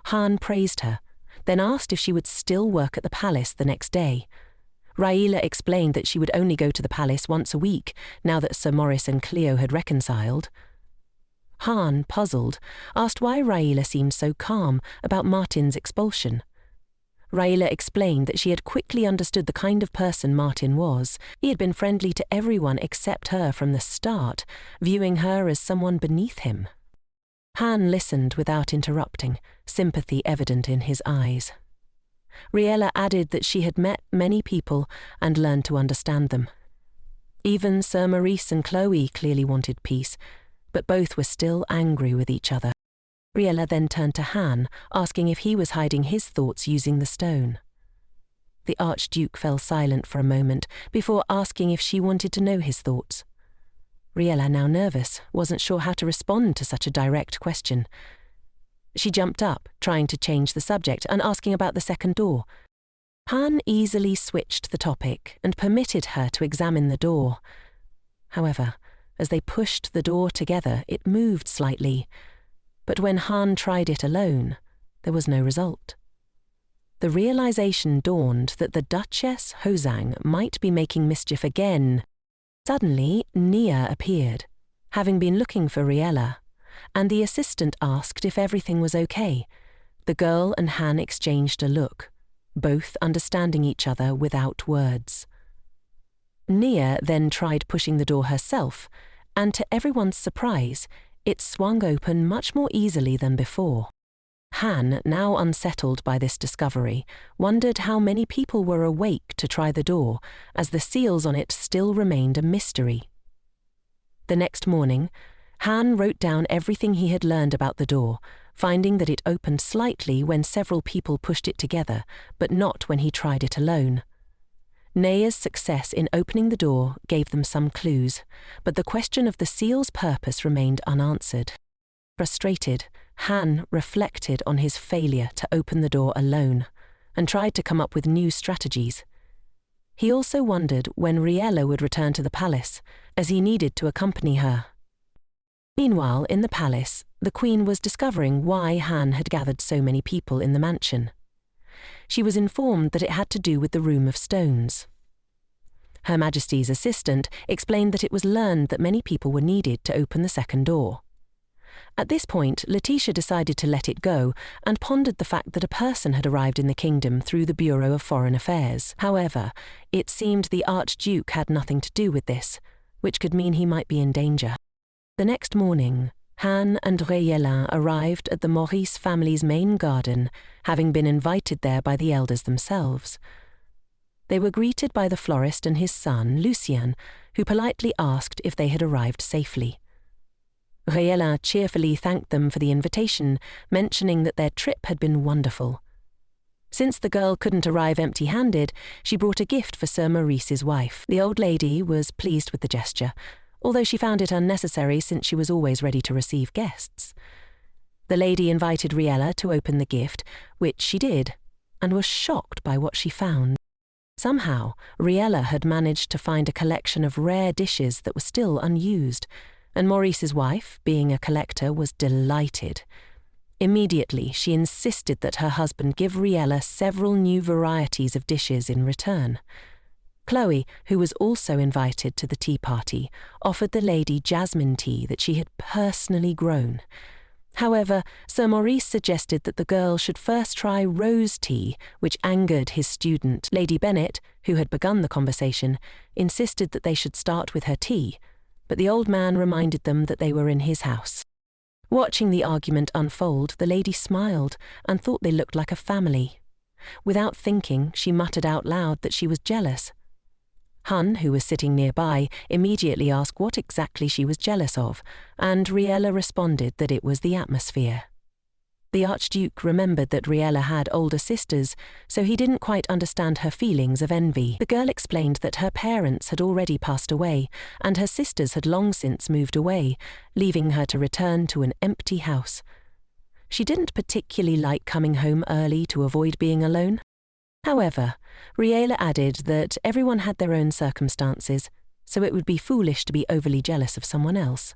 Han praised her, then asked if she would still work at the palace the next day. Riella explained that she would only go to the palace once a week, now that Sir Maurice and Cleo had reconciled. Han, puzzled, asked why Riella seemed so calm about Martin's expulsion. Riella explained that she had quickly understood the kind of person Martin was. He had been friendly to everyone except her from the start, viewing her as someone beneath him. Han listened without interrupting, sympathy evident in his eyes. Riella added that she had met many people and learned to understand them. Even Sir Maurice and Chloe clearly wanted peace, but both were still angry with each other. Riella then turned to Han, asking if he was hiding his thoughts using the stone. The Archduke fell silent for a moment before asking if she wanted to know his thoughts. Riella, now nervous, wasn't sure how to respond to such a direct question. She jumped up, trying to change the subject and asking about the second door. Han easily switched the topic and permitted her to examine the door. However, as they pushed the door together, it moved slightly. But when Han tried it alone, there was no result. The realization dawned that the Duchess Hozang might be making mischief again. Suddenly, Nia appeared, having been looking for Riella, and the assistant asked if everything was okay. The girl and Han exchanged a look, both understanding each other without words. Nia then tried pushing the door herself, and to everyone's surprise, it swung open much more easily than before. Han, now unsettled by this discovery, wondered how many people were awake to try the door, as the seals on it still remained a mystery. The next morning, Han wrote down everything he had learned about the door, finding that it opened slightly when several people pushed it together, but not when he tried it alone. Nia's success in opening the door gave them some clues, but the question of the seal's purpose remained unanswered. Frustrated, Han reflected on his failure to open the door alone and tried to come up with new strategies. He also wondered when Riella would return to the palace, as he needed to accompany her. Meanwhile, in the palace, the Queen was discovering why Han had gathered so many people in the mansion. She was informed that it had to do with the Room of Stones. Her Majesty's assistant explained that it was learned that many people were needed to open the second door. At this point, Letitia decided to let it go and pondered the fact that a person had arrived in the kingdom through the Bureau of Foreign Affairs. However, it seemed the Archduke had nothing to do with this, which could mean he might be in danger. The next morning, Han and Riella arrived at the Maurice family's main garden, having been invited there by the elders themselves. They were greeted by the florist and his son, Lucien, who politely asked if they had arrived safely. Riella cheerfully thanked them for the invitation, mentioning that their trip had been wonderful. Since the girl couldn't arrive empty-handed, she brought a gift for Sir Maurice's wife. The old lady was pleased with the gesture, although she found it unnecessary since she was always ready to receive guests. The lady invited Riella to open the gift, which she did, and was shocked by what she found. Somehow, Riella had managed to find a collection of rare dishes that were still unused, and Maurice's wife, being a collector, was delighted. Immediately, she insisted that her husband give Riella several new varieties of dishes in return. Chloe, who was also invited to the tea party, offered the lady jasmine tea that she had personally grown. However, Sir Maurice suggested that the girl should first try rose tea, which angered his student. Lady Bennet, who had begun the conversation, insisted that they should start with her tea, but the old man reminded them that they were in his house. Watching the argument unfold, the lady smiled and thought they looked like a family. Without thinking, she muttered out loud that she was jealous. Hun, who was sitting nearby, immediately asked what exactly she was jealous of, and Riella responded that it was the atmosphere. The Archduke remembered that Riella had older sisters, so he didn't quite understand her feelings of envy. The girl explained that her parents had already passed away, and her sisters had long since moved away, leaving her to return to an empty house. She didn't particularly like coming home early to avoid being alone. However, Riella added that everyone had their own circumstances, so it would be foolish to be overly jealous of someone else.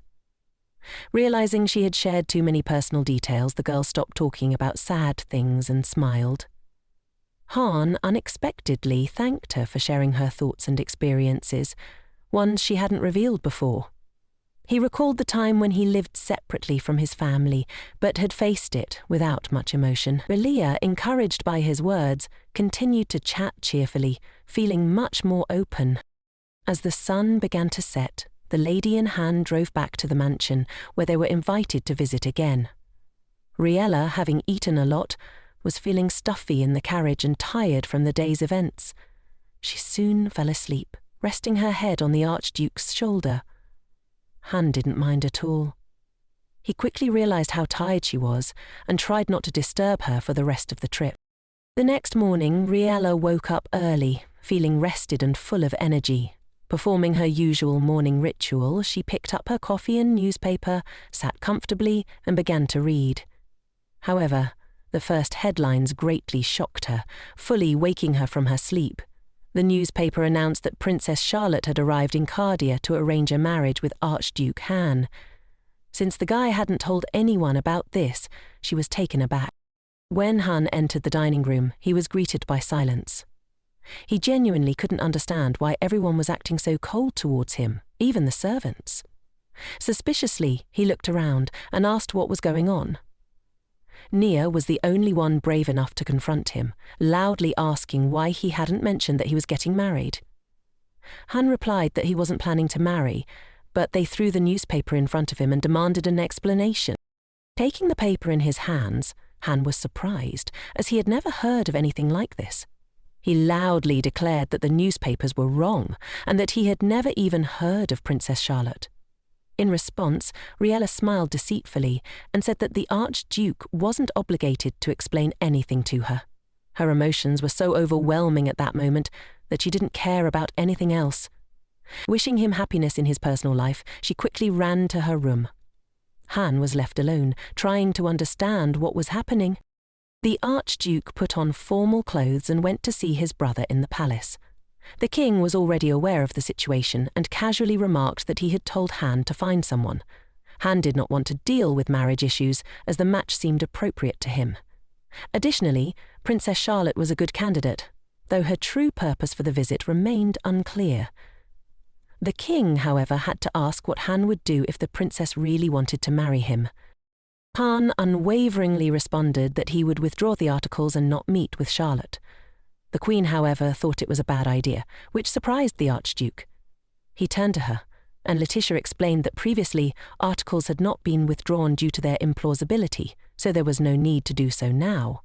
Realizing she had shared too many personal details, the girl stopped talking about sad things and smiled. Han unexpectedly thanked her for sharing her thoughts and experiences, ones she hadn't revealed before. He recalled the time when he lived separately from his family, but had faced it without much emotion. Riella, encouraged by his words, continued to chat cheerfully, feeling much more open. As the sun began to set, the lady and Han drove back to the mansion, where they were invited to visit again. Riella, having eaten a lot, was feeling stuffy in the carriage and tired from the day's events. She soon fell asleep, resting her head on the Archduke's shoulder. Han didn't mind at all. He quickly realized how tired she was and tried not to disturb her for the rest of the trip. The next morning, Riella woke up early, feeling rested and full of energy. Performing her usual morning ritual, she picked up her coffee and newspaper, sat comfortably, and began to read. However, the first headlines greatly shocked her, fully waking her from her sleep. The newspaper announced that Princess Charlotte had arrived in Cardia to arrange a marriage with Archduke Haun. Since the guy hadn't told anyone about this, she was taken aback. When Han entered the dining room, he was greeted by silence. He genuinely couldn't understand why everyone was acting so cold towards him, even the servants. Suspiciously, he looked around and asked what was going on. Nia was the only one brave enough to confront him, loudly asking why he hadn't mentioned that he was getting married. Han replied that he wasn't planning to marry, but they threw the newspaper in front of him and demanded an explanation. Taking the paper in his hands, Han was surprised, as he had never heard of anything like this. He loudly declared that the newspapers were wrong and that he had never even heard of Princess Charlotte. In response, Riella smiled deceitfully and said that the Archduke wasn't obligated to explain anything to her. Her emotions were so overwhelming at that moment that she didn't care about anything else. Wishing him happiness in his personal life, she quickly ran to her room. Han was left alone, trying to understand what was happening. The Archduke put on formal clothes and went to see his brother in the palace. The king was already aware of the situation and casually remarked that he had told Han to find someone. Han did not want to deal with marriage issues, as the match seemed appropriate to him. Additionally, Princess Charlotte was a good candidate, though her true purpose for the visit remained unclear. The king, however, had to ask what Han would do if the princess really wanted to marry him. Han unwaveringly responded that he would withdraw the articles and not meet with Charlotte. The Queen, however, thought it was a bad idea, which surprised the Archduke. He turned to her, and Letitia explained that previously articles had not been withdrawn due to their implausibility, so there was no need to do so now.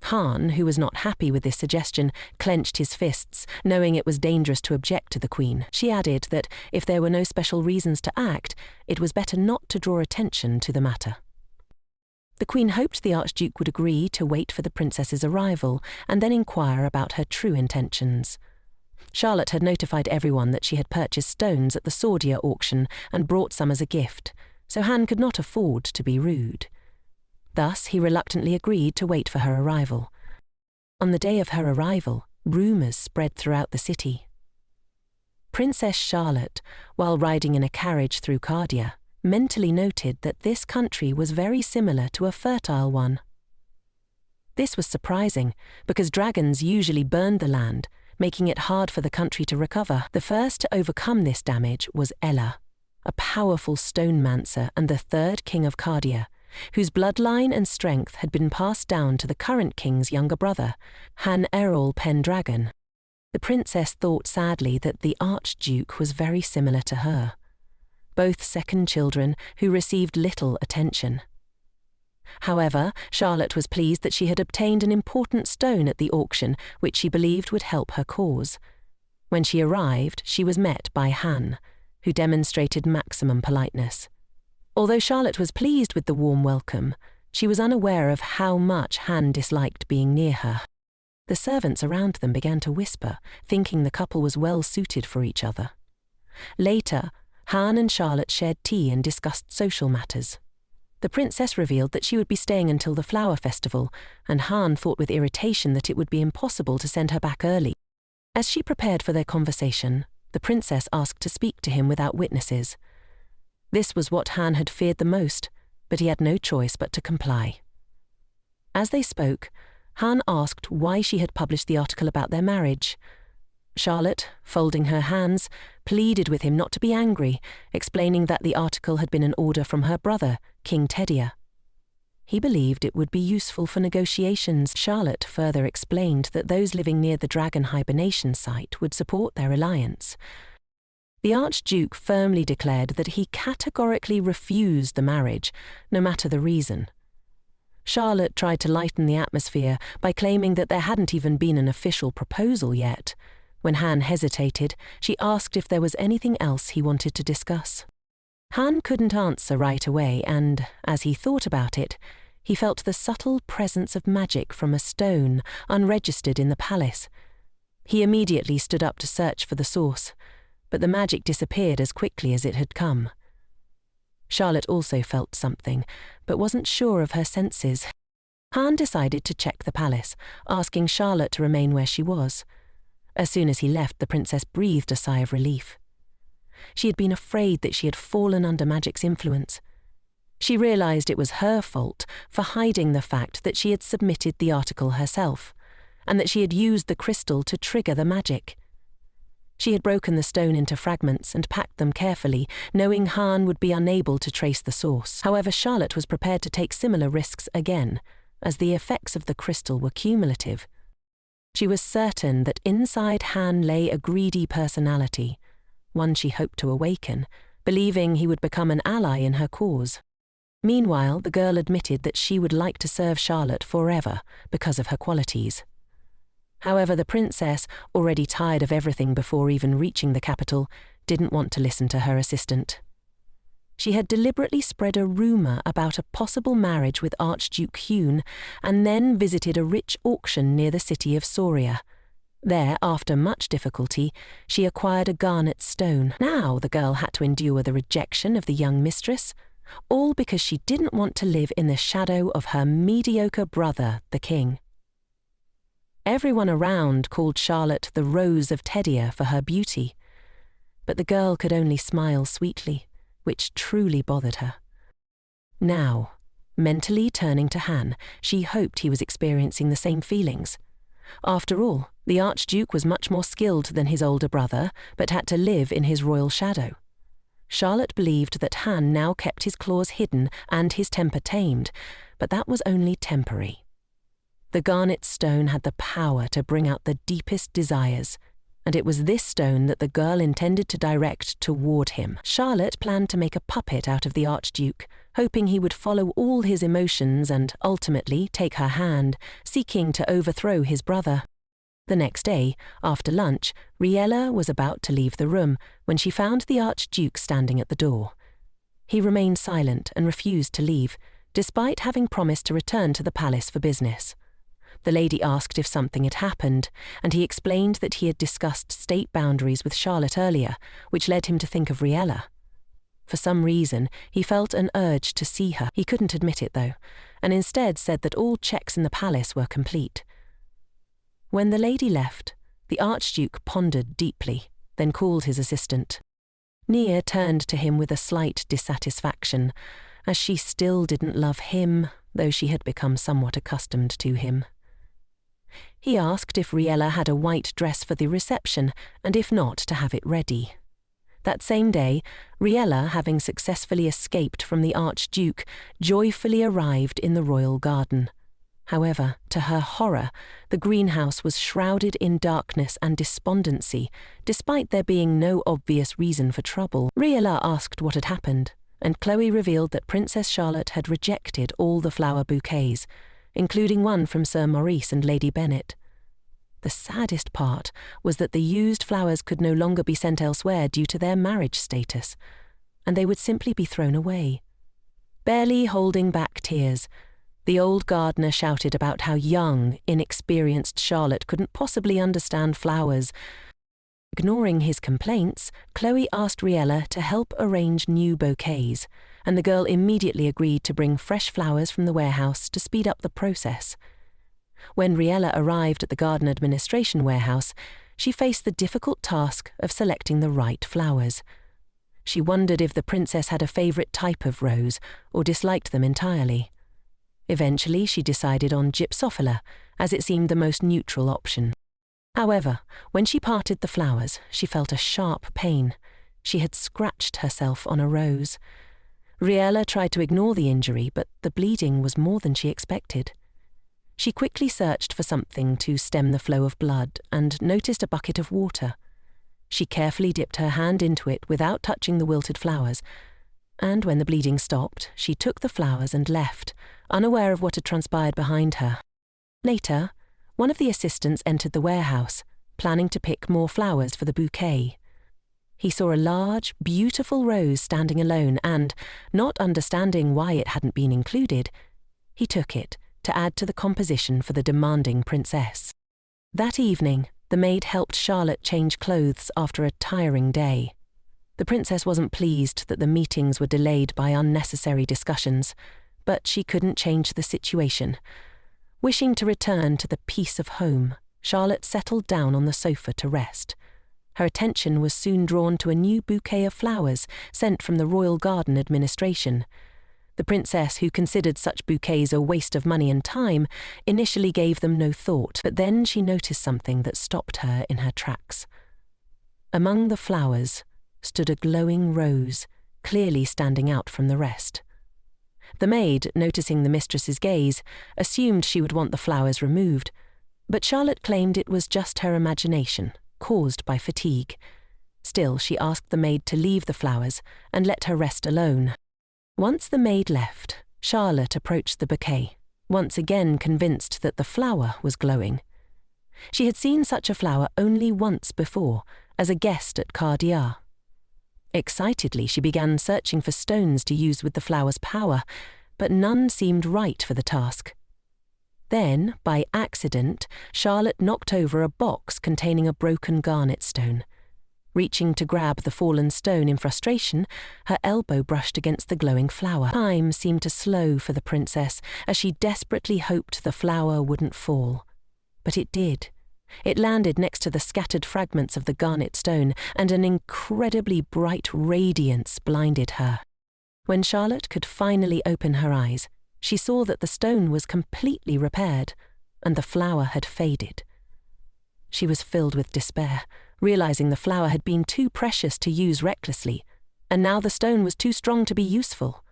Han, who was not happy with this suggestion, clenched his fists, knowing it was dangerous to object to the Queen. She added that if there were no special reasons to act, it was better not to draw attention to the matter. The Queen hoped the Archduke would agree to wait for the princess's arrival and then inquire about her true intentions. Charlotte had notified everyone that she had purchased stones at the Sordia auction and brought some as a gift, so Han could not afford to be rude. Thus, he reluctantly agreed to wait for her arrival. On the day of her arrival, rumours spread throughout the city. Princess Charlotte, while riding in a carriage through Cardia, mentally noted that this country was very similar to a fertile one. This was surprising, because dragons usually burned the land, making it hard for the country to recover. The first to overcome this damage was Elle, a powerful stonemancer and the third king of Cardia, whose bloodline and strength had been passed down to the current king's younger brother, Han Errol Pendragon. The princess thought sadly that the Archduke was very similar to her, both second children who received little attention. However, Charlotte was pleased that she had obtained an important stone at the auction which she believed would help her cause. When she arrived, she was met by Han, who demonstrated maximum politeness. Although Charlotte was pleased with the warm welcome, she was unaware of how much Han disliked being near her. The servants around them began to whisper, thinking the couple was well suited for each other. Later, Han and Charlotte shared tea and discussed social matters. The princess revealed that she would be staying until the flower festival, and Han thought with irritation that it would be impossible to send her back early. As she prepared for their conversation, the princess asked to speak to him without witnesses. This was what Han had feared the most, but he had no choice but to comply. As they spoke, Han asked why she had published the article about their marriage. Charlotte, folding her hands, pleaded with him not to be angry, explaining that the article had been an order from her brother, King Tedia. He believed it would be useful for negotiations. Charlotte further explained that those living near the dragon hibernation site would support their alliance. The Archduke firmly declared that he categorically refused the marriage, no matter the reason. Charlotte tried to lighten the atmosphere by claiming that there hadn't even been an official proposal yet. When Han hesitated, she asked if there was anything else he wanted to discuss. Han couldn't answer right away, and, as he thought about it, he felt the subtle presence of magic from a stone unregistered in the palace. He immediately stood up to search for the source, but the magic disappeared as quickly as it had come. Charlotte also felt something, but wasn't sure of her senses. Han decided to check the palace, asking Charlotte to remain where she was. As soon as he left, the princess breathed a sigh of relief. She had been afraid that she had fallen under magic's influence. She realized it was her fault for hiding the fact that she had submitted the article herself, and that she had used the crystal to trigger the magic. She had broken the stone into fragments and packed them carefully, knowing Han would be unable to trace the source. However, Charlotte was prepared to take similar risks again, as the effects of the crystal were cumulative. She was certain that inside Han lay a greedy personality, one she hoped to awaken, believing he would become an ally in her cause. Meanwhile, the girl admitted that she would like to serve Charlotte forever because of her qualities. However, the princess, already tired of everything before even reaching the capital, didn't want to listen to her assistant. She had deliberately spread a rumour about a possible marriage with Archduke Haun and then visited a rich auction near the city of Soria. There, after much difficulty, she acquired a garnet stone. Now the girl had to endure the rejection of the young mistress, all because she didn't want to live in the shadow of her mediocre brother, the king. Everyone around called Charlotte the Rose of Tedia for her beauty, but the girl could only smile sweetly, which truly bothered her. Now, mentally turning to Han, she hoped he was experiencing the same feelings. After all, the Archduke was much more skilled than his older brother, but had to live in his royal shadow. Charlotte believed that Han now kept his claws hidden and his temper tamed, but that was only temporary. The garnet stone had the power to bring out the deepest desires, and it was this stone that the girl intended to direct toward him. Charlotte planned to make a puppet out of the Archduke, hoping he would follow all his emotions and ultimately take her hand, seeking to overthrow his brother. The next day, after lunch, Riella was about to leave the room when she found the Archduke standing at the door. He remained silent and refused to leave, despite having promised to return to the palace for business. The lady asked if something had happened, and he explained that he had discussed state boundaries with Charlotte earlier, which led him to think of Riella. For some reason, he felt an urge to see her. He couldn't admit it, though, and instead said that all checks in the palace were complete. When the lady left, the Archduke pondered deeply, then called his assistant. Nia turned to him with a slight dissatisfaction, as she still didn't love him, though she had become somewhat accustomed to him. He asked if Riella had a white dress for the reception, and if not, to have it ready. That same day, Riella, having successfully escaped from the Archduke, joyfully arrived in the royal garden. However, to her horror, the greenhouse was shrouded in darkness and despondency, despite there being no obvious reason for trouble. Riella asked what had happened, and Chloe revealed that Princess Charlotte had rejected all the flower bouquets, including one from Sir Maurice and Lady Bennet. The saddest part was that the used flowers could no longer be sent elsewhere due to their marriage status, and they would simply be thrown away. Barely holding back tears, the old gardener shouted about how young, inexperienced Charlotte couldn't possibly understand flowers. Ignoring his complaints, Chloe asked Riella to help arrange new bouquets, and the girl immediately agreed to bring fresh flowers from the warehouse to speed up the process. When Riella arrived at the garden administration warehouse, she faced the difficult task of selecting the right flowers. She wondered if the princess had a favourite type of rose or disliked them entirely. Eventually, she decided on Gypsophila, as it seemed the most neutral option. However, when she parted the flowers, she felt a sharp pain. She had scratched herself on a rose. Riella tried to ignore the injury, but the bleeding was more than she expected. She quickly searched for something to stem the flow of blood and noticed a bucket of water. She carefully dipped her hand into it without touching the wilted flowers, and when the bleeding stopped, she took the flowers and left, unaware of what had transpired behind her. Later, one of the assistants entered the warehouse, planning to pick more flowers for the bouquet. He saw a large, beautiful rose standing alone and, not understanding why it hadn't been included, he took it to add to the composition for the demanding princess. That evening, the maid helped Charlotte change clothes after a tiring day. The princess wasn't pleased that the meetings were delayed by unnecessary discussions, but she couldn't change the situation. Wishing to return to the peace of home, Charlotte settled down on the sofa to rest. Her attention was soon drawn to a new bouquet of flowers sent from the Royal Garden Administration. The princess, who considered such bouquets a waste of money and time, initially gave them no thought, but then she noticed something that stopped her in her tracks. Among the flowers stood a glowing rose, clearly standing out from the rest. The maid, noticing the mistress's gaze, assumed she would want the flowers removed, but Charlotte claimed it was just her imagination, caused by fatigue. Still, she asked the maid to leave the flowers and let her rest alone. Once the maid left, Charlotte approached the bouquet, once again convinced that the flower was glowing. She had seen such a flower only once before, as a guest at Cardia. Excitedly, she began searching for stones to use with the flower's power, but none seemed right for the task. Then, by accident, Charlotte knocked over a box containing a broken garnet stone. Reaching to grab the fallen stone in frustration, her elbow brushed against the glowing flower. Time seemed to slow for the princess, as she desperately hoped the flower wouldn't fall. But it did. It landed next to the scattered fragments of the garnet stone, and an incredibly bright radiance blinded her. When Charlotte could finally open her eyes, she saw that the stone was completely repaired, and the flower had faded. She was filled with despair, realizing the flower had been too precious to use recklessly, and now the stone was too strong to be useful.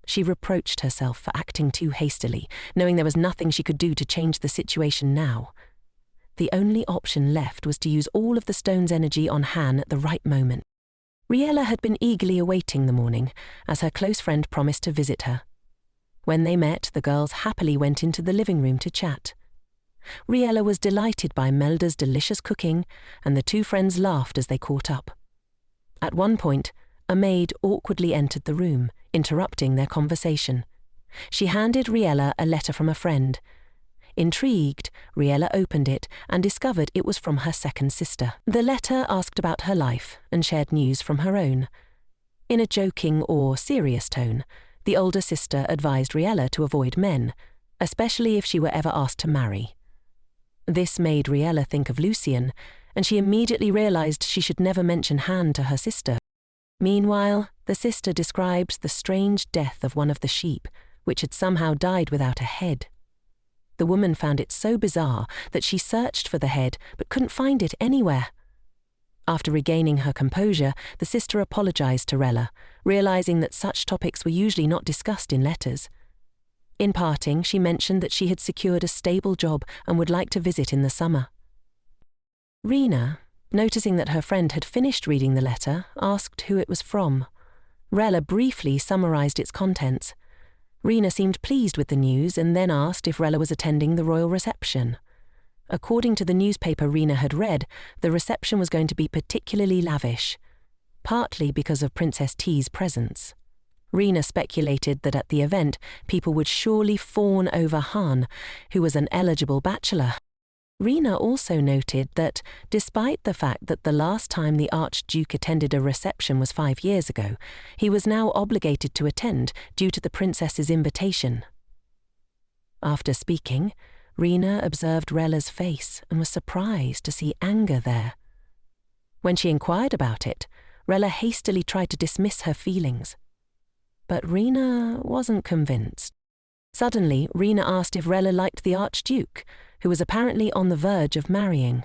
She reproached herself for acting too hastily, knowing there was nothing she could do to change the situation now. The only option left was to use all of the stone's energy on Han at the right moment. Riella had been eagerly awaiting the morning, as her close friend promised to visit her. When they met, the girls happily went into the living room to chat. Riella was delighted by Melda's delicious cooking, and the two friends laughed as they caught up. At one point, a maid awkwardly entered the room, interrupting their conversation. She handed Riella a letter from a friend. Intrigued, Riella opened it and discovered it was from her second sister. The letter asked about her life and shared news from her own. In a joking or serious tone, the older sister advised Riella to avoid men, especially if she were ever asked to marry. This made Riella think of Lucien, and she immediately realized she should never mention Han to her sister. Meanwhile, the sister described the strange death of one of the sheep, which had somehow died without a head. The woman found it so bizarre that she searched for the head but couldn't find it anywhere. After regaining her composure, the sister apologized to Riella, realizing that such topics were usually not discussed in letters. In parting, she mentioned that she had secured a stable job and would like to visit in the summer. Rina, noticing that her friend had finished reading the letter, asked who it was from. Riella briefly summarized its contents. Rina seemed pleased with the news and then asked if Riella was attending the royal reception. According to the newspaper Rina had read, the reception was going to be particularly lavish, partly because of Princess T's presence. Rina speculated that at the event, people would surely fawn over Han, who was an eligible bachelor. Rina also noted that, despite the fact that the last time the Archduke attended a reception was 5 years ago, he was now obligated to attend due to the princess's invitation. After speaking, Rina observed Riella's face and was surprised to see anger there. When she inquired about it, Riella hastily tried to dismiss her feelings. But Rina wasn't convinced. Suddenly, Rina asked if Riella liked the Archduke, who was apparently on the verge of marrying.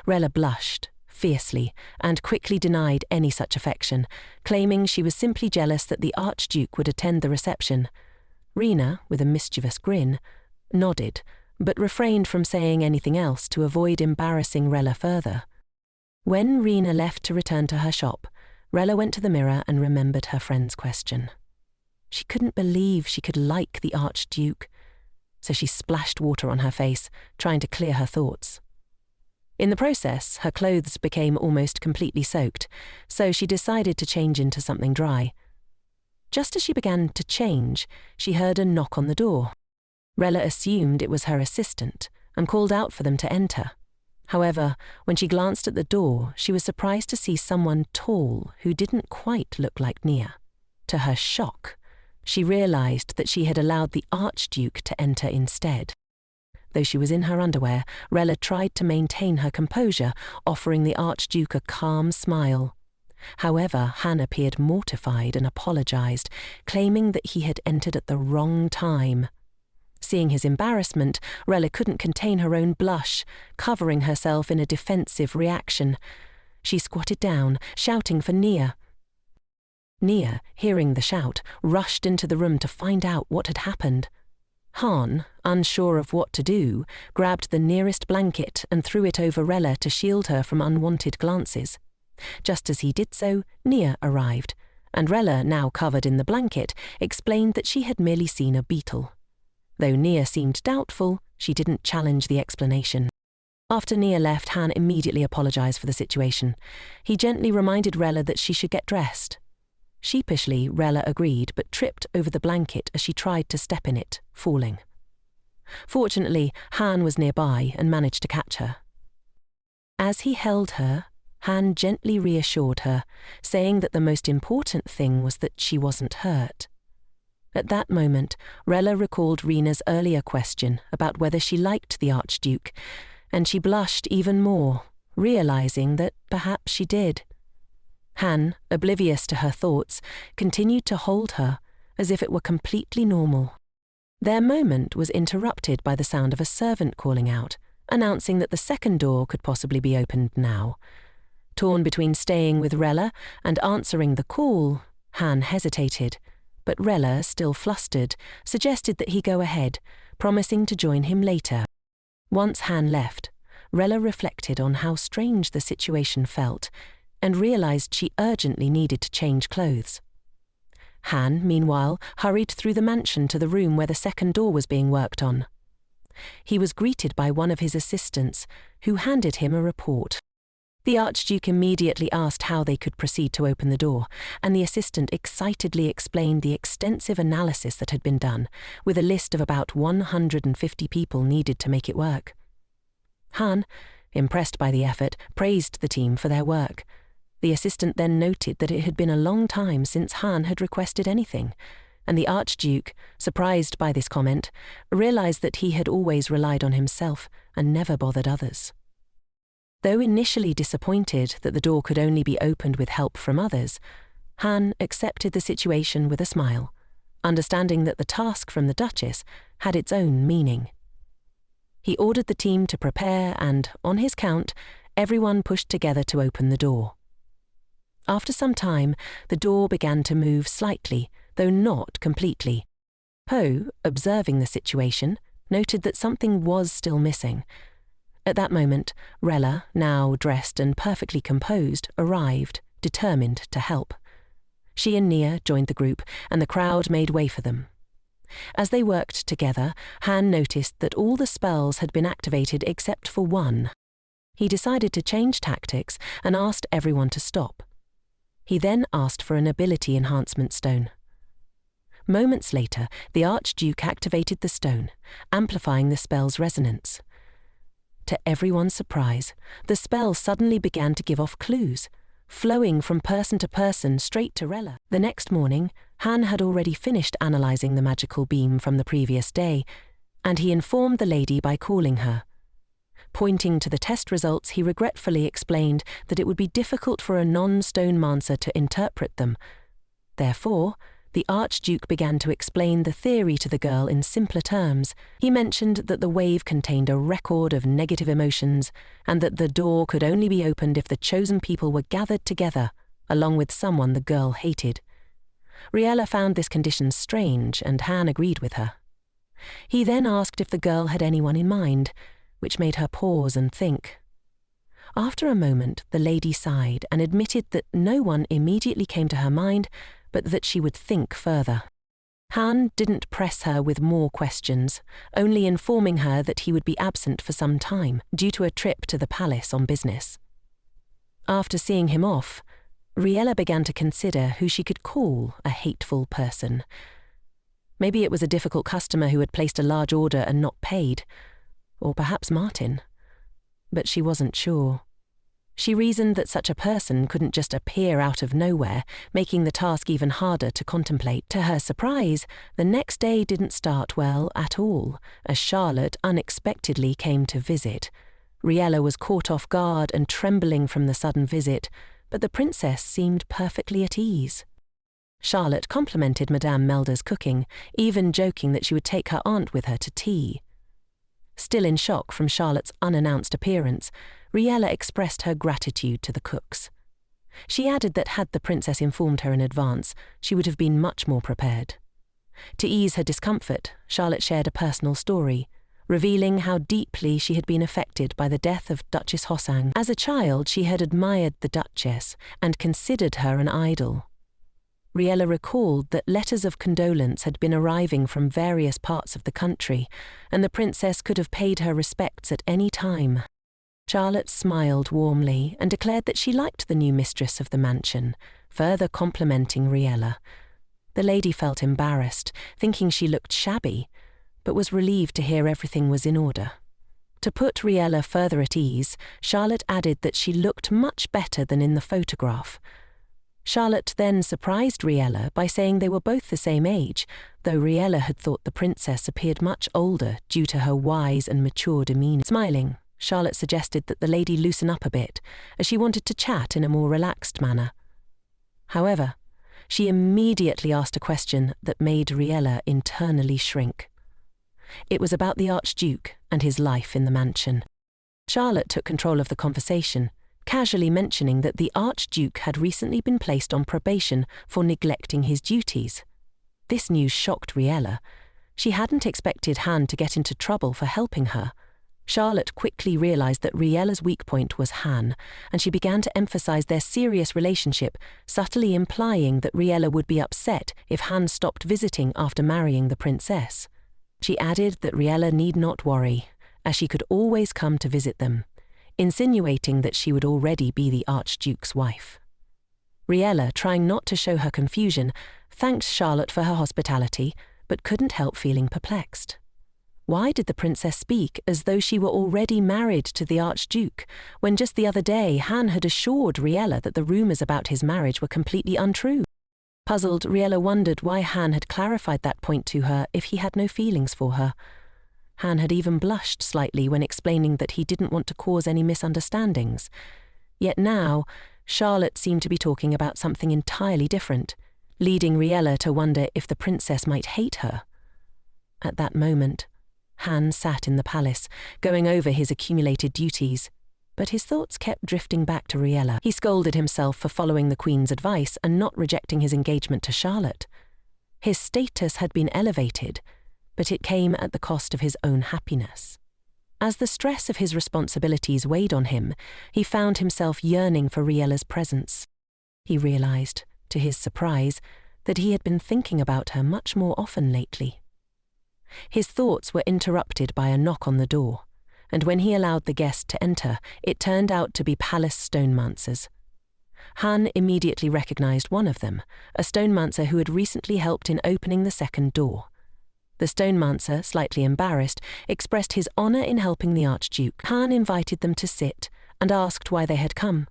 Riella blushed fiercely and quickly denied any such affection, claiming she was simply jealous that the Archduke would attend the reception. Rina, with a mischievous grin, nodded, but refrained from saying anything else to avoid embarrassing Riella further. When Rina left to return to her shop, Riella went to the mirror and remembered her friend's question. She couldn't believe she could like the Archduke, so she splashed water on her face, trying to clear her thoughts. In the process, her clothes became almost completely soaked, so she decided to change into something dry. Just as she began to change, she heard a knock on the door. Riella assumed it was her assistant and called out for them to enter. However, when she glanced at the door, she was surprised to see someone tall who didn't quite look like Nia. To her shock, she realized that she had allowed the Archduke to enter instead. Though she was in her underwear, Riella tried to maintain her composure, offering the Archduke a calm smile. However, Han appeared mortified and apologized, claiming that he had entered at the wrong time. Seeing his embarrassment, Riella couldn't contain her own blush, covering herself in a defensive reaction. She squatted down, shouting for Nia. Nia, hearing the shout, rushed into the room to find out what had happened. Han, unsure of what to do, grabbed the nearest blanket and threw it over Riella to shield her from unwanted glances. Just as he did so, Nia arrived, and Riella, now covered in the blanket, explained that she had merely seen a beetle. Though Nia seemed doubtful, she didn't challenge the explanation. After Nia left, Han immediately apologized for the situation. He gently reminded Riella that she should get dressed. Sheepishly, Riella agreed, but tripped over the blanket as she tried to step in it, falling. Fortunately, Han was nearby and managed to catch her. As he held her, Han gently reassured her, saying that the most important thing was that she wasn't hurt. At that moment, Riella recalled Rina's earlier question about whether she liked the Archduke, and she blushed even more, realizing that perhaps she did. Han, oblivious to her thoughts, continued to hold her, as if it were completely normal. Their moment was interrupted by the sound of a servant calling out, announcing that the second door could possibly be opened now. Torn between staying with Riella and answering the call, Han hesitated, but Riella, still flustered, suggested that he go ahead, promising to join him later. Once Han left, Riella reflected on how strange the situation felt and realized she urgently needed to change clothes. Han, meanwhile, hurried through the mansion to the room where the second door was being worked on. He was greeted by one of his assistants, who handed him a report. The Archduke immediately asked how they could proceed to open the door, and the assistant excitedly explained the extensive analysis that had been done, with a list of about 150 people needed to make it work. Han, impressed by the effort, praised the team for their work. The assistant then noted that it had been a long time since Han had requested anything, and the Archduke, surprised by this comment, realized that he had always relied on himself and never bothered others. Though initially disappointed that the door could only be opened with help from others, Han accepted the situation with a smile, understanding that the task from the Duchess had its own meaning. He ordered the team to prepare and, on his count, everyone pushed together to open the door. After some time, the door began to move slightly, though not completely. Ho, observing the situation, noted that something was still missing. At that moment, Riella, now dressed and perfectly composed, arrived, determined to help. She and Nia joined the group, and the crowd made way for them. As they worked together, Han noticed that all the spells had been activated except for one. He decided to change tactics and asked everyone to stop. He then asked for an ability enhancement stone. Moments later, the Archduke activated the stone, amplifying the spell's resonance. To everyone's surprise, the spell suddenly began to give off clues, flowing from person to person straight to Riella. The next morning, Han had already finished analysing the magical beam from the previous day, and he informed the lady by calling her. Pointing to the test results, he regretfully explained that it would be difficult for a non-stonemancer to interpret them. Therefore, the Archduke began to explain the theory to the girl in simpler terms. He mentioned that the wave contained a record of negative emotions and that the door could only be opened if the chosen people were gathered together, along with someone the girl hated. Riella found this condition strange, and Han agreed with her. He then asked if the girl had anyone in mind, which made her pause and think. After a moment, the lady sighed and admitted that no one immediately came to her mind, but that she would think further. Han didn't press her with more questions, only informing her that he would be absent for some time due to a trip to the palace on business. After seeing him off, Riella began to consider who she could call a hateful person. Maybe it was a difficult customer who had placed a large order and not paid, or perhaps Martin. But she wasn't sure. She reasoned that such a person couldn't just appear out of nowhere, making the task even harder to contemplate. To her surprise, the next day didn't start well at all, as Charlotte unexpectedly came to visit. Riella was caught off guard and trembling from the sudden visit, but the princess seemed perfectly at ease. Charlotte complimented Madame Melda's cooking, even joking that she would take her aunt with her to tea. Still in shock from Charlotte's unannounced appearance, Riella expressed her gratitude to the cooks. She added that had the princess informed her in advance, she would have been much more prepared. To ease her discomfort, Charlotte shared a personal story, revealing how deeply she had been affected by the death of Duchess Hoson. As a child, she had admired the Duchess and considered her an idol. Riella recalled that letters of condolence had been arriving from various parts of the country, and the princess could have paid her respects at any time. Charlotte smiled warmly and declared that she liked the new mistress of the mansion, further complimenting Riella. The lady felt embarrassed, thinking she looked shabby, but was relieved to hear everything was in order. To put Riella further at ease, Charlotte added that she looked much better than in the photograph. Charlotte then surprised Riella by saying they were both the same age, though Riella had thought the princess appeared much older due to her wise and mature demeanour. Smiling, Charlotte suggested that the lady loosen up a bit, as she wanted to chat in a more relaxed manner. However, she immediately asked a question that made Riella internally shrink. It was about the Archduke and his life in the mansion. Charlotte took control of the conversation, casually mentioning that the Archduke had recently been placed on probation for neglecting his duties. This news shocked Riella. She hadn't expected Han to get into trouble for helping her. Charlotte quickly realized that Riella's weak point was Han, and she began to emphasize their serious relationship, subtly implying that Riella would be upset if Han stopped visiting after marrying the princess. She added that Riella need not worry, as she could always come to visit them. insinuating that she would already be the Archduke's wife. Riella, trying not to show her confusion, thanked Charlotte for her hospitality, but couldn't help feeling perplexed. Why did the princess speak as though she were already married to the Archduke, when just the other day Han had assured Riella that the rumours about his marriage were completely untrue? Puzzled, Riella wondered why Han had clarified that point to her if he had no feelings for her. Han had even blushed slightly when explaining that he didn't want to cause any misunderstandings. Yet now, Charlotte seemed to be talking about something entirely different, leading Riella to wonder if the princess might hate her. At that moment, Han sat in the palace, going over his accumulated duties, but his thoughts kept drifting back to Riella. He scolded himself for following the Queen's advice and not rejecting his engagement to Charlotte. His status had been elevated, but it came at the cost of his own happiness. As the stress of his responsibilities weighed on him, he found himself yearning for Riella's presence. He realized, to his surprise, that he had been thinking about her much more often lately. His thoughts were interrupted by a knock on the door, and when he allowed the guest to enter, it turned out to be palace stonemancers. Han immediately recognized one of them, a stonemancer who had recently helped in opening the second door. The stonemancer, slightly embarrassed, expressed his honor in helping the Archduke. Han invited them to sit and asked why they had come.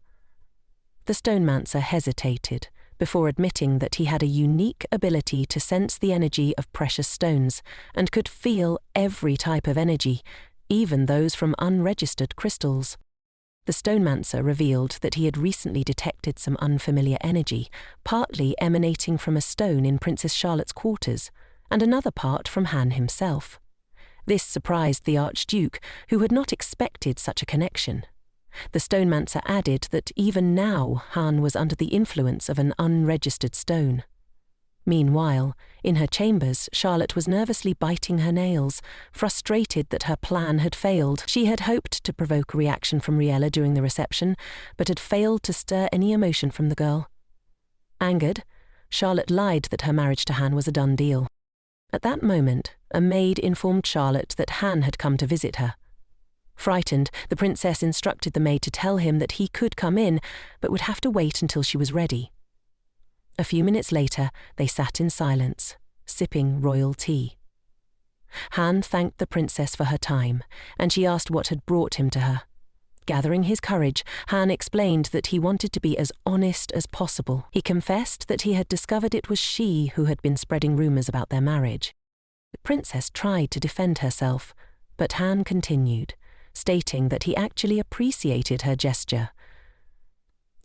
The stonemancer hesitated before admitting that he had a unique ability to sense the energy of precious stones and could feel every type of energy, even those from unregistered crystals. The stonemancer revealed that he had recently detected some unfamiliar energy, partly emanating from a stone in Princess Charlotte's quarters, and another part from Han himself. This surprised the Archduke, who had not expected such a connection. The stonemancer added that even now Han was under the influence of an unregistered stone. Meanwhile, in her chambers, Charlotte was nervously biting her nails, frustrated that her plan had failed. She had hoped to provoke a reaction from Riella during the reception, but had failed to stir any emotion from the girl. Angered, Charlotte lied that her marriage to Han was a done deal. At that moment, a maid informed Charlotte that Han had come to visit her. Frightened, the princess instructed the maid to tell him that he could come in, but would have to wait until she was ready. A few minutes later, they sat in silence, sipping royal tea. Han thanked the princess for her time, and she asked what had brought him to her. Gathering his courage, Han explained that he wanted to be as honest as possible. He confessed that he had discovered it was she who had been spreading rumors about their marriage. The princess tried to defend herself, but Han continued, stating that he actually appreciated her gesture.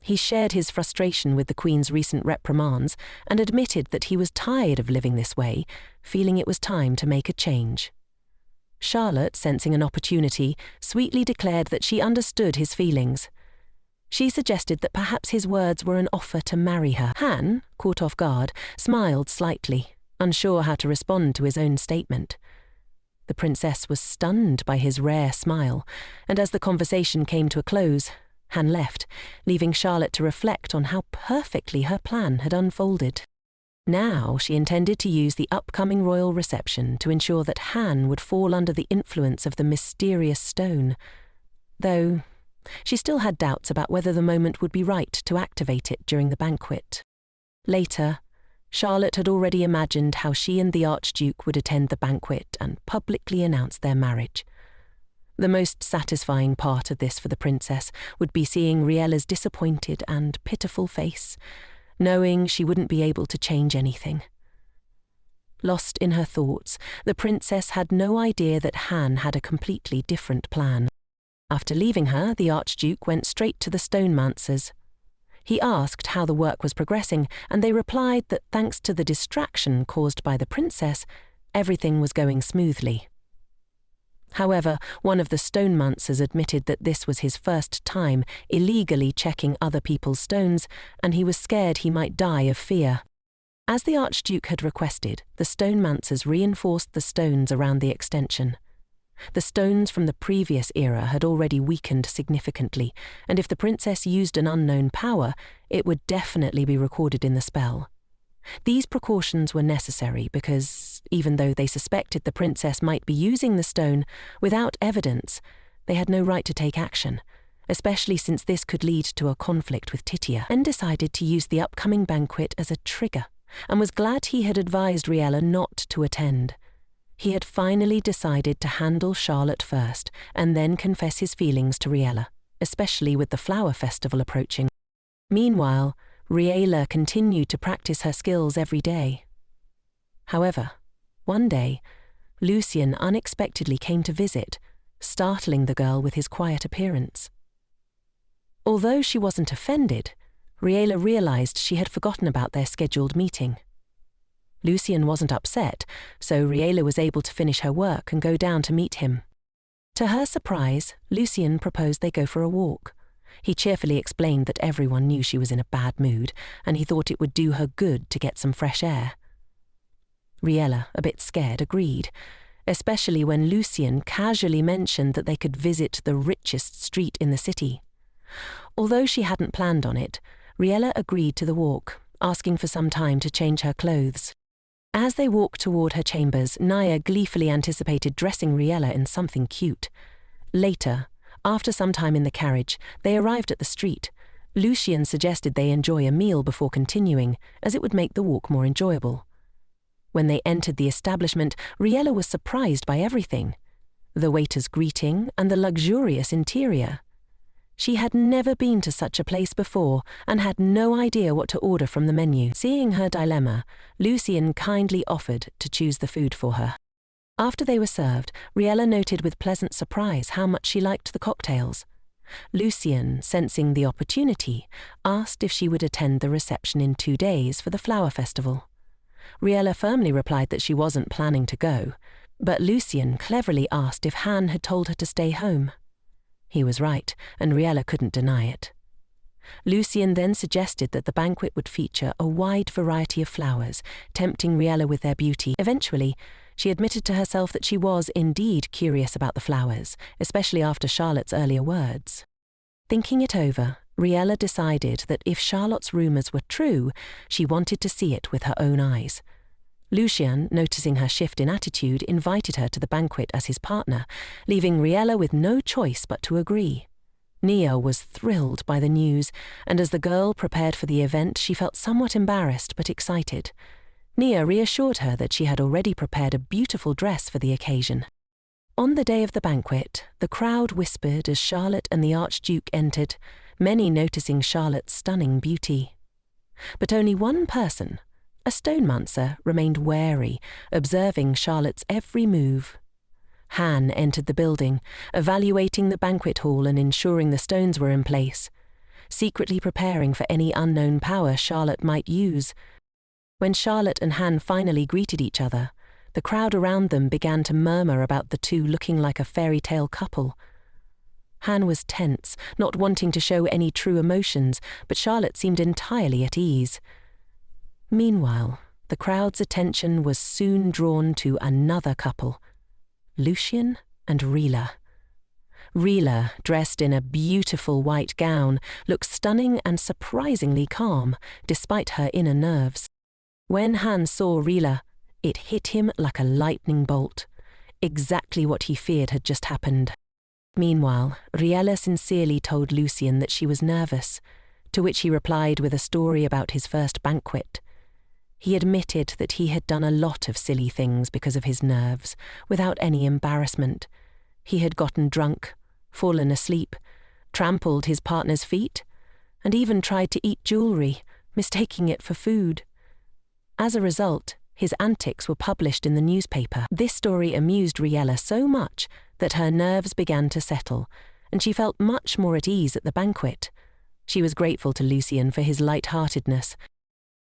He shared his frustration with the Queen's recent reprimands and admitted that he was tired of living this way, feeling it was time to make a change. Charlotte, sensing an opportunity, sweetly declared that she understood his feelings. She suggested that perhaps his words were an offer to marry her. Han, caught off guard, smiled slightly, unsure how to respond to his own statement. The princess was stunned by his rare smile, and as the conversation came to a close, Han left, leaving Charlotte to reflect on how perfectly her plan had unfolded. Now she intended to use the upcoming royal reception to ensure that Han would fall under the influence of the mysterious stone, though she still had doubts about whether the moment would be right to activate it during the banquet. Later, Charlotte had already imagined how she and the Archduke would attend the banquet and publicly announce their marriage. The most satisfying part of this for the princess would be seeing Riella's disappointed and pitiful face, knowing she wouldn't be able to change anything. Lost in her thoughts, the princess had no idea that Han had a completely different plan. After leaving her, the Archduke went straight to the stonemancers. He asked how the work was progressing, and they replied that thanks to the distraction caused by the princess, everything was going smoothly. However, one of the stonemancers admitted that this was his first time illegally checking other people's stones, and he was scared he might die of fear. As the Archduke had requested, the stonemancers reinforced the stones around the extension. The stones from the previous era had already weakened significantly, and if the princess used an unknown power, it would definitely be recorded in the spell. These precautions were necessary because, even though they suspected the princess might be using the stone, without evidence, they had no right to take action, especially since this could lead to a conflict with Titia, and decided to use the upcoming banquet as a trigger, and was glad he had advised Riella not to attend. He had finally decided to handle Charlotte first, and then confess his feelings to Riella, especially with the flower festival approaching. Meanwhile, Riella continued to practice her skills every day. However, one day, Lucien unexpectedly came to visit, startling the girl with his quiet appearance. Although she wasn't offended, Riella realized she had forgotten about their scheduled meeting. Lucien wasn't upset, so Riella was able to finish her work and go down to meet him. To her surprise, Lucien proposed they go for a walk. He cheerfully explained that everyone knew she was in a bad mood, and he thought it would do her good to get some fresh air. Riella, a bit scared, agreed, especially when Lucien casually mentioned that they could visit the richest street in the city. Although she hadn't planned on it, Riella agreed to the walk, asking for some time to change her clothes. As they walked toward her chambers, Naya gleefully anticipated dressing Riella in something cute. Later, after some time in the carriage, they arrived at the street. Lucien suggested they enjoy a meal before continuing, as it would make the walk more enjoyable. When they entered the establishment, Riella was surprised by everything: the waiter's greeting and the luxurious interior. She had never been to such a place before and had no idea what to order from the menu. Seeing her dilemma, Lucien kindly offered to choose the food for her. After they were served, Riella noted with pleasant surprise how much she liked the cocktails. Lucien, sensing the opportunity, asked if she would attend the reception in 2 days for the flower festival. Riella firmly replied that she wasn't planning to go, but Lucien cleverly asked if Han had told her to stay home. He was right, and Riella couldn't deny it. Lucien then suggested that the banquet would feature a wide variety of flowers, tempting Riella with their beauty. Eventually, she admitted to herself that she was indeed curious about the flowers, especially after Charlotte's earlier words. Thinking it over, Riella decided that if Charlotte's rumors were true, she wanted to see it with her own eyes. Lucien, noticing her shift in attitude, invited her to the banquet as his partner, leaving Riella with no choice but to agree. Nia was thrilled by the news, and as the girl prepared for the event, she felt somewhat embarrassed but excited. Nia reassured her that she had already prepared a beautiful dress for the occasion. On the day of the banquet, the crowd whispered as Charlotte and the Archduke entered, many noticing Charlotte's stunning beauty. But only one person, a stonemancer, remained wary, observing Charlotte's every move. Han entered the building, evaluating the banquet hall and ensuring the stones were in place, secretly preparing for any unknown power Charlotte might use. When Charlotte and Han finally greeted each other, the crowd around them began to murmur about the two looking like a fairy tale couple. Han was tense, not wanting to show any true emotions, but Charlotte seemed entirely at ease. Meanwhile, the crowd's attention was soon drawn to another couple, Lucien and Riella. Riella, dressed in a beautiful white gown, looked stunning and surprisingly calm, despite her inner nerves. When Han saw Riella, it hit him like a lightning bolt. Exactly what he feared had just happened. Meanwhile, Riella sincerely told Lucien that she was nervous, to which he replied with a story about his first banquet. He admitted that he had done a lot of silly things because of his nerves, without any embarrassment. He had gotten drunk, fallen asleep, trampled his partner's feet, and even tried to eat jewelry, mistaking it for food. As a result, his antics were published in the newspaper. This story amused Riella so much that her nerves began to settle, and she felt much more at ease at the banquet. She was grateful to Lucien for his light-heartedness.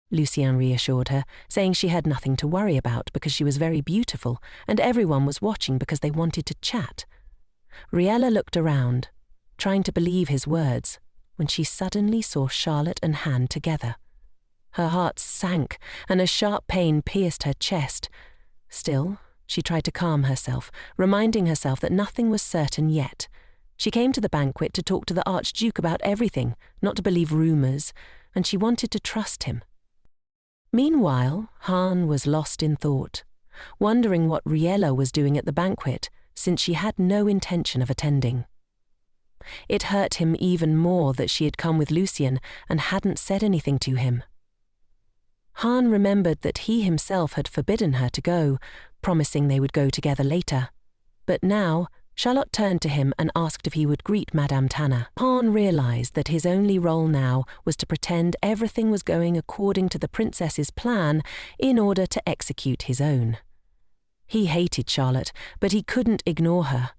Lucien reassured her, saying she had nothing to worry about because she was very beautiful and everyone was watching because they wanted to chat. Riella looked around, trying to believe his words, when she suddenly saw Charlotte and Han together. Her heart sank and a sharp pain pierced her chest. Still, she tried to calm herself, reminding herself that nothing was certain yet. She came to the banquet to talk to the Archduke about everything, not to believe rumors, and she wanted to trust him. Meanwhile, Han was lost in thought, wondering what Riella was doing at the banquet, since she had no intention of attending. It hurt him even more that she had come with Lucien and hadn't said anything to him. Han remembered that he himself had forbidden her to go, promising they would go together later. But now, Charlotte turned to him and asked if he would greet Madame Tanner. Han realized that his only role now was to pretend everything was going according to the princess's plan in order to execute his own. He hated Charlotte, but he couldn't ignore her.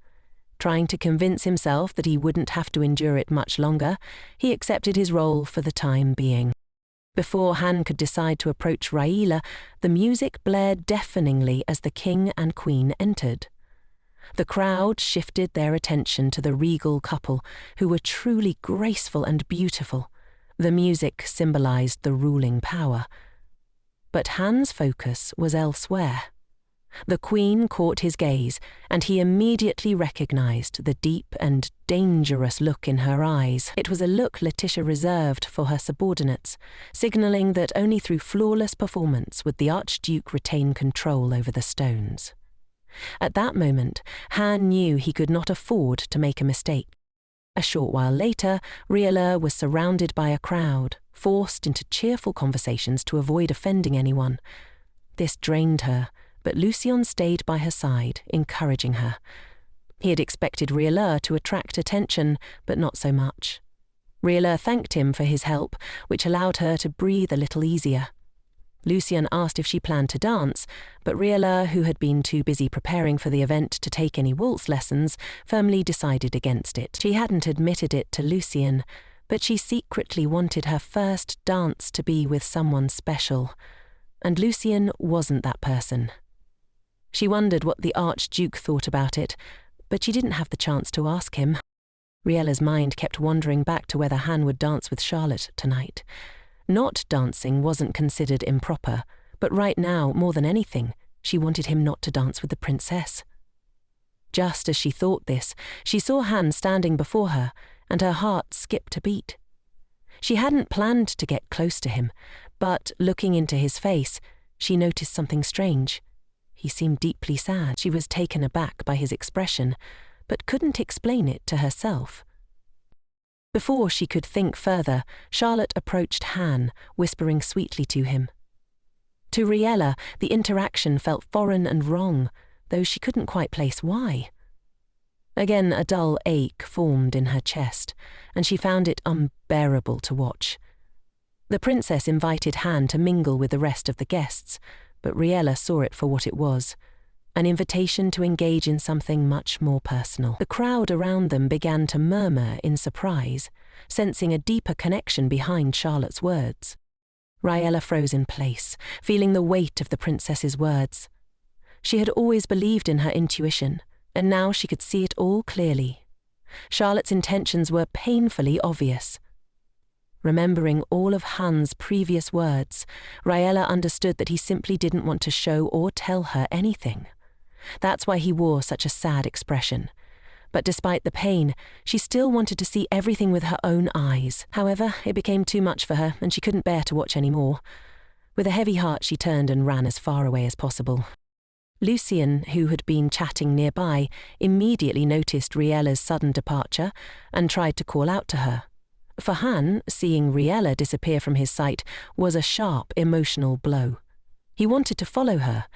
Trying to convince himself that he wouldn't have to endure it much longer, he accepted his role for the time being. Before Han could decide to approach Riella, the music blared deafeningly as the king and queen entered. The crowd shifted their attention to the regal couple, who were truly graceful and beautiful. The music symbolized the ruling power. But Han's focus was elsewhere. The queen caught his gaze, and he immediately recognized the deep and dangerous look in her eyes. It was a look Letitia reserved for her subordinates, signaling that only through flawless performance would the Archduke retain control over the stones. At that moment, Han knew he could not afford to make a mistake. A short while later, Riella was surrounded by a crowd, forced into cheerful conversations to avoid offending anyone. This drained her, but Lucien stayed by her side, encouraging her. He had expected Riella to attract attention, but not so much. Riella thanked him for his help, which allowed her to breathe a little easier. Lucien asked if she planned to dance, but Riella, who had been too busy preparing for the event to take any waltz lessons, firmly decided against it. She hadn't admitted it to Lucien, but she secretly wanted her first dance to be with someone special, and Lucien wasn't that person. She wondered what the Archduke thought about it, but she didn't have the chance to ask him. Riella's mind kept wandering back to whether Han would dance with Charlotte tonight. Not dancing wasn't considered improper, but right now, more than anything, she wanted him not to dance with the princess. Just as she thought this, she saw Han standing before her, and her heart skipped a beat. She hadn't planned to get close to him, but looking into his face, she noticed something strange. He seemed deeply sad. She was taken aback by his expression, but couldn't explain it to herself. Before she could think further, Charlotte approached Han, whispering sweetly to him. To Riella, the interaction felt foreign and wrong, though she couldn't quite place why. Again, a dull ache formed in her chest, and she found it unbearable to watch. The princess invited Han to mingle with the rest of the guests, but Riella saw it for what it was, an invitation to engage in something much more personal. The crowd around them began to murmur in surprise, sensing a deeper connection behind Charlotte's words. Riella froze in place, feeling the weight of the princess's words. She had always believed in her intuition, and now she could see it all clearly. Charlotte's intentions were painfully obvious. Remembering all of Han's previous words, Riella understood that he simply didn't want to show or tell her anything. That's why he wore such a sad expression. But despite the pain, she still wanted to see everything with her own eyes. However, it became too much for her, and she couldn't bear to watch any more. With a heavy heart, she turned and ran as far away as possible. Lucien, who had been chatting nearby, immediately noticed Riella's sudden departure and tried to call out to her. For Han, seeing Riella disappear from his sight was a sharp, emotional blow. He wanted to follow her,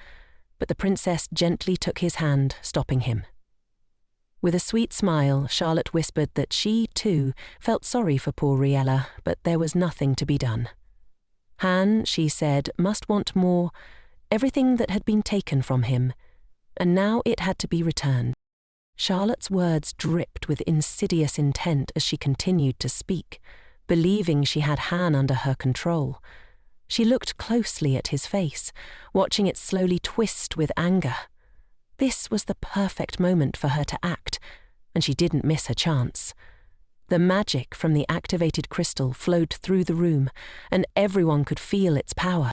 but the princess gently took his hand, stopping him. With a sweet smile, Charlotte whispered that she, too, felt sorry for poor Riella, but there was nothing to be done. Han, she said, must want more, everything that had been taken from him, and now it had to be returned. Charlotte's words dripped with insidious intent as she continued to speak, believing she had Han under her control. She looked closely at his face, watching it slowly twist with anger. This was the perfect moment for her to act, and she didn't miss her chance. The magic from the activated crystal flowed through the room, and everyone could feel its power.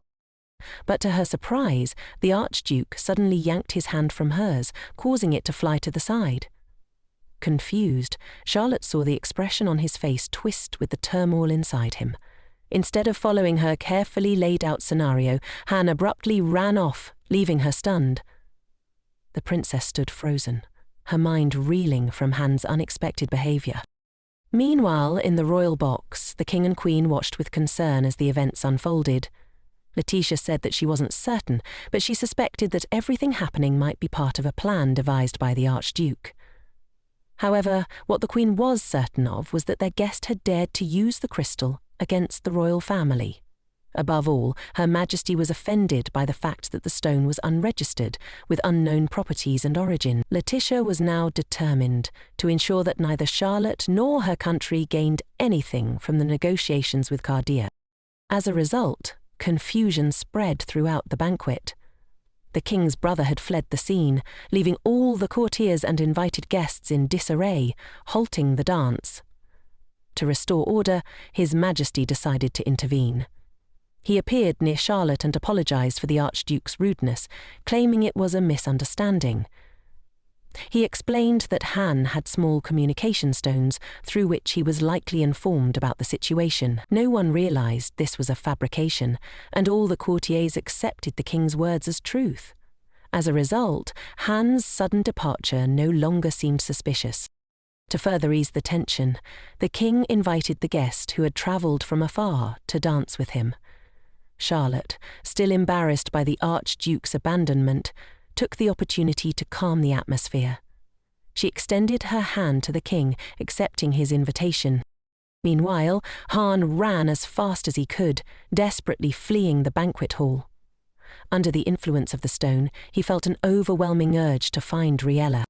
But to her surprise, the Archduke suddenly yanked his hand from hers, causing it to fly to the side. Confused, Charlotte saw the expression on his face twist with the turmoil inside him. Instead of following her carefully laid-out scenario, Han abruptly ran off, leaving her stunned. The princess stood frozen, her mind reeling from Han's unexpected behavior. Meanwhile, in the royal box, the king and queen watched with concern as the events unfolded. Letitia said that she wasn't certain, but she suspected that everything happening might be part of a plan devised by the Archduke. However, what the Queen was certain of was that their guest had dared to use the crystal against the royal family. Above all, Her Majesty was offended by the fact that the stone was unregistered, with unknown properties and origin. Letitia was now determined to ensure that neither Charlotte nor her country gained anything from the negotiations with Cardia. As a result, confusion spread throughout the banquet. The king's brother had fled the scene, leaving all the courtiers and invited guests in disarray, halting the dance. To restore order, His Majesty decided to intervene. He appeared near Charlotte and apologized for the Archduke's rudeness, claiming it was a misunderstanding. He explained that Han had small communication stones through which he was likely informed about the situation. No one realized this was a fabrication, and all the courtiers accepted the king's words as truth. As a result, Han's sudden departure no longer seemed suspicious. To further ease the tension, the king invited the guest who had travelled from afar to dance with him. Charlotte, still embarrassed by the Archduke's abandonment, took the opportunity to calm the atmosphere. She extended her hand to the king, accepting his invitation. Meanwhile, Han ran as fast as he could, desperately fleeing the banquet hall. Under the influence of the stone, he felt an overwhelming urge to find Riella.